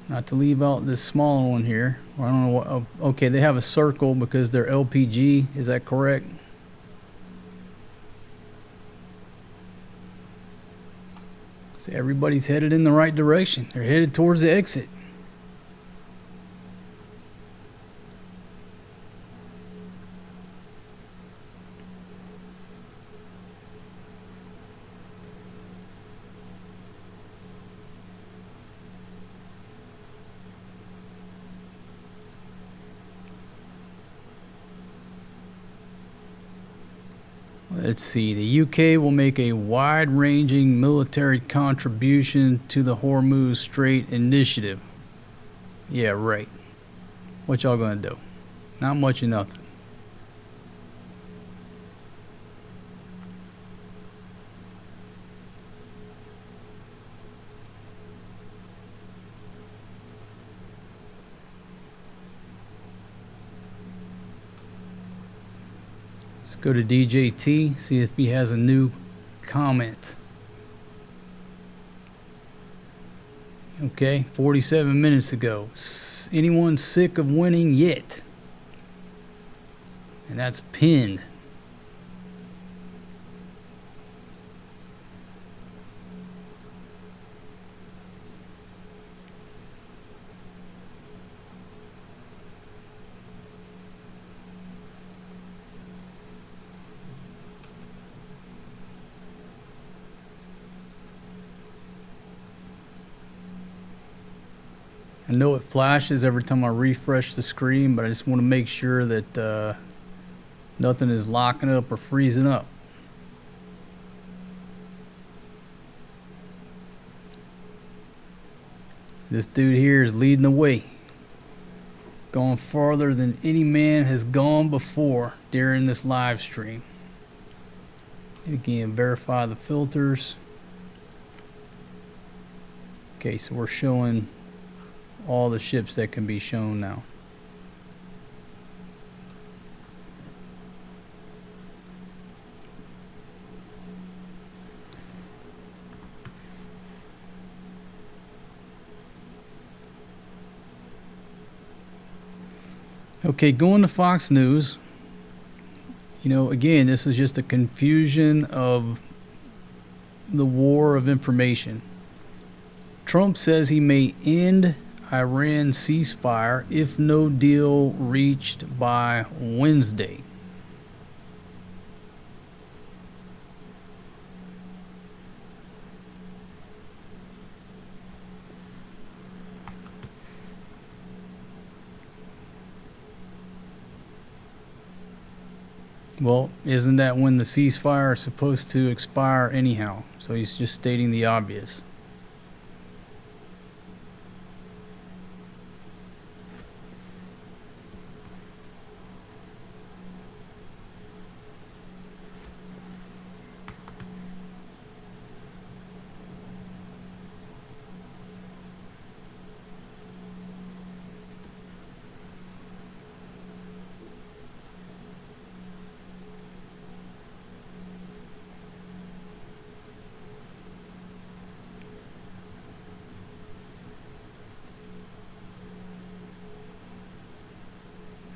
Not to leave out this smaller one here. I don't know what. Oh, okay, they have a circle because they're LPG. Is that correct? So everybody's headed in the right direction. They're headed towards the exit. Let's see, the UK will make a wide-ranging military contribution to the Hormuz Strait Initiative. Yeah, right. What y'all gonna do? Not much of nothing. Go to DJT, see if he has a new comment. Okay, 47 minutes ago. Anyone sick of winning yet? And that's pinned. I know it flashes every time I refresh the screen, but I just want to make sure that nothing is locking up or freezing up. This dude here is leading the way, going farther than any man has gone before during this live stream. And again, verify the filters. Okay, so we're showing all the ships that can be shown now. Okay, going to Fox News. You know, again, this is just a confusion of the war of information. Trump says he may end Iran ceasefire if no deal reached by Wednesday. Well, isn't that when the ceasefire is supposed to expire anyhow? So he's just stating the obvious.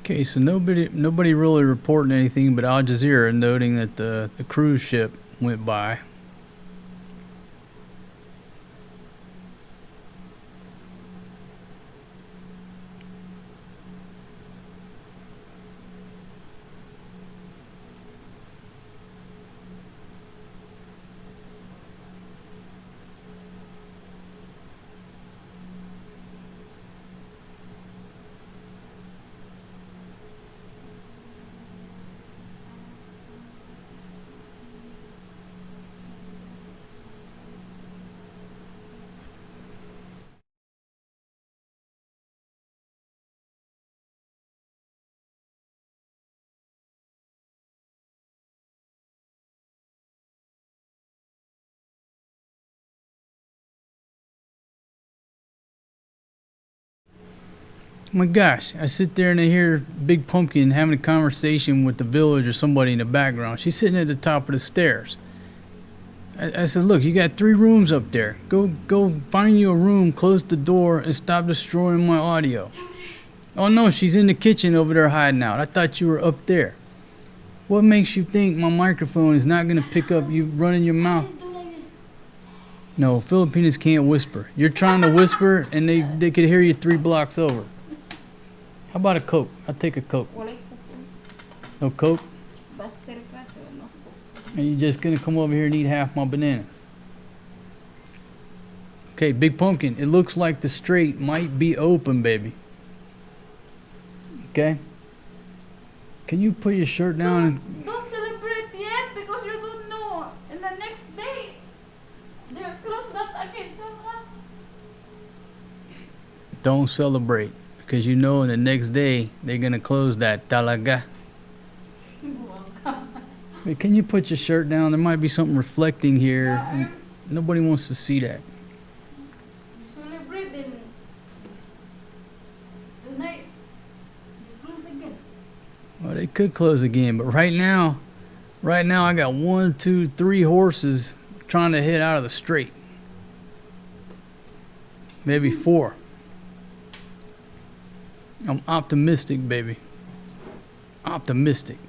Okay, so nobody really reporting anything but Al Jazeera noting that the cruise ship went by. My gosh, I sit there and I hear Big Pumpkin having a conversation with the village or somebody in the background. She's sitting at the top of the stairs. I said, look, you got 3 rooms up there. Go find you a room, close the door, and stop destroying my audio. Oh no, she's in the kitchen over there hiding out. I thought you were up there. What makes you think my microphone is not going to pick up you running your mouth? No, Filipinos can't whisper. You're trying to whisper and they could hear you 3 blocks over. How about a Coke? I'll take a Coke. No Coke? Are you just going to come over here and eat half my bananas? Okay, Big Pumpkin, it looks like the strait might be open, baby. Okay? Can you put your shirt down? Don't celebrate yet because you don't know. And the next day, they're closed that again. Don't celebrate because you know the next day they're going to close that talaga. Hey, can you put your shirt down? There might be something reflecting here. And nobody wants to see that. Celebrate then. Tonight, they close again. Well, they could close again, but right now I got 1, 2, 3 horses trying to head out of the strait. Maybe 4. I'm optimistic, baby. Optimistic.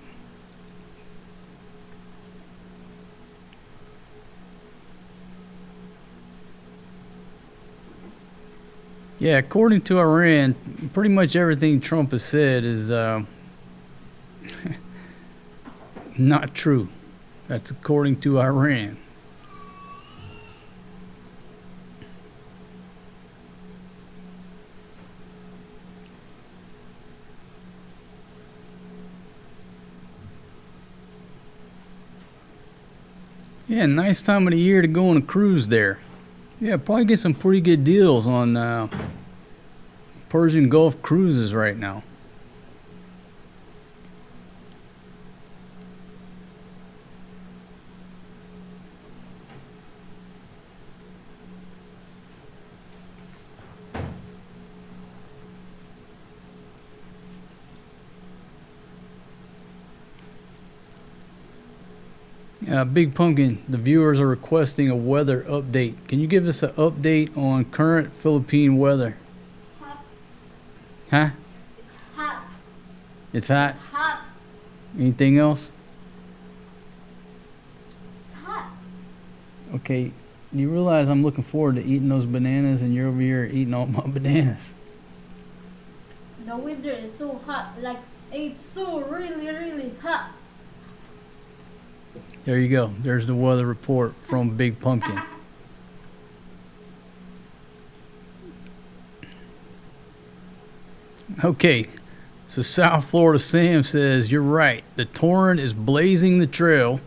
Yeah, according to Iran, pretty much everything Trump has said is not true. That's according to Iran. Yeah, nice time of the year to go on a cruise there. Yeah, probably get some pretty good deals on Persian Gulf cruises right now. Big Pumpkin, the viewers are requesting a weather update. Can you give us an update on current Philippine weather? It's hot. Huh? It's hot. It's hot? It's hot. Anything else? It's hot. Okay, you realize I'm looking forward to eating those bananas and you're over here eating all my bananas. The winter is so hot. Like, it's so really, really hot. There you go. There's the weather report from Big Pumpkin. Okay, so South Florida Sam says, you're right. The torrent is blazing the trail.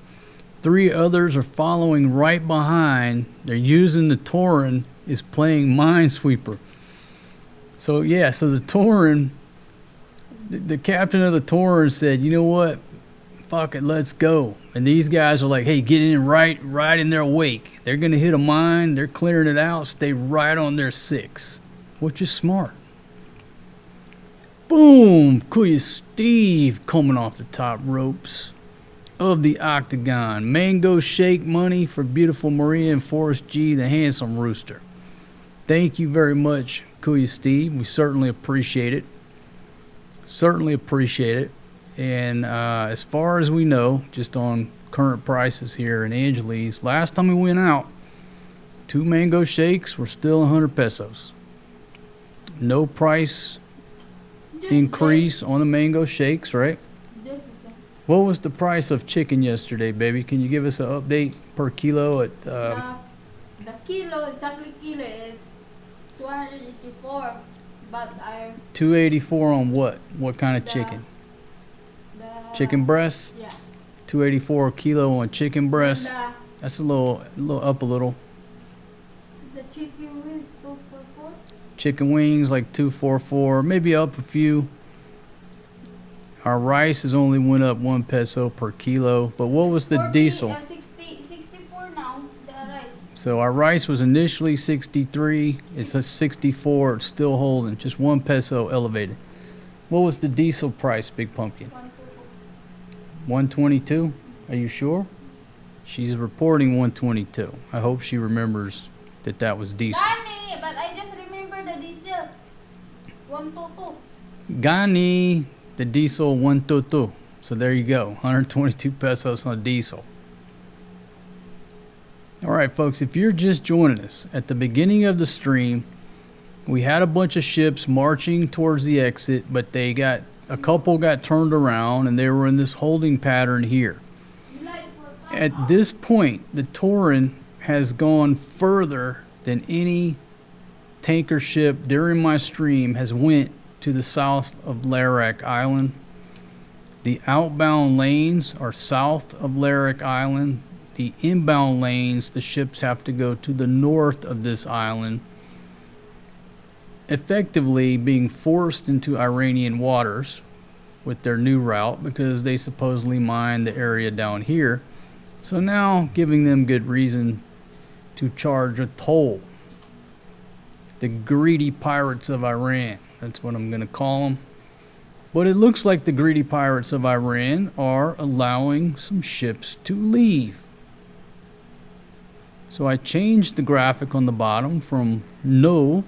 3 others are following right behind. They're using the torrent is playing Minesweeper. So yeah, so the torrent, the captain of the torrent said, you know what? Fuck it, let's go. And these guys are like, hey, get in right in their wake. They're going to hit a mine. They're clearing it out. Stay right on their 6, which is smart. Boom! Kuya Steve coming off the top ropes of the octagon. Mango shake money for beautiful Maria and Forrest G, the handsome rooster. Thank you very much, Kuya Steve. We certainly appreciate it. Certainly appreciate it. And as far as we know, just on current prices here in Angeles, last time we went out, 2 mango shakes were still 100 pesos. No price increase on the mango shakes, right? What was the price of chicken yesterday, baby? Can you give us an update per kilo at The kilo, exactly kilo is 284, but I 284 on what? What kind of chicken? Chicken breast? Yeah. 284 a kilo on chicken breast. That's a little up a little. The chicken wings 244. Chicken wings like 244, maybe up a few. Our rice has only went up 1 peso per kilo. But what was the 40, diesel? 64 now, the rice. So our rice was initially 63. It's a 64. It's still holding. Just 1 peso elevated. What was the diesel price, Big Pumpkin? 122? Are you sure? She's reporting 122. I hope she remembers that was diesel. Gani, but I just remember the diesel. 122. Gani, the diesel 122. So there you go. 122 pesos on diesel. All right, folks, if you're just joining us, at the beginning of the stream, we had a bunch of ships marching towards the exit, but a couple got turned around and they were in this holding pattern here. At this point, the Torrent has gone further than any tanker ship during my stream has went to the south of Larak Island. The outbound lanes are south of Larak Island. The inbound lanes, the ships have to go to the north of this island, effectively being forced into Iranian waters with their new route because they supposedly mine the area down here. So now giving them good reason to charge a toll. The greedy pirates of Iran, that's what I'm going to call them. But it looks like the greedy pirates of Iran are allowing some ships to leave. So I changed the graphic on the bottom from no,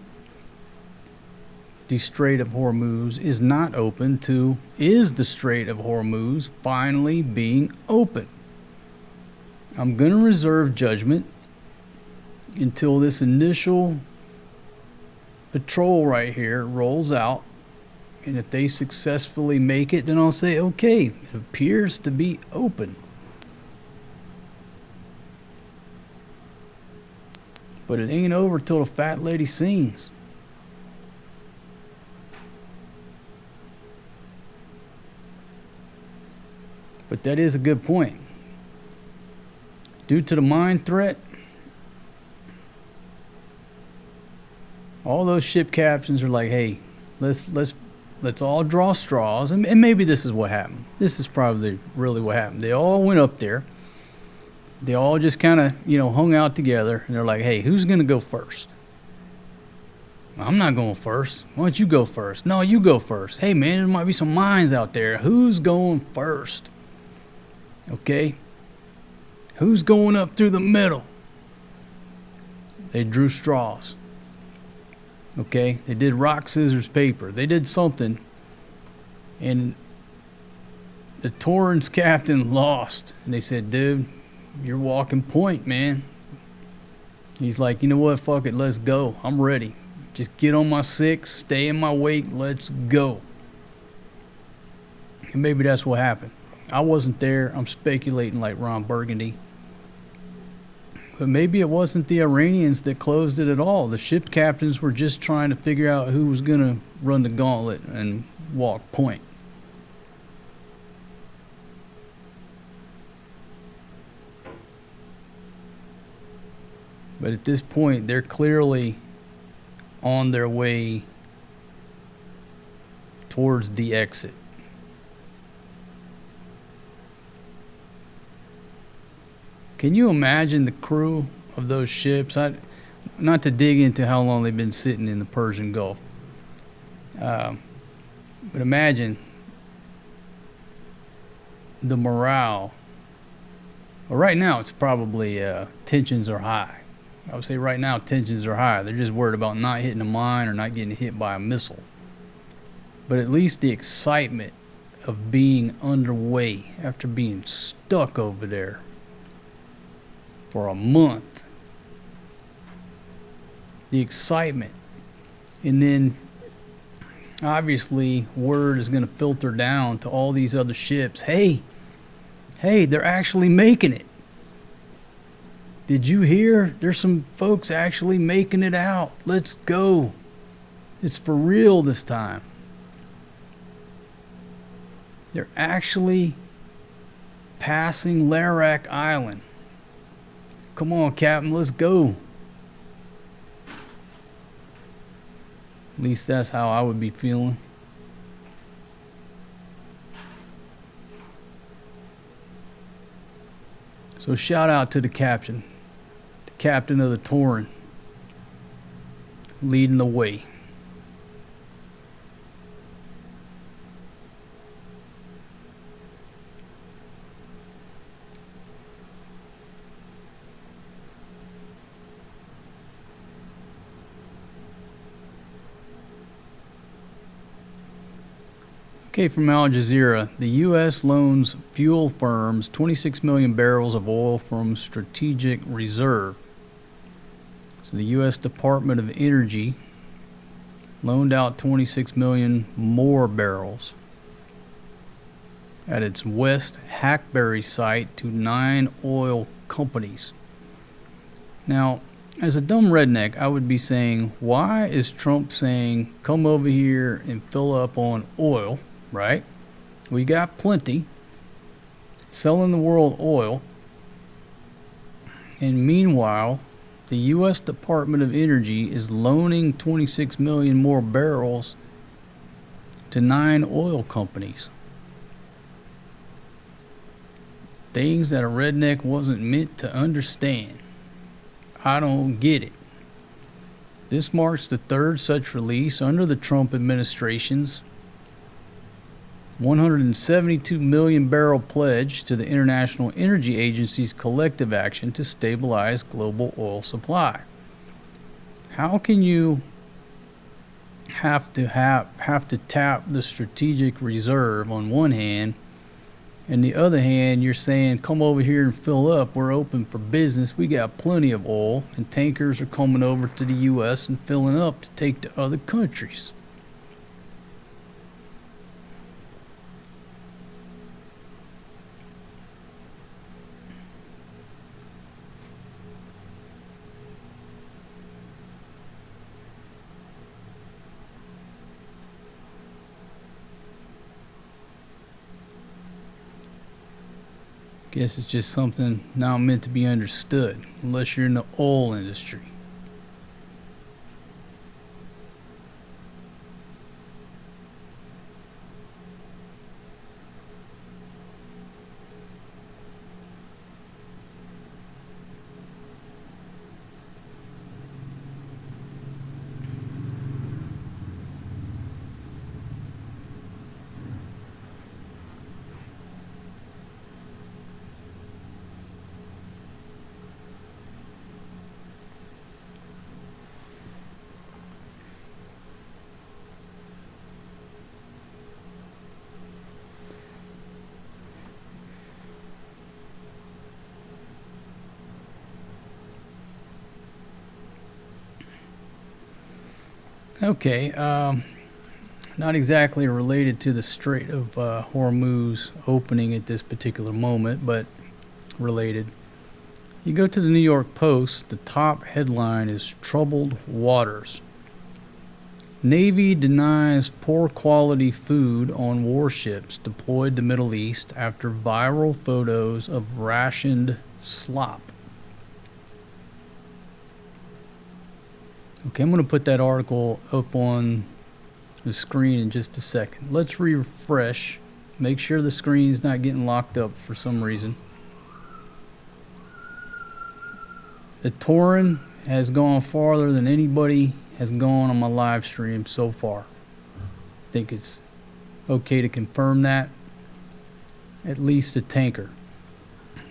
the Strait of Hormuz is not open, to is the Strait of Hormuz finally being open. I'm going to reserve judgment until this initial patrol right here rolls out. And if they successfully make it, then I'll say, okay, it appears to be open. But it ain't over till the fat lady sings. But that is a good point. Due to the mine threat, all those ship captains are like, hey, let's all draw straws. And maybe this is what happened. This is probably really what happened. They all went up there. They all just kind of, hung out together. And they're like, hey, who's going to go first? I'm not going first. Why don't you go first? No, you go first. Hey, man, there might be some mines out there. Who's going first? Okay. Who's going up through the middle? They drew straws. Okay? They did rock, scissors, paper. They did something. And the Torrance captain lost. And they said, dude, you're walking point, man. He's like, you know what? Fuck it. Let's go. I'm ready. Just get on my six. Stay in my wake. Let's go. And maybe that's what happened. I wasn't there. I'm speculating like Ron Burgundy. But maybe it wasn't the Iranians that closed it at all. The ship captains were just trying to figure out who was going to run the gauntlet and walk point. But at this point, they're clearly on their way towards the exit. Can you imagine the crew of those ships? Not to dig into how long they've been sitting in the Persian Gulf, but imagine the morale. Well, right now it's probably tensions are high. I would say right now tensions are high. They're just worried about not hitting a mine or not getting hit by a missile. But at least the excitement of being underway after being stuck over there for a month. The excitement. And then obviously word is going to filter down to all these other ships. Hey, they're actually making it. Did you hear? There's some folks actually making it out. Let's go. It's for real this time. They're actually passing Larak Island. Come on, Captain, let's go. At least that's how I would be feeling. So shout out to the captain of the Torrent, leading the way. Okay, from Al Jazeera, the U.S. loans fuel firms 26 million barrels of oil from strategic reserve. So the U.S. Department of Energy loaned out 26 million more barrels at its West Hackberry site to 9 oil companies. Now, as a dumb redneck, I would be saying, why is Trump saying, come over here and fill up on oil? Right? We got plenty. Selling the world oil. And meanwhile, the U.S. Department of Energy is loaning 26 million more barrels to 9 oil companies. Things that a redneck wasn't meant to understand. I don't get it. This marks the third such release under the Trump administration's 172 million barrel pledge to the International Energy Agency's collective action to stabilize global oil supply. How can you have to tap the strategic reserve on one hand, and the other hand you're saying come over here and fill up, we're open for business, we got plenty of oil, and tankers are coming over to the US and filling up to take to other countries? Guess it's just something not meant to be understood, unless you're in the oil industry. Okay, not exactly related to the Strait of Hormuz opening at this particular moment, but related. You go to the New York Post, the top headline is Troubled Waters. Navy denies poor quality food on warships deployed to Middle East after viral photos of rationed slop. Okay, I'm going to put that article up on the screen in just a second. Let's refresh. Make sure the screen's not getting locked up for some reason. The Torin has gone farther than anybody has gone on my live stream so far. I think it's okay to confirm that. At least a tanker.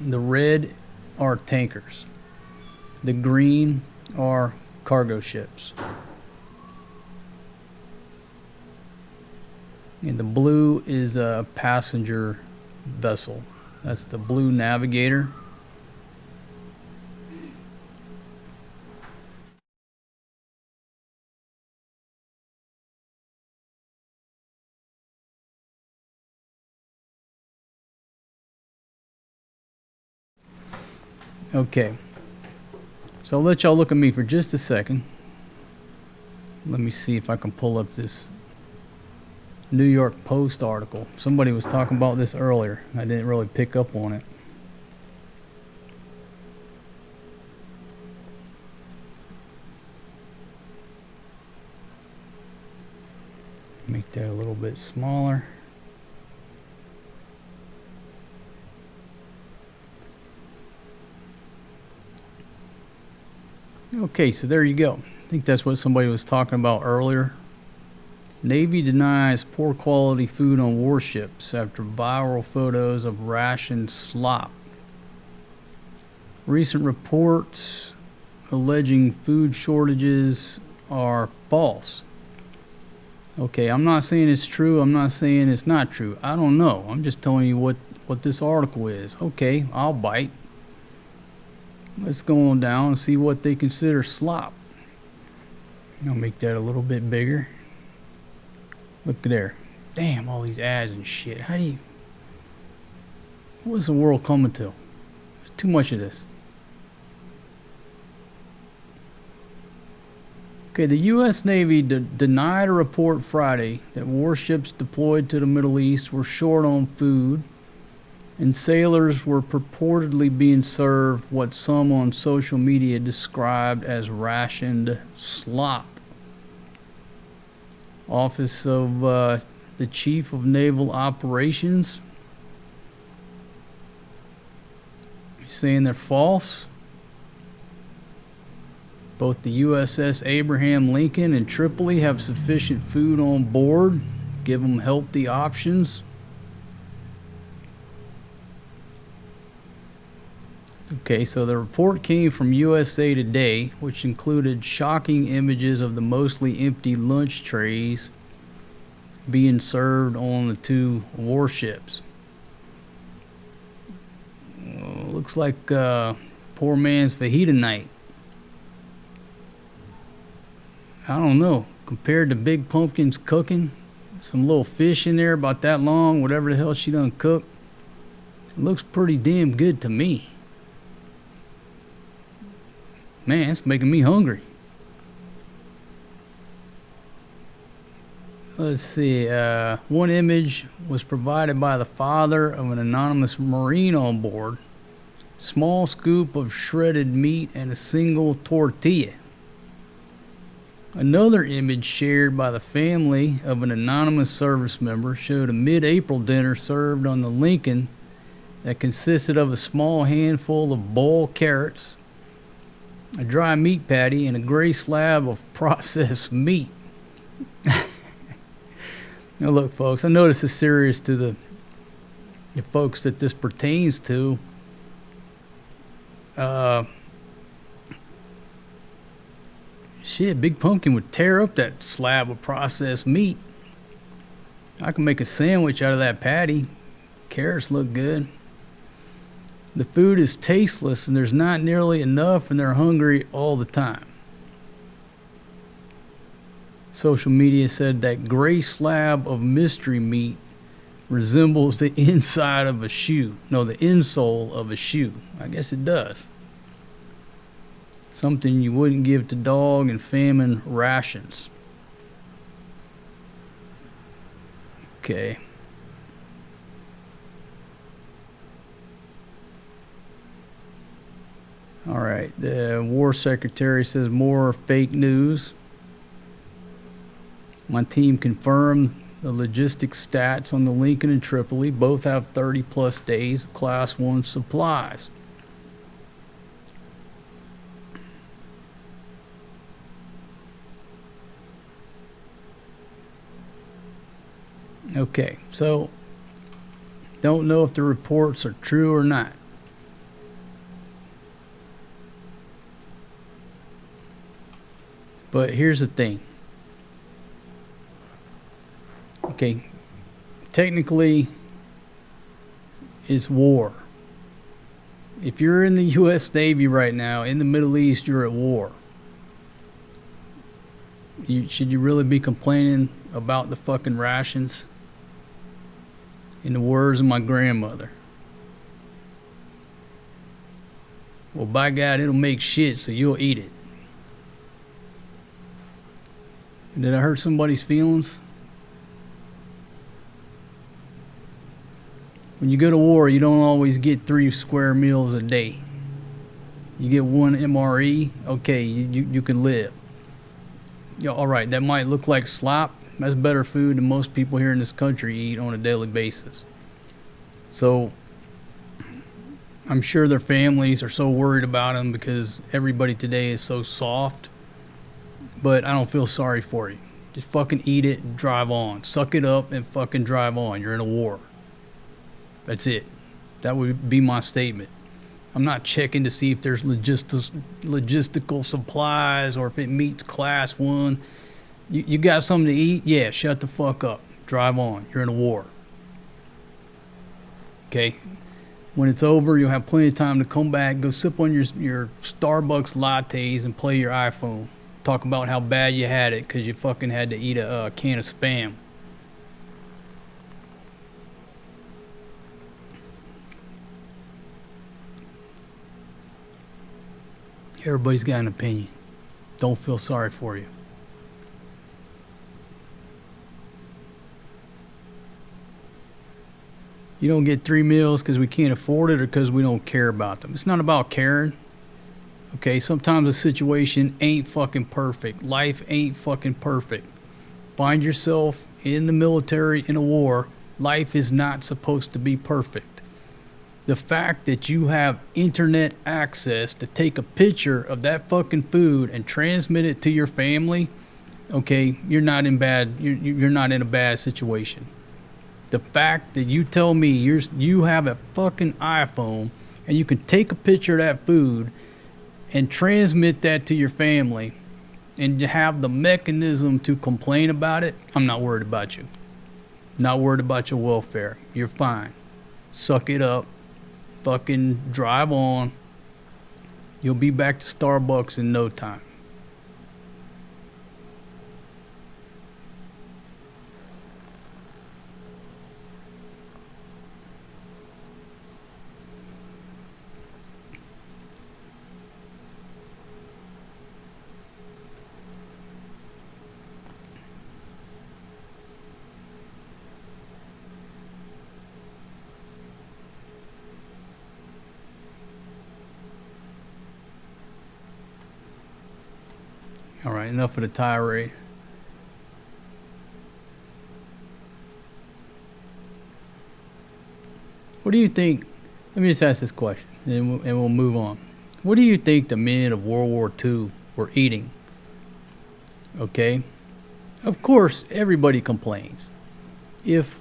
The red are tankers. The green are cargo ships. And the blue is a passenger vessel. That's the Blue Navigator. Okay, so I'll let y'all look at me for just a second. Let me see if I can pull up this New York Post article. Somebody was talking about this earlier. I didn't really pick up on it. Make that a little bit smaller. Okay, so there you go. I think that's what somebody was talking about earlier. Navy denies poor quality food on warships after viral photos of rationed slop. Recent reports alleging food shortages are false. Okay, I'm not saying it's true. I'm not saying it's not true. I don't know. I'm just telling you what this article is. Okay, I'll bite. Let's go on down and see what they consider slop. I'll make that a little bit bigger. Look there. Damn, all these ads and shit. What's the world coming to? There's too much of this. Okay, the U.S. Navy denied a report Friday that warships deployed to the Middle East were short on food, and sailors were purportedly being served what some on social media described as rationed slop. Office of the Chief of Naval Operations saying they're false. Both the USS Abraham Lincoln and Tripoli have sufficient food on board. Give them healthy options. Okay, so the report came from USA Today, which included shocking images of the mostly empty lunch trays being served on the two warships. Looks like poor man's fajita night. I don't know. Compared to Big Pumpkin's cooking, some little fish in there about that long, whatever the hell she done cooked, it looks pretty damn good to me. Man, it's making me hungry. Let's see. One image was provided by the father of an anonymous Marine on board. Small scoop of shredded meat and a single tortilla. Another image shared by the family of an anonymous service member showed a mid-April dinner served on the Lincoln that consisted of a small handful of boiled carrots, a dry meat patty, and a gray slab of processed meat. Now look, folks, I know this is serious to the folks that this pertains to. Shit, Big Pumpkin would tear up that slab of processed meat. I can make a sandwich out of that patty. Carrots look good. The food is tasteless and there's not nearly enough and they're hungry all the time. Social media said that gray slab of mystery meat resembles the inside of a shoe. No, the insole of a shoe. I guess it does. Something you wouldn't give to dog in famine rations. Okay. All right. The war secretary says more fake news. My team confirmed the logistics stats on the Lincoln and Tripoli. Both have 30 plus days of Class 1 supplies. Okay, so don't know if the reports are true or not. But here's the thing. Okay, technically, it's war. If you're in the U.S. Navy right now, in the Middle East, you're at war. Should you really be complaining about the fucking rations? In the words of my grandmother. Well, by God, it'll make shit, so you'll eat it. Did I hurt somebody's feelings? When you go to war, you don't always get 3 square meals a day. You get 1 MRE, okay, you can live. Yeah, all right, that might look like slop. That's better food than most people here in this country eat on a daily basis. So I'm sure their families are so worried about them because everybody today is so soft. But I don't feel sorry for you. Just fucking eat it and drive on. Suck it up and fucking drive on. You're in a war. That's it. That would be my statement. I'm not checking to see if there's logistical supplies or if it meets Class 1. You got something to eat? Yeah, shut the fuck up. Drive on. You're in a war. Okay? When it's over, you'll have plenty of time to come back, go sip on your Starbucks lattes and play your iPhone. Talk about how bad you had it because you fucking had to eat a can of Spam. Everybody's got an opinion. Don't feel sorry for you. You don't get 3 meals because we can't afford it or because we don't care about them. It's not about caring. Okay, sometimes a situation ain't fucking perfect. Life ain't fucking perfect. Find yourself in the military in a war. Life is not supposed to be perfect. The fact that you have internet access to take a picture of that fucking food and transmit it to your family, okay, you're not in a bad situation. The fact that you tell me you have a fucking iPhone and you can take a picture of that food and transmit that to your family and you have the mechanism to complain about it, I'm not worried about you. Not worried about your welfare. You're fine. Suck it up. Fucking drive on. You'll be back to Starbucks in no time. All right, enough of the tirade. What do you think? Let me just ask this question, and we'll move on. What do you think the men of World War II were eating? Okay? Of course, everybody complains. If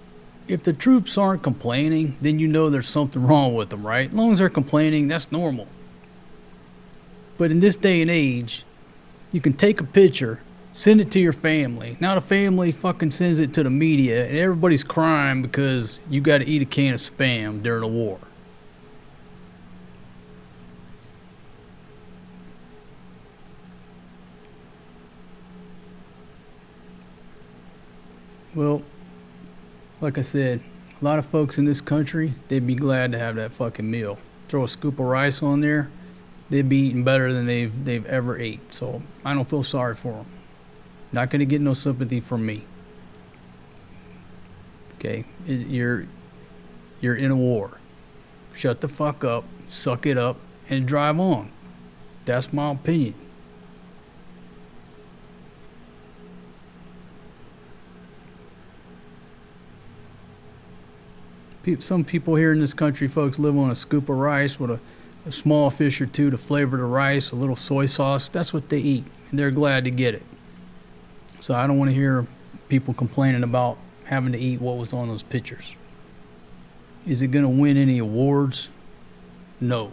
the troops aren't complaining, then you know there's something wrong with them, right? As long as they're complaining, that's normal. But in this day and age, you can take a picture, send it to your family. Now the family fucking sends it to the media, and everybody's crying because you got to eat a can of Spam during a war. Well, like I said, a lot of folks in this country, they'd be glad to have that fucking meal. Throw a scoop of rice on there, they'd be eating better than they've ever ate. So I don't feel sorry for them. Not gonna get no sympathy from me. Okay, you're in a war. Shut the fuck up, suck it up, and drive on. That's my opinion. Some people here in this country, folks, live on a scoop of rice with a small fish or two to flavor the rice, a little soy sauce. That's what they eat, and they're glad to get it. So I don't want to hear people complaining about having to eat what was on those pictures. Is it going to win any awards? No.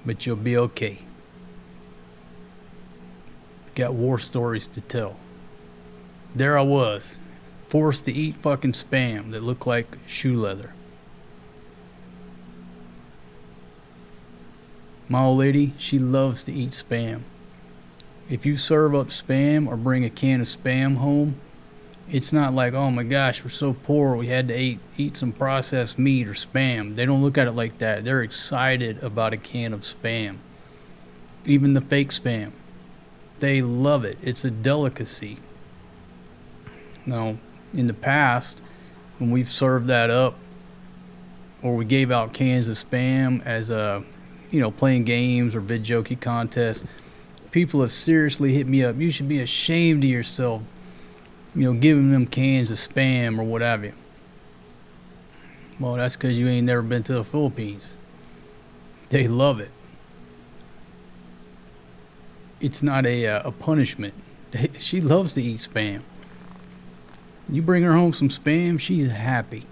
But you'll be okay. Got war stories to tell. There I was, forced to eat fucking Spam that looked like shoe leather. My old lady, she loves to eat Spam. If you serve up Spam or bring a can of Spam home, it's not like, oh my gosh, we're so poor, we had to eat some processed meat or Spam. They don't look at it like that. They're excited about a can of Spam. Even the fake Spam. They love it. It's a delicacy. Now, in the past, when we've served that up, or we gave out cans of Spam as playing games or vid jokey contests, people have seriously hit me up. You should be ashamed of yourself, giving them cans of Spam or what have you. Well, that's because you ain't never been to the Philippines. They love it. It's not a punishment. She loves to eat Spam. You bring her home some Spam, she's happy.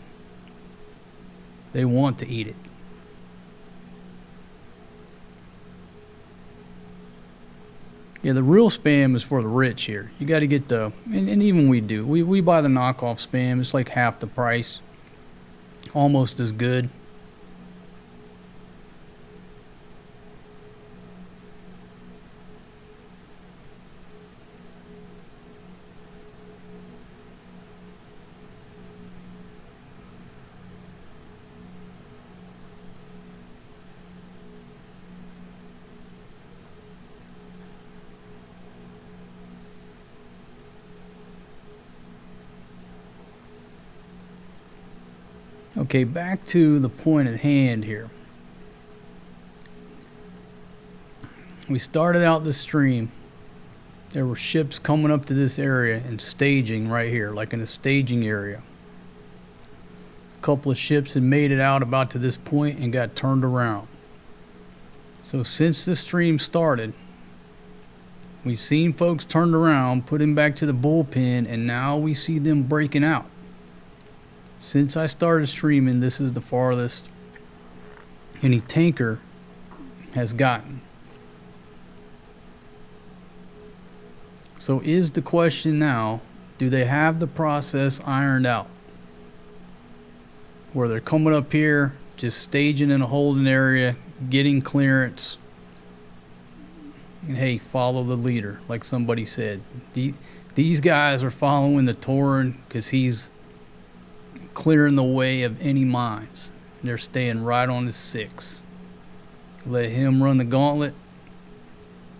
They want to eat it. Yeah, the real Spam is for the rich here. You got to get and even we do. We buy the knockoff Spam. It's like half the price. Almost as good. Okay, back to the point at hand here. We started out the stream. There were ships coming up to this area and staging right here, like in a staging area. A couple of ships had made it out about to this point and got turned around. So since the stream started, we've seen folks turned around, put him back to the bullpen, and now we see them breaking out. Since I started streaming, this is the farthest any tanker has gotten. So is the question now, do they have the process ironed out? Where they're coming up here, just staging in a holding area, getting clearance, and hey, follow the leader, like somebody said. These guys are following the Torin because he's clearing the way of any mines. They're staying right on the 6. Let him run the gauntlet.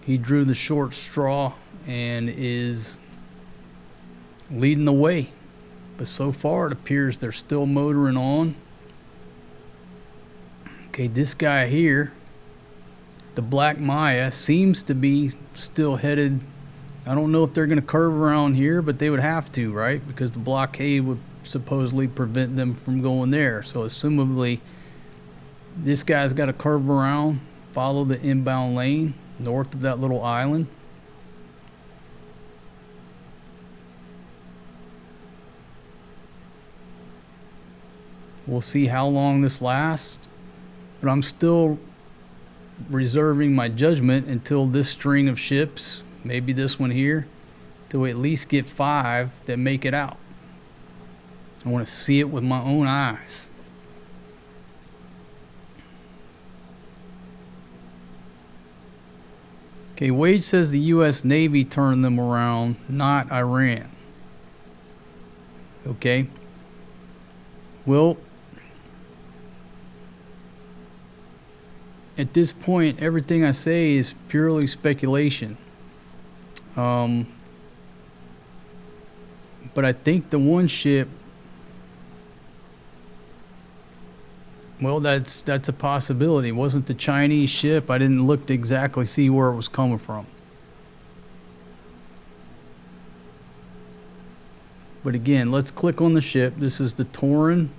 He drew the short straw and is leading the way. But so far it appears they're still motoring on. Okay, this guy here, the Black Maya, seems to be still headed. I don't know if they're going to curve around here, but they would have to, right? Because the blockade would supposedly prevent them from going there. So assumably this guy's got to curve around, follow the inbound lane north of that little island. We'll see how long this lasts, but I'm still reserving my judgment until this string of ships, maybe this one here, till we at least get 5 that make it out. I want to see it with my own eyes. Okay, Wade says the U.S. Navy turned them around, not Iran. Okay. Well, at this point, everything I say is purely speculation. But I think the one ship, well, that's a possibility. It wasn't the Chinese ship. I didn't look to exactly see where it was coming from. But again, let's click on the ship. This is the Torin.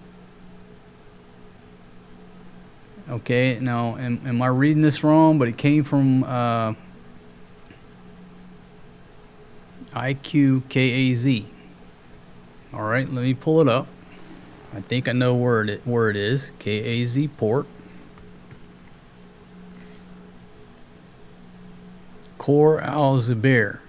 Okay, now, am I reading this wrong? But it came from IQKAZ. All right, let me pull it up. I think I know where it is. KAZ port. Khor al-Zubair.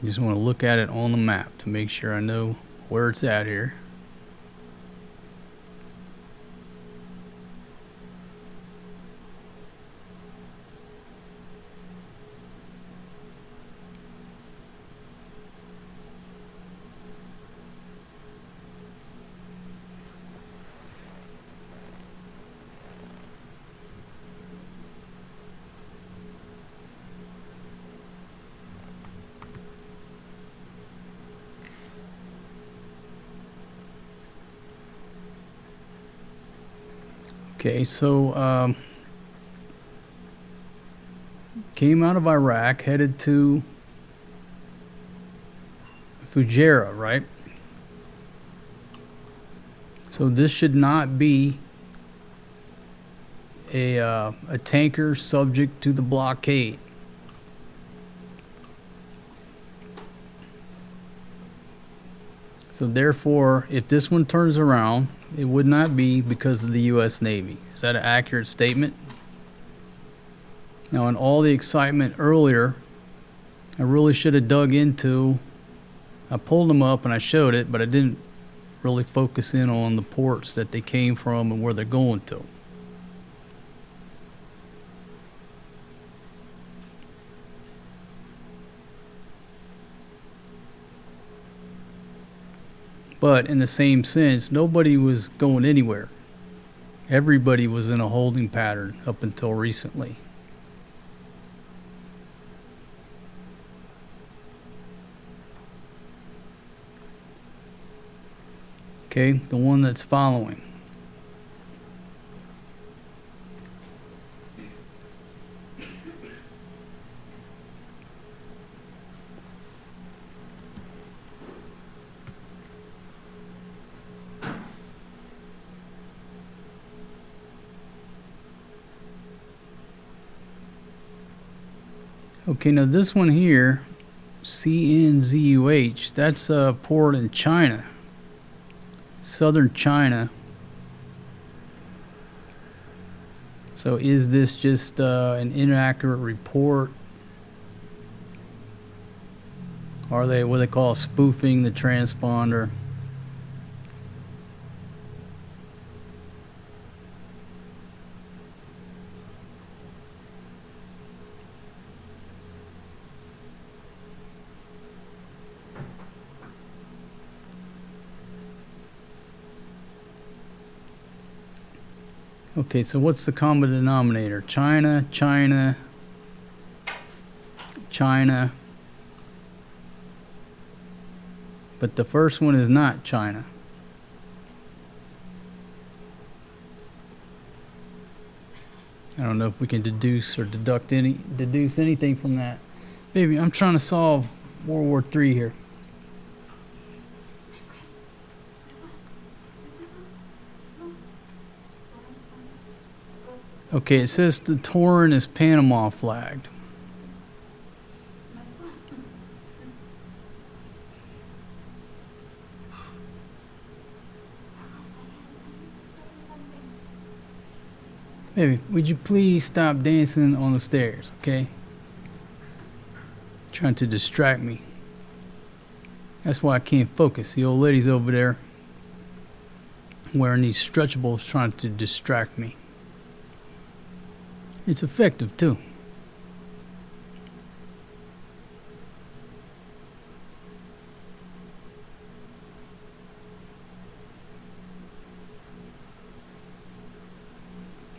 Just want to look at it on the map to make sure I know where it's at here. Okay, so came out of Iraq, headed to Fujairah, right? So this should not be a tanker subject to the blockade. So therefore, if this one turns around, it would not be because of the U.S. Navy. Is that an accurate statement? Now, in all the excitement earlier, I really should have dug into, I pulled them up and I showed it, but I didn't really focus in on the ports that they came from and where they're going to. But in the same sense, nobody was going anywhere. Everybody was in a holding pattern up until recently. Okay, the one that's following. Okay, now this one here, CNZUH, that's a port in China, southern China. So is this just an inaccurate report? Are they what they call spoofing the transponder? Okay, so what's the common denominator? China, China, China. But the first one is not China. I don't know if we can deduce anything from that. Baby, I'm trying to solve World War III here. Okay, it says the Torin is Panama flagged. Baby, would you please stop dancing on the stairs, okay? trying to distract me. That's why I can't focus. The old lady's over there wearing these stretchables trying to distract me. It's effective too.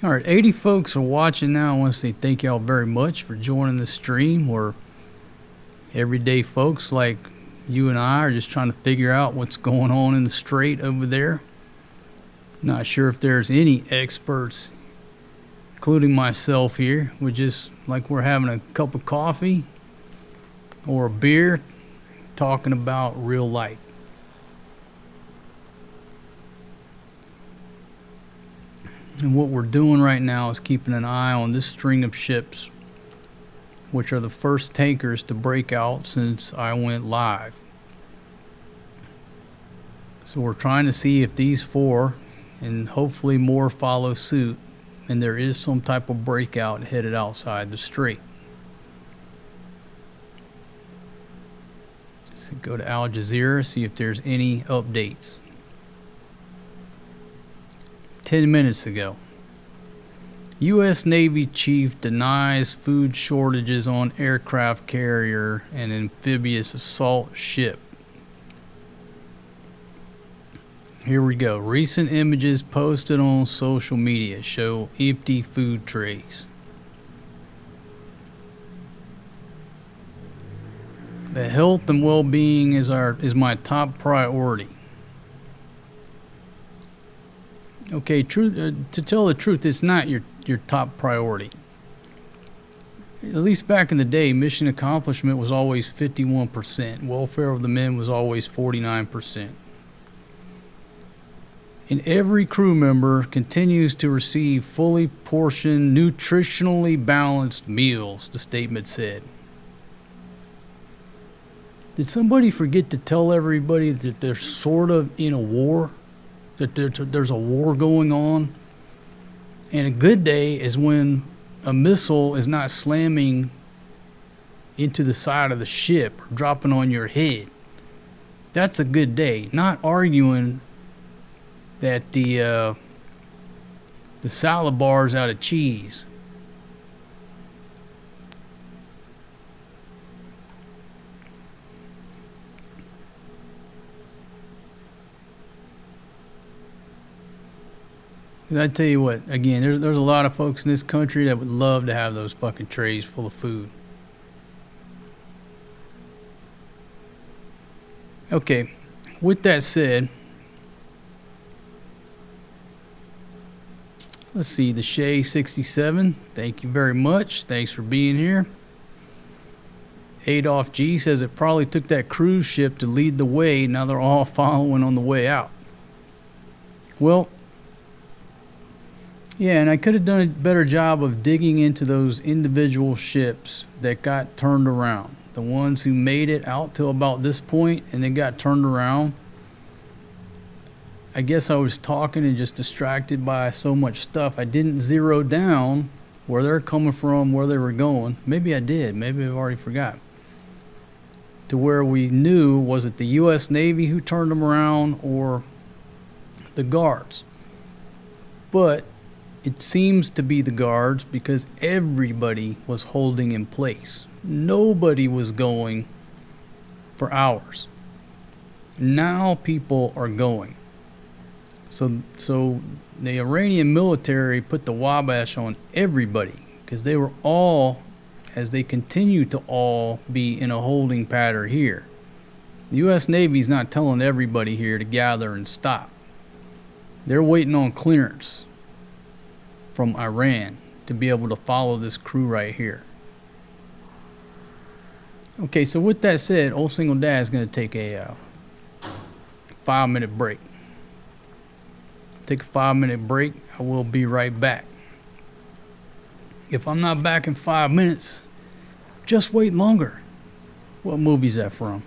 Alright, 80 folks are watching now. I want to say thank y'all very much for joining the stream. We're everyday folks like you and I are just trying to figure out what's going on in the strait over there. Not sure if there's any experts, including myself here. We're just like we're having a cup of coffee or a beer talking about real life. And what we're doing right now is keeping an eye on this string of ships, which are the first tankers to break out since I went live. So we're trying to see if these four, and hopefully more, follow suit, and there is some type of breakout headed outside the strait. So go to Al Jazeera, see if there's any updates. 10 minutes ago, U.S. Navy chief denies food shortages on aircraft carrier and amphibious assault ship. Here we go. Recent images posted on social media show empty food trays. The health and well-being is my top priority. Okay, to tell the truth, it's not your top priority. At least back in the day, mission accomplishment was always 51%. Welfare of the men was always 49%. And every crew member continues to receive fully portioned, nutritionally balanced meals, the statement said. Did somebody forget to tell everybody that they're sort of in a war? That there's a war going on? And a good day is when a missile is not slamming into the side of the ship or dropping on your head. That's a good day. Not arguing that the salad bar is out of cheese. I tell you what, again, there's a lot of folks in this country that would love to have those fucking trays full of food. Okay, with that said, let's see, the Shay 67, thank you very much. Thanks for being here. Adolph G says it probably took that cruise ship to lead the way. Now they're all following on the way out. Well, yeah, and I could have done a better job of digging into those individual ships that got turned around. The ones who made it out to about this point and then got turned around. I guess I was talking and just distracted by so much stuff. I didn't zero down where they're coming from, where they were going. Maybe I did. Maybe I've already forgot. To where we knew, was it the U.S. Navy who turned them around or the guards? But it seems to be the guards because everybody was holding in place. Nobody was going for hours. Now people are going. So the Iranian military put the wabash on everybody because they were all, as they continue to all be in a holding pattern here. The U.S. Navy's not telling everybody here to gather and stop. They're waiting on clearance from Iran to be able to follow this crew right here. Okay, so with that said, old single dad is going to take a 5-minute break. Take a 5-minute break. I will be right back. If I'm not back in 5 minutes, just wait longer. What movie's that from?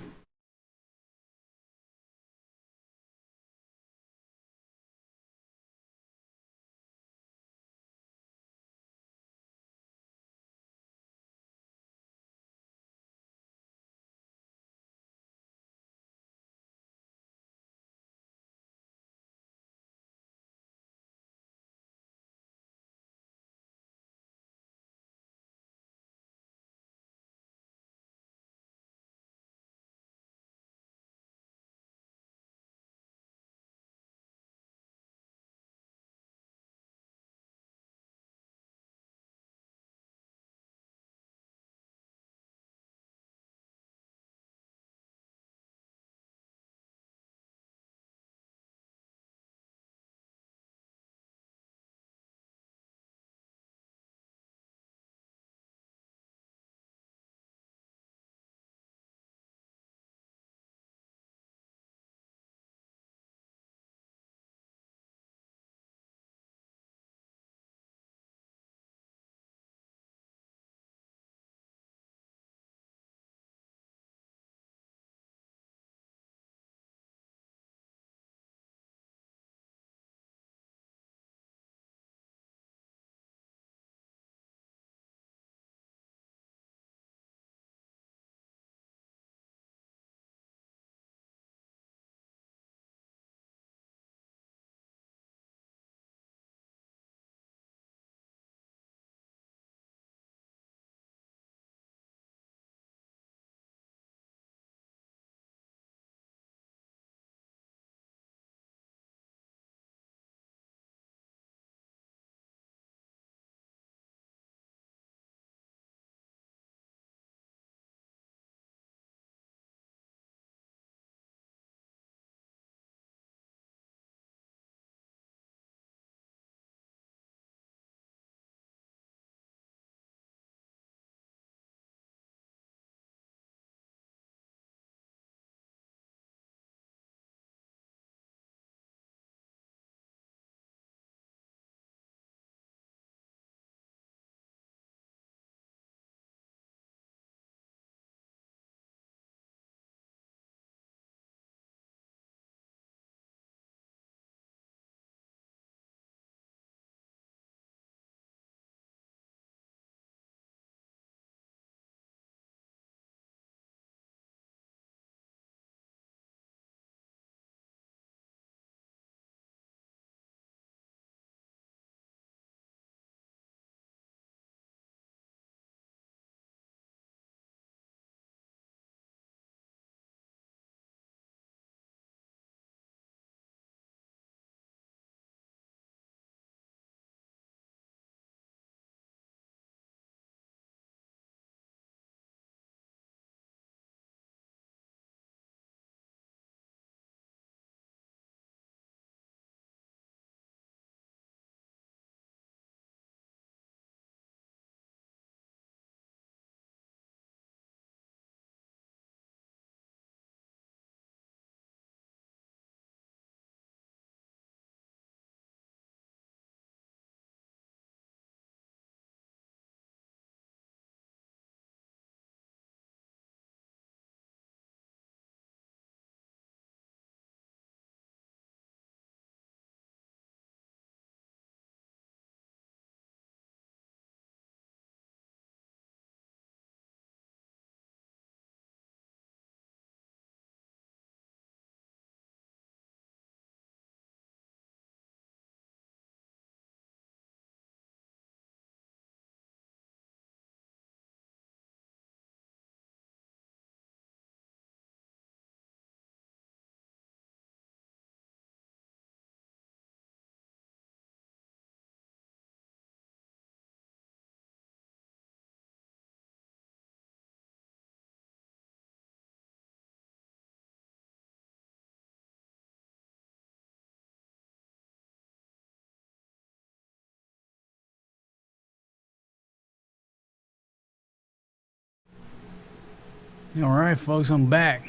All right, folks, I'm back.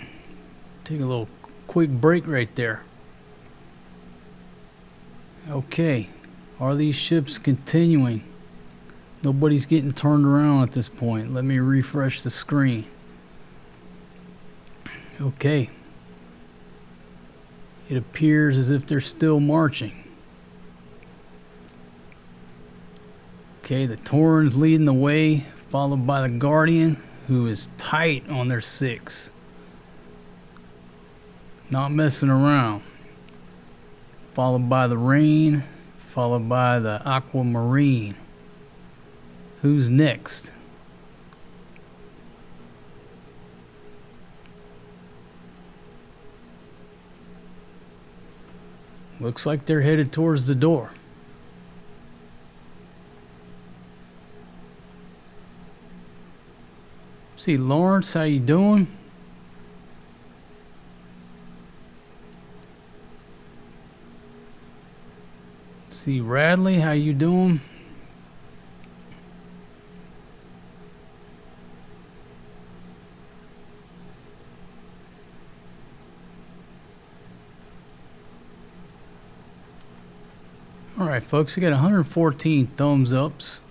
Take a little quick break right there. Okay, are these ships continuing? Nobody's getting turned around at this point. Let me refresh the screen. Okay. It appears as if they're still marching. Okay, the Torrens leading the way, followed by the Guardian, who is tight on their 6. Not messing around. Followed by the Rain, followed by the Aquamarine. Who's next? Looks like they're headed towards the door. See, Lawrence, how you doing? See, Radley, how you doing? All right, folks, I got 114 thumbs ups,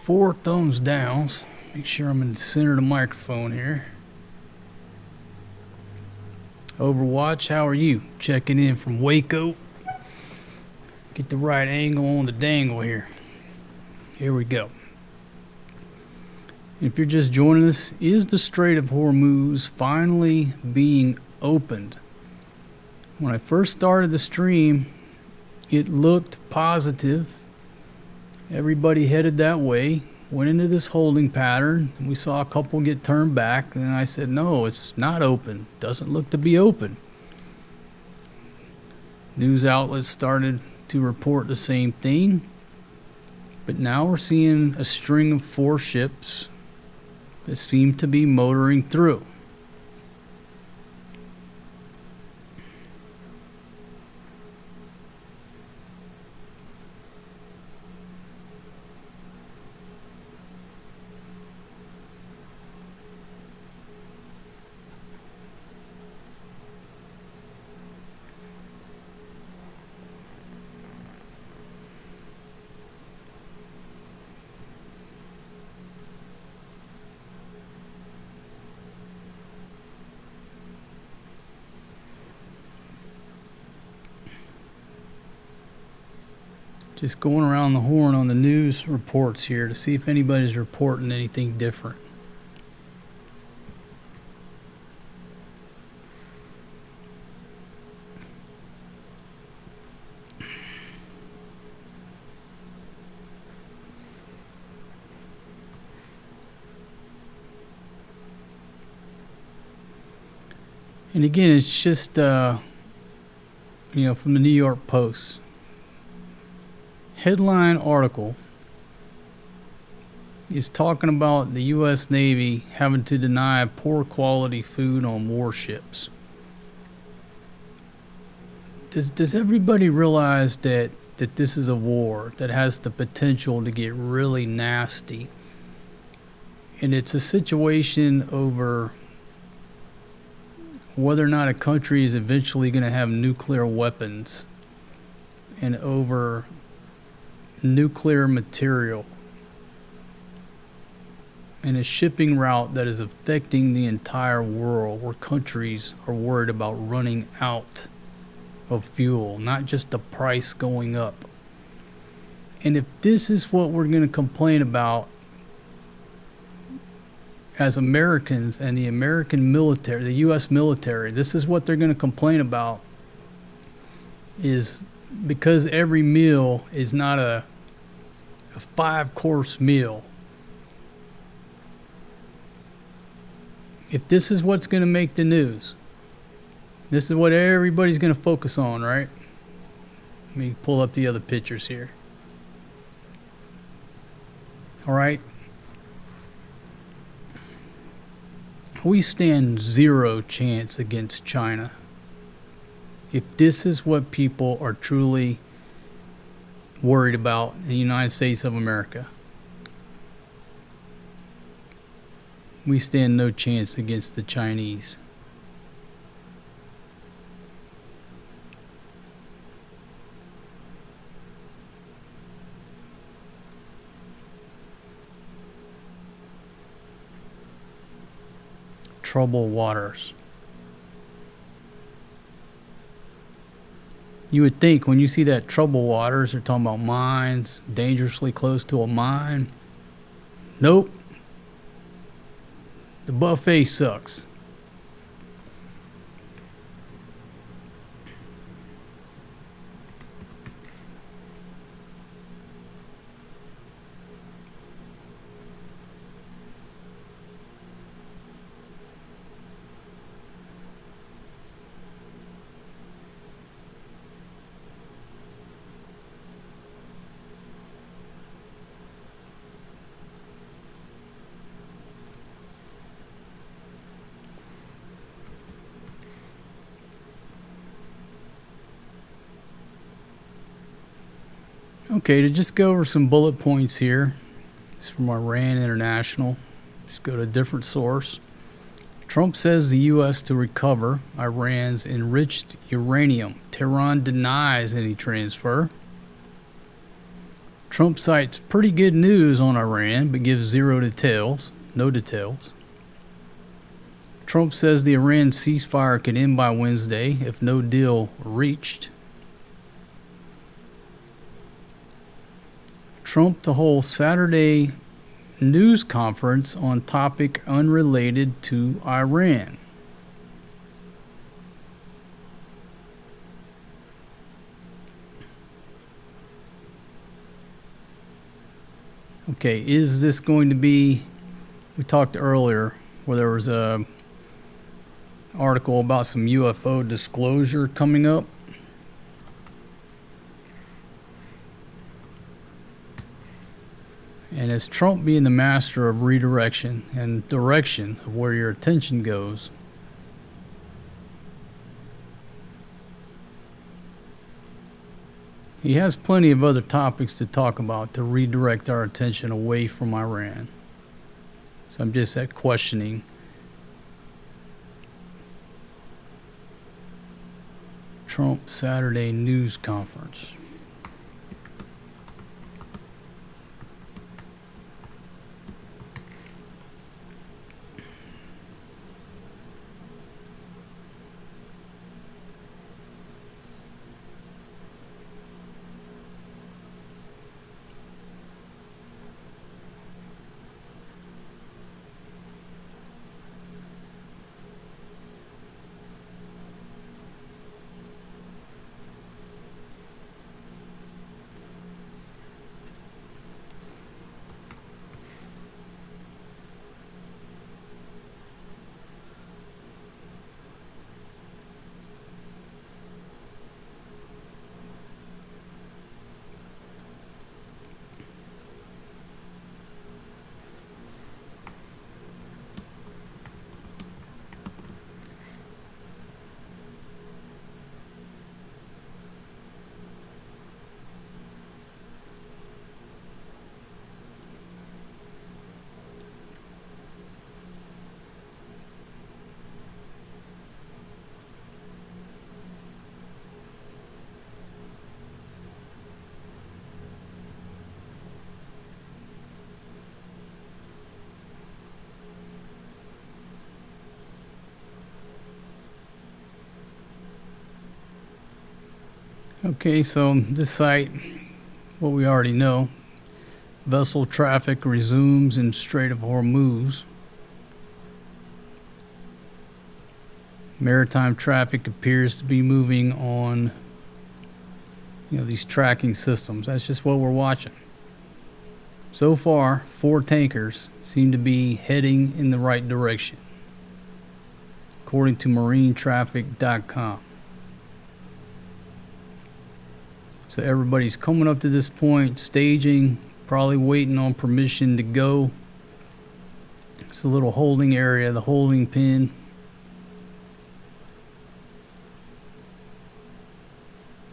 4 thumbs downs. Make sure I'm in the center of the microphone here. Overwatch, how are you? Checking in from Waco. Get the right angle on the dangle here. Here we go. If you're just joining us, is the Strait of Hormuz finally being opened? When I first started the stream, it looked positive. Everybody headed that way. Went into this holding pattern, and we saw a couple get turned back. And I said, no, it's not open. Doesn't look to be open. News outlets started to report the same thing. But now we're seeing a string of 4 ships that seem to be motoring through. Just going around the horn on the news reports here to see if anybody's reporting anything different. And again, it's just, from the New York Post. Headline article is talking about the U.S. Navy having to deny poor quality food on warships. Does everybody realize that this is a war that has the potential to get really nasty? And it's a situation over whether or not a country is eventually going to have nuclear weapons, and over nuclear material, and a shipping route that is affecting the entire world, where countries are worried about running out of fuel, not just the price going up. And if this is what we're going to complain about as Americans and the American military, the U.S. military, this is what they're going to complain about, is because every meal is not a 5-course meal. If this is what's going to make the news, this is what everybody's going to focus on, right? Let me pull up the other pictures here. All right. We stand 0 chance against China. If this is what people are truly worried about in the United States of America. We stand no chance against the Chinese. Troubled waters. You would think when you see that troubled waters, they're talking about mines, dangerously close to a mine. Nope. The buffet sucks. Okay, to just go over some bullet points here. It's from Iran International. Just go to a different source. Trump says the U.S. to recover Iran's enriched uranium. Tehran denies any transfer. Trump cites pretty good news on Iran, but gives zero details. No details. Trump says the Iran ceasefire could end by Wednesday if no deal reached. Trump to hold Saturday news conference on topic unrelated to Iran. Okay, is this going to be, we talked earlier where there was a article about some UFO disclosure coming up. And as Trump being the master of redirection and direction of where your attention goes, he has plenty of other topics to talk about to redirect our attention away from Iran. So I'm just at questioning. Trump Saturday news conference. Okay, so this site, what we already know, vessel traffic resumes in Strait of Hormuz. Maritime traffic appears to be moving on, these tracking systems. That's just what we're watching. So far, 4 tankers seem to be heading in the right direction, according to marinetraffic.com. So everybody's coming up to this point, staging, probably waiting on permission to go. It's a little holding area, the holding pin.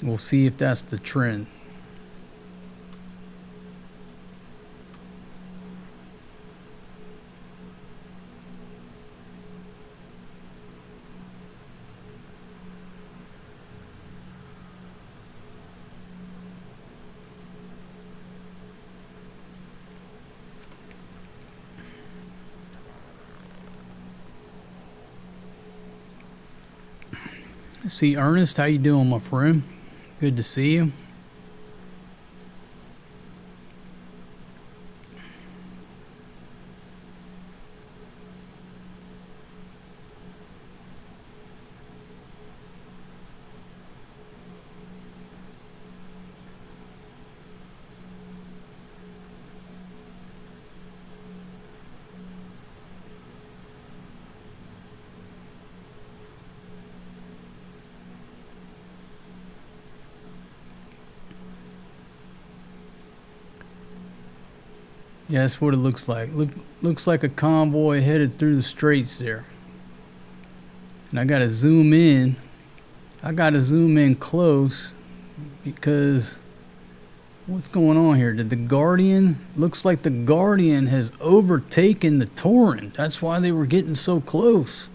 We'll see if that's the trend. See, Ernest, how you doing, my friend? Good to see you. Yeah, that's what it looks like. Looks like a convoy headed through the straits there. And I gotta zoom in. I gotta zoom in close because what's going on here? Did the Guardian? Looks like the Guardian has overtaken the Torrent. That's why they were getting so close.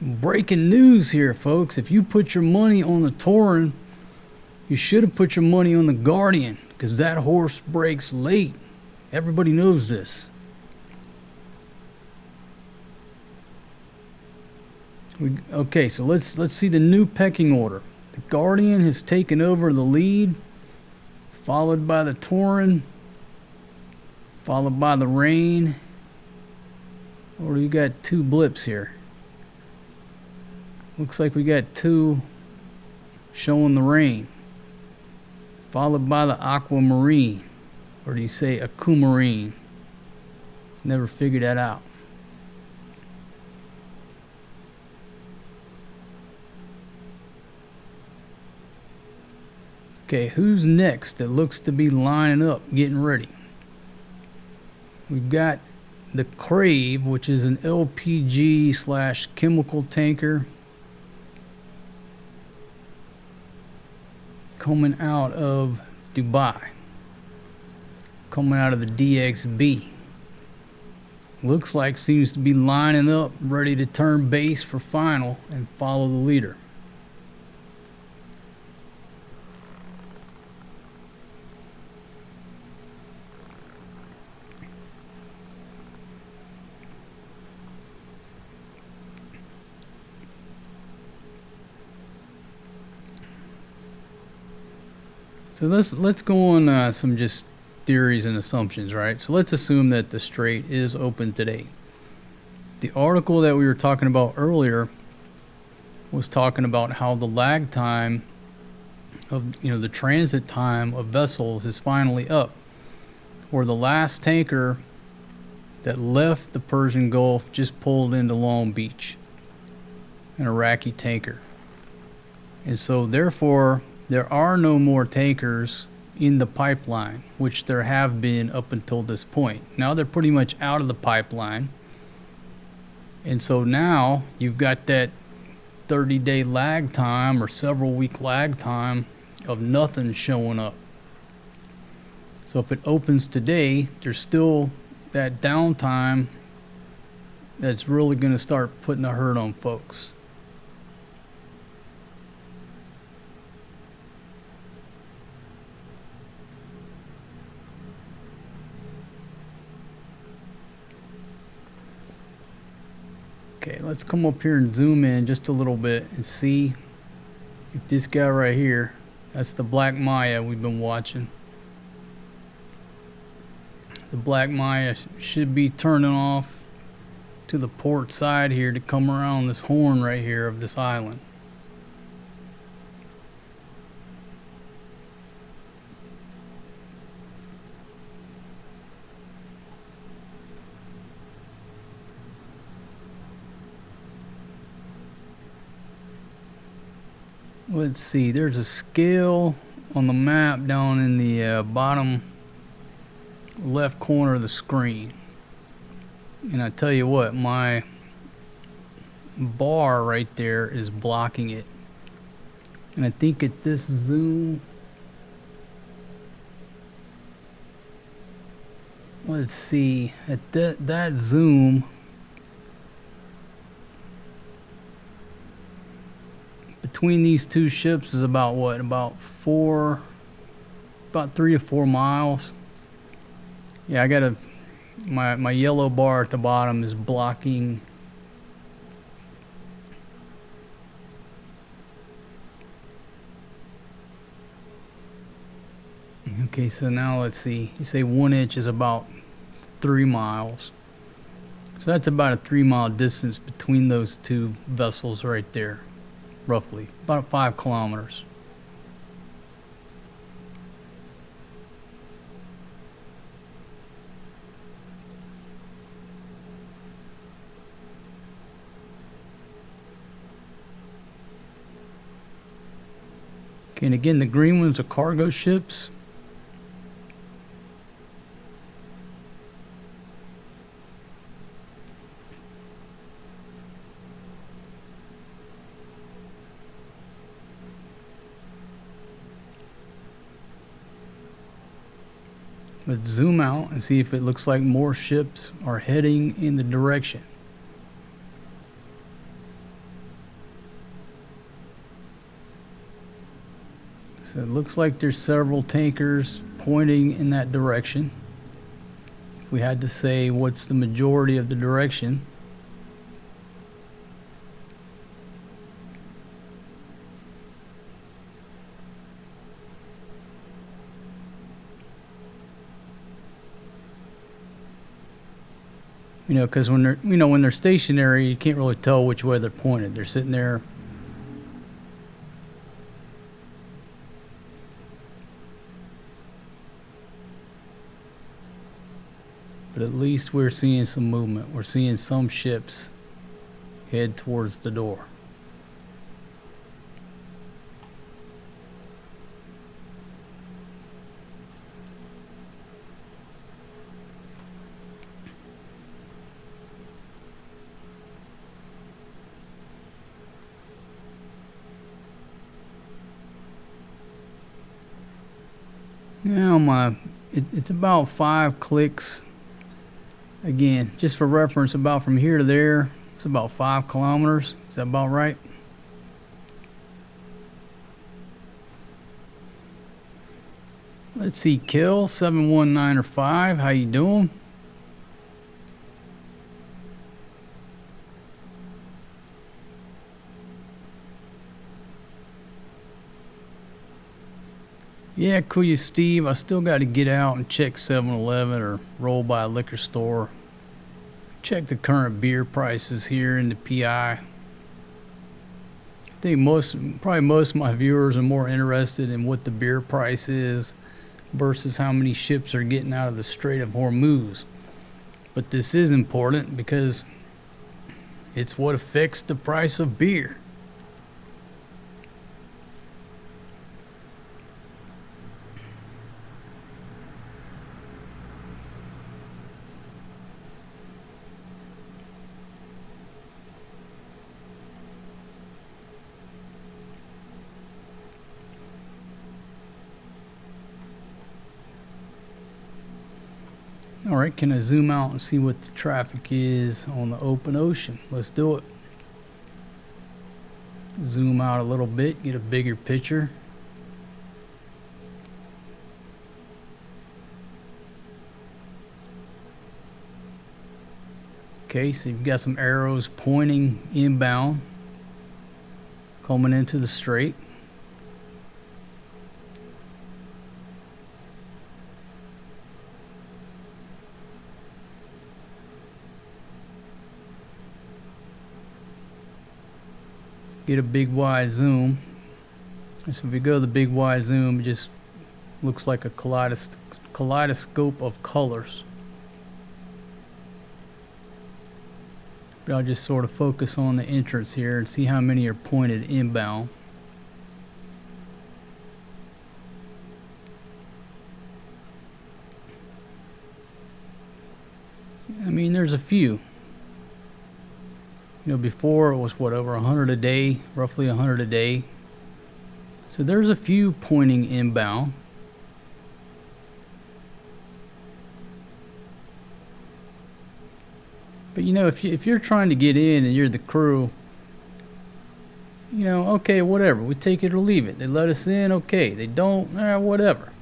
Breaking news here, folks. If you put your money on the Torrent, you should have put your money on the Guardian because that horse breaks late. Everybody knows this. Okay, so let's see the new pecking order. The Guardian has taken over the lead, followed by the Torrent, followed by the Rain. Or you got two blips here. Looks like we got two showing the Rain, followed by the Aquamarine. Or do you say Aquamarine? Never figured that out. Okay, who's next that looks to be lining up, getting ready? We've got the Crave, which is an LPG / chemical tanker coming out of Dubai. Coming out of the DXB. Looks like seems to be lining up, ready to turn base for final and follow the leader. So let's go on some just theories and assumptions, right? So let's assume that the strait is open today. The article that we were talking about earlier was talking about how the lag time of, the transit time of vessels is finally up, where the last tanker that left the Persian Gulf just pulled into Long Beach, an Iraqi tanker. And so therefore there are no more tankers in the pipeline, which there have been up until this point. Now they're pretty much out of the pipeline. And so now you've got that 30-day lag time or several week lag time of nothing showing up. So if it opens today, there's still that downtime that's really going to start putting a hurt on folks. Okay, let's come up here and zoom in just a little bit and see if this guy right here, that's the Black Maya we've been watching. The Black Maya should be turning off to the port side here to come around this horn right here of this island. Let's see, there's a scale on the map down in the bottom left corner of the screen. And I tell you what, my bar right there is blocking it. And I think at this zoom, let's see, at that zoom, between these two ships is about what? About 3 to 4 miles. Yeah, I got my yellow bar at the bottom is blocking Okay, so now let's see. You say 1 inch is about 3 miles. So that's about a 3-mile distance between those two vessels right there, roughly. About 5 kilometers. Okay, and again, the green ones are cargo ships. Let's zoom out and see if it looks like more ships are heading in the direction. So it looks like there's several tankers pointing in that direction. If we had to say what's the majority of the direction, you know, because when they're stationary, you can't really tell which way they're pointed. They're sitting there. But at least we're seeing some movement. We're seeing some ships head towards the door. Now it's about 5 clicks. Again, just for reference, about from here to there, it's about 5 kilometers. Is that about right? Let's see, Kill 71905. How you doing? Yeah, cool, you Steve. I still got to get out and check 7-Eleven or roll by a liquor store. Check the current beer prices here in the PI. I think probably most of my viewers are more interested in what the beer price is versus how many ships are getting out of the Strait of Hormuz. But this is important because it's what affects the price of beer. All right, can I zoom out and see what the traffic is on the open ocean? Let's do it. Zoom out a little bit, get a bigger picture. Okay, so you've got some arrows pointing inbound, coming into the strait. Get a big wide zoom. And so if we go to the big wide zoom, it just looks like a kaleidoscope of colors. But I'll just sort of focus on the entrance here and see how many are pointed inbound. I mean, there's a few. You know, before it was over 100 a day, roughly 100 a day. So there's a few pointing inbound. But you know, if you're trying to get in and you're the crew, you know, okay, whatever. We take it or leave it. They let us in, okay. They don't, whatever.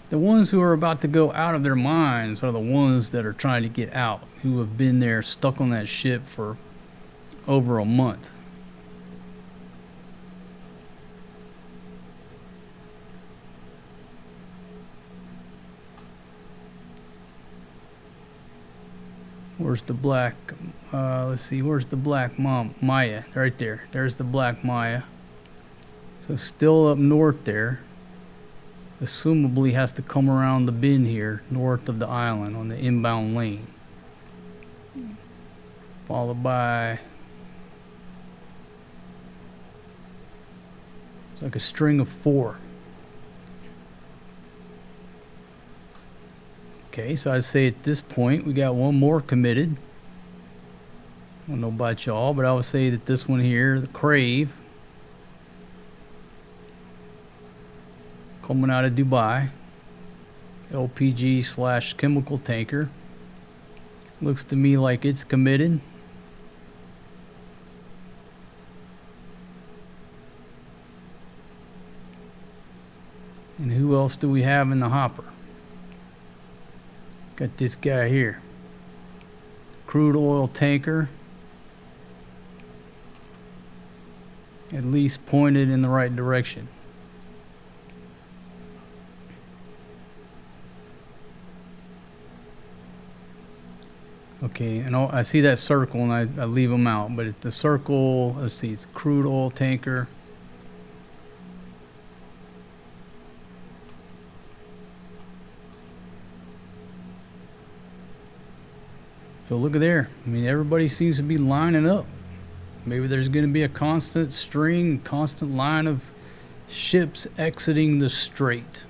The ones who are about to go out of their minds are the ones that are trying to get out, who have been there stuck on that ship for over a month. Where's the black? Let's see. Where's the black Maya? Right there. There's the black Maya. So still up north there. Assumably has to come around the bend here, north of the island on the inbound lane. Followed by, it's like a string of 4. Okay, so I'd say at this point we got one more committed. I don't know about y'all, but I would say that this one here, the Crave, coming out of Dubai, LPG / chemical tanker. Looks to me like it's committed. And who else do we have in the hopper? Got this guy here. Crude oil tanker. At least pointed in the right direction. Okay, and I see that circle and I leave them out, but at the circle, let's see, it's crude oil tanker. So look at there. I mean, everybody seems to be lining up. Maybe there's going to be a constant string, constant line of ships exiting the strait.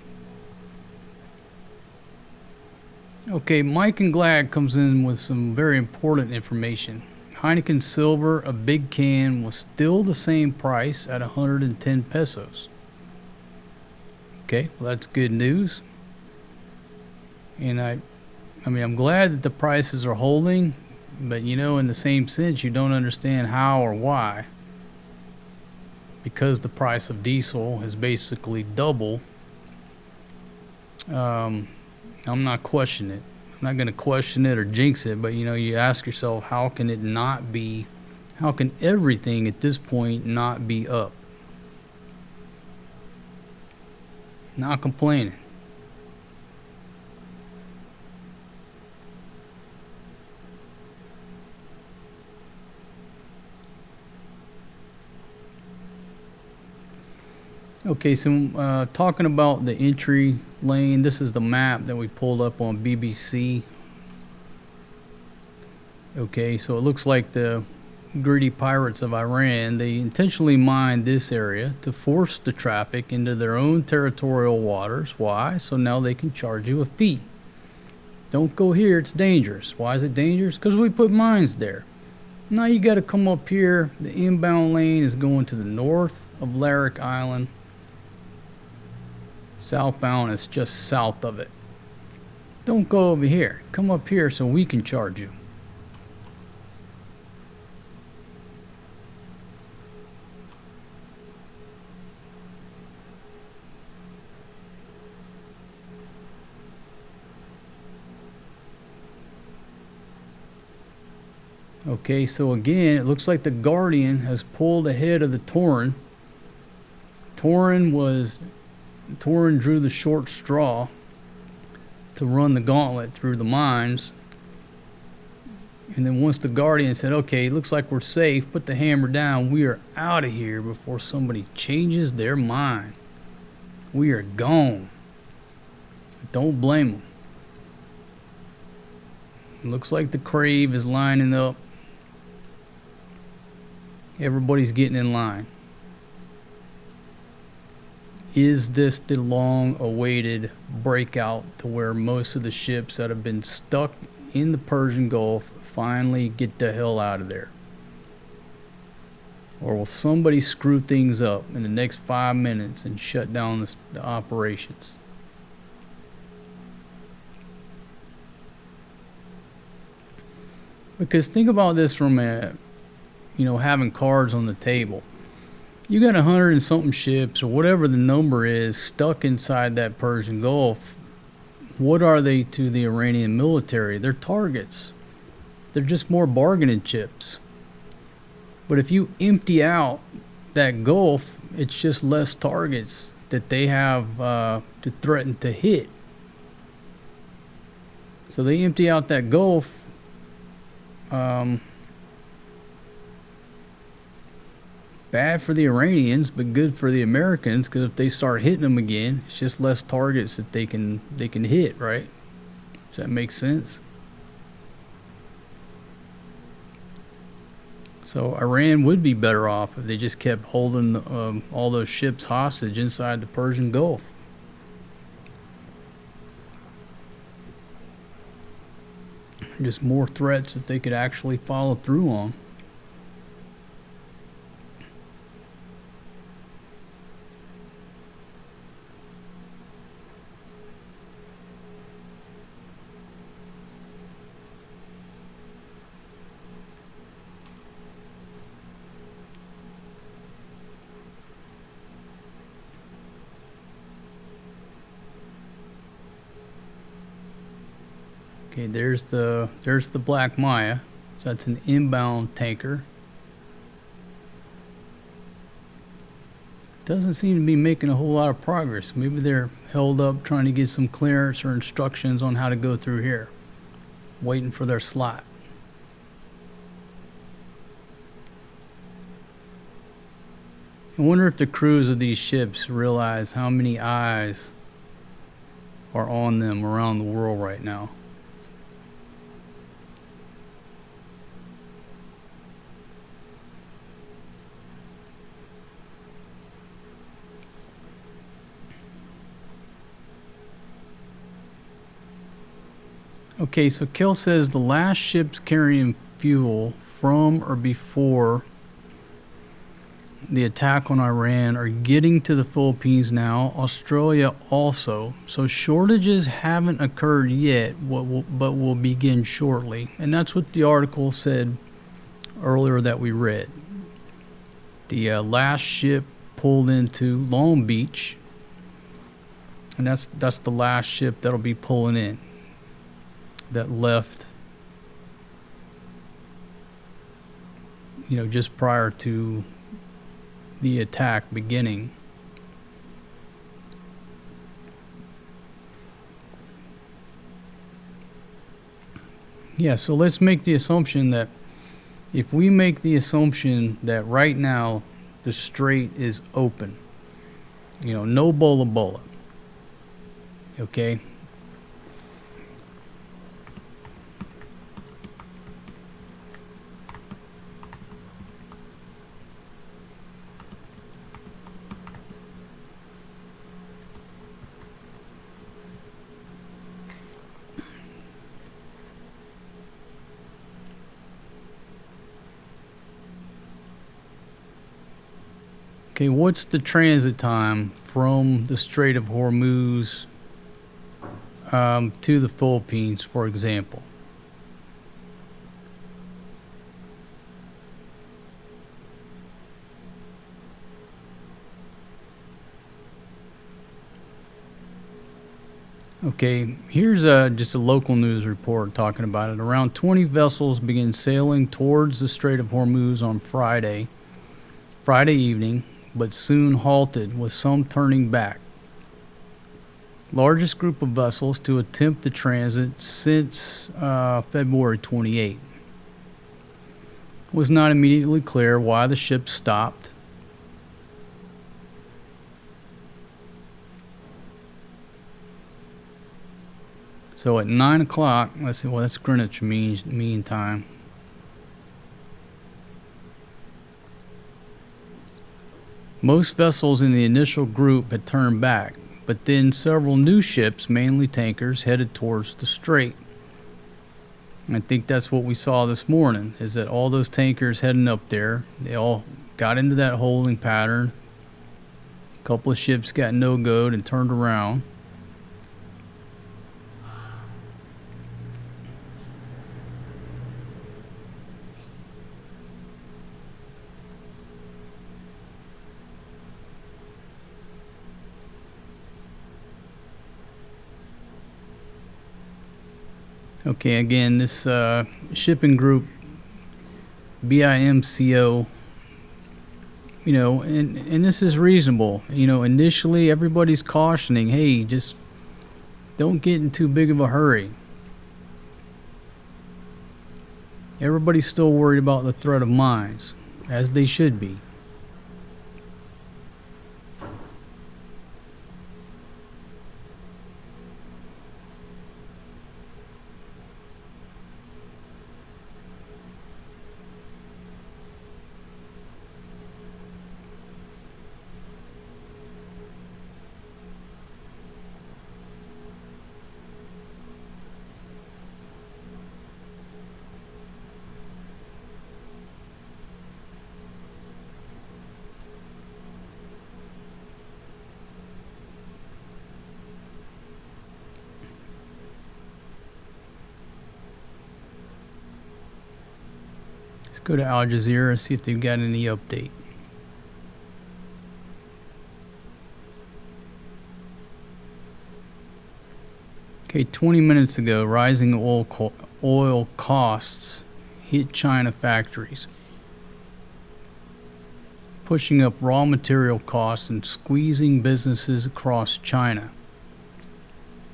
Okay, Mike and Glad comes in with some very important information. Heineken Silver, a big can, was still the same price at 110 pesos. Okay, well that's good news. And I mean, I'm glad that the prices are holding, but you know, in the same sense, you don't understand how or why. Because the price of diesel has basically doubled. I'm not questioning it. I'm not going to question it or jinx it, but you know, you ask yourself, how can it not be, how can everything at this point not be up? Not complaining. Okay, so talking about the entry lane, this is the map that we pulled up on BBC. Okay, so it looks like the greedy pirates of Iran, they intentionally mined this area to force the traffic into their own territorial waters. Why? So now they can charge you a fee. Don't go here, it's dangerous. Why is it dangerous? Because we put mines there. Now you got to come up here. The inbound lane is going to the north of Larik Island. Southbound is just south of it. Don't go over here. Come up here so we can charge you. Okay, so again, it looks like the Guardian has pulled ahead of the Torin. Torin drew the short straw to run the gauntlet through the mines. And then once the Guardian said, okay, looks like we're safe, put the hammer down, we are out of here before somebody changes their mind. We are gone. Don't blame them. It looks like the Crave is lining up. Everybody's getting in line. Is this the long-awaited breakout to where most of the ships that have been stuck in the Persian Gulf finally get the hell out of there? Or will somebody screw things up in the next 5 minutes and shut down the operations? Because think about this from having cards on the table. You got 100 and something ships, or whatever the number is, stuck inside that Persian Gulf. What are they to the Iranian military? They're targets. They're just more bargaining chips. But if you empty out that Gulf, it's just less targets that they have to threaten to hit. So they empty out that Gulf, Bad for the Iranians, but good for the Americans, because if they start hitting them again, it's just less targets that they can hit, right? Does that make sense? So Iran would be better off if they just kept holding all those ships hostage inside the Persian Gulf. Just more threats that they could actually follow through on. Okay, there's the Black Maya. So that's an inbound tanker. Doesn't seem to be making a whole lot of progress. Maybe they're held up trying to get some clearance or instructions on how to go through here, waiting for their slot. I wonder if the crews of these ships realize how many eyes are on them around the world right now. Okay, so Kel says the last ships carrying fuel from or before the attack on Iran are getting to the Philippines now, Australia also. So shortages haven't occurred yet, but will begin shortly. And that's what the article said earlier that we read. The last ship pulled into Long Beach, and that's the last ship that'll be pulling in, that left, just prior to the attack beginning. Yeah, so let's make the assumption that if we make the assumption that right now the strait is open, no bola, okay? Okay, what's the transit time from the Strait of Hormuz to the Philippines, for example? Okay, here's just a local news report talking about it. Around 20 vessels began sailing towards the Strait of Hormuz on Friday evening, but soon halted, with some turning back. Largest group of vessels to attempt the transit since February 28. It was not immediately clear why the ship stopped. So at 9 o'clock, let's see, well, that's Greenwich Mean Time. Most vessels in the initial group had turned back, but then several new ships, mainly tankers, headed towards the strait. And I think that's what we saw this morning, is that all those tankers heading up there, they all got into that holding pattern. A couple of ships got no-go'd and turned around. Okay, again, this shipping group, BIMCO, and this is reasonable. Initially everybody's cautioning, hey, just don't get in too big of a hurry. Everybody's still worried about the threat of mines, as they should be. Let's go to Al Jazeera and see if they've got any update. Okay, 20 minutes ago, rising oil costs hit China factories, pushing up raw material costs and squeezing businesses across China.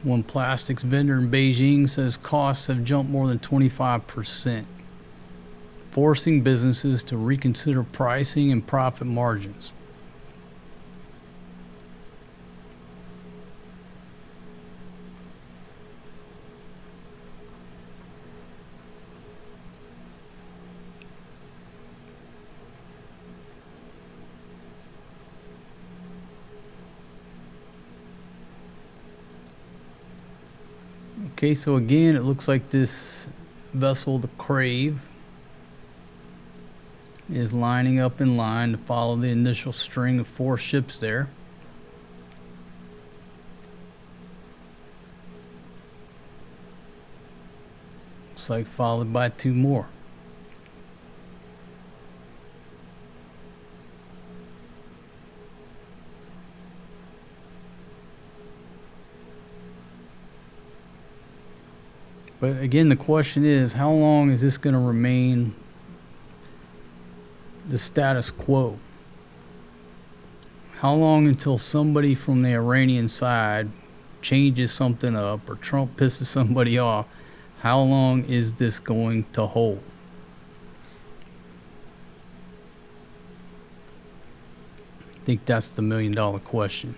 One plastics vendor in Beijing says costs have jumped more than 25%, forcing businesses to reconsider pricing and profit margins. Okay, so again, it looks like this vessel, the Crave, is lining up in line to follow the initial string of 4 ships there. Looks like followed by 2 more. But again, the question is, how long is this going to remain the status quo? How long until somebody from the Iranian side changes something up or Trump pisses somebody off? How long is this going to hold? I think that's the million-dollar question.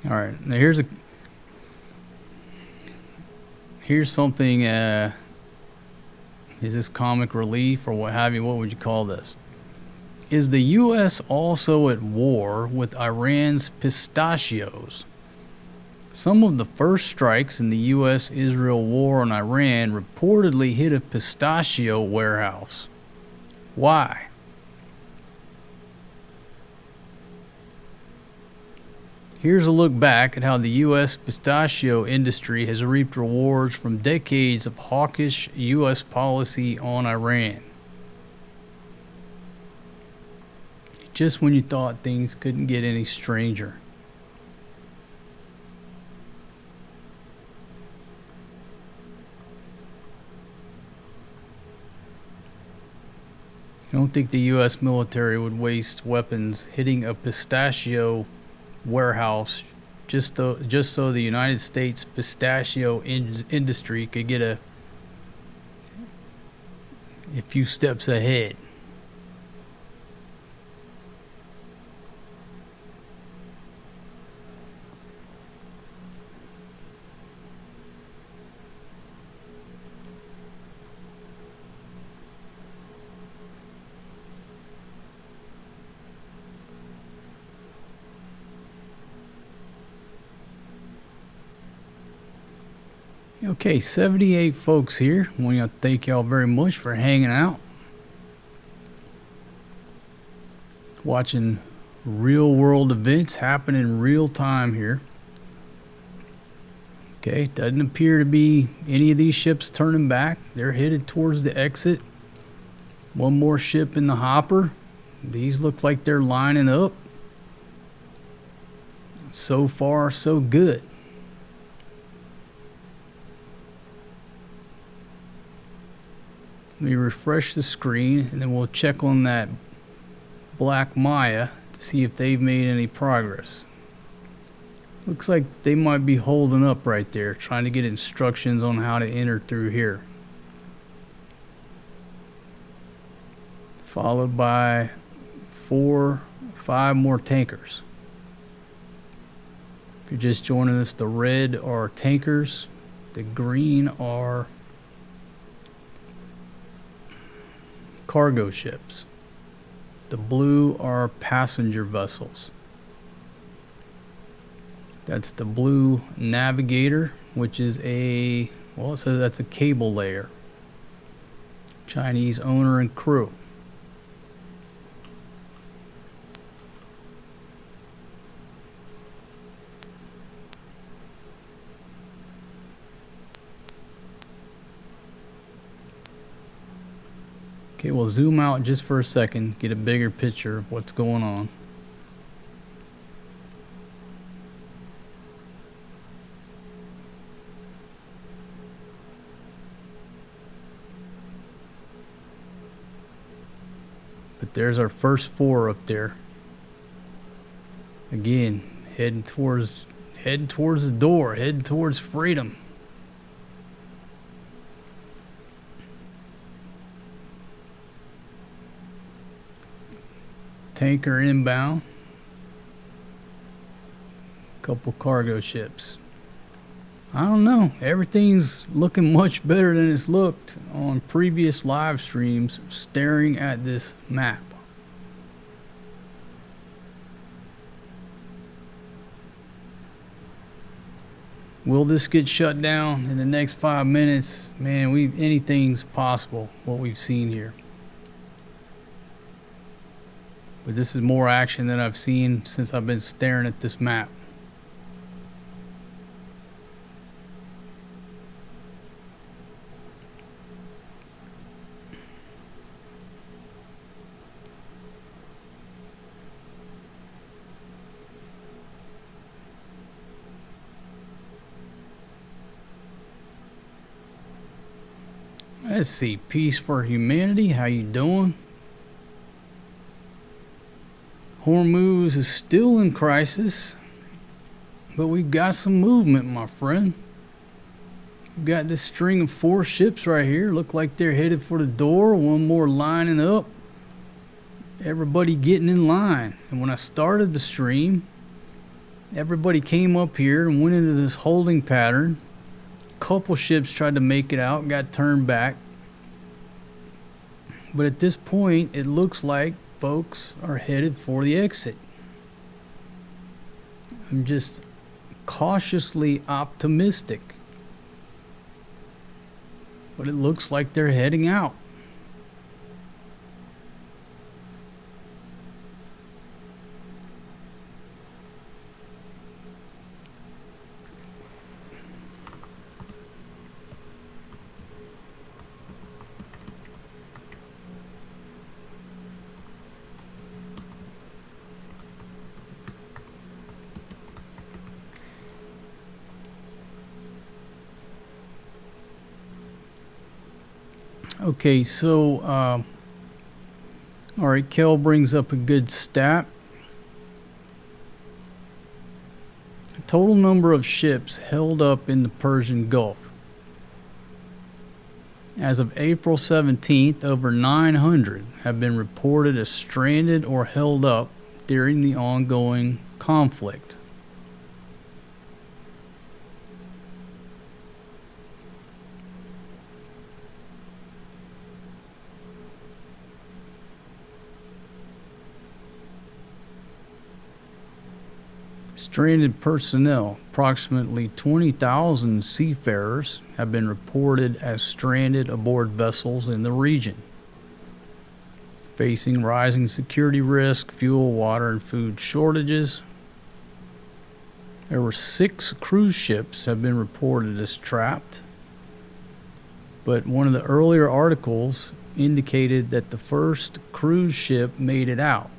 All right, now here's something. Is this comic relief or what have you? What would you call this? Is the U.S. also at war with Iran's pistachios? Some of the first strikes in the U.S.-Israel war on Iran reportedly hit a pistachio warehouse. Why? Here's a look back at how the U.S. pistachio industry has reaped rewards from decades of hawkish U.S. policy on Iran. Just when you thought things couldn't get any stranger. I don't think the U.S. military would waste weapons hitting a pistachio warehouse just so the United States pistachio industry could get a few steps ahead. Okay, 78 folks here. I want to thank y'all very much for hanging out, watching real world events happen in real time here. Okay, doesn't appear to be any of these ships turning back. They're headed towards the exit. One more ship in the hopper. These look like they're lining up. So far, so good. Let me refresh the screen and then we'll check on that Black Maya to see if they've made any progress. Looks like they might be holding up right there, trying to get instructions on how to enter through here. Followed by 4, 5 more tankers. If you're just joining us, the red are tankers, the green are cargo ships, the blue are passenger vessels. That's the blue Navigator, which is a, well, it says that's a cable layer. Chinese owner and crew. Okay, we'll zoom out just for a second, get a bigger picture of what's going on. But there's our first 4 up there. Again, heading towards the door, heading towards freedom. Tanker inbound. Couple cargo ships. I don't know. Everything's looking much better than it's looked on previous live streams staring at this map. Will this get shut down in the next 5 minutes? Man, anything's possible, what we've seen here. But this is more action than I've seen since I've been staring at this map. Let's see, Peace for Humanity, how you doing? Hormuz is still in crisis, but we've got some movement, my friend. We've got this string of 4 ships right here. Look like they're headed for the door. One more lining up. Everybody getting in line. And when I started the stream, everybody came up here and went into this holding pattern. Couple ships tried to make it out, got turned back. But at this point, it looks like folks are headed for the exit. I'm just cautiously optimistic. But it looks like they're heading out. Okay, so, all right, Kel brings up a good stat. The total number of ships held up in the Persian Gulf. As of April 17th, over 900 have been reported as stranded or held up during the ongoing conflict. Stranded personnel, approximately 20,000 seafarers have been reported as stranded aboard vessels in the region, facing rising security risk, fuel, water, and food shortages. There were 6 cruise ships have been reported as trapped, but one of the earlier articles indicated that the first cruise ship made it out.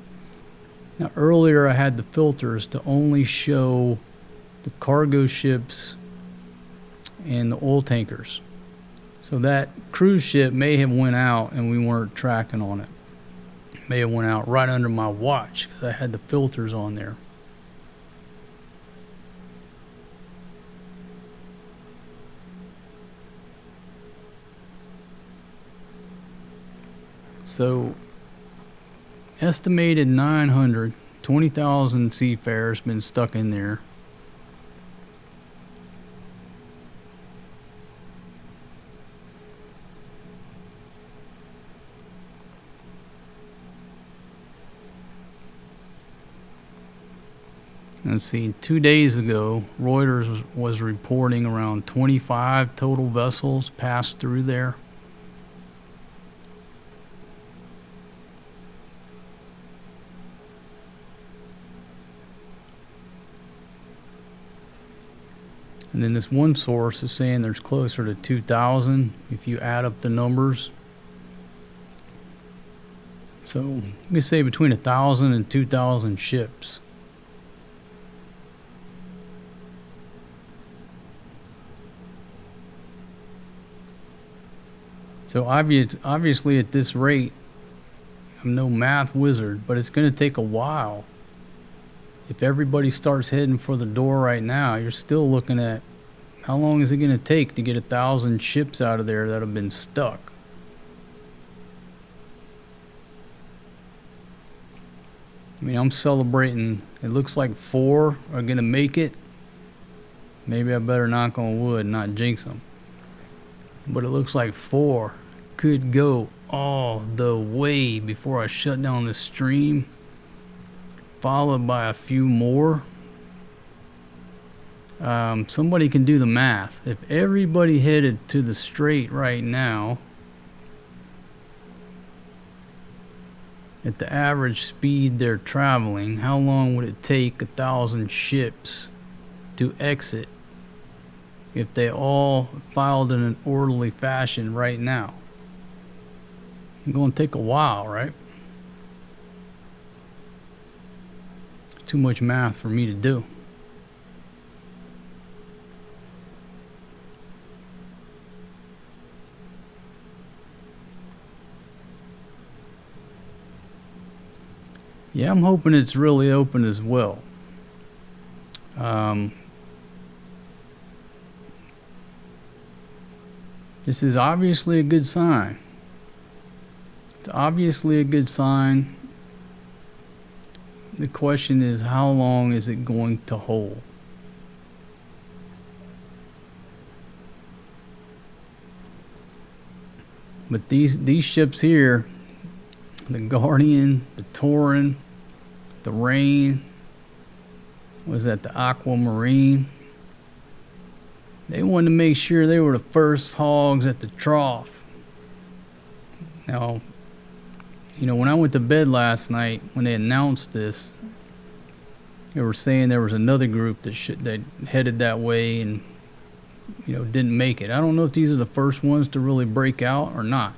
Now, earlier I had the filters to only show the cargo ships and the oil tankers. So that cruise ship may have went out and we weren't tracking on it. May have went out right under my watch because I had the filters on there. So, estimated 920,000 seafarers been stuck in there. Let's see, 2 days ago, Reuters was reporting around 25 total vessels passed through there. And then this one source is saying there's closer to 2,000 if you add up the numbers. So we say between 1,000 and 2,000 ships. So obviously at this rate, I'm no math wizard, but it's going to take a while. If everybody starts heading for the door right now, you're still looking at how long is it going to take to get 1,000 ships out of there that have been stuck? I mean, I'm celebrating. It looks like 4 are going to make it. Maybe I better knock on wood and not jinx them. But it looks like 4 could go all the way before I shut down the stream, followed by a few more. Somebody can do the math. If everybody headed to the strait right now at the average speed they're traveling, how long would it take 1,000 ships to exit if they all filed in an orderly fashion right now? It's going to take a while, right? Too much math for me to do. Yeah, I'm hoping it's really open as well. This is obviously a good sign. It's obviously a good sign. The question is, how long is it going to hold? But these ships here, the Guardian, the Torin, the Rain, was that the Aquamarine? They wanted to make sure they were the first hogs at the trough. Now, you know, when I went to bed last night, when they announced this, they were saying there was another group that headed that way and, you know, didn't make it. I don't know if these are the first ones to really break out or not.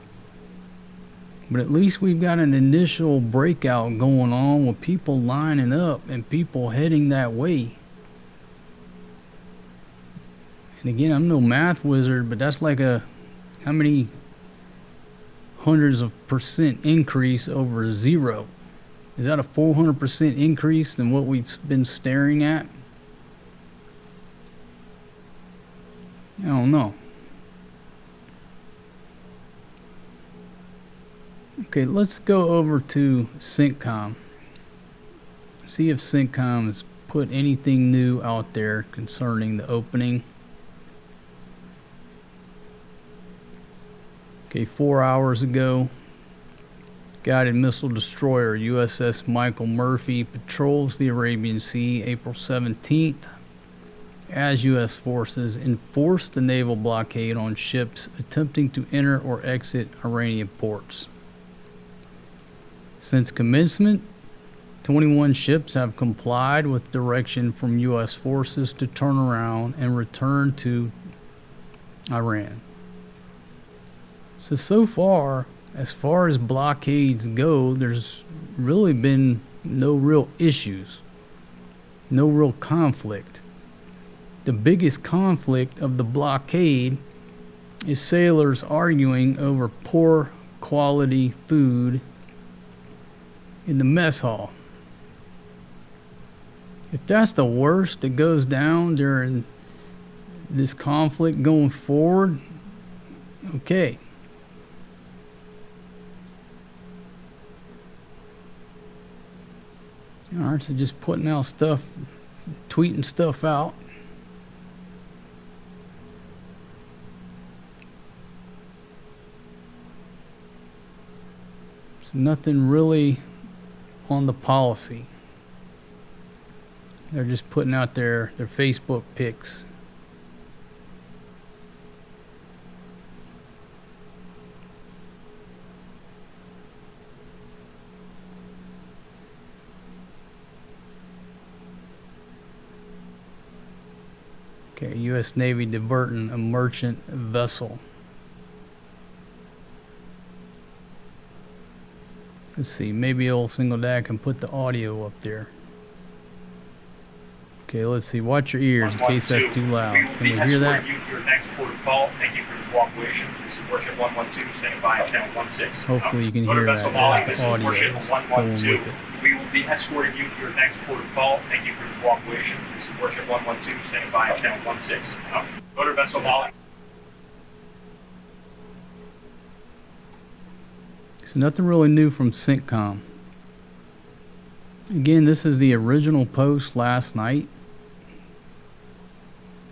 But at least we've got an initial breakout going on with people lining up and people heading that way. And again, I'm no math wizard, but that's like how many hundreds of % increase over 0? Is that a 400% increase than what we've been staring at? I don't know. Okay, let's go over to CENTCOM. See if CENTCOM has put anything new out there concerning the opening. Okay, 4 hours ago, guided missile destroyer USS Michael Murphy patrols the Arabian Sea April 17th as U.S. forces enforce the naval blockade on ships attempting to enter or exit Iranian ports. Since commencement, 21 ships have complied with direction from U.S. forces to turn around and return to Iran. So far as blockades go, there's really been no real issues, no real conflict. The biggest conflict of the blockade is sailors arguing over poor quality food in the mess hall. If that's the worst that goes down during this conflict going forward, okay. Alright, so just putting out stuff, tweeting stuff out. There's nothing really on the policy. They're just putting out their Facebook pics. Okay, U.S. Navy diverting a merchant vessel. Let's see, maybe old Single Dad can put the audio up there. Okay, let's see. Watch your ears in case that's too loud. Can we hear that? You to your next port of call. Thank you for your cooperation. This is Worship 112, standing by at channel 16. Hopefully you can Motor hear vessel that. Molly, There's this the is audio Worship that's going 112. with it. We will be escorting you to your next port of call. Thank you for your cooperation. This is Worship 112, standing by at channel 16. Motor vessel Molly. So nothing really new from CENTCOM. Again, this is the original post last night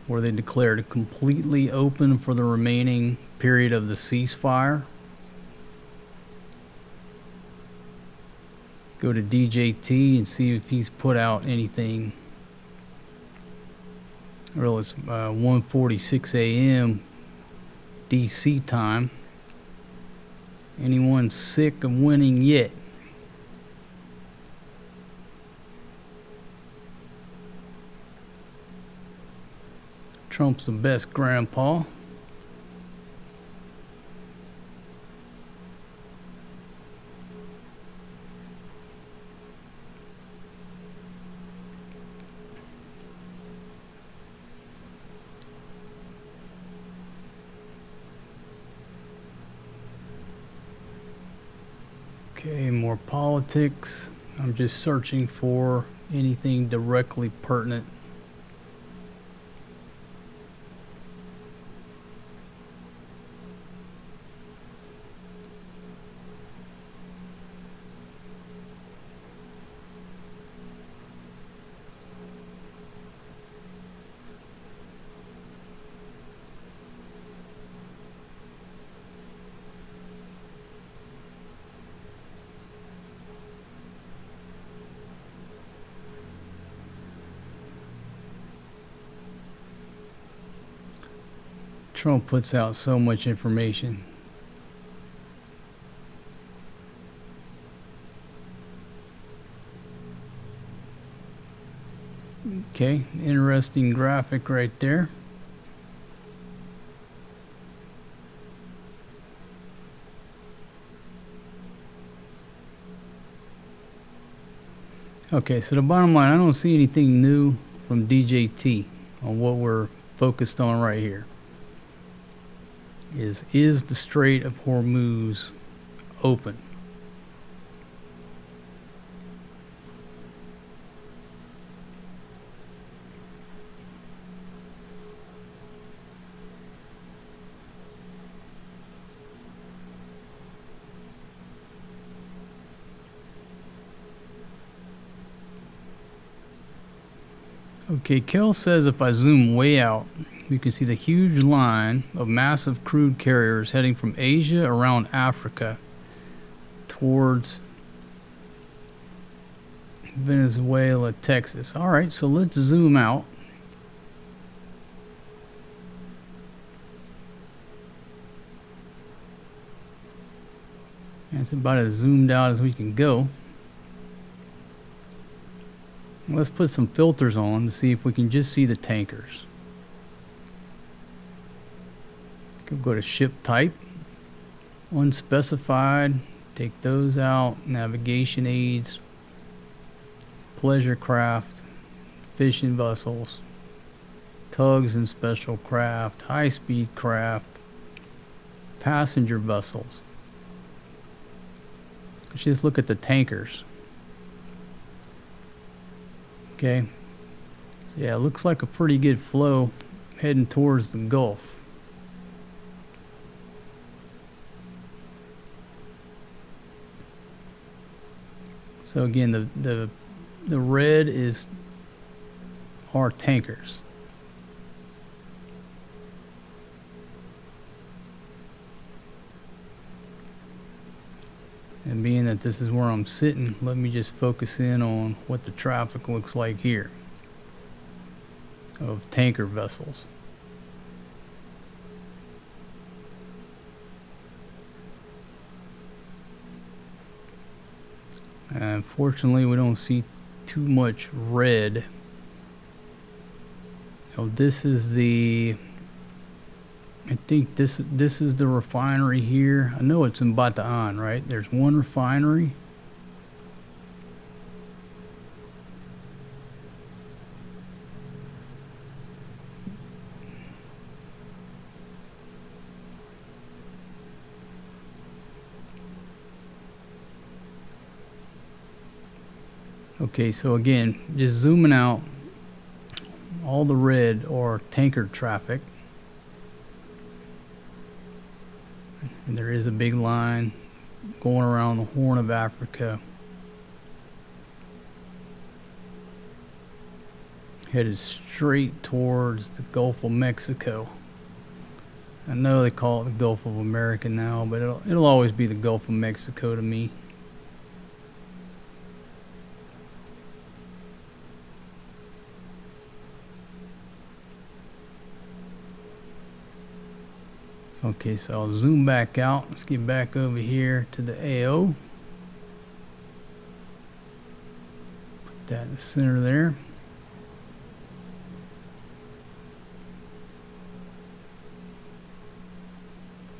where they declared it completely open for the remaining period of the ceasefire. Go to DJT and see if he's put out anything. Well, it's 1:46 a.m. DC time. Anyone sick of winning yet? Trump's the best grandpa. Okay, more politics. I'm just searching for anything directly pertinent. Trump puts out so much information. Okay, interesting graphic right there. Okay, so the bottom line, I don't see anything new from DJT on what we're focused on right here. Is the Strait of Hormuz open? Okay, Kel says if I zoom way out, you can see the huge line of massive crude carriers heading from Asia around Africa towards Venezuela, Texas. All right, so let's zoom out. That's about as zoomed out as we can go. Let's put some filters on to see if we can just see the tankers. Go to ship type, unspecified, take those out, navigation aids, pleasure craft, fishing vessels, tugs and special craft, high-speed craft, passenger vessels. Let's just look at the tankers. Okay. So yeah, it looks like a pretty good flow heading towards the Gulf. So again, the red is our tankers. And being that this is where I'm sitting, let me just focus in on what the traffic looks like here of tanker vessels. Unfortunately, we don't see too much red. Oh, this is the, I think this is the refinery here. I know it's in Bataan, right? There's one refinery. Okay, so again, just zooming out, all the red are tanker traffic. And there is a big line going around the Horn of Africa, headed straight towards the Gulf of Mexico. I know they call it the Gulf of America now, but it'll always be the Gulf of Mexico to me. Okay, so I'll zoom back out. Let's get back over here to the AO. Put that in the center there.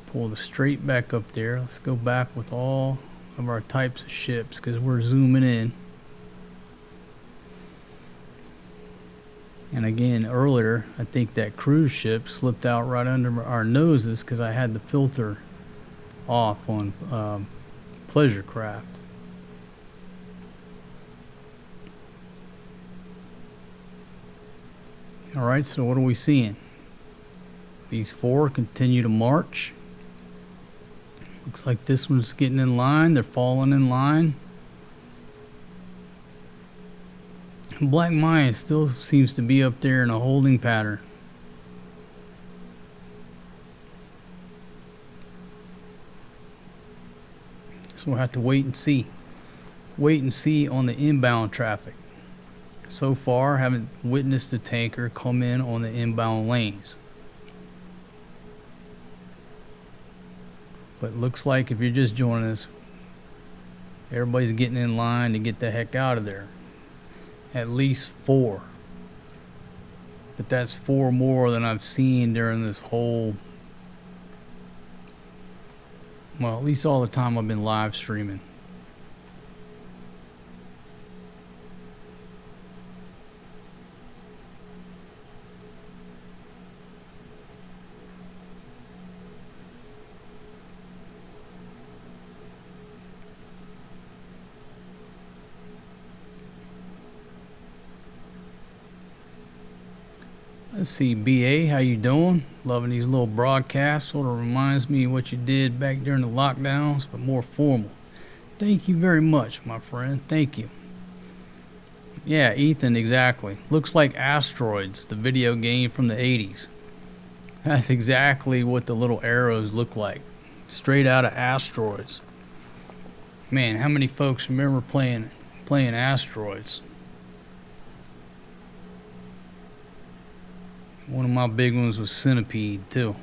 Pull the Strait back up there. Let's go back with all of our types of ships because we're zooming in. And again, earlier, I think that cruise ship slipped out right under our noses because I had the filter off on pleasure craft. All right, so what are we seeing? These four continue to march. Looks like this one's getting in line. They're falling in line. Black Maya still seems to be up there in a holding pattern. So we'll have to wait and see. Wait and see on the inbound traffic. So far, haven't witnessed the tanker come in on the inbound lanes. But looks like if you're just joining us, everybody's getting in line to get the heck out of there. At least four. But that's four more than I've seen during this whole, well, at least all the time I've been live streaming. Let's see, BA, how you doing? Loving these little broadcasts. Sort of reminds me of what you did back during the lockdowns, but more formal. Thank you very much, my friend. Thank you. Yeah, Ethan, exactly. Looks like Asteroids, the video game from the 80s. That's exactly what the little arrows look like. Straight out of Asteroids. Man, how many folks remember playing Asteroids? One of my big ones was Centipede, too.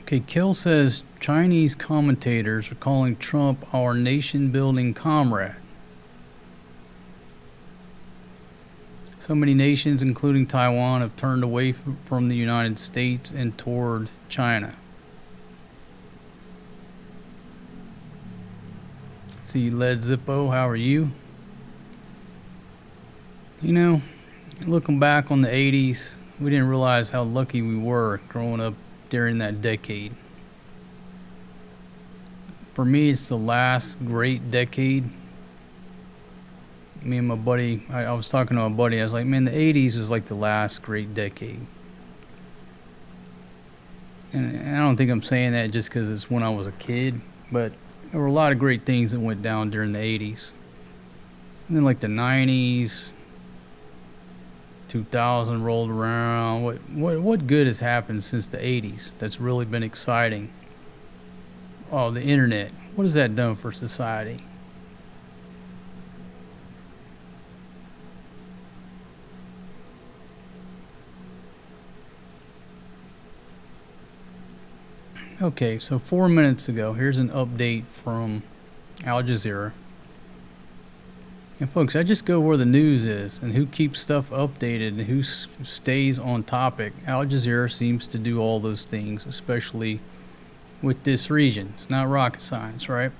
Okay, Kill says Chinese commentators are calling Trump our nation-building comrade. So many nations, including Taiwan, have turned away from the United States and toward China. See, Led Zippo, how are you? You know, looking back on the 80s, we didn't realize how lucky we were growing up during that decade. For me, it's the last great decade. Me and my buddy, I was talking to my buddy, I was like, man, the 80s is like the last great decade. And I don't think I'm saying that just because it's when I was a kid, but there were a lot of great things that went down during the 80s. And then like the 90s, 2000 rolled around. What good has happened since the 80s that's really been exciting? Oh, the internet. What has that done for society? Okay, so 4 minutes ago, here's an update from Al Jazeera. And folks, I just go where the news is and who keeps stuff updated and who stays on topic. Al Jazeera seems to do all those things, especially with this region. It's not rocket science, right?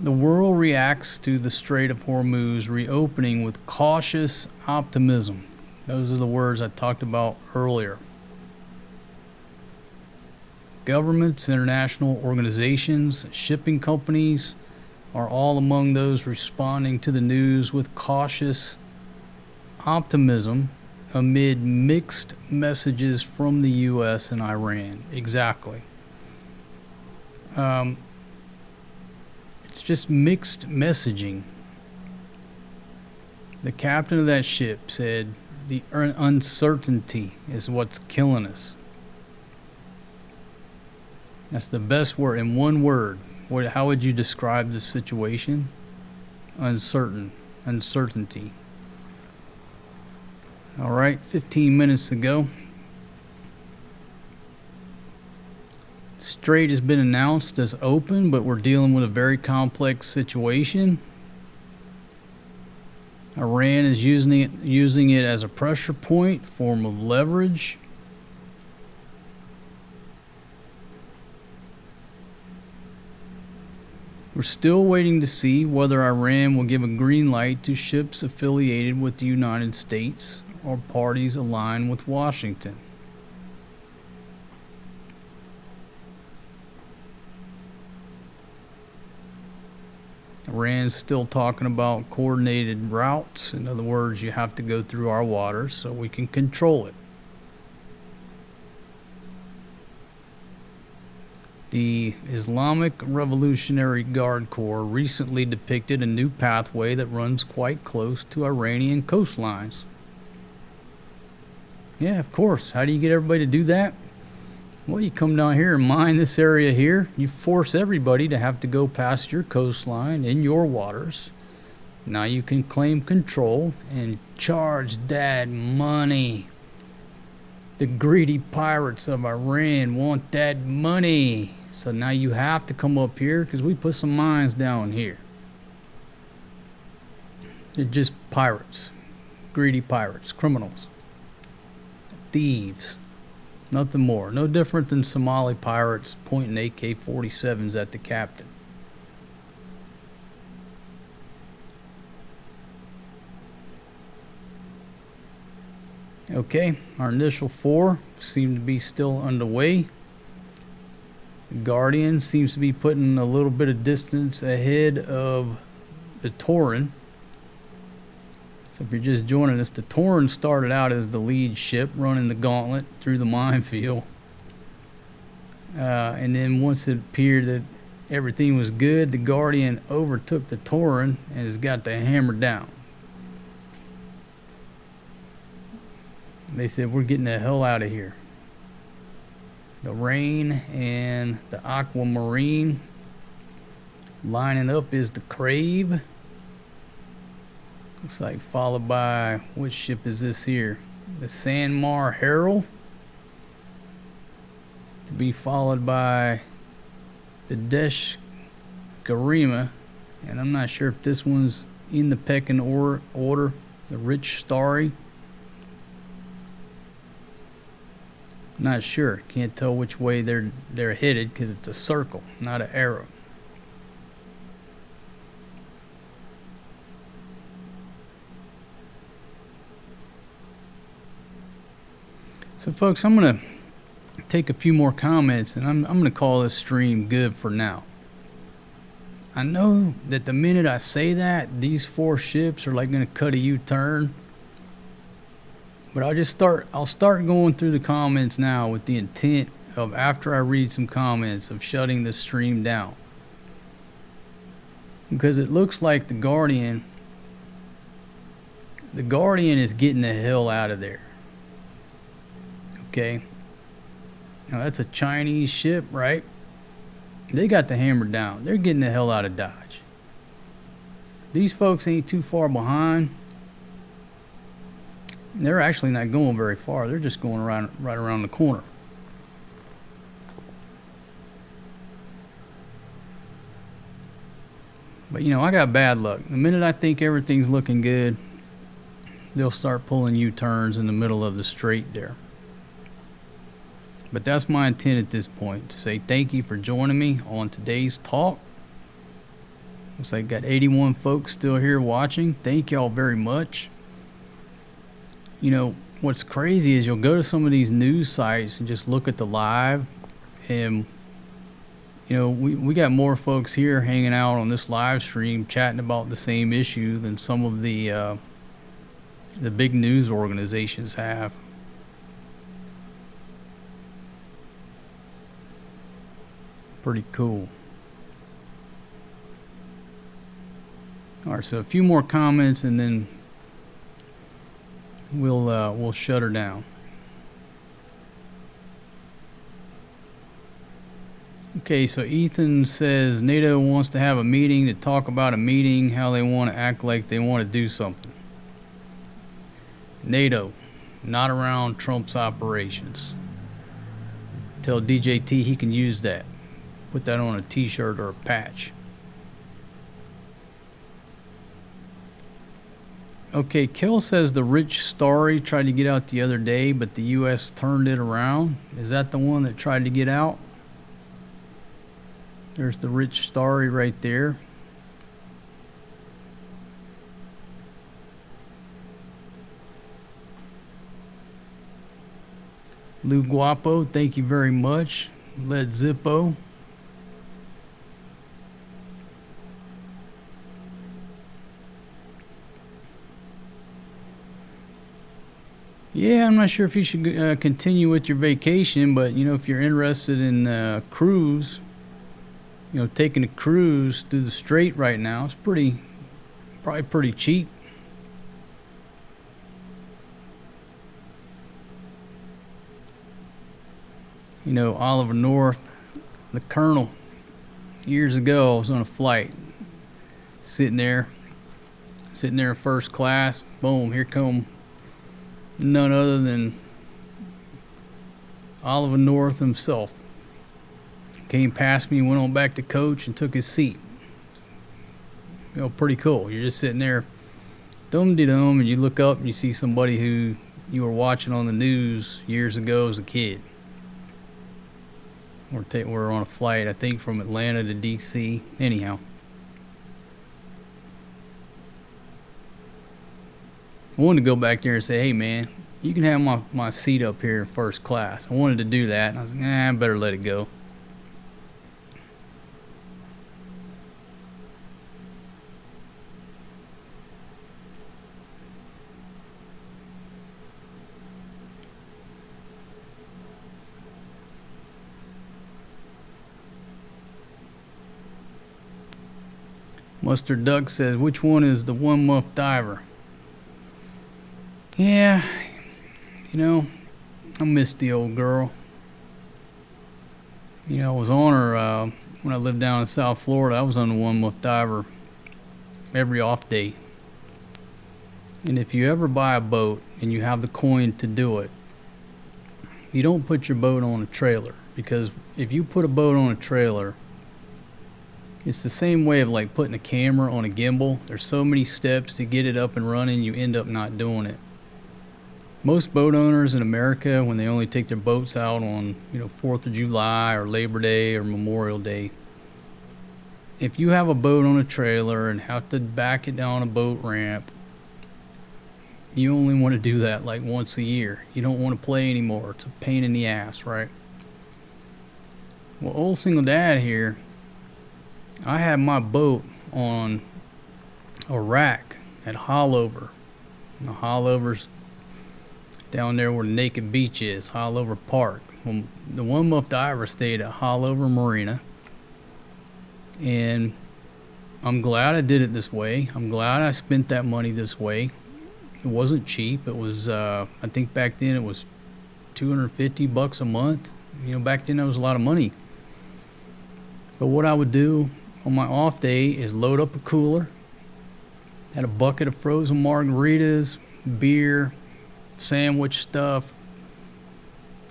The world reacts to the Strait of Hormuz reopening with cautious optimism. Those are the words I talked about earlier. Governments, international organizations, shipping companies are all among those responding to the news with cautious optimism amid mixed messages from the U.S. and Iran. Exactly. It's just mixed messaging. The captain of that ship said the uncertainty is what's killing us. That's the best word in one word. How would you describe this situation? Uncertain. Uncertainty. All right, 15 minutes ago. Strait has been announced as open, but we're dealing with a very complex situation. Iran is using it as a pressure point, form of leverage. We're still waiting to see whether Iran will give a green light to ships affiliated with the United States or parties aligned with Washington. Iran's still talking about coordinated routes. In other words, you have to go through our waters so we can control it. The Islamic Revolutionary Guard Corps recently depicted a new pathway that runs quite close to Iranian coastlines. Yeah, of course. How do you get everybody to do that? Well, you come down here and mine this area here. You force everybody to have to go past your coastline in your waters. Now you can claim control and charge that money. The greedy pirates of Iran want that money. So now you have to come up here because we put some mines down here. They're just pirates. Greedy pirates. Criminals. Thieves. Nothing more. No different than Somali pirates pointing AK-47s at the captain. Okay, our initial 4 seem to be still underway. The Guardian seems to be putting a little bit of distance ahead of the Torin. So if you're just joining us, the Torin started out as the lead ship running the gauntlet through the minefield. And then once it appeared that everything was good, the Guardian overtook the Torin and has got the hammer down. They said, we're getting the hell out of here. The Rain and the Aquamarine. Lining up is the Crave. Looks like followed by, which ship is this here? The Sanmar Herald. To be followed by the Desh Garima. And I'm not sure if this one's in the pecking order. The Rich Starry. Not sure. Can't tell which way they're headed because it's a circle, not an arrow. So folks, I'm going to take a few more comments and I'm going to call this stream good for now. I know that the minute I say that, these 4 ships are like going to cut a U-turn. But I'll start going through the comments now with the intent of, after I read some comments, of shutting the stream down. Because it looks like the Guardian is getting the hell out of there. Okay. Now that's a Chinese ship, right? They got the hammer down. They're getting the hell out of Dodge. These folks ain't too far behind. They're actually not going very far. They're just going right around the corner. But you know, I got bad luck. The minute I think everything's looking good, they'll start pulling U-turns in the middle of the strait there. But that's my intent at this point, to say thank you for joining me on today's talk. Looks like I got 81 folks still here watching. Thank y'all very much. You know, what's crazy is you'll go to some of these news sites and just look at the live, and you know, we got more folks here hanging out on this live stream chatting about the same issue than some of the big news organizations have. Pretty cool. All right, so a few more comments and then we'll shut her down. Okay, so Ethan says NATO wants to have a meeting to talk about a meeting, how they want to act like they want to do something. NATO, not around Trump's operations. Tell DJT he can use that. Put that on a t-shirt or a patch. Okay, Kel says the Rich Starry tried to get out the other day, but the U.S. turned it around. Is that the one that tried to get out? There's the Rich Starry right there. Lou Guapo, thank you very much. Led Zippo. Yeah, I'm not sure if you should continue with your vacation, but you know, if you're interested in cruise, you know, taking a cruise through the strait right now, it's probably pretty cheap. You know, Oliver North, the colonel, years ago, I was on a flight, sitting there in first class. Boom, here come none other than Oliver North himself. Came past me, went on back to coach, and took his seat. You know, pretty cool. You're just sitting there, dum-de-dum, and you look up and you see somebody who you were watching on the news years ago as a kid. We're on a flight, I think, from Atlanta to D.C. Anyhow. I wanted to go back there and say, hey, man, you can have my seat up here in first class. I wanted to do that, and I was like, I better let it go. Mustard Duck says, which one is the 1 month diver? Yeah, you know, I miss the old girl. You know, I was on her when I lived down in South Florida. I was on the 1 month diver every off day. And if you ever buy a boat and you have the coin to do it, you don't put your boat on a trailer, because if you put a boat on a trailer, it's the same way of like putting a camera on a gimbal. There's so many steps to get it up and running, you end up not doing it. Most boat owners in America, when they only take their boats out on, 4th of July or Labor Day or Memorial Day, if you have a boat on a trailer and have to back it down a boat ramp, you only want to do that like once a year. You don't want to play anymore. It's a pain in the ass, right? Well, old single dad here, I had my boat on a rack at Hollover. The Hollover's down there where the Naked Beach is, Hollover Park. Well, the one month diver stayed at Hollover Marina, and I'm glad I did it this way. I'm glad I spent that money this way. It wasn't cheap. It was, I think back then it was $250 a month. Back then that was a lot of money. But what I would do on my off day is load up a cooler, had a bucket of frozen margaritas, beer, sandwich stuff.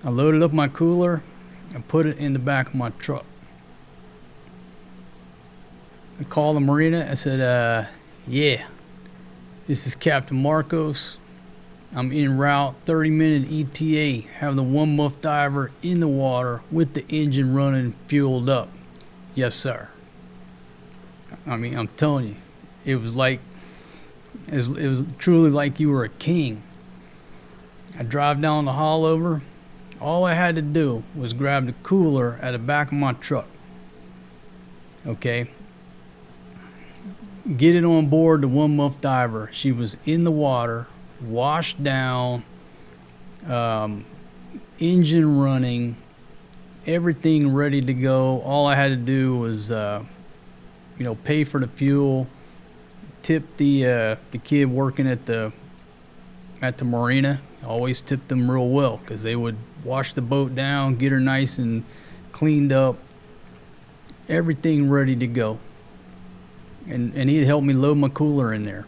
I loaded up my cooler and put it in the back of my truck. I called the marina. I said, yeah, this is Captain Marcos. I'm en route, 30-minute ETA. Have the 1 month diver in the water with the engine running, fueled up. Yes, sir. I mean, I'm telling you, it was truly like you were a king. I drive down the Hollover. All I had to do was grab the cooler at the back of my truck. Okay. Get it on board the 1 month diver. She was in the water, washed down, engine running, everything ready to go. All I had to do was, pay for the fuel, tip the kid working at the marina. Always tip them real well because they would wash the boat down, get her nice and cleaned up, everything ready to go. And he'd help me load my cooler in there.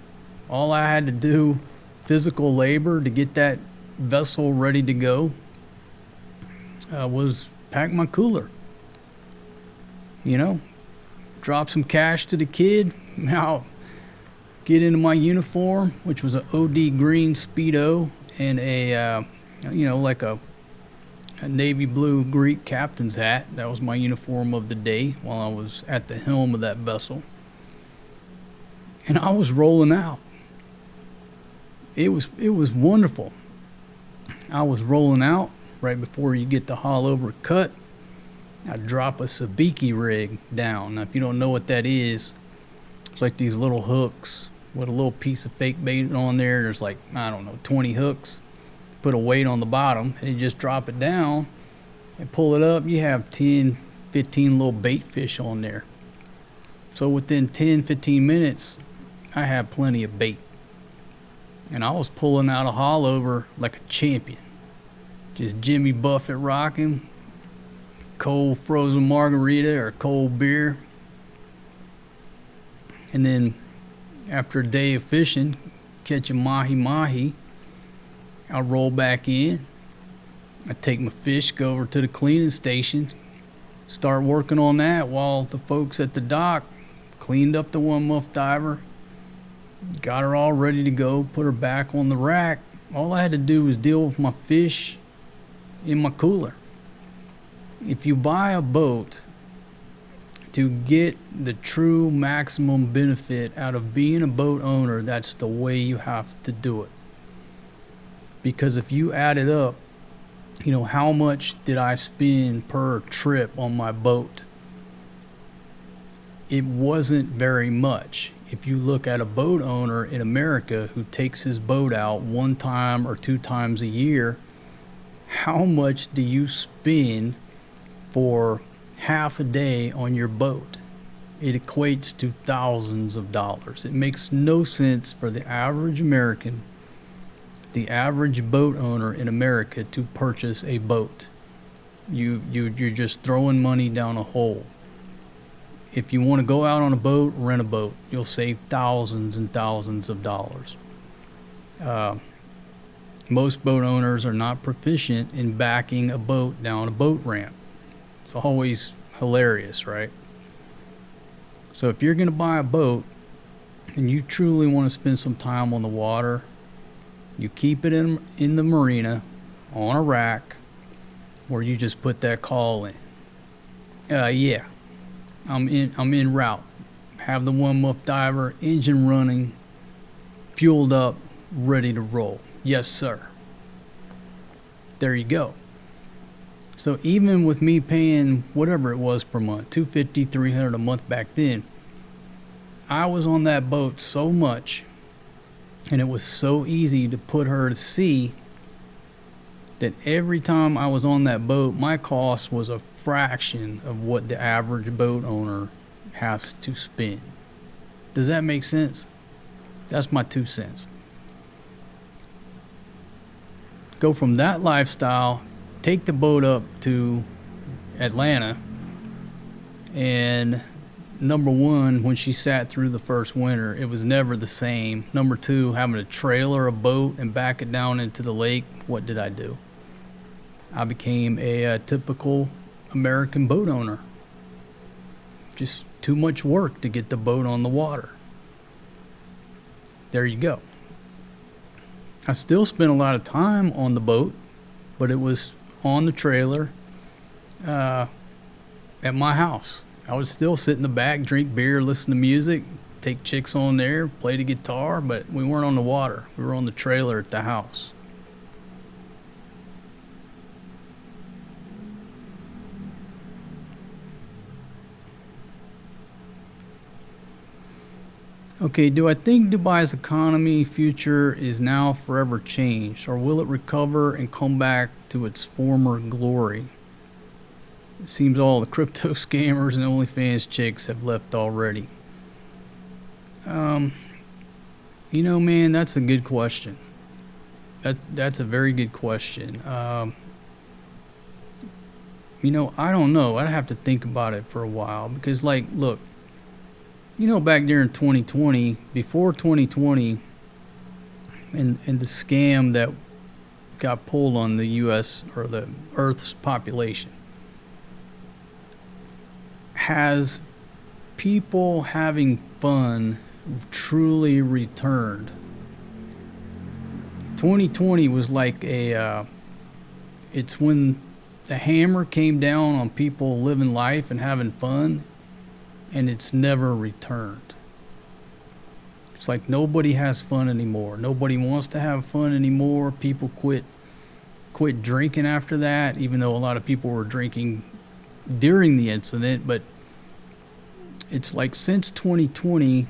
All I had to do, physical labor to get that vessel ready to go, was pack my cooler. Drop some cash to the kid. Now, get into my uniform, which was an OD green Speedo and a navy blue Greek captain's hat. That was my uniform of the day while I was at the helm of that vessel. And I was rolling out. It was wonderful. I was rolling out right before you get the Hollover cut. I drop a sabiki rig down. Now, if you don't know what that is, it's like these little hooks with a little piece of fake bait on there. There's 20 hooks. Put a weight on the bottom and you just drop it down and pull it up. You have 10, 15 little bait fish on there. So within 10, 15 minutes, I had plenty of bait. And I was pulling out a Hollover like a champion. Just Jimmy Buffett rocking, cold frozen margarita or cold beer. And then after a day of fishing, catch a mahi-mahi, I roll back in. I take my fish, go over to the cleaning station, start working on that while the folks at the dock cleaned up the 1 month diver, got her all ready to go, put her back on the rack. All I had to do was deal with my fish in my cooler. If you buy a boat to get the true maximum benefit out of being a boat owner, that's the way you have to do it. Because if you add it up, how much did I spend per trip on my boat? It wasn't very much. If you look at a boat owner in America who takes his boat out 1 time or 2 times a year, how much do you spend for half a day on your boat? It equates to thousands of dollars. It makes no sense for the average American, the average boat owner in America, to purchase a boat. You're just throwing money down a hole. If you want to go out on a boat, rent a boat. You'll save thousands and thousands of dollars. Most boat owners are not proficient in backing a boat down a boat ramp. It's always hilarious, right? So if you're going to buy a boat and you truly want to spend some time on the water, You keep it in the marina on a rack where you just put that call in. Yeah, I'm en route. Have the 1-month diver, engine running, fueled up, ready to roll. Yes, sir. There you go. So even with me paying whatever it was per month, $250, $300 a month back then, I was on that boat so much, and it was so easy to put her to sea, that every time I was on that boat, my cost was a fraction of what the average boat owner has to spend. Does that make sense? That's my 2 cents. Go from that lifestyle, take the boat up to Atlanta, and number one, when she sat through the first winter, it was never the same. Number two, having to trailer a boat and back it down into the lake, what did I do? I became a typical American boat owner. Just too much work to get the boat on the water. There you go. I still spent a lot of time on the boat, but it was on the trailer at my house. I would still sit in the back, drink beer, listen to music, take chicks on there, play the guitar, but we weren't on the water. We were on the trailer at the house. Okay, do I think Dubai's economy future is now forever changed, or will it recover and come back to its former glory? It seems all the crypto scammers and OnlyFans chicks have left already. You know, man, that's a good question. That's a very good question. You know, I don't know. I'd have to think about it for a while because, like, look, you know, back during 2020, before 2020, and the scam that got pulled on the U.S. or the Earth's population, has people having fun truly returned? 2020 was like it's when the hammer came down on people living life and having fun, and it's never returned. It's like nobody has fun anymore. Nobody wants to have fun anymore. People quit drinking after that, even though a lot of people were drinking during the incident. But it's like since 2020,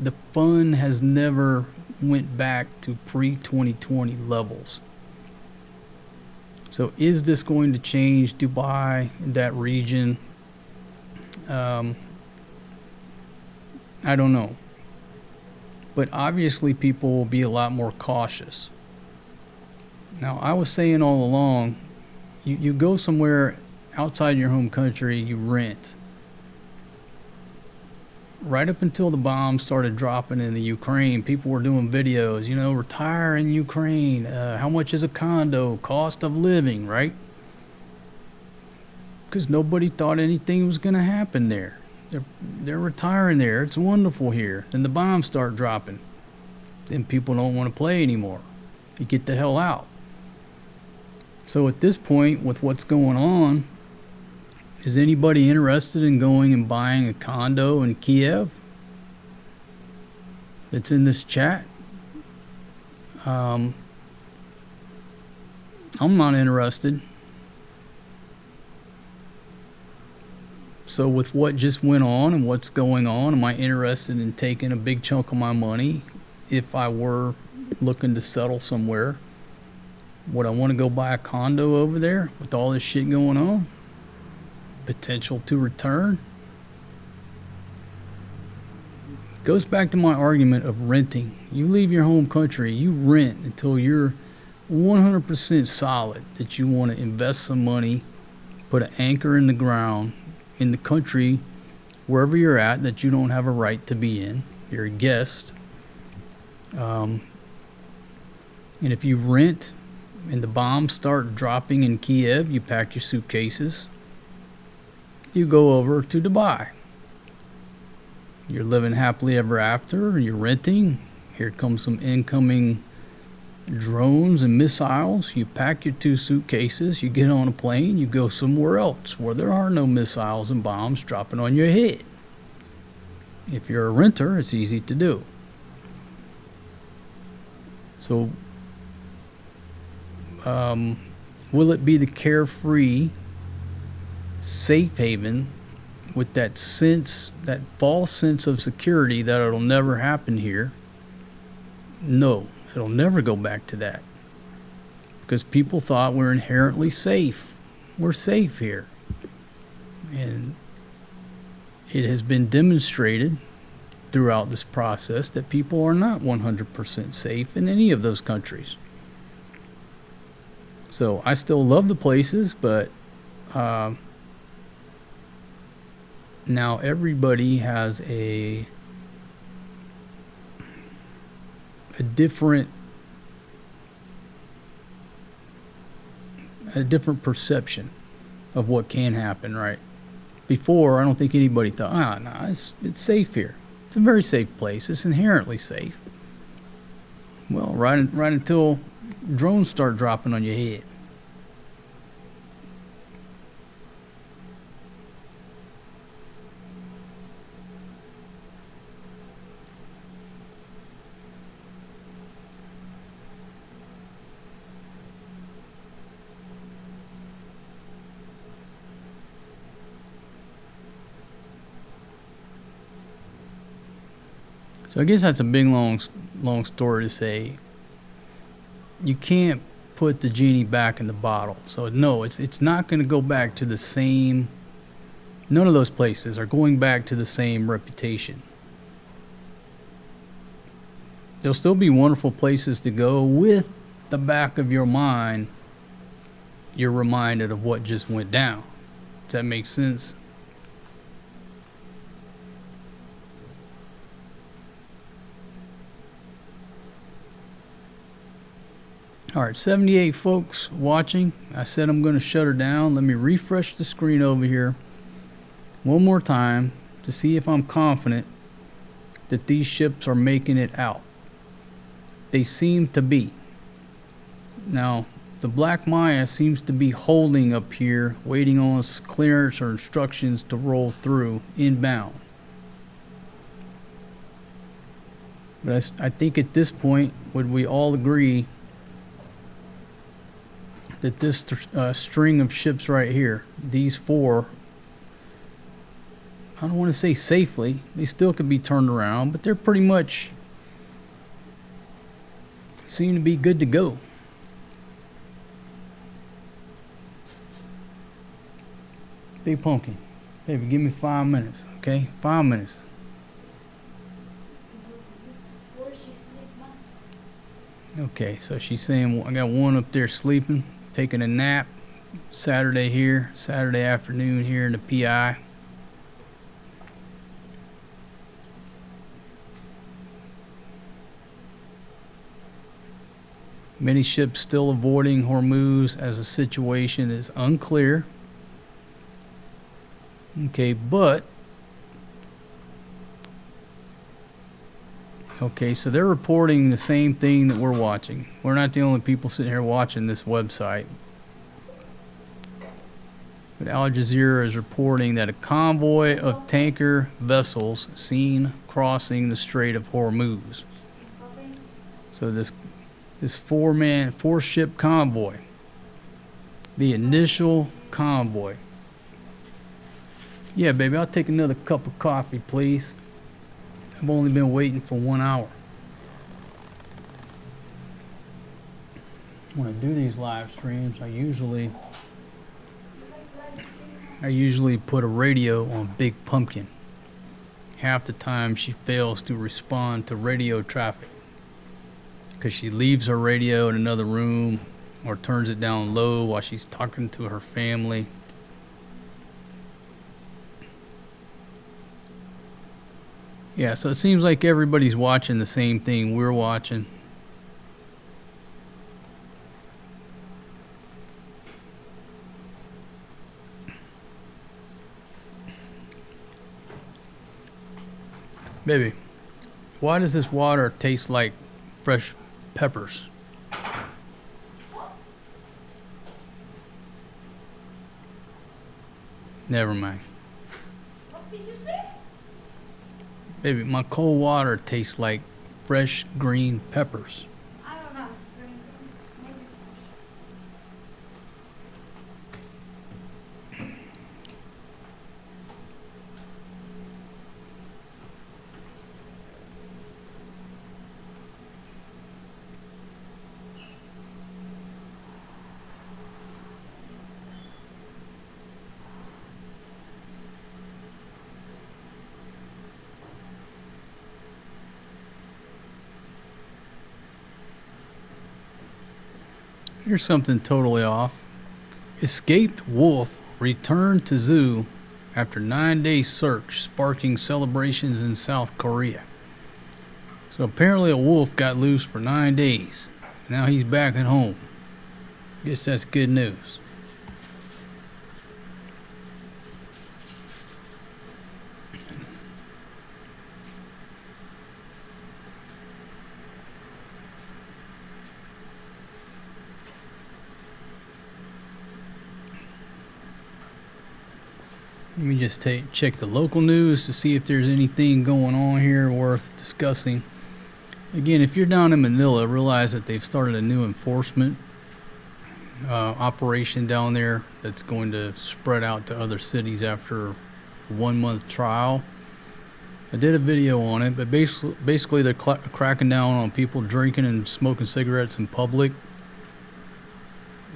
the fun has never went back to pre-2020 levels. So is this going to change Dubai, that region? I don't know. But obviously people will be a lot more cautious. Now, I was saying all along, you go somewhere outside your home country, you rent. Right up until the bombs started dropping in the Ukraine, people were doing videos, you know, retire in Ukraine, how much is a condo, cost of living, right? Because nobody thought anything was going to happen there. They're retiring there. It's wonderful here. Then the bombs start dropping. Then people don't want to play anymore. You get the hell out. So at this point, with what's going on, is anybody interested in going and buying a condo in Kiev that's in this chat? I'm not interested. So with what just went on and what's going on, am I interested in taking a big chunk of my money if I were looking to settle somewhere? Would I want to go buy a condo over there with all this shit going on? Potential to return? Goes back to my argument of renting. You leave your home country, you rent until you're 100% solid that you want to invest some money, put an anchor in the ground, in the country, wherever you're at, that you don't have a right to be in. You're a guest. And if you rent and the bombs start dropping in Kiev, you pack your suitcases, you go over to Dubai. You're living happily ever after, you're renting, Here comes some incoming drones and missiles. You pack your 2 suitcases, you get on a plane, you go somewhere else where there are no missiles and bombs dropping on your head. If you're a renter, it's easy to do. So, will it be the carefree safe haven with that sense, that false sense of security that it'll never happen here? No, it'll never go back to that. Because people thought we're inherently safe. We're safe here. And it has been demonstrated throughout this process that people are not 100% safe in any of those countries. So I still love the places, but now everybody has a different perception of what can happen, right? Before, I don't think anybody thought, no, it's safe here. It's a very safe place. It's inherently safe. Well, right until drones start dropping on your head. So I guess that's a big, long story to say. You can't put the genie back in the bottle. So no, it's not going to go back to the same. None of those places are going back to the same reputation. There'll still be wonderful places to go. With the back of your mind, you're reminded of what just went down. Does that make sense? All right, 78 folks watching. I said I'm going to shut her down. Let me refresh the screen over here one more time to see if I'm confident that these ships are making it out. They seem to be. Now, the Black Maya seems to be holding up here, waiting on clearance or instructions to roll through inbound. But I think at this point, would we all agree that this string of ships right here, these 4, I don't want to say safely, they still could be turned around, but they're pretty much seem to be good to go. Big Pumpkin, baby, give me 5 minutes, okay? 5 minutes. Okay, so she's saying I got one up there sleeping, taking a nap. Saturday here, Saturday afternoon here in the PI. Many ships still avoiding Hormuz as the situation is unclear. Okay, but okay, so they're reporting the same thing that we're watching. We're not the only people sitting here watching this website. But Al Jazeera is reporting that a convoy of tanker vessels seen crossing the Strait of Hormuz. So this 4-ship convoy, the initial convoy. Yeah, baby, I'll take another cup of coffee, please. I've only been waiting for 1 hour. When I do these live streams, I usually put a radio on Big Pumpkin. Half the time she fails to respond to radio traffic because she leaves her radio in another room or turns it down low while she's talking to her family. Yeah, so it seems like everybody's watching the same thing we're watching. Baby, Why does this water taste like fresh peppers? Never mind. What did you say? Baby, my cold water tastes like fresh green peppers. I don't know. Maybe. Here's something totally off. Escaped wolf returned to zoo after 9-day search, sparking celebrations in South Korea. So apparently a wolf got loose for 9 days. Now he's back at home. Guess that's good news. Let me just check the local news to see if there's anything going on here worth discussing. Again, if you're down in Manila, realize that they've started a new enforcement operation down there that's going to spread out to other cities after a 1-month trial. I did a video on it, but basically they're cracking down on people drinking and smoking cigarettes in public.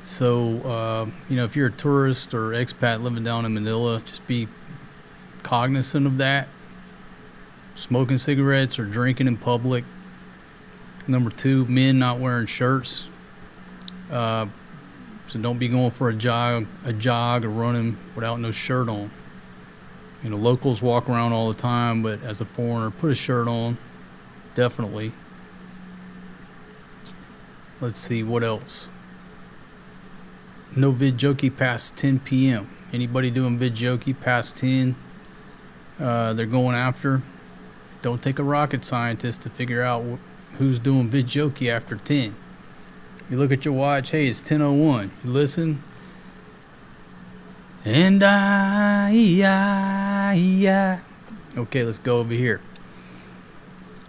So, if you're a tourist or expat living down in Manila, just be cognizant of that. Smoking cigarettes or drinking in public. Number 2, men not wearing shirts. So don't be going for a jog or running without no shirt on. Locals walk around all the time, but as a foreigner, put a shirt on. Definitely. Let's see, what else? No vidjoki past 10 p.m. Anybody doing vidjoki past 10, they're going after. Don't take a rocket scientist to figure out who's doing vidjoki after 10. You look at your watch, hey, it's 10:01. You listen. And okay, let's go over here.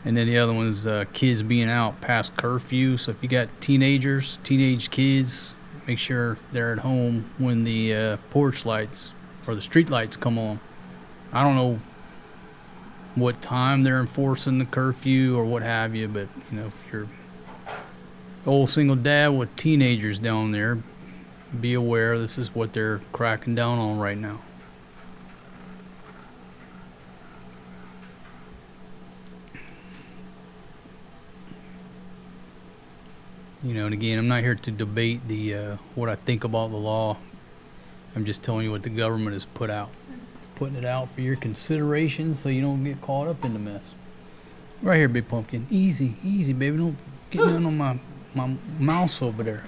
And then the other one's kids being out past curfew. So if you got teenage kids, make sure they're at home when the porch lights or the street lights come on. I don't know what time they're enforcing the curfew or what have you, but if you're old single dad with teenagers down there, be aware this is what they're cracking down on right now. And again, I'm not here to debate the what I think about the law. I'm just telling you what the government has put out. Putting it out for your consideration so you don't get caught up in the mess. Right here, Big Pumpkin. Easy, baby. Don't get down on my mouse over there.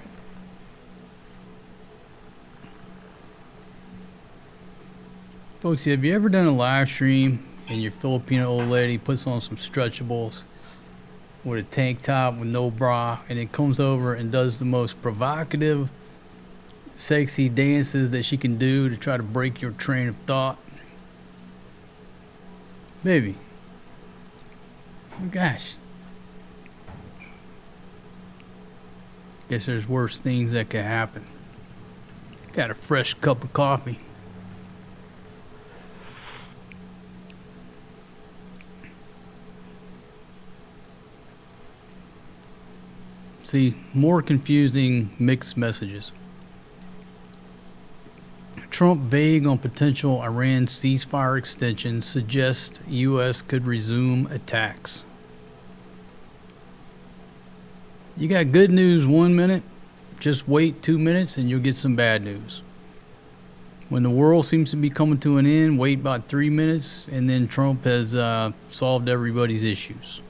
Folks, have you ever done a live stream and your Filipino old lady puts on some stretchables with a tank top with no bra, and it comes over and does the most provocative, sexy dances that she can do to try to break your train of thought? Baby. Oh gosh. Guess there's worse things that could happen. Got a fresh cup of coffee. See, more confusing mixed messages. Trump vague on potential Iran ceasefire extension suggests U.S. could resume attacks. You got good news 1 minute, just wait 2 minutes and you'll get some bad news. When the world seems to be coming to an end, wait about 3 minutes and then Trump has solved everybody's issues.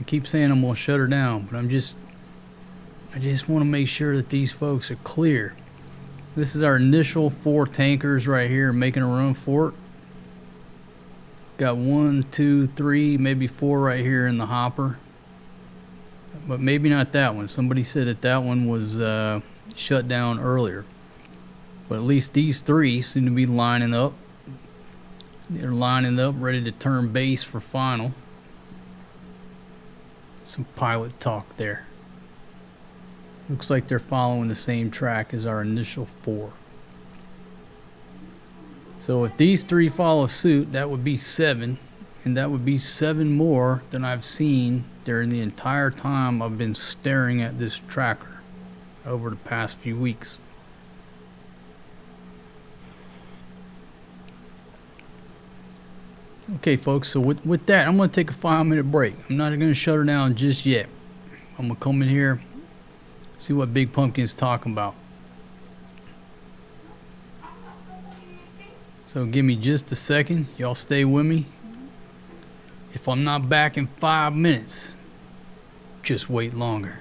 I keep saying I'm gonna shut her down, but I just want to make sure that these folks are clear. This is our initial 4 tankers right here making a run for it. Got 1, 2, 3, maybe 4 right here in the hopper. But maybe not that one. Somebody said that one was shut down earlier. But at least these 3 seem to be lining up. They're lining up, ready to turn base for final. Some pilot talk there. Looks like they're following the same track as our initial 4. So if these 3 follow suit, that would be 7. And that would be 7 more than I've seen during the entire time I've been staring at this tracker over the past few weeks. Okay, folks, so with that, I'm going to take a 5-minute break. I'm not going to shut her down just yet. I'm going to come in here, see what Big Pumpkin's talking about. So give me just a second. Y'all stay with me. If I'm not back in 5 minutes, just wait longer.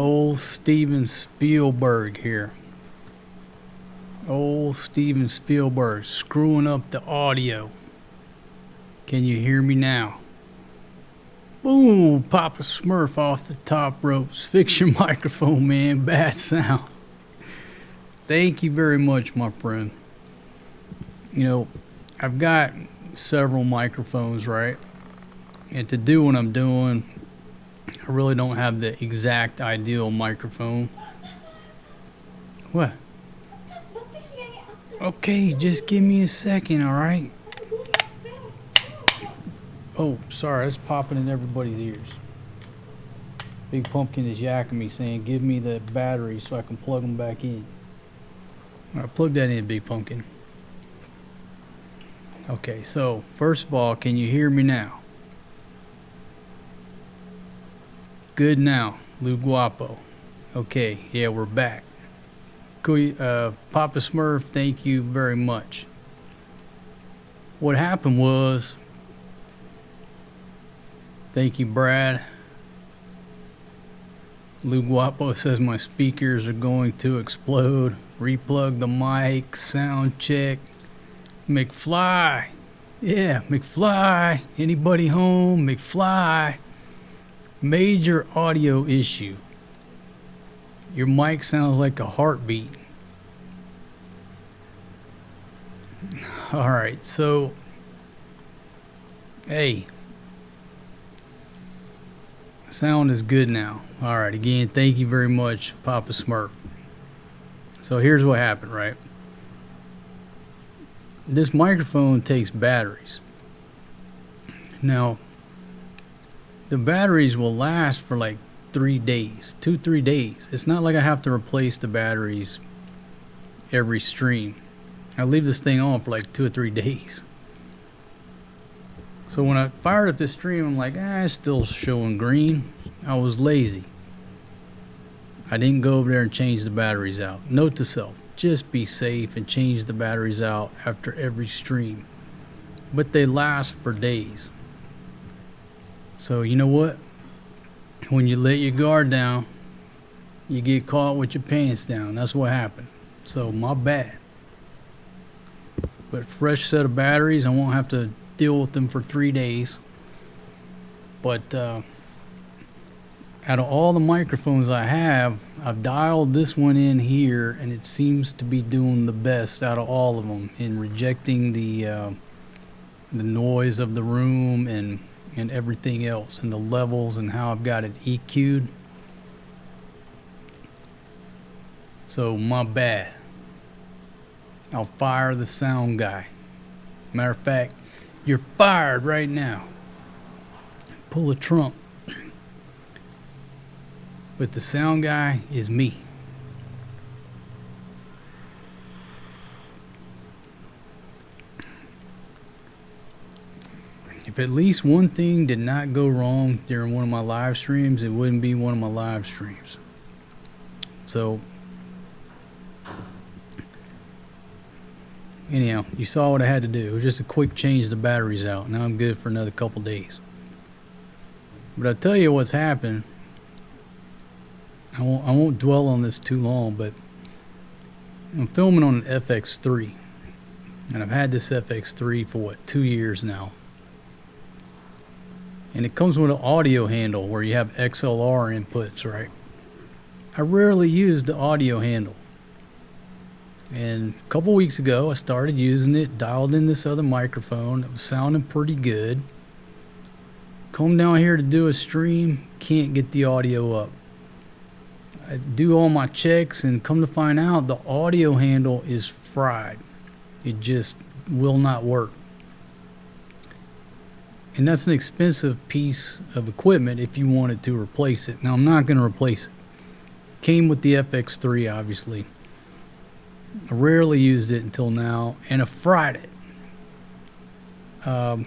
Old Steven Spielberg here. Old Steven Spielberg screwing up the audio. Can you hear me now? Boom! Papa Smurf off the top ropes. Fix your microphone, man. Bad sound. Thank you very much, my friend. You know, I've got several microphones, right? And to do what I'm doing, I really don't have the exact ideal microphone. What? Okay, just give me a second, all right? Oh, sorry, that's popping in everybody's ears. Big Pumpkin is yakking me saying, give me the battery so I can plug them back in. All right, plug that in, Big Pumpkin. Okay, so first of all, can you hear me now? Good now, Lou Guapo. Okay, yeah, we're back. Cool, Papa Smurf, thank you very much. What happened was, thank you, Brad. Lou Guapo says my speakers are going to explode. Replug the mic, sound check. McFly. Yeah, McFly. Anybody home? McFly. Major audio issue. Your mic sounds like a heartbeat. Alright, so hey, sound is good now. Alright, again, thank you very much, Papa Smurf. So here's what happened, right? This microphone takes batteries. Now, the batteries will last for like 3 days, 2-3 days. It's not like I have to replace the batteries every stream. I leave this thing on for like 2 or 3 days. So when I fired up this stream, I'm like, it's still showing green. I was lazy. I didn't go over there and change the batteries out. Note to self, just be safe and change the batteries out after every stream. But they last for days. So you know what? When you let your guard down, you get caught with your pants down. That's what happened. So my bad. But fresh set of batteries, I won't have to deal with them for 3 days. But out of all the microphones I have, I've dialed this one in here, and it seems to be doing the best out of all of them in rejecting the noise of the room and everything else, and the levels and how I've got it EQ'd. So my bad. I'll fire the sound guy. Matter of fact, you're fired right now. Pull a Trump. But the sound guy is me. If at least one thing did not go wrong during one of my live streams, it wouldn't be one of my live streams. So, anyhow, you saw what I had to do. It was just a quick change the batteries out. Now I'm good for another couple days. But I'll tell you what's happened. I won't dwell on this too long, but I'm filming on an FX3. And I've had this FX3 for 2 years now. And it comes with an audio handle where you have XLR inputs, right? I rarely use the audio handle. And a couple weeks ago, I started using it, dialed in this other microphone. It was sounding pretty good. Come down here to do a stream, can't get the audio up. I do all my checks, and come to find out, the audio handle is fried. It just will not work. And that's an expensive piece of equipment if you wanted to replace it. Now, I'm not going to replace it. Came with the FX3, obviously. I rarely used it until now, and I fried it. The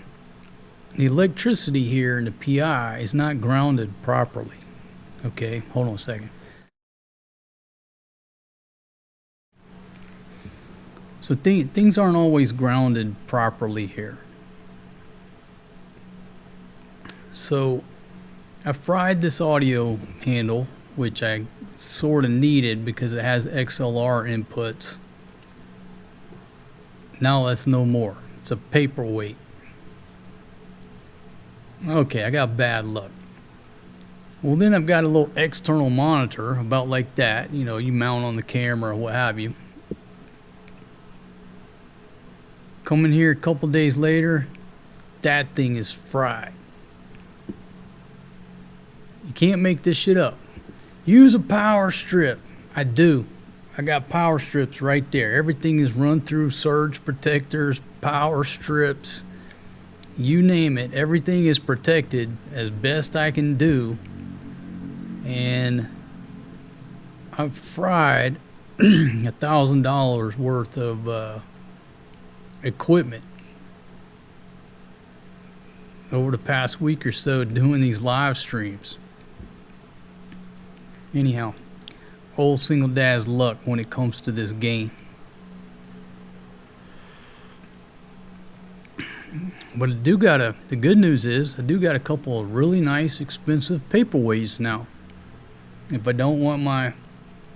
electricity here in the PI is not grounded properly. Okay, hold on a second. So things aren't always grounded properly here. So I fried this audio handle which I sort of needed because it has XLR inputs. Now that's no more. It's a paperweight. Okay, I got bad luck. Well, then I've got a little external monitor about like that. You know, you mount on the camera or what have you. Come in here a couple days later, that thing is fried. You can't make this shit up. Use a power strip. I do. I got power strips right there. Everything is run through surge protectors, power strips, you name it. Everything is protected as best I can do. And I've fried $1,000 worth of equipment over the past week or so doing these live streams. Anyhow, old single dad's luck when it comes to this game. But the good news is I do got a couple of really nice expensive paperweights now. If I don't want my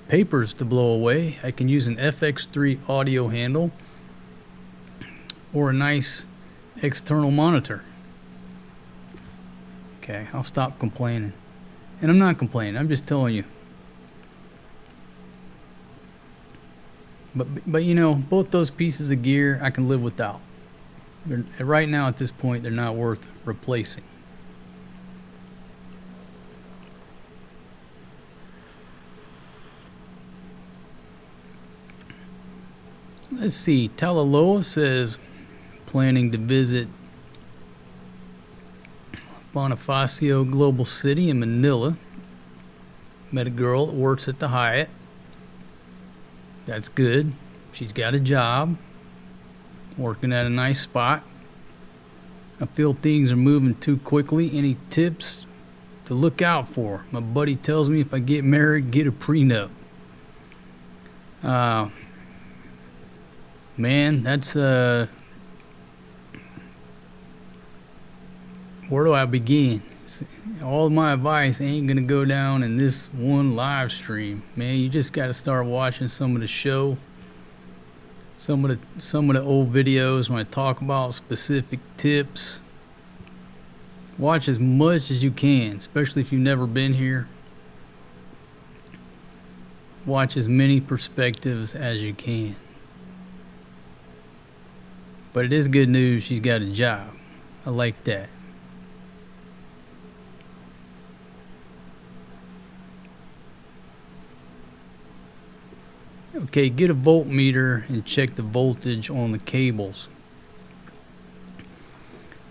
papers to blow away, I can use an FX3 audio handle or a nice external monitor. Okay, I'll stop complaining. And I'm not complaining, I'm just telling you. But you know, both those pieces of gear I can live without. Right now at this point, they're not worth replacing. Let's see, Talaloa says planning to visit Bonifacio Global City in Manila. Met a girl that works at the Hyatt. That's good. She's got a job, working at a nice spot. I feel things are moving too quickly. Any tips to look out for? My buddy tells me if I get married, get a prenup. Man, that's where do I begin? All my advice ain't gonna go down in this one live stream. Man, you just gotta start watching some of the show, some of the old videos when I talk about specific tips. Watch as much as you can, especially if you've never been here. Watch as many perspectives as you can. But it is good news she's got a job. I like that. Okay, get a voltmeter and check the voltage on the cables.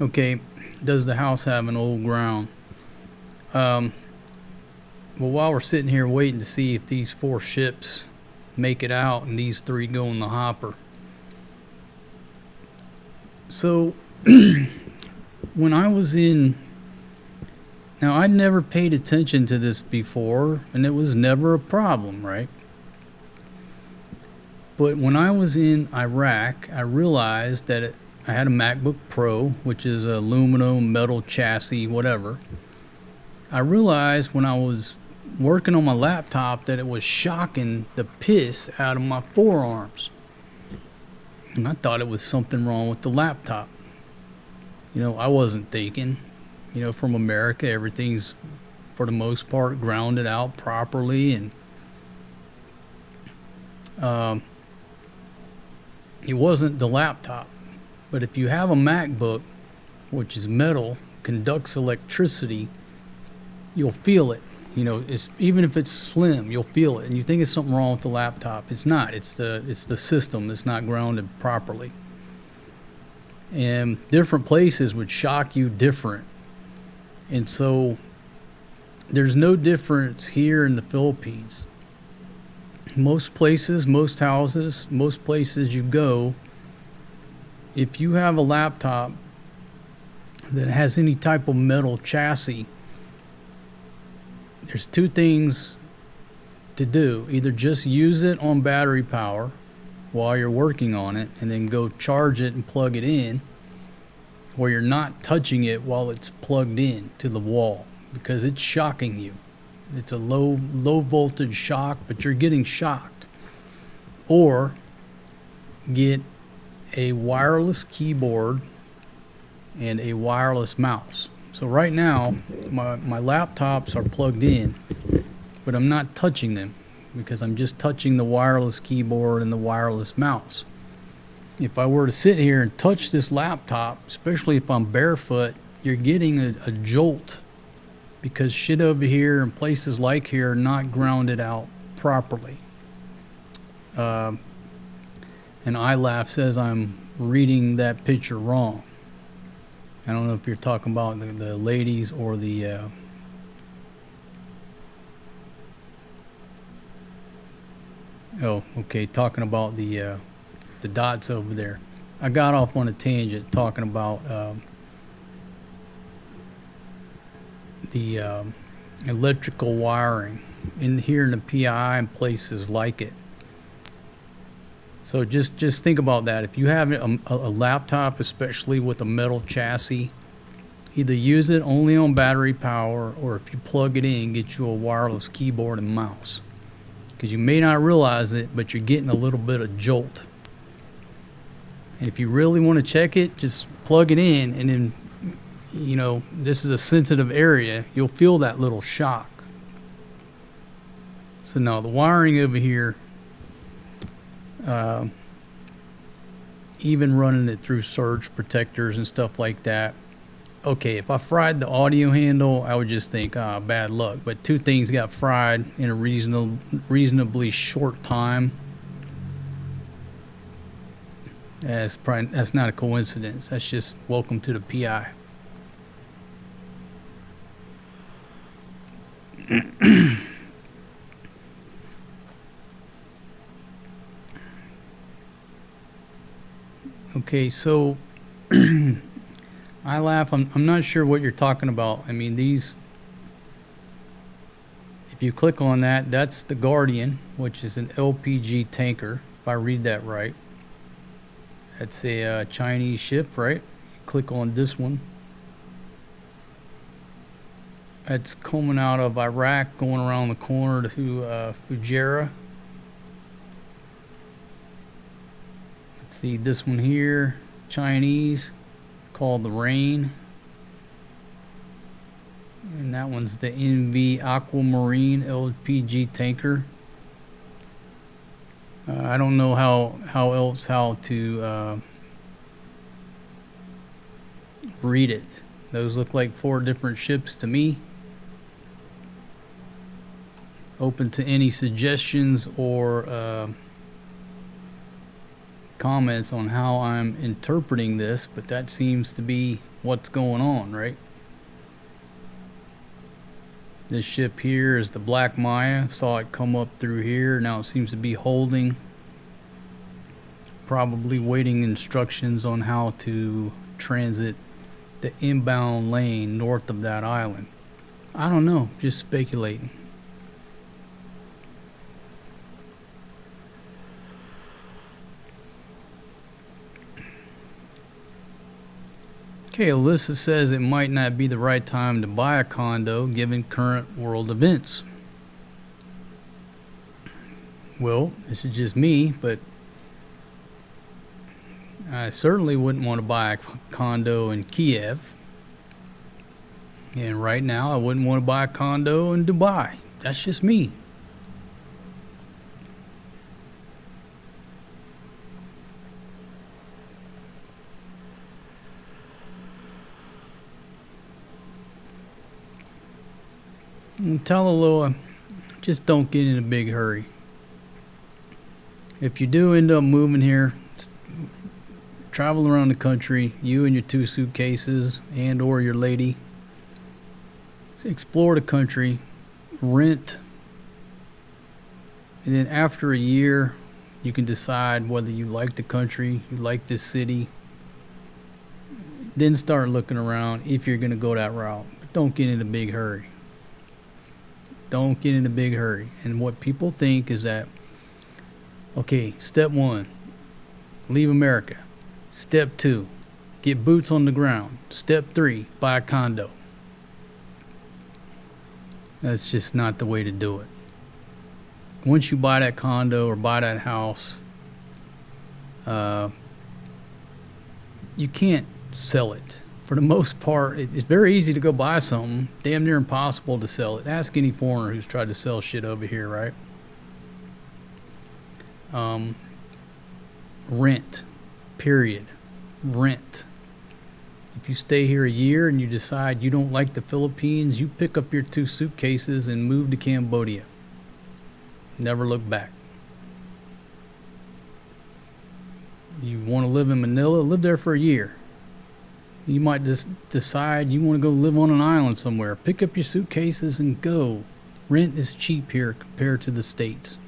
Okay, does the house have an old ground? Well, while we're sitting here waiting to see if these 4 ships make it out and these 3 go in the hopper. So, when I was in... Now, I'd never paid attention to this before, and it was never a problem, right? But when I was in Iraq, I realized that I had a MacBook Pro, which is a aluminum, metal chassis, whatever. I realized when I was working on my laptop that it was shocking the piss out of my forearms. And I thought it was something wrong with the laptop. You know, I wasn't thinking. You know, from America, everything's, for the most part, grounded out properly. And it wasn't the laptop. But if you have a MacBook, which is metal, conducts electricity, you'll feel it. You know, even if it's slim, you'll feel it. And you think it's something wrong with the laptop. It's not. It's the system that's not grounded properly. And different places would shock you different. And so there's no difference here in the Philippines. Most places, most houses, most places you go, if you have a laptop that has any type of metal chassis, there's 2 things to do. Either just use it on battery power while you're working on it and then go charge it and plug it in, or you're not touching it while it's plugged in to the wall because it's shocking you. It's a low voltage shock, but you're getting shocked. Or get a wireless keyboard and a wireless mouse. So right now, my laptops are plugged in, but I'm not touching them because I'm just touching the wireless keyboard and the wireless mouse. If I were to sit here and touch this laptop, especially if I'm barefoot, you're getting a jolt because shit over here and places like here are not grounded out properly. And iLaugh says I'm reading that picture wrong. I don't know if you're talking about the ladies or the oh, okay, talking about the dots over there. I got off on a tangent talking about the electrical wiring in here in the PI and places like it. So just think about that. If you have a laptop, especially with a metal chassis, either use it only on battery power, or if you plug it in, get you a wireless keyboard and mouse. Because you may not realize it, but you're getting a little bit of jolt. And if you really want to check it, just plug it in, and then, you know, this is a sensitive area. You'll feel that little shock. So now the wiring over here, even running it through surge protectors and stuff like that. Okay, if I fried the audio handle, I would just think, bad luck. But two things got fried in a reasonably short time. That's not a coincidence. That's just welcome to the PI. Okay, so iLaugh, I'm not sure what you're talking about. I mean, these, if you click on that, that's the Guardian, which is an LPG tanker, if I read that right. That's a Chinese ship, right? Click on this one. That's coming out of Iraq, going around the corner to Fujairah. See this one here, Chinese, called the Rain, and that one's the NV Aquamarine LPG tanker. I don't know how to read it. Those look like 4 different ships to me. Open to any suggestions or comments on how I'm interpreting this, but that seems to be what's going on, right? This ship here is the Black Maya. Saw it come up through here. Now it seems to be holding, probably waiting instructions on how to transit the inbound lane north of that island. I don't know, just speculating. Okay, Alyssa says it might not be the right time to buy a condo given current world events. Well, this is just me, but I certainly wouldn't want to buy a condo in Kiev. And right now, I wouldn't want to buy a condo in Dubai. That's just me. And tell Aloha, just don't get in a big hurry. If you do end up moving here, travel around the country, you and your 2 suitcases and or your lady, explore the country, rent, and then after a year, you can decide whether you like the country, you like this city, then start looking around if you're going to go that route. But don't get in a big hurry. Don't get in a big hurry. And what people think is that, okay, step 1, leave America. Step 2, get boots on the ground. Step 3, buy a condo. That's just not the way to do it. Once you buy that condo or buy that house, you can't sell it. For the most part, it's very easy to go buy something, damn near impossible to sell it. Ask any foreigner who's tried to sell shit over here, right? Rent, period. Rent. If you stay here a year and you decide you don't like the Philippines, you pick up your 2 suitcases and move to Cambodia. Never look back. You want to live in Manila, live there for a year. You might just decide you want to go live on an island somewhere. Pick up your suitcases and go. Rent is cheap here compared to the States.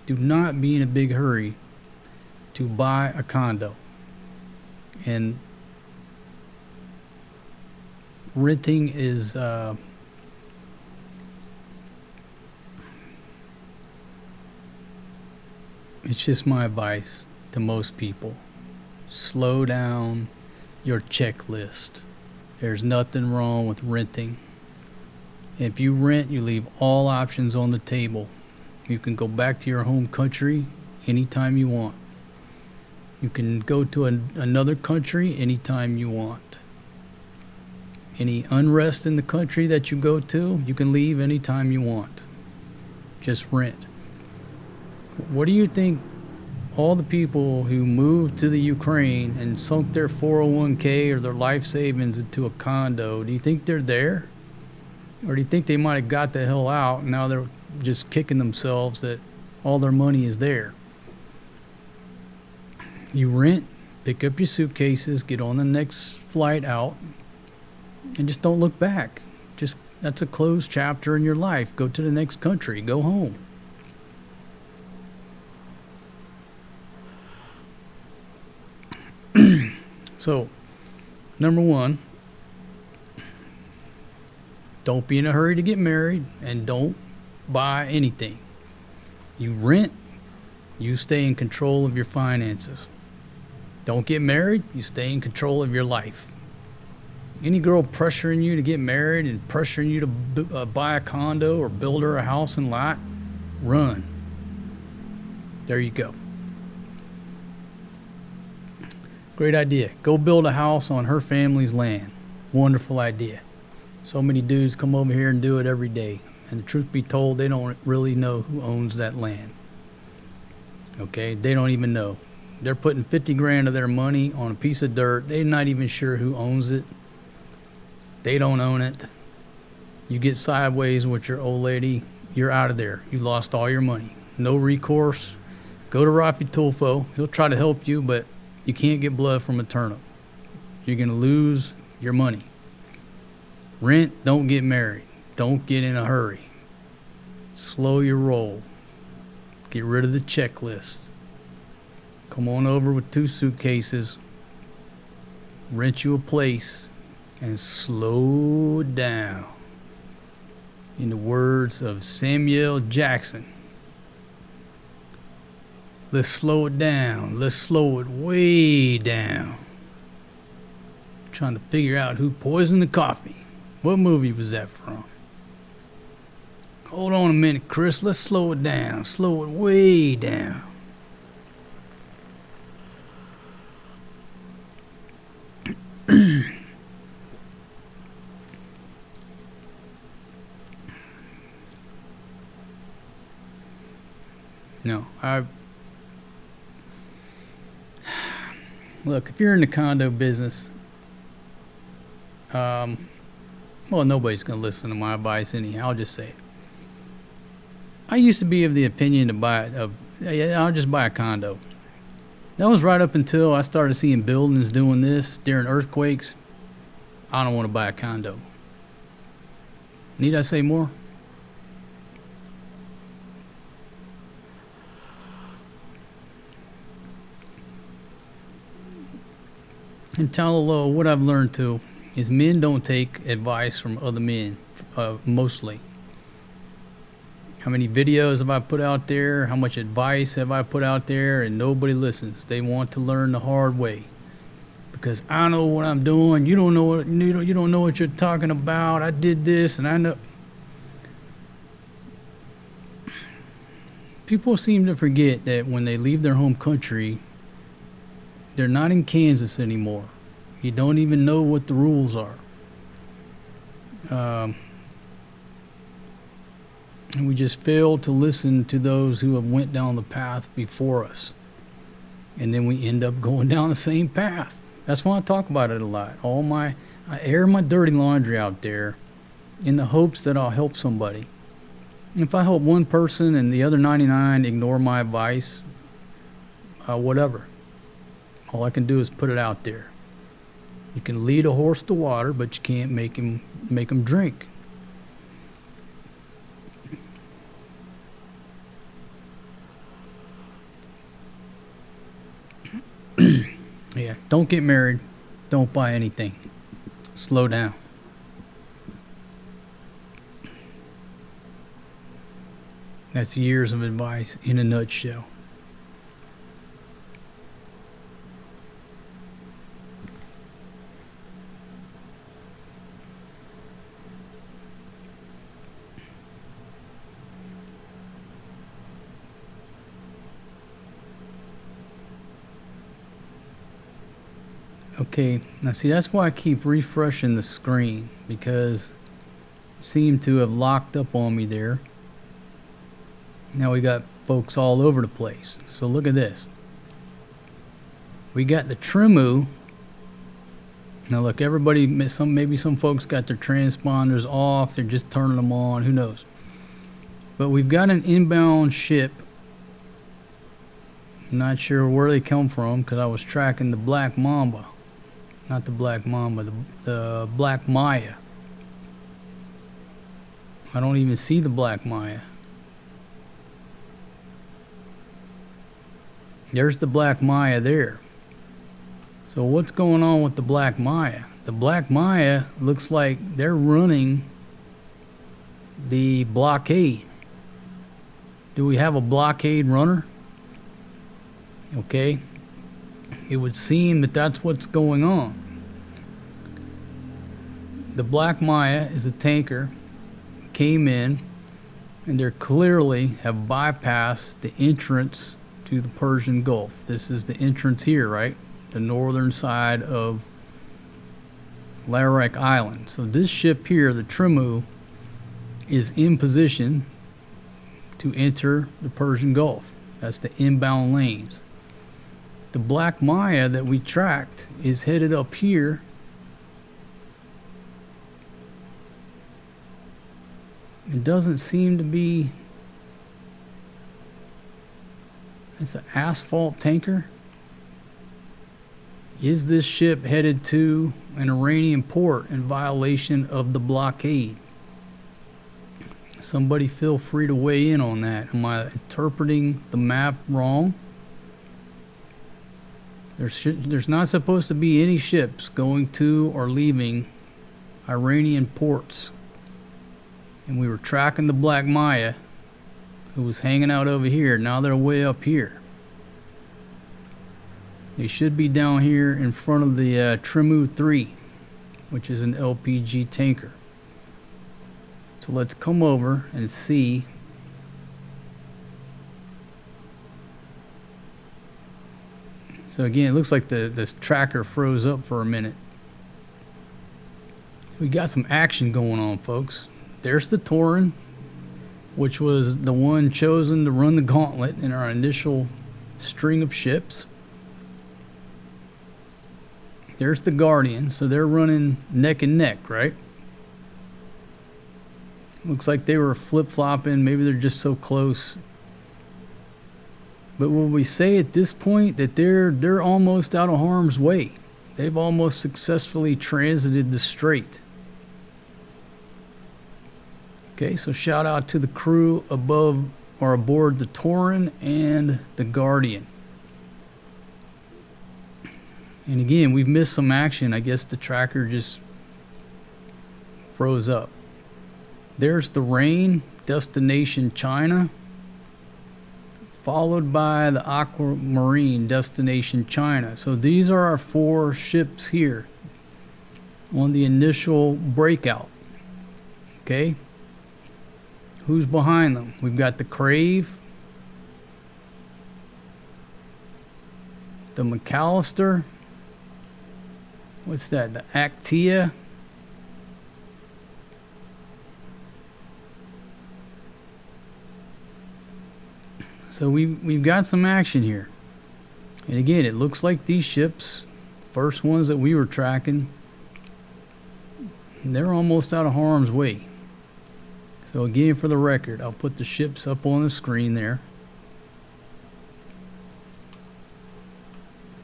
Do not be in a big hurry to buy a condo. And renting is it's just my advice to most people. Slow down your checklist. There's nothing wrong with renting. If you rent, you leave all options on the table. You can go back to your home country anytime you want. You can go to another country anytime you want. Any unrest in the country that you go to, you can leave anytime you want. Just rent. What do you think all the people who moved to the Ukraine and sunk their 401k or their life savings into a condo, do you think they're there? Or do you think they might have got the hell out and now they're just kicking themselves that all their money is there? You rent, pick up your suitcases, get on the next flight out, and just don't look back. Just, that's a closed chapter in your life. Go to the next country, go home. So, number 1, don't be in a hurry to get married and don't buy anything. You rent, you stay in control of your finances. Don't get married, you stay in control of your life. Any girl pressuring you to get married and pressuring you to buy a condo or build her a house and lot, run. There you go. Great idea. Go build a house on her family's land. Wonderful idea. So many dudes come over here and do it every day. And the truth be told, they don't really know who owns that land. Okay? They don't even know. They're putting 50 grand of their money on a piece of dirt. They're not even sure who owns it. They don't own it. You get sideways with your old lady, you're out of there. You lost all your money. No recourse. Go to Rafi Tulfo. He'll try to help you, but you can't get blood from a turnip. You're going to lose your money. Rent, don't get married. Don't get in a hurry. Slow your roll. Get rid of the checklist. Come on over with 2 suitcases. Rent you a place and slow down. In the words of Samuel Jackson, let's slow it down. Let's slow it way down. I'm trying to figure out who poisoned the coffee. What movie was that from? Hold on a minute, Chris. Let's slow it down. Slow it way down. No, look, if you're in the condo business, well, nobody's going to listen to my advice anyhow. I'll just say it. I used to be of the opinion to I'll just buy a condo. That was right up until I started seeing buildings doing this during earthquakes. I don't want to buy a condo. Need I say more? And Talaloa, what I've learned too is men don't take advice from other men, mostly. How many videos have I put out there? How much advice have I put out there? And nobody listens. They want to learn the hard way. Because I know what I'm doing. You don't know what you're talking about. I did this and I know. People seem to forget that when they leave their home country, they're not in Kansas anymore. You don't even know what the rules are. And we just fail to listen to those who have went down the path before us. And then we end up going down the same path. That's why I talk about it a lot. I air my dirty laundry out there in the hopes that I'll help somebody. If I help one person and the other 99 ignore my advice, whatever. All I can do is put it out there. You can lead a horse to water, but you can't make him drink. Yeah, don't get married. Don't buy anything. Slow down. That's years of advice in a nutshell. Okay, now see, that's why I keep refreshing the screen, because it seemed to have locked up on me there. Now we got folks all over the place. So look at this. We got the Trimu. Now look, everybody, maybe some folks got their transponders off. They're just turning them on. Who knows? But we've got an inbound ship. I'm not sure where they come from because I was tracking the Black Mamba. Not the Black Mamba, the Black Maya. I don't even see the Black Maya. There's the Black Maya there. So what's going on with the Black Maya? The Black Maya looks like they're running the blockade. Do we have a blockade runner? Okay. It would seem that that's what's going on. The Black Maya is a tanker, came in, and they clearly have bypassed the entrance to the Persian Gulf. This is the entrance here, right? The northern side of Larak Island. So this ship here, the Trimu, is in position to enter the Persian Gulf. That's the inbound lanes. The Black Maya that we tracked is headed up here. It doesn't seem to be. It's an asphalt tanker. Is this ship headed to an Iranian port in violation of the blockade? Somebody feel free to weigh in on that. Am I interpreting the map wrong? There's not supposed to be any ships going to or leaving Iranian ports. And we were tracking the Black Maya, who was hanging out over here. Now they're way up here. They should be down here in front of the Trimu 3, which is an LPG tanker. So let's come over and see. So again, it looks like this tracker froze up for a minute. We got some action going on, folks. There's the Torin, which was the one chosen to run the gauntlet in our initial string of ships. There's the Guardian, so they're running neck and neck, right? Looks like they were flip-flopping. Maybe they're just so close. But will we say at this point that they're almost out of harm's way? They've almost successfully transited the strait. Okay, so shout out to the crew above or aboard the Torin and the Guardian. And again, we've missed some action. I guess the tracker just froze up. There's the Rain, destination China, followed by the Aquamarine, destination China. So these are our 4 ships here on the initial breakout. Okay, who's behind them? We've got the Crave, the McAllister. What's that? The Actia. So we've got some action here. And again, it looks like these ships, first ones that we were tracking, they're almost out of harm's way. So again, for the record, I'll put the ships up on the screen there.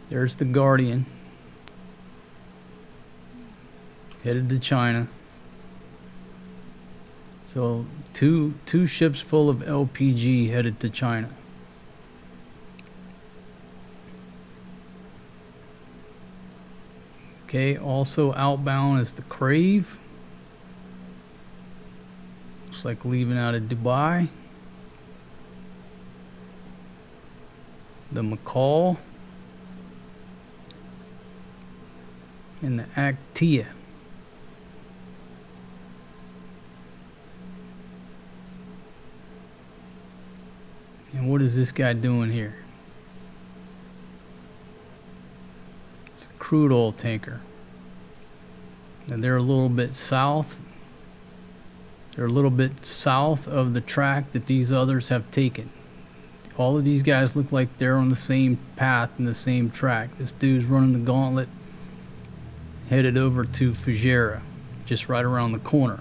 There's the Guardian, headed to China. So two ships full of LPG headed to China. Okay, also outbound is the Crave. Looks like leaving out of Dubai. The McCall. And the Actia. And what is this guy doing here? It's a crude oil tanker. And they're a little bit south. They're a little bit south of the track that these others have taken. All of these guys look like they're on the same path and the same track. This dude's running the gauntlet, headed over to Fujairah, just right around the corner.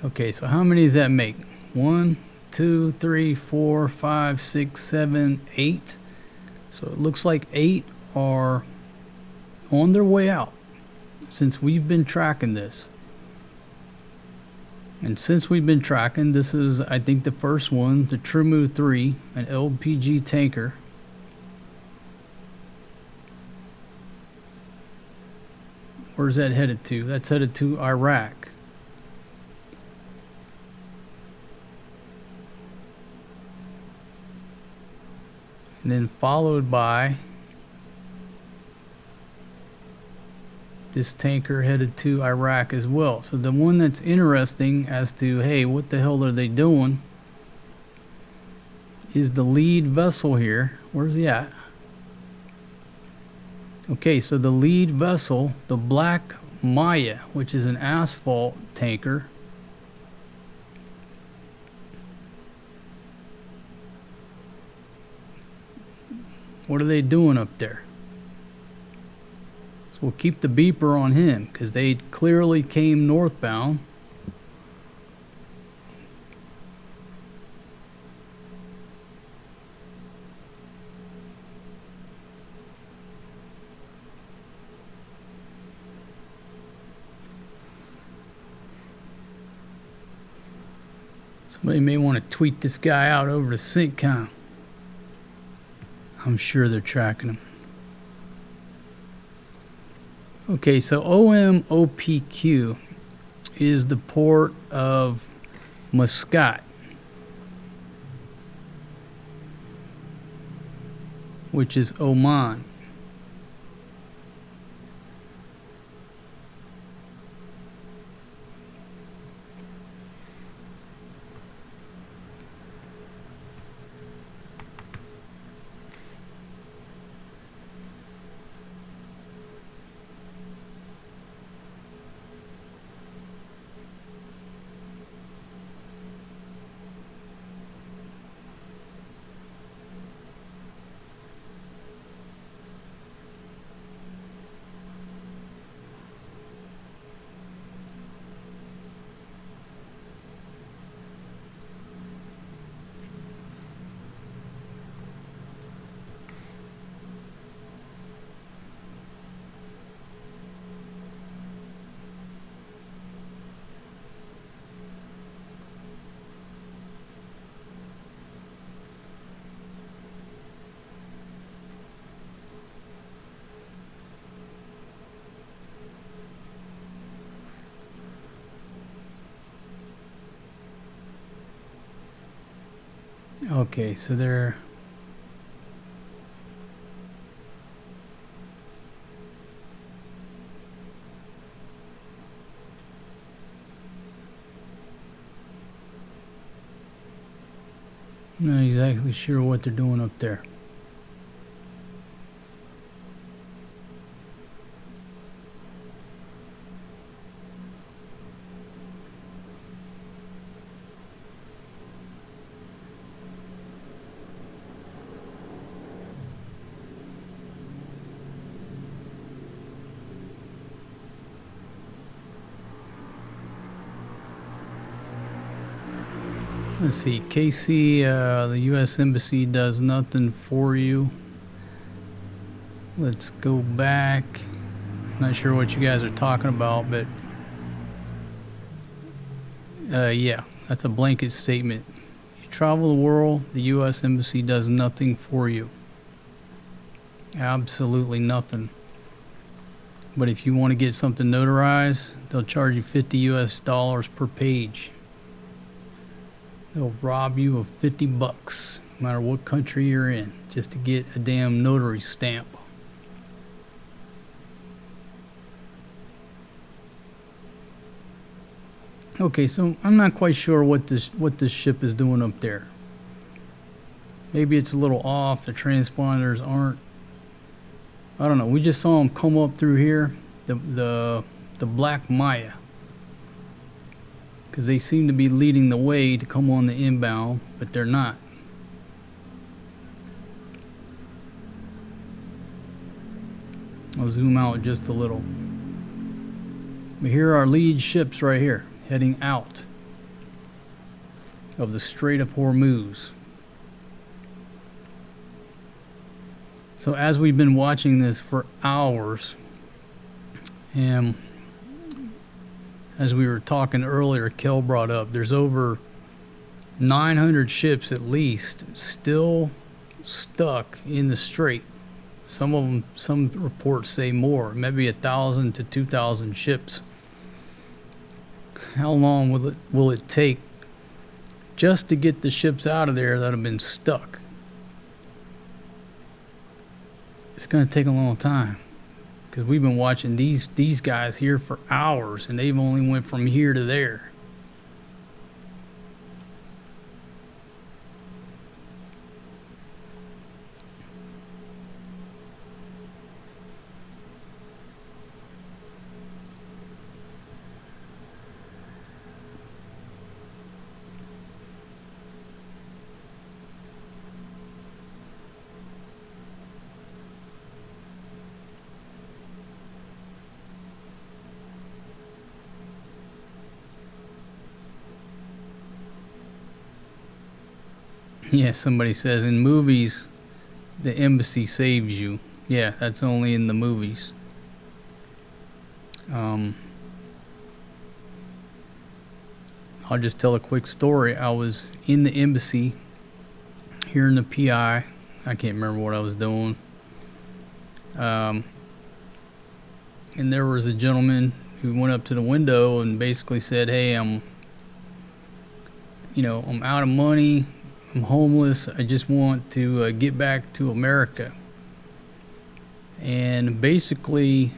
Okay, so how many does that make? 1, 2, 3, 4, 5, 6, 7, 8. So it looks like 8 are on their way out since we've been tracking this. And since we've been tracking, this is, I think, the first one, the Trimu 3, an LPG tanker. Where's that headed to? That's headed to Iraq. And then followed by this tanker headed to Iraq as well. So the one that's interesting as to, hey, what the hell are they doing, is the lead vessel here. Where's he at? Okay, so the lead vessel, the Black Maya, which is an asphalt tanker, what are they doing up there? So we'll keep the beeper on him because they clearly came northbound. Somebody may want to tweet this guy out over to SyncCom. I'm sure they're tracking him. Okay, so OMOPQ is the port of Muscat, which is Oman. Okay, so they're I'm not exactly sure what they're doing up there. Let's see, KC, the U.S. Embassy does nothing for you. Let's go back. Not sure what you guys are talking about, but yeah, that's a blanket statement. You travel the world, the U.S. Embassy does nothing for you. Absolutely nothing. But if you want to get something notarized, they'll charge you $50 per page. They'll rob you of $50, no matter what country you're in, just to get a damn notary stamp. Okay, so I'm not quite sure what this ship is doing up there. Maybe it's a little off. The transponders aren't. I don't know. We just saw them come up through here. The Black Maya. Because they seem to be leading the way to come on the inbound, but they're not. I'll zoom out just a little. But here are our lead ships right here, heading out of the Strait of Hormuz. So as we've been watching this for hours, and as we were talking earlier, Kel brought up, there's over 900 ships at least still stuck in the strait. Some of them, some reports say more, maybe 1,000 to 2,000 ships. How long will it take just to get the ships out of there that have been stuck? It's going to take a long time. Because we've been watching these guys here for hours, and they've only went from here to there. Yeah, somebody says in movies, the embassy saves you. Yeah, that's only in the movies. I'll just tell a quick story. I was in the embassy here in the PI. I can't remember what I was doing. And there was a gentleman who went up to the window and basically said, "Hey, I'm out of money. I'm homeless. I just want to get back to America." And basically,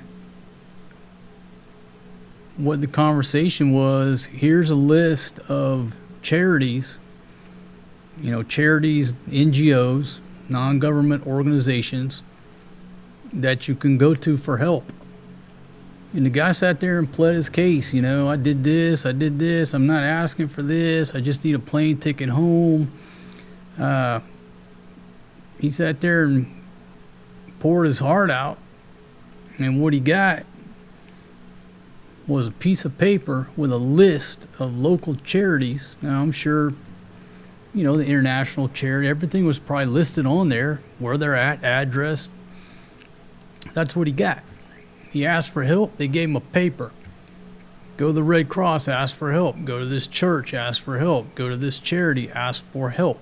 what the conversation was, here's a list of charities, charities, NGOs, non-government organizations that you can go to for help. And the guy sat there and pled his case. I did this, I'm not asking for this, I just need a plane ticket home. He sat there and poured his heart out, and what he got was a piece of paper with a list of local charities. Now I'm sure, the international charity, everything was probably listed on there, where they're at, address. That's what he got. He asked for help, they gave him a paper. Go to the Red Cross, ask for help. Go to this church, ask for help. Go to this charity, ask for help.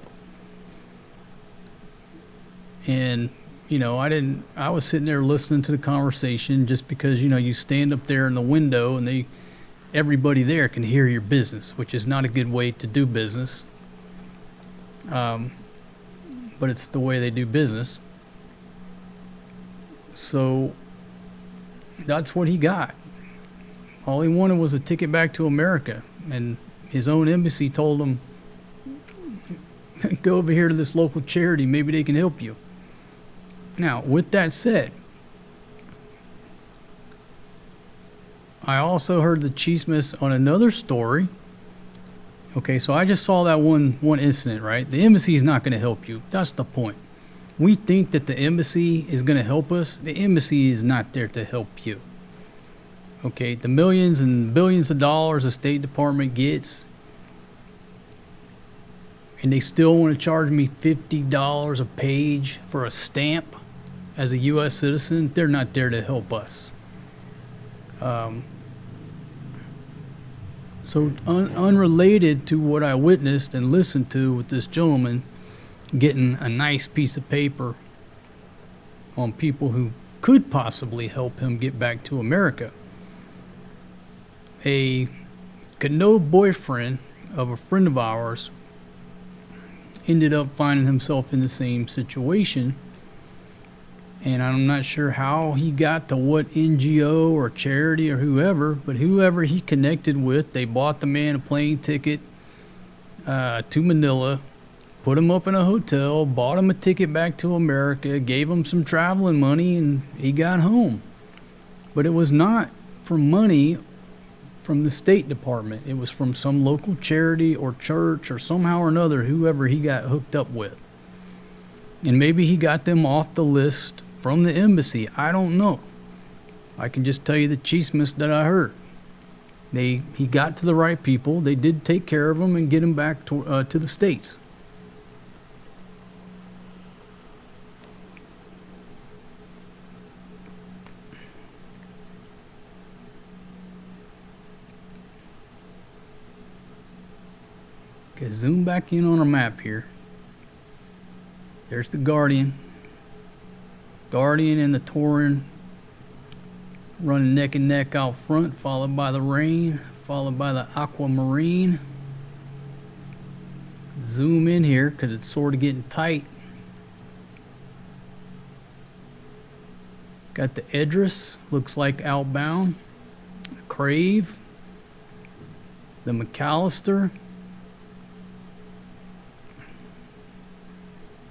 And, I was sitting there listening to the conversation just because, you stand up there in the window and everybody there can hear your business, which is not a good way to do business. But it's the way they do business. So that's what he got. All he wanted was a ticket back to America. And his own embassy told him Go over here to this local charity. Maybe they can help you. Now, with that said, I also heard the chismes on another story. Okay, so I just saw that one incident, right? The embassy is not going to help you. That's the point. We think that the embassy is going to help us. The embassy is not there to help you. Okay, the millions and billions of dollars the State Department gets, and they still want to charge me $50 a page for a stamp as a U.S. citizen. They're not there to help us. So unrelated to what I witnessed and listened to with this gentleman getting a nice piece of paper on people who could possibly help him get back to America. A Cano boyfriend of a friend of ours ended up finding himself in the same situation. And I'm not sure how he got to what NGO or charity or whoever, but whoever he connected with, they bought the man a plane ticket to Manila, put him up in a hotel, bought him a ticket back to America, gave him some traveling money, and he got home. But it was not for money from the State Department. It was from some local charity or church or somehow or another, whoever he got hooked up with. And maybe he got them off the list from the embassy. I don't know. I can just tell you the chismes that I heard. He got to the right people. They did take care of him and get him back to the States. Okay, zoom back in on our map here. There's the Guardian. Guardian and the Torin running neck and neck out front, followed by the Rain, followed by the Aquamarine. Zoom in here because it's sort of getting tight. Got the Idris, looks like outbound. The Crave. The McAllister.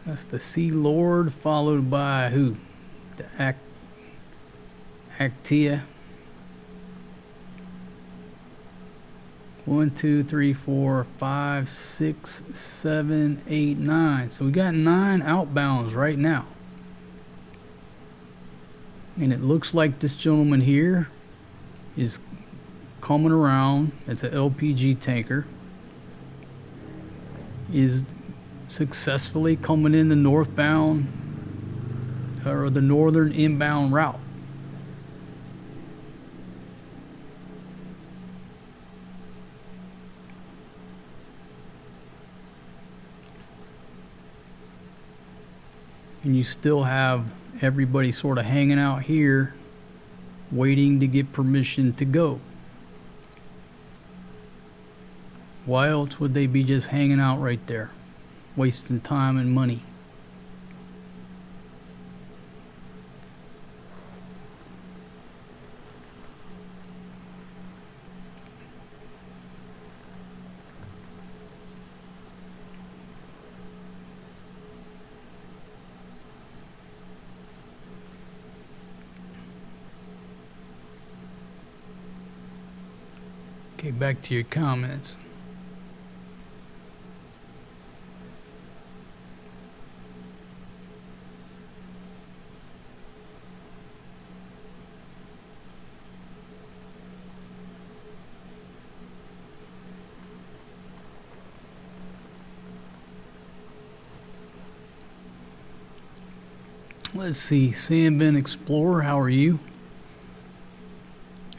That's the Sea Lord, followed by who? The Actia. 1, 2, 3, 4, 5, 6, 7, 8, 9. So we got 9 outbounds right now. And it looks like this gentleman here is coming around. It's an LPG tanker. Is successfully coming in the northbound or the northern inbound route. And you still have everybody sort of hanging out here waiting to get permission to go. Why else would they be just hanging out right there, wasting time and money? Okay, back to your comments. Let's see, Sandbin Explorer, how are you?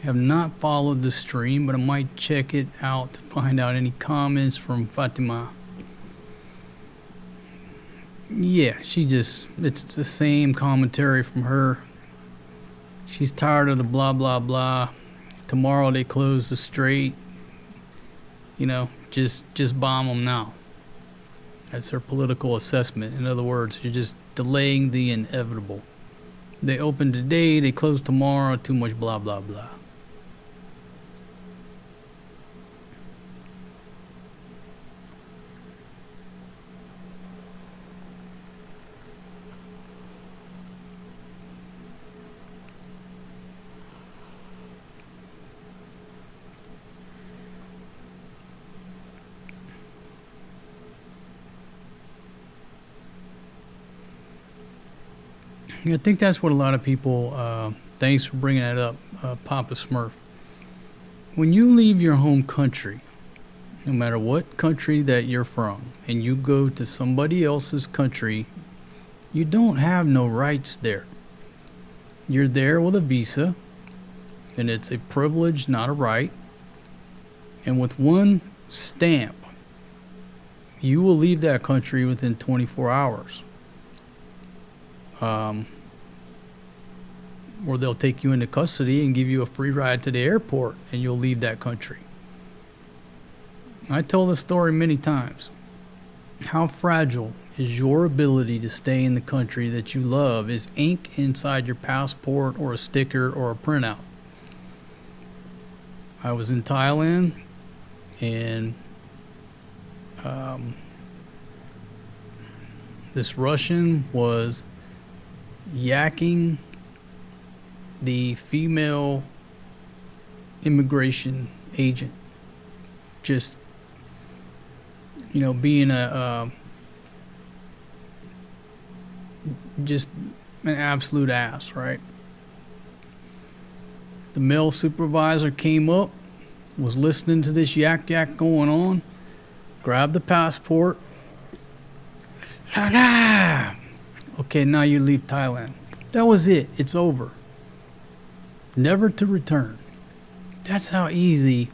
Have not followed the stream, but I might check it out to find out any comments from Fatima. Yeah, it's the same commentary from her. She's tired of the blah, blah, blah. Tomorrow they close the strait. You know, just bomb them now. That's her political assessment. In other words, you're just delaying the inevitable. They open today, they close tomorrow, too much blah, blah, blah. Yeah, I think that's what a lot of people. Thanks for bringing that up, Papa Smurf. When you leave your home country, no matter what country that you're from, and you go to somebody else's country, you don't have no rights there. You're there with a visa, and it's a privilege, not a right. And with one stamp, you will leave that country within 24 hours. Or they'll take you into custody and give you a free ride to the airport, and you'll leave that country. I tell this story many times. How fragile is your ability to stay in the country that you love is ink inside your passport or a sticker or a printout. I was in Thailand, and this Russian was yakking the female immigration agent, just being just an absolute ass, right? The male supervisor came up, was listening to this yak going on, grabbed the passport. Okay, now you leave Thailand. That was it. It's over. Never to return. That's how easy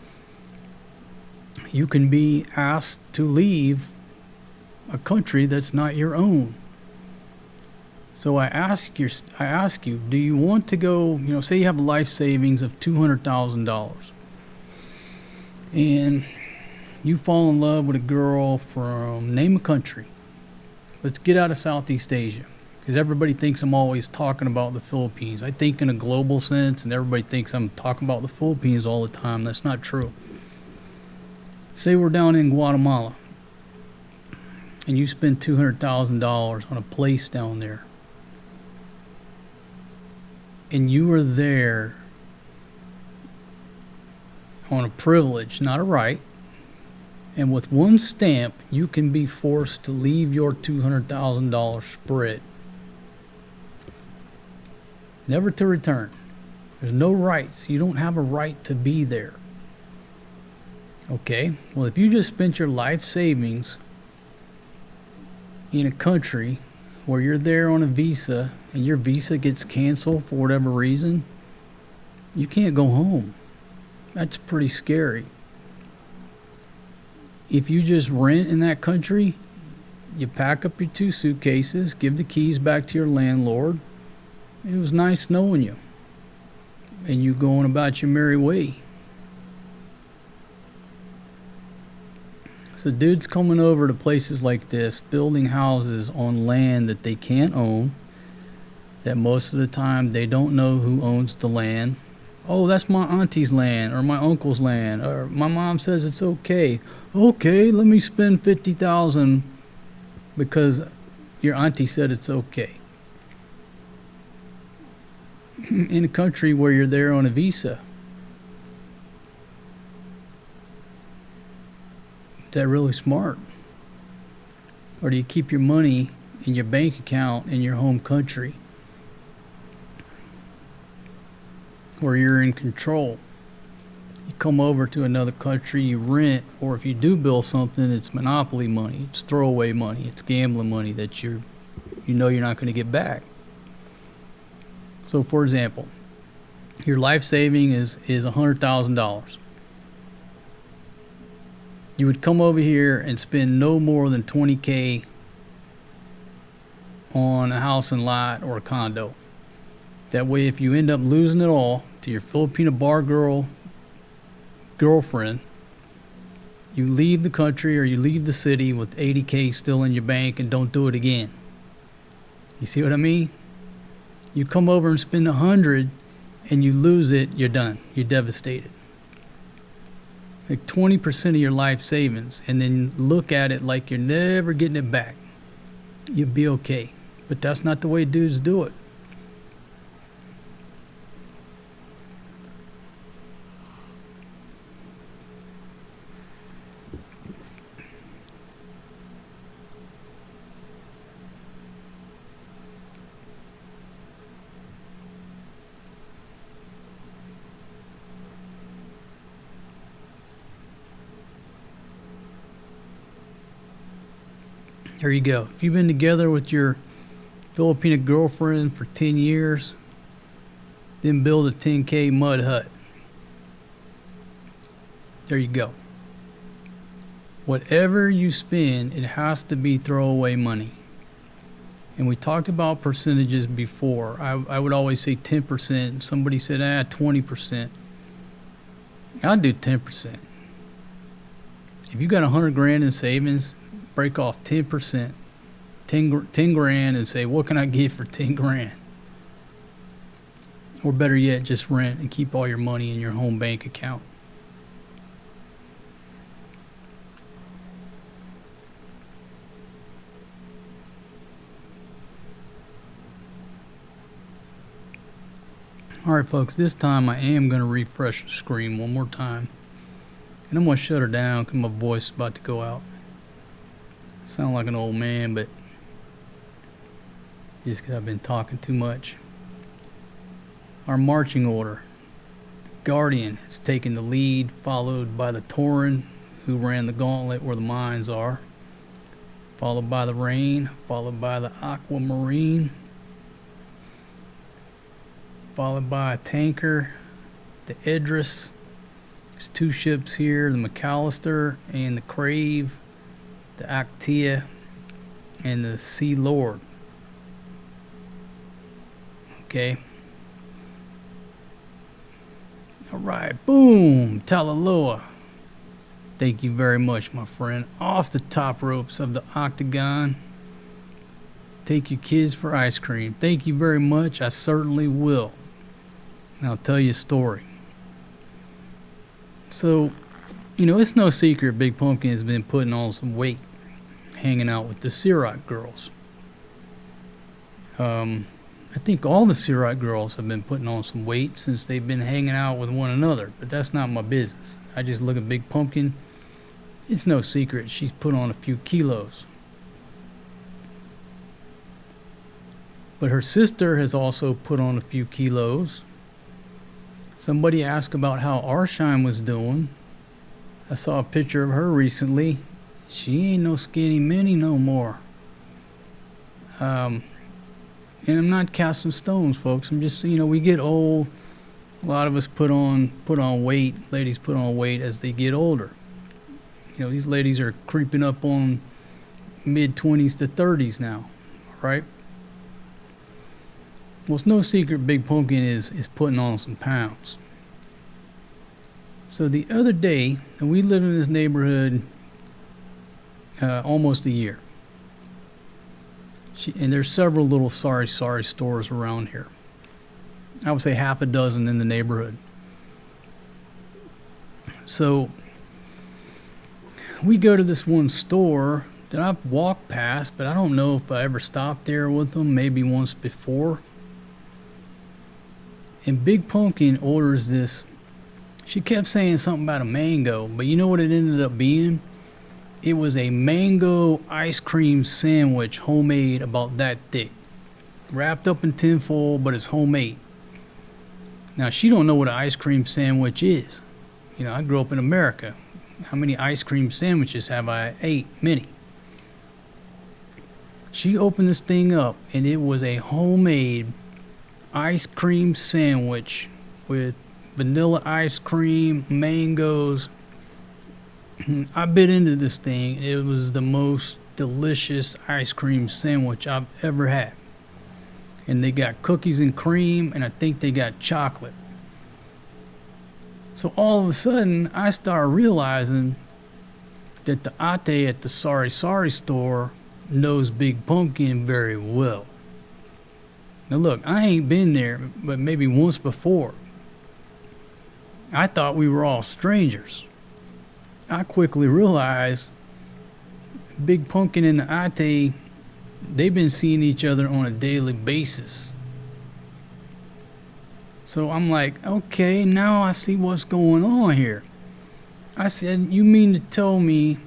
you can be asked to leave a country that's not your own. So I ask you, do you want to go, say you have a life savings of $200,000 and you fall in love with a girl from, name a country. Let's get out of Southeast Asia, because everybody thinks I'm always talking about the Philippines. I think in a global sense, and everybody thinks I'm talking about the Philippines all the time. That's not true. Say we're down in Guatemala, and you spend $200,000 on a place down there, and you are there on a privilege, not a right, and with one stamp, you can be forced to leave your $200,000 spread. Never to return. There's no rights. You don't have a right to be there. Okay, well, if you just spent your life savings in a country where you're there on a visa and your visa gets canceled for whatever reason, you can't go home. That's pretty scary. If you just rent in that country, you pack up your 2 suitcases, give the keys back to your landlord. It was nice knowing you. And you going about your merry way. So dudes coming over to places like this, building houses on land that they can't own, that most of the time they don't know who owns the land. Oh, that's my auntie's land or my uncle's land, or my mom says it's okay. Okay, let me spend $50,000 because your auntie said it's okay. In a country where you're there on a visa. Is that really smart? Or do you keep your money in your bank account in your home country, where you're in control? You come over to another country, you rent, or if you do build something, it's monopoly money, it's throwaway money, it's gambling money that you're not going to get back. So, for example, your life saving is $100,000. You would come over here and spend no more than $20,000 on a house and lot or a condo. That way, if you end up losing it all to your Filipino bar girlfriend, you leave the country or you leave the city with $80,000 still in your bank and don't do it again. You see what I mean? You come over and spend $100,000 and you lose it, you're done. You're devastated. Like 20% of your life savings, and then look at it like you're never getting it back. You'll be okay. But that's not the way dudes do it. There you go. If you've been together with your Filipino girlfriend for 10 years, then build a 10K mud hut. There you go. Whatever you spend, it has to be throwaway money. And we talked about percentages before. I would always say 10%. Somebody said, 20%. I'll do 10%. If you got 100 grand in savings, break off 10%, 10 grand, and say, what can I get for 10 grand? Or better yet, just rent and keep all your money in your home bank account. Alright folks, this time I am going to refresh the screen one more time. And I'm going to shut her down because my voice is about to go out. Sound like an old man, but just because I've been talking too much. Our marching order. The Guardian has taken the lead, followed by the Tauran, who ran the gauntlet where the mines are. Followed by the Rain, followed by the Aquamarine. Followed by a tanker, the Idris. There's two ships here, the McAllister and the Crave, the Actea, and the Sea Lord. Okay. Alright, boom, Talaloa. Thank you very much, my friend. Off the top ropes of the Octagon. Take your kids for ice cream. Thank you very much, I certainly will. And I'll tell you a story. So, it's no secret Big Pumpkin has been putting on some weight hanging out with the Sirat girls. I think all the Sirat girls have been putting on some weight since they've been hanging out with one another, but that's not my business. I just look at Big Pumpkin. It's no secret she's put on a few kilos. But her sister has also put on a few kilos. Somebody asked about how Arshine was doing. I saw a picture of her recently. She ain't no skinny mini no more. And I'm not casting stones, folks. I'm just, we get old. A lot of us put on weight. Ladies put on weight as they get older. These ladies are creeping up on mid-20s to 30s now, right? Well, it's no secret Big Pumpkin is putting on some pounds. So the other day, and we lived in this neighborhood almost a year. And there's several little sorry stores around here. I would say half a dozen in the neighborhood. So we go to this one store that I've walked past, but I don't know if I ever stopped there with them, maybe once before. And Big Pumpkin orders this. She kept saying something about a mango, but you know what it ended up being? It was a mango ice cream sandwich, homemade, about that thick. Wrapped up in tinfoil, but it's homemade. Now, she don't know what an ice cream sandwich is. I grew up in America. How many ice cream sandwiches have I ate? Many. She opened this thing up, and it was a homemade ice cream sandwich with vanilla ice cream, mangoes. I bit into this thing. It was the most delicious ice cream sandwich I've ever had. And they got cookies and cream, and I think they got chocolate. So all of a sudden, I started realizing that the ate at the Sorry store knows Big Pumpkin very well. Now look, I ain't been there, but maybe once before. I thought we were all strangers. I quickly realized Big Pumpkin and the ate, they've been seeing each other on a daily basis. So I'm like, okay, now I see what's going on here. I said, you mean to tell me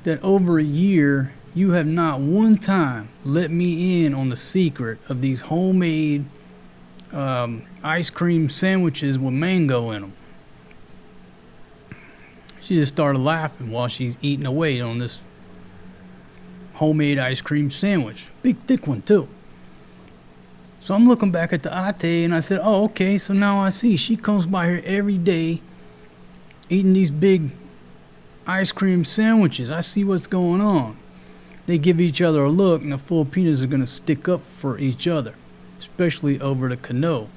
that over a year, you have not one time let me in on the secret of these homemade ice cream sandwiches with mango in them? She just started laughing while she's eating away on this homemade ice cream sandwich. Big thick one too. So I'm looking back at the ate and I said, oh, okay, so now I see. She comes by here every day eating these big ice cream sandwiches. I see what's going on. They give each other a look and the Filipinos are going to stick up for each other, especially over the canoe.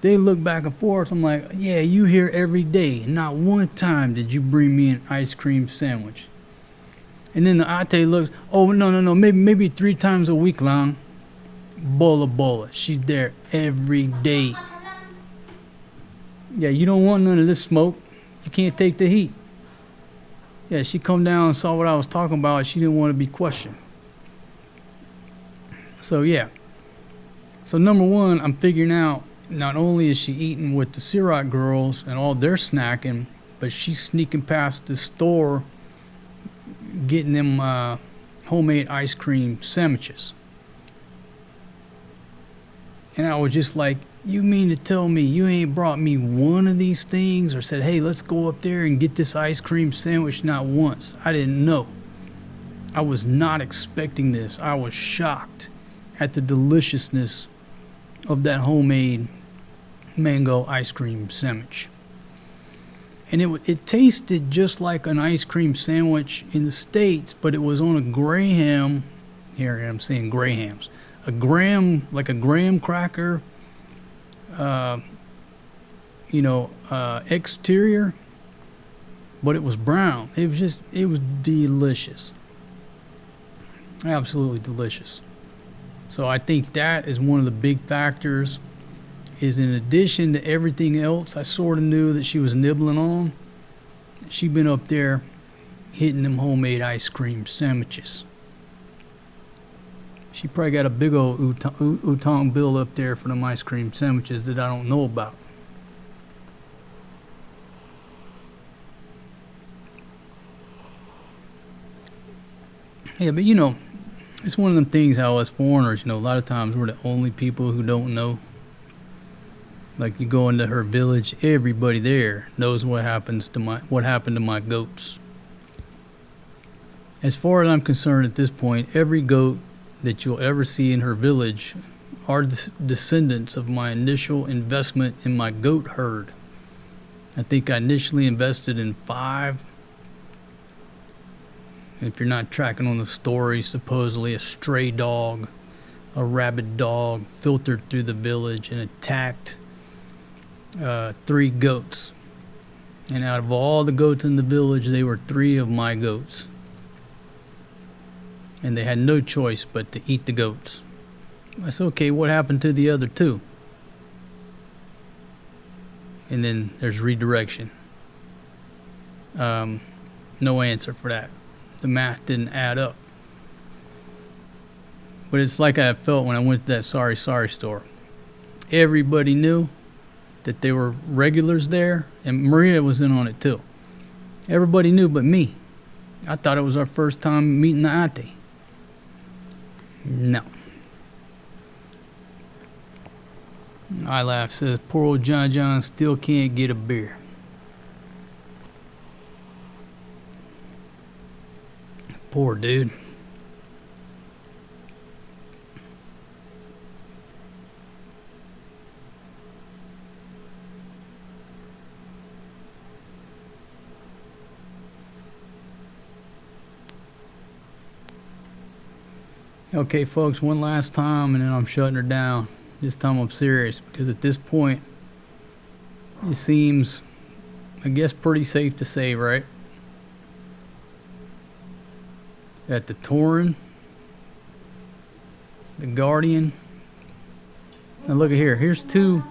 They look back and forth. I'm like, yeah, you here every day. Not one time did you bring me an ice cream sandwich. And then the ate looks, oh, no, maybe 3 times a week lang. Bola. She's there every day. Yeah, you don't want none of this smoke. You can't take the heat. Yeah, she come down and saw what I was talking about. She didn't want to be questioned. So, yeah. So, number one, I'm figuring out not only is she eating with the Syroc girls and all their snacking, but she's sneaking past the store getting them homemade ice cream sandwiches. And I was just like, you mean to tell me you ain't brought me one of these things or said, hey, let's go up there and get this ice cream sandwich? Not once. I didn't know. I was not expecting this. I was shocked at the deliciousness of that homemade mango ice cream sandwich. And it tasted just like an ice cream sandwich in the States, but it was on a Graham. Here I'm saying Grahams. Like a graham cracker, exterior, but it was brown. It was delicious. Absolutely delicious. So I think that is one of the big factors, is in addition to everything else I sort of knew that she was nibbling on, she'd been up there hitting them homemade ice cream sandwiches. She probably got a big old utang bill up there for them ice cream sandwiches that I don't know about. Yeah, but it's one of them things how us foreigners, a lot of times we're the only people who don't know. Like you go into her village, everybody there knows what happened to my goats. As far as I'm concerned at this point, every goat that you'll ever see in her village are descendants of my initial investment in my goat herd. I think I initially invested in 5. If you're not tracking on the story, supposedly a stray dog, a rabid dog, filtered through the village and attacked 3 goats. And out of all the goats in the village, they were 3 of my goats. And they had no choice but to eat the goats. I said, okay, what happened to the other 2? And then there's redirection. No answer for that. The math didn't add up. But it's like I felt when I went to that Sorry store. Everybody knew that they were regulars there, and Maria was in on it too. Everybody knew but me. I thought it was our first time meeting the auntie. No. I laugh, says, poor old John still can't get a beer. Poor dude. Okay, folks, one last time and then I'm shutting her down. This time I'm serious, because at this point, it seems, I guess, pretty safe to say, right, that the Tauren, the Guardian, now look at here, here's two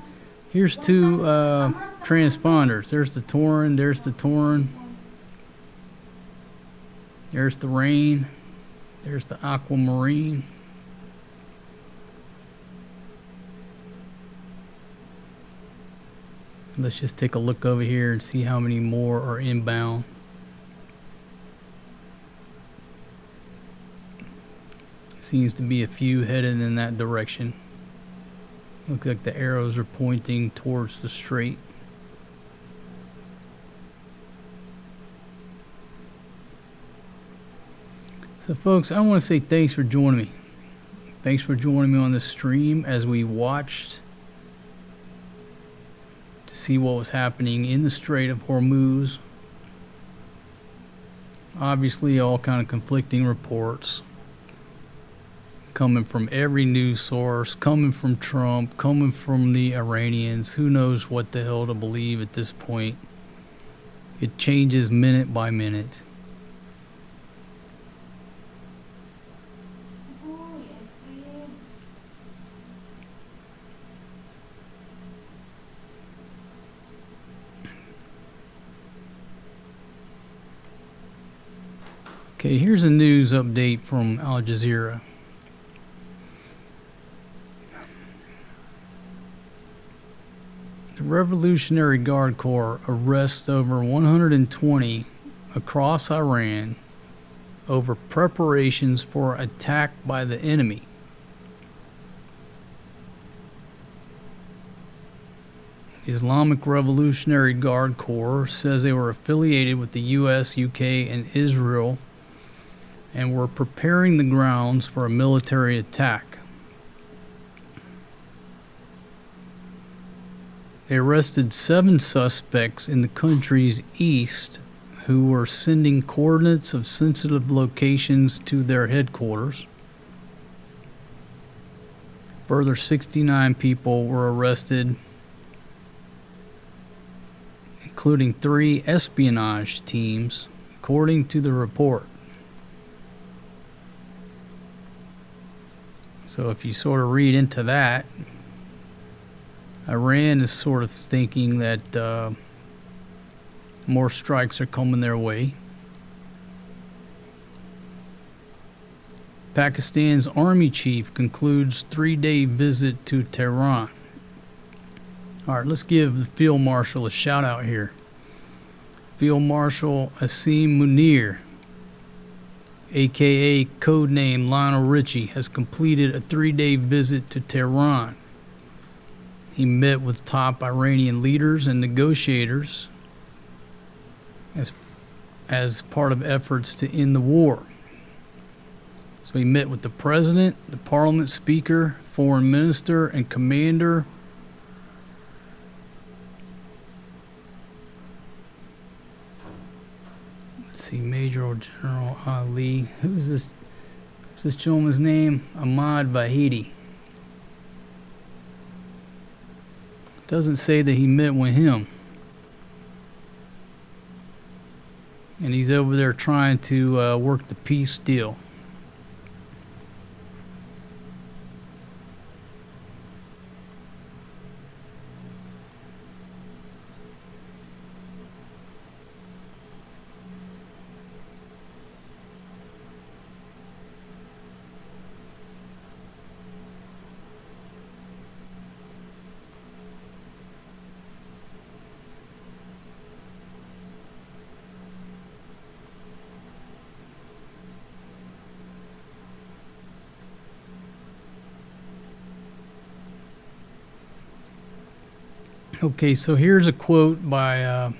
transponders. There's the Tauren, there's the Rain, there's the Aquamarine. Let's just take a look over here and see how many more are inbound. Seems to be a few headed in that direction. Looks like the arrows are pointing towards the strait. So folks, I want to say thanks for joining me. Thanks for joining me on this stream as we watched to see what was happening in the Strait of Hormuz. Obviously all kind of conflicting reports coming from every news source, coming from Trump, coming from the Iranians. Who knows what the hell to believe at this point. It changes minute by minute. Oh, yes, babe. Okay, here's a news update from Al Jazeera. The Revolutionary Guard Corps arrests over 120 across Iran over preparations for attack by the enemy. The Islamic Revolutionary Guard Corps says they were affiliated with the US, UK, and Israel and were preparing the grounds for a military attack. They arrested 7 suspects in the country's east who were sending coordinates of sensitive locations to their headquarters. Further 69 people were arrested, including 3 espionage teams, according to the report. So if you sort of read into that, Iran is sort of thinking that more strikes are coming their way. Pakistan's army chief concludes 3-day visit to Tehran. All right, let's give the Field Marshal a shout out here. Field Marshal Asim Munir, aka codename Lionel Richie, has completed a 3-day visit to Tehran. He met with top Iranian leaders and negotiators as part of efforts to end the war. So he met with the president, the parliament speaker, foreign minister, and commander. Let's see, Major General Ali. Who's this? What's this gentleman's name? Ahmad Vahidi. Doesn't say that he met with him. And he's over there trying to work the peace deal. Okay, so here's a quote by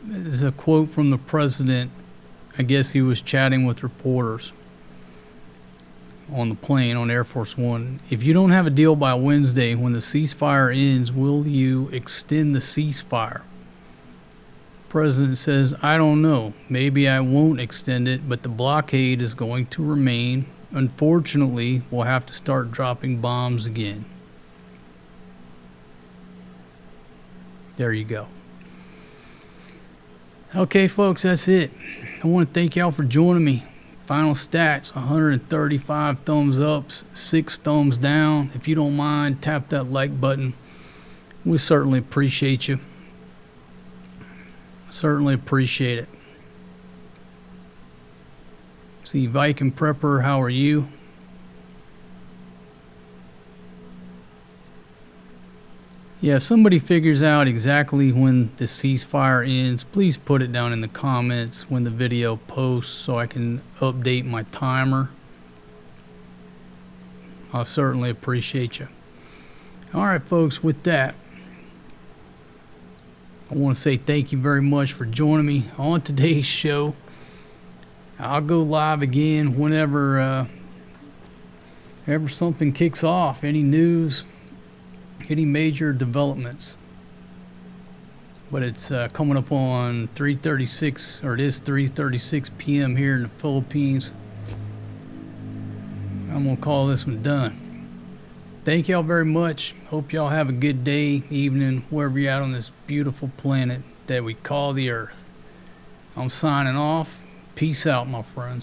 this is a quote from the president. I guess he was chatting with reporters on the plane on Air Force One. If you don't have a deal by Wednesday when the ceasefire ends, will you extend the ceasefire? President says, I don't know. Maybe I won't extend it, but the blockade is going to remain. Unfortunately, we'll have to start dropping bombs again. There you go. Okay, folks, that's it. I want to thank y'all for joining me. Final stats, 135 thumbs ups, 6 thumbs down. If you don't mind, tap that like button. We certainly appreciate you. Certainly appreciate it. See, Viking Prepper, how are you? Yeah, if somebody figures out exactly when the ceasefire ends, please put it down in the comments when the video posts so I can update my timer. I'll certainly appreciate you. All right, folks, with that, I want to say thank you very much for joining me on today's show. I'll go live again whenever something kicks off, any news, any major developments. But it's coming up on 3:36, or it is 3:36 p.m. here in the Philippines. I'm going to call this one done. Thank y'all very much. Hope y'all have a good day, evening, wherever you're at on this beautiful planet that we call the Earth. I'm signing off. Peace out, my friends.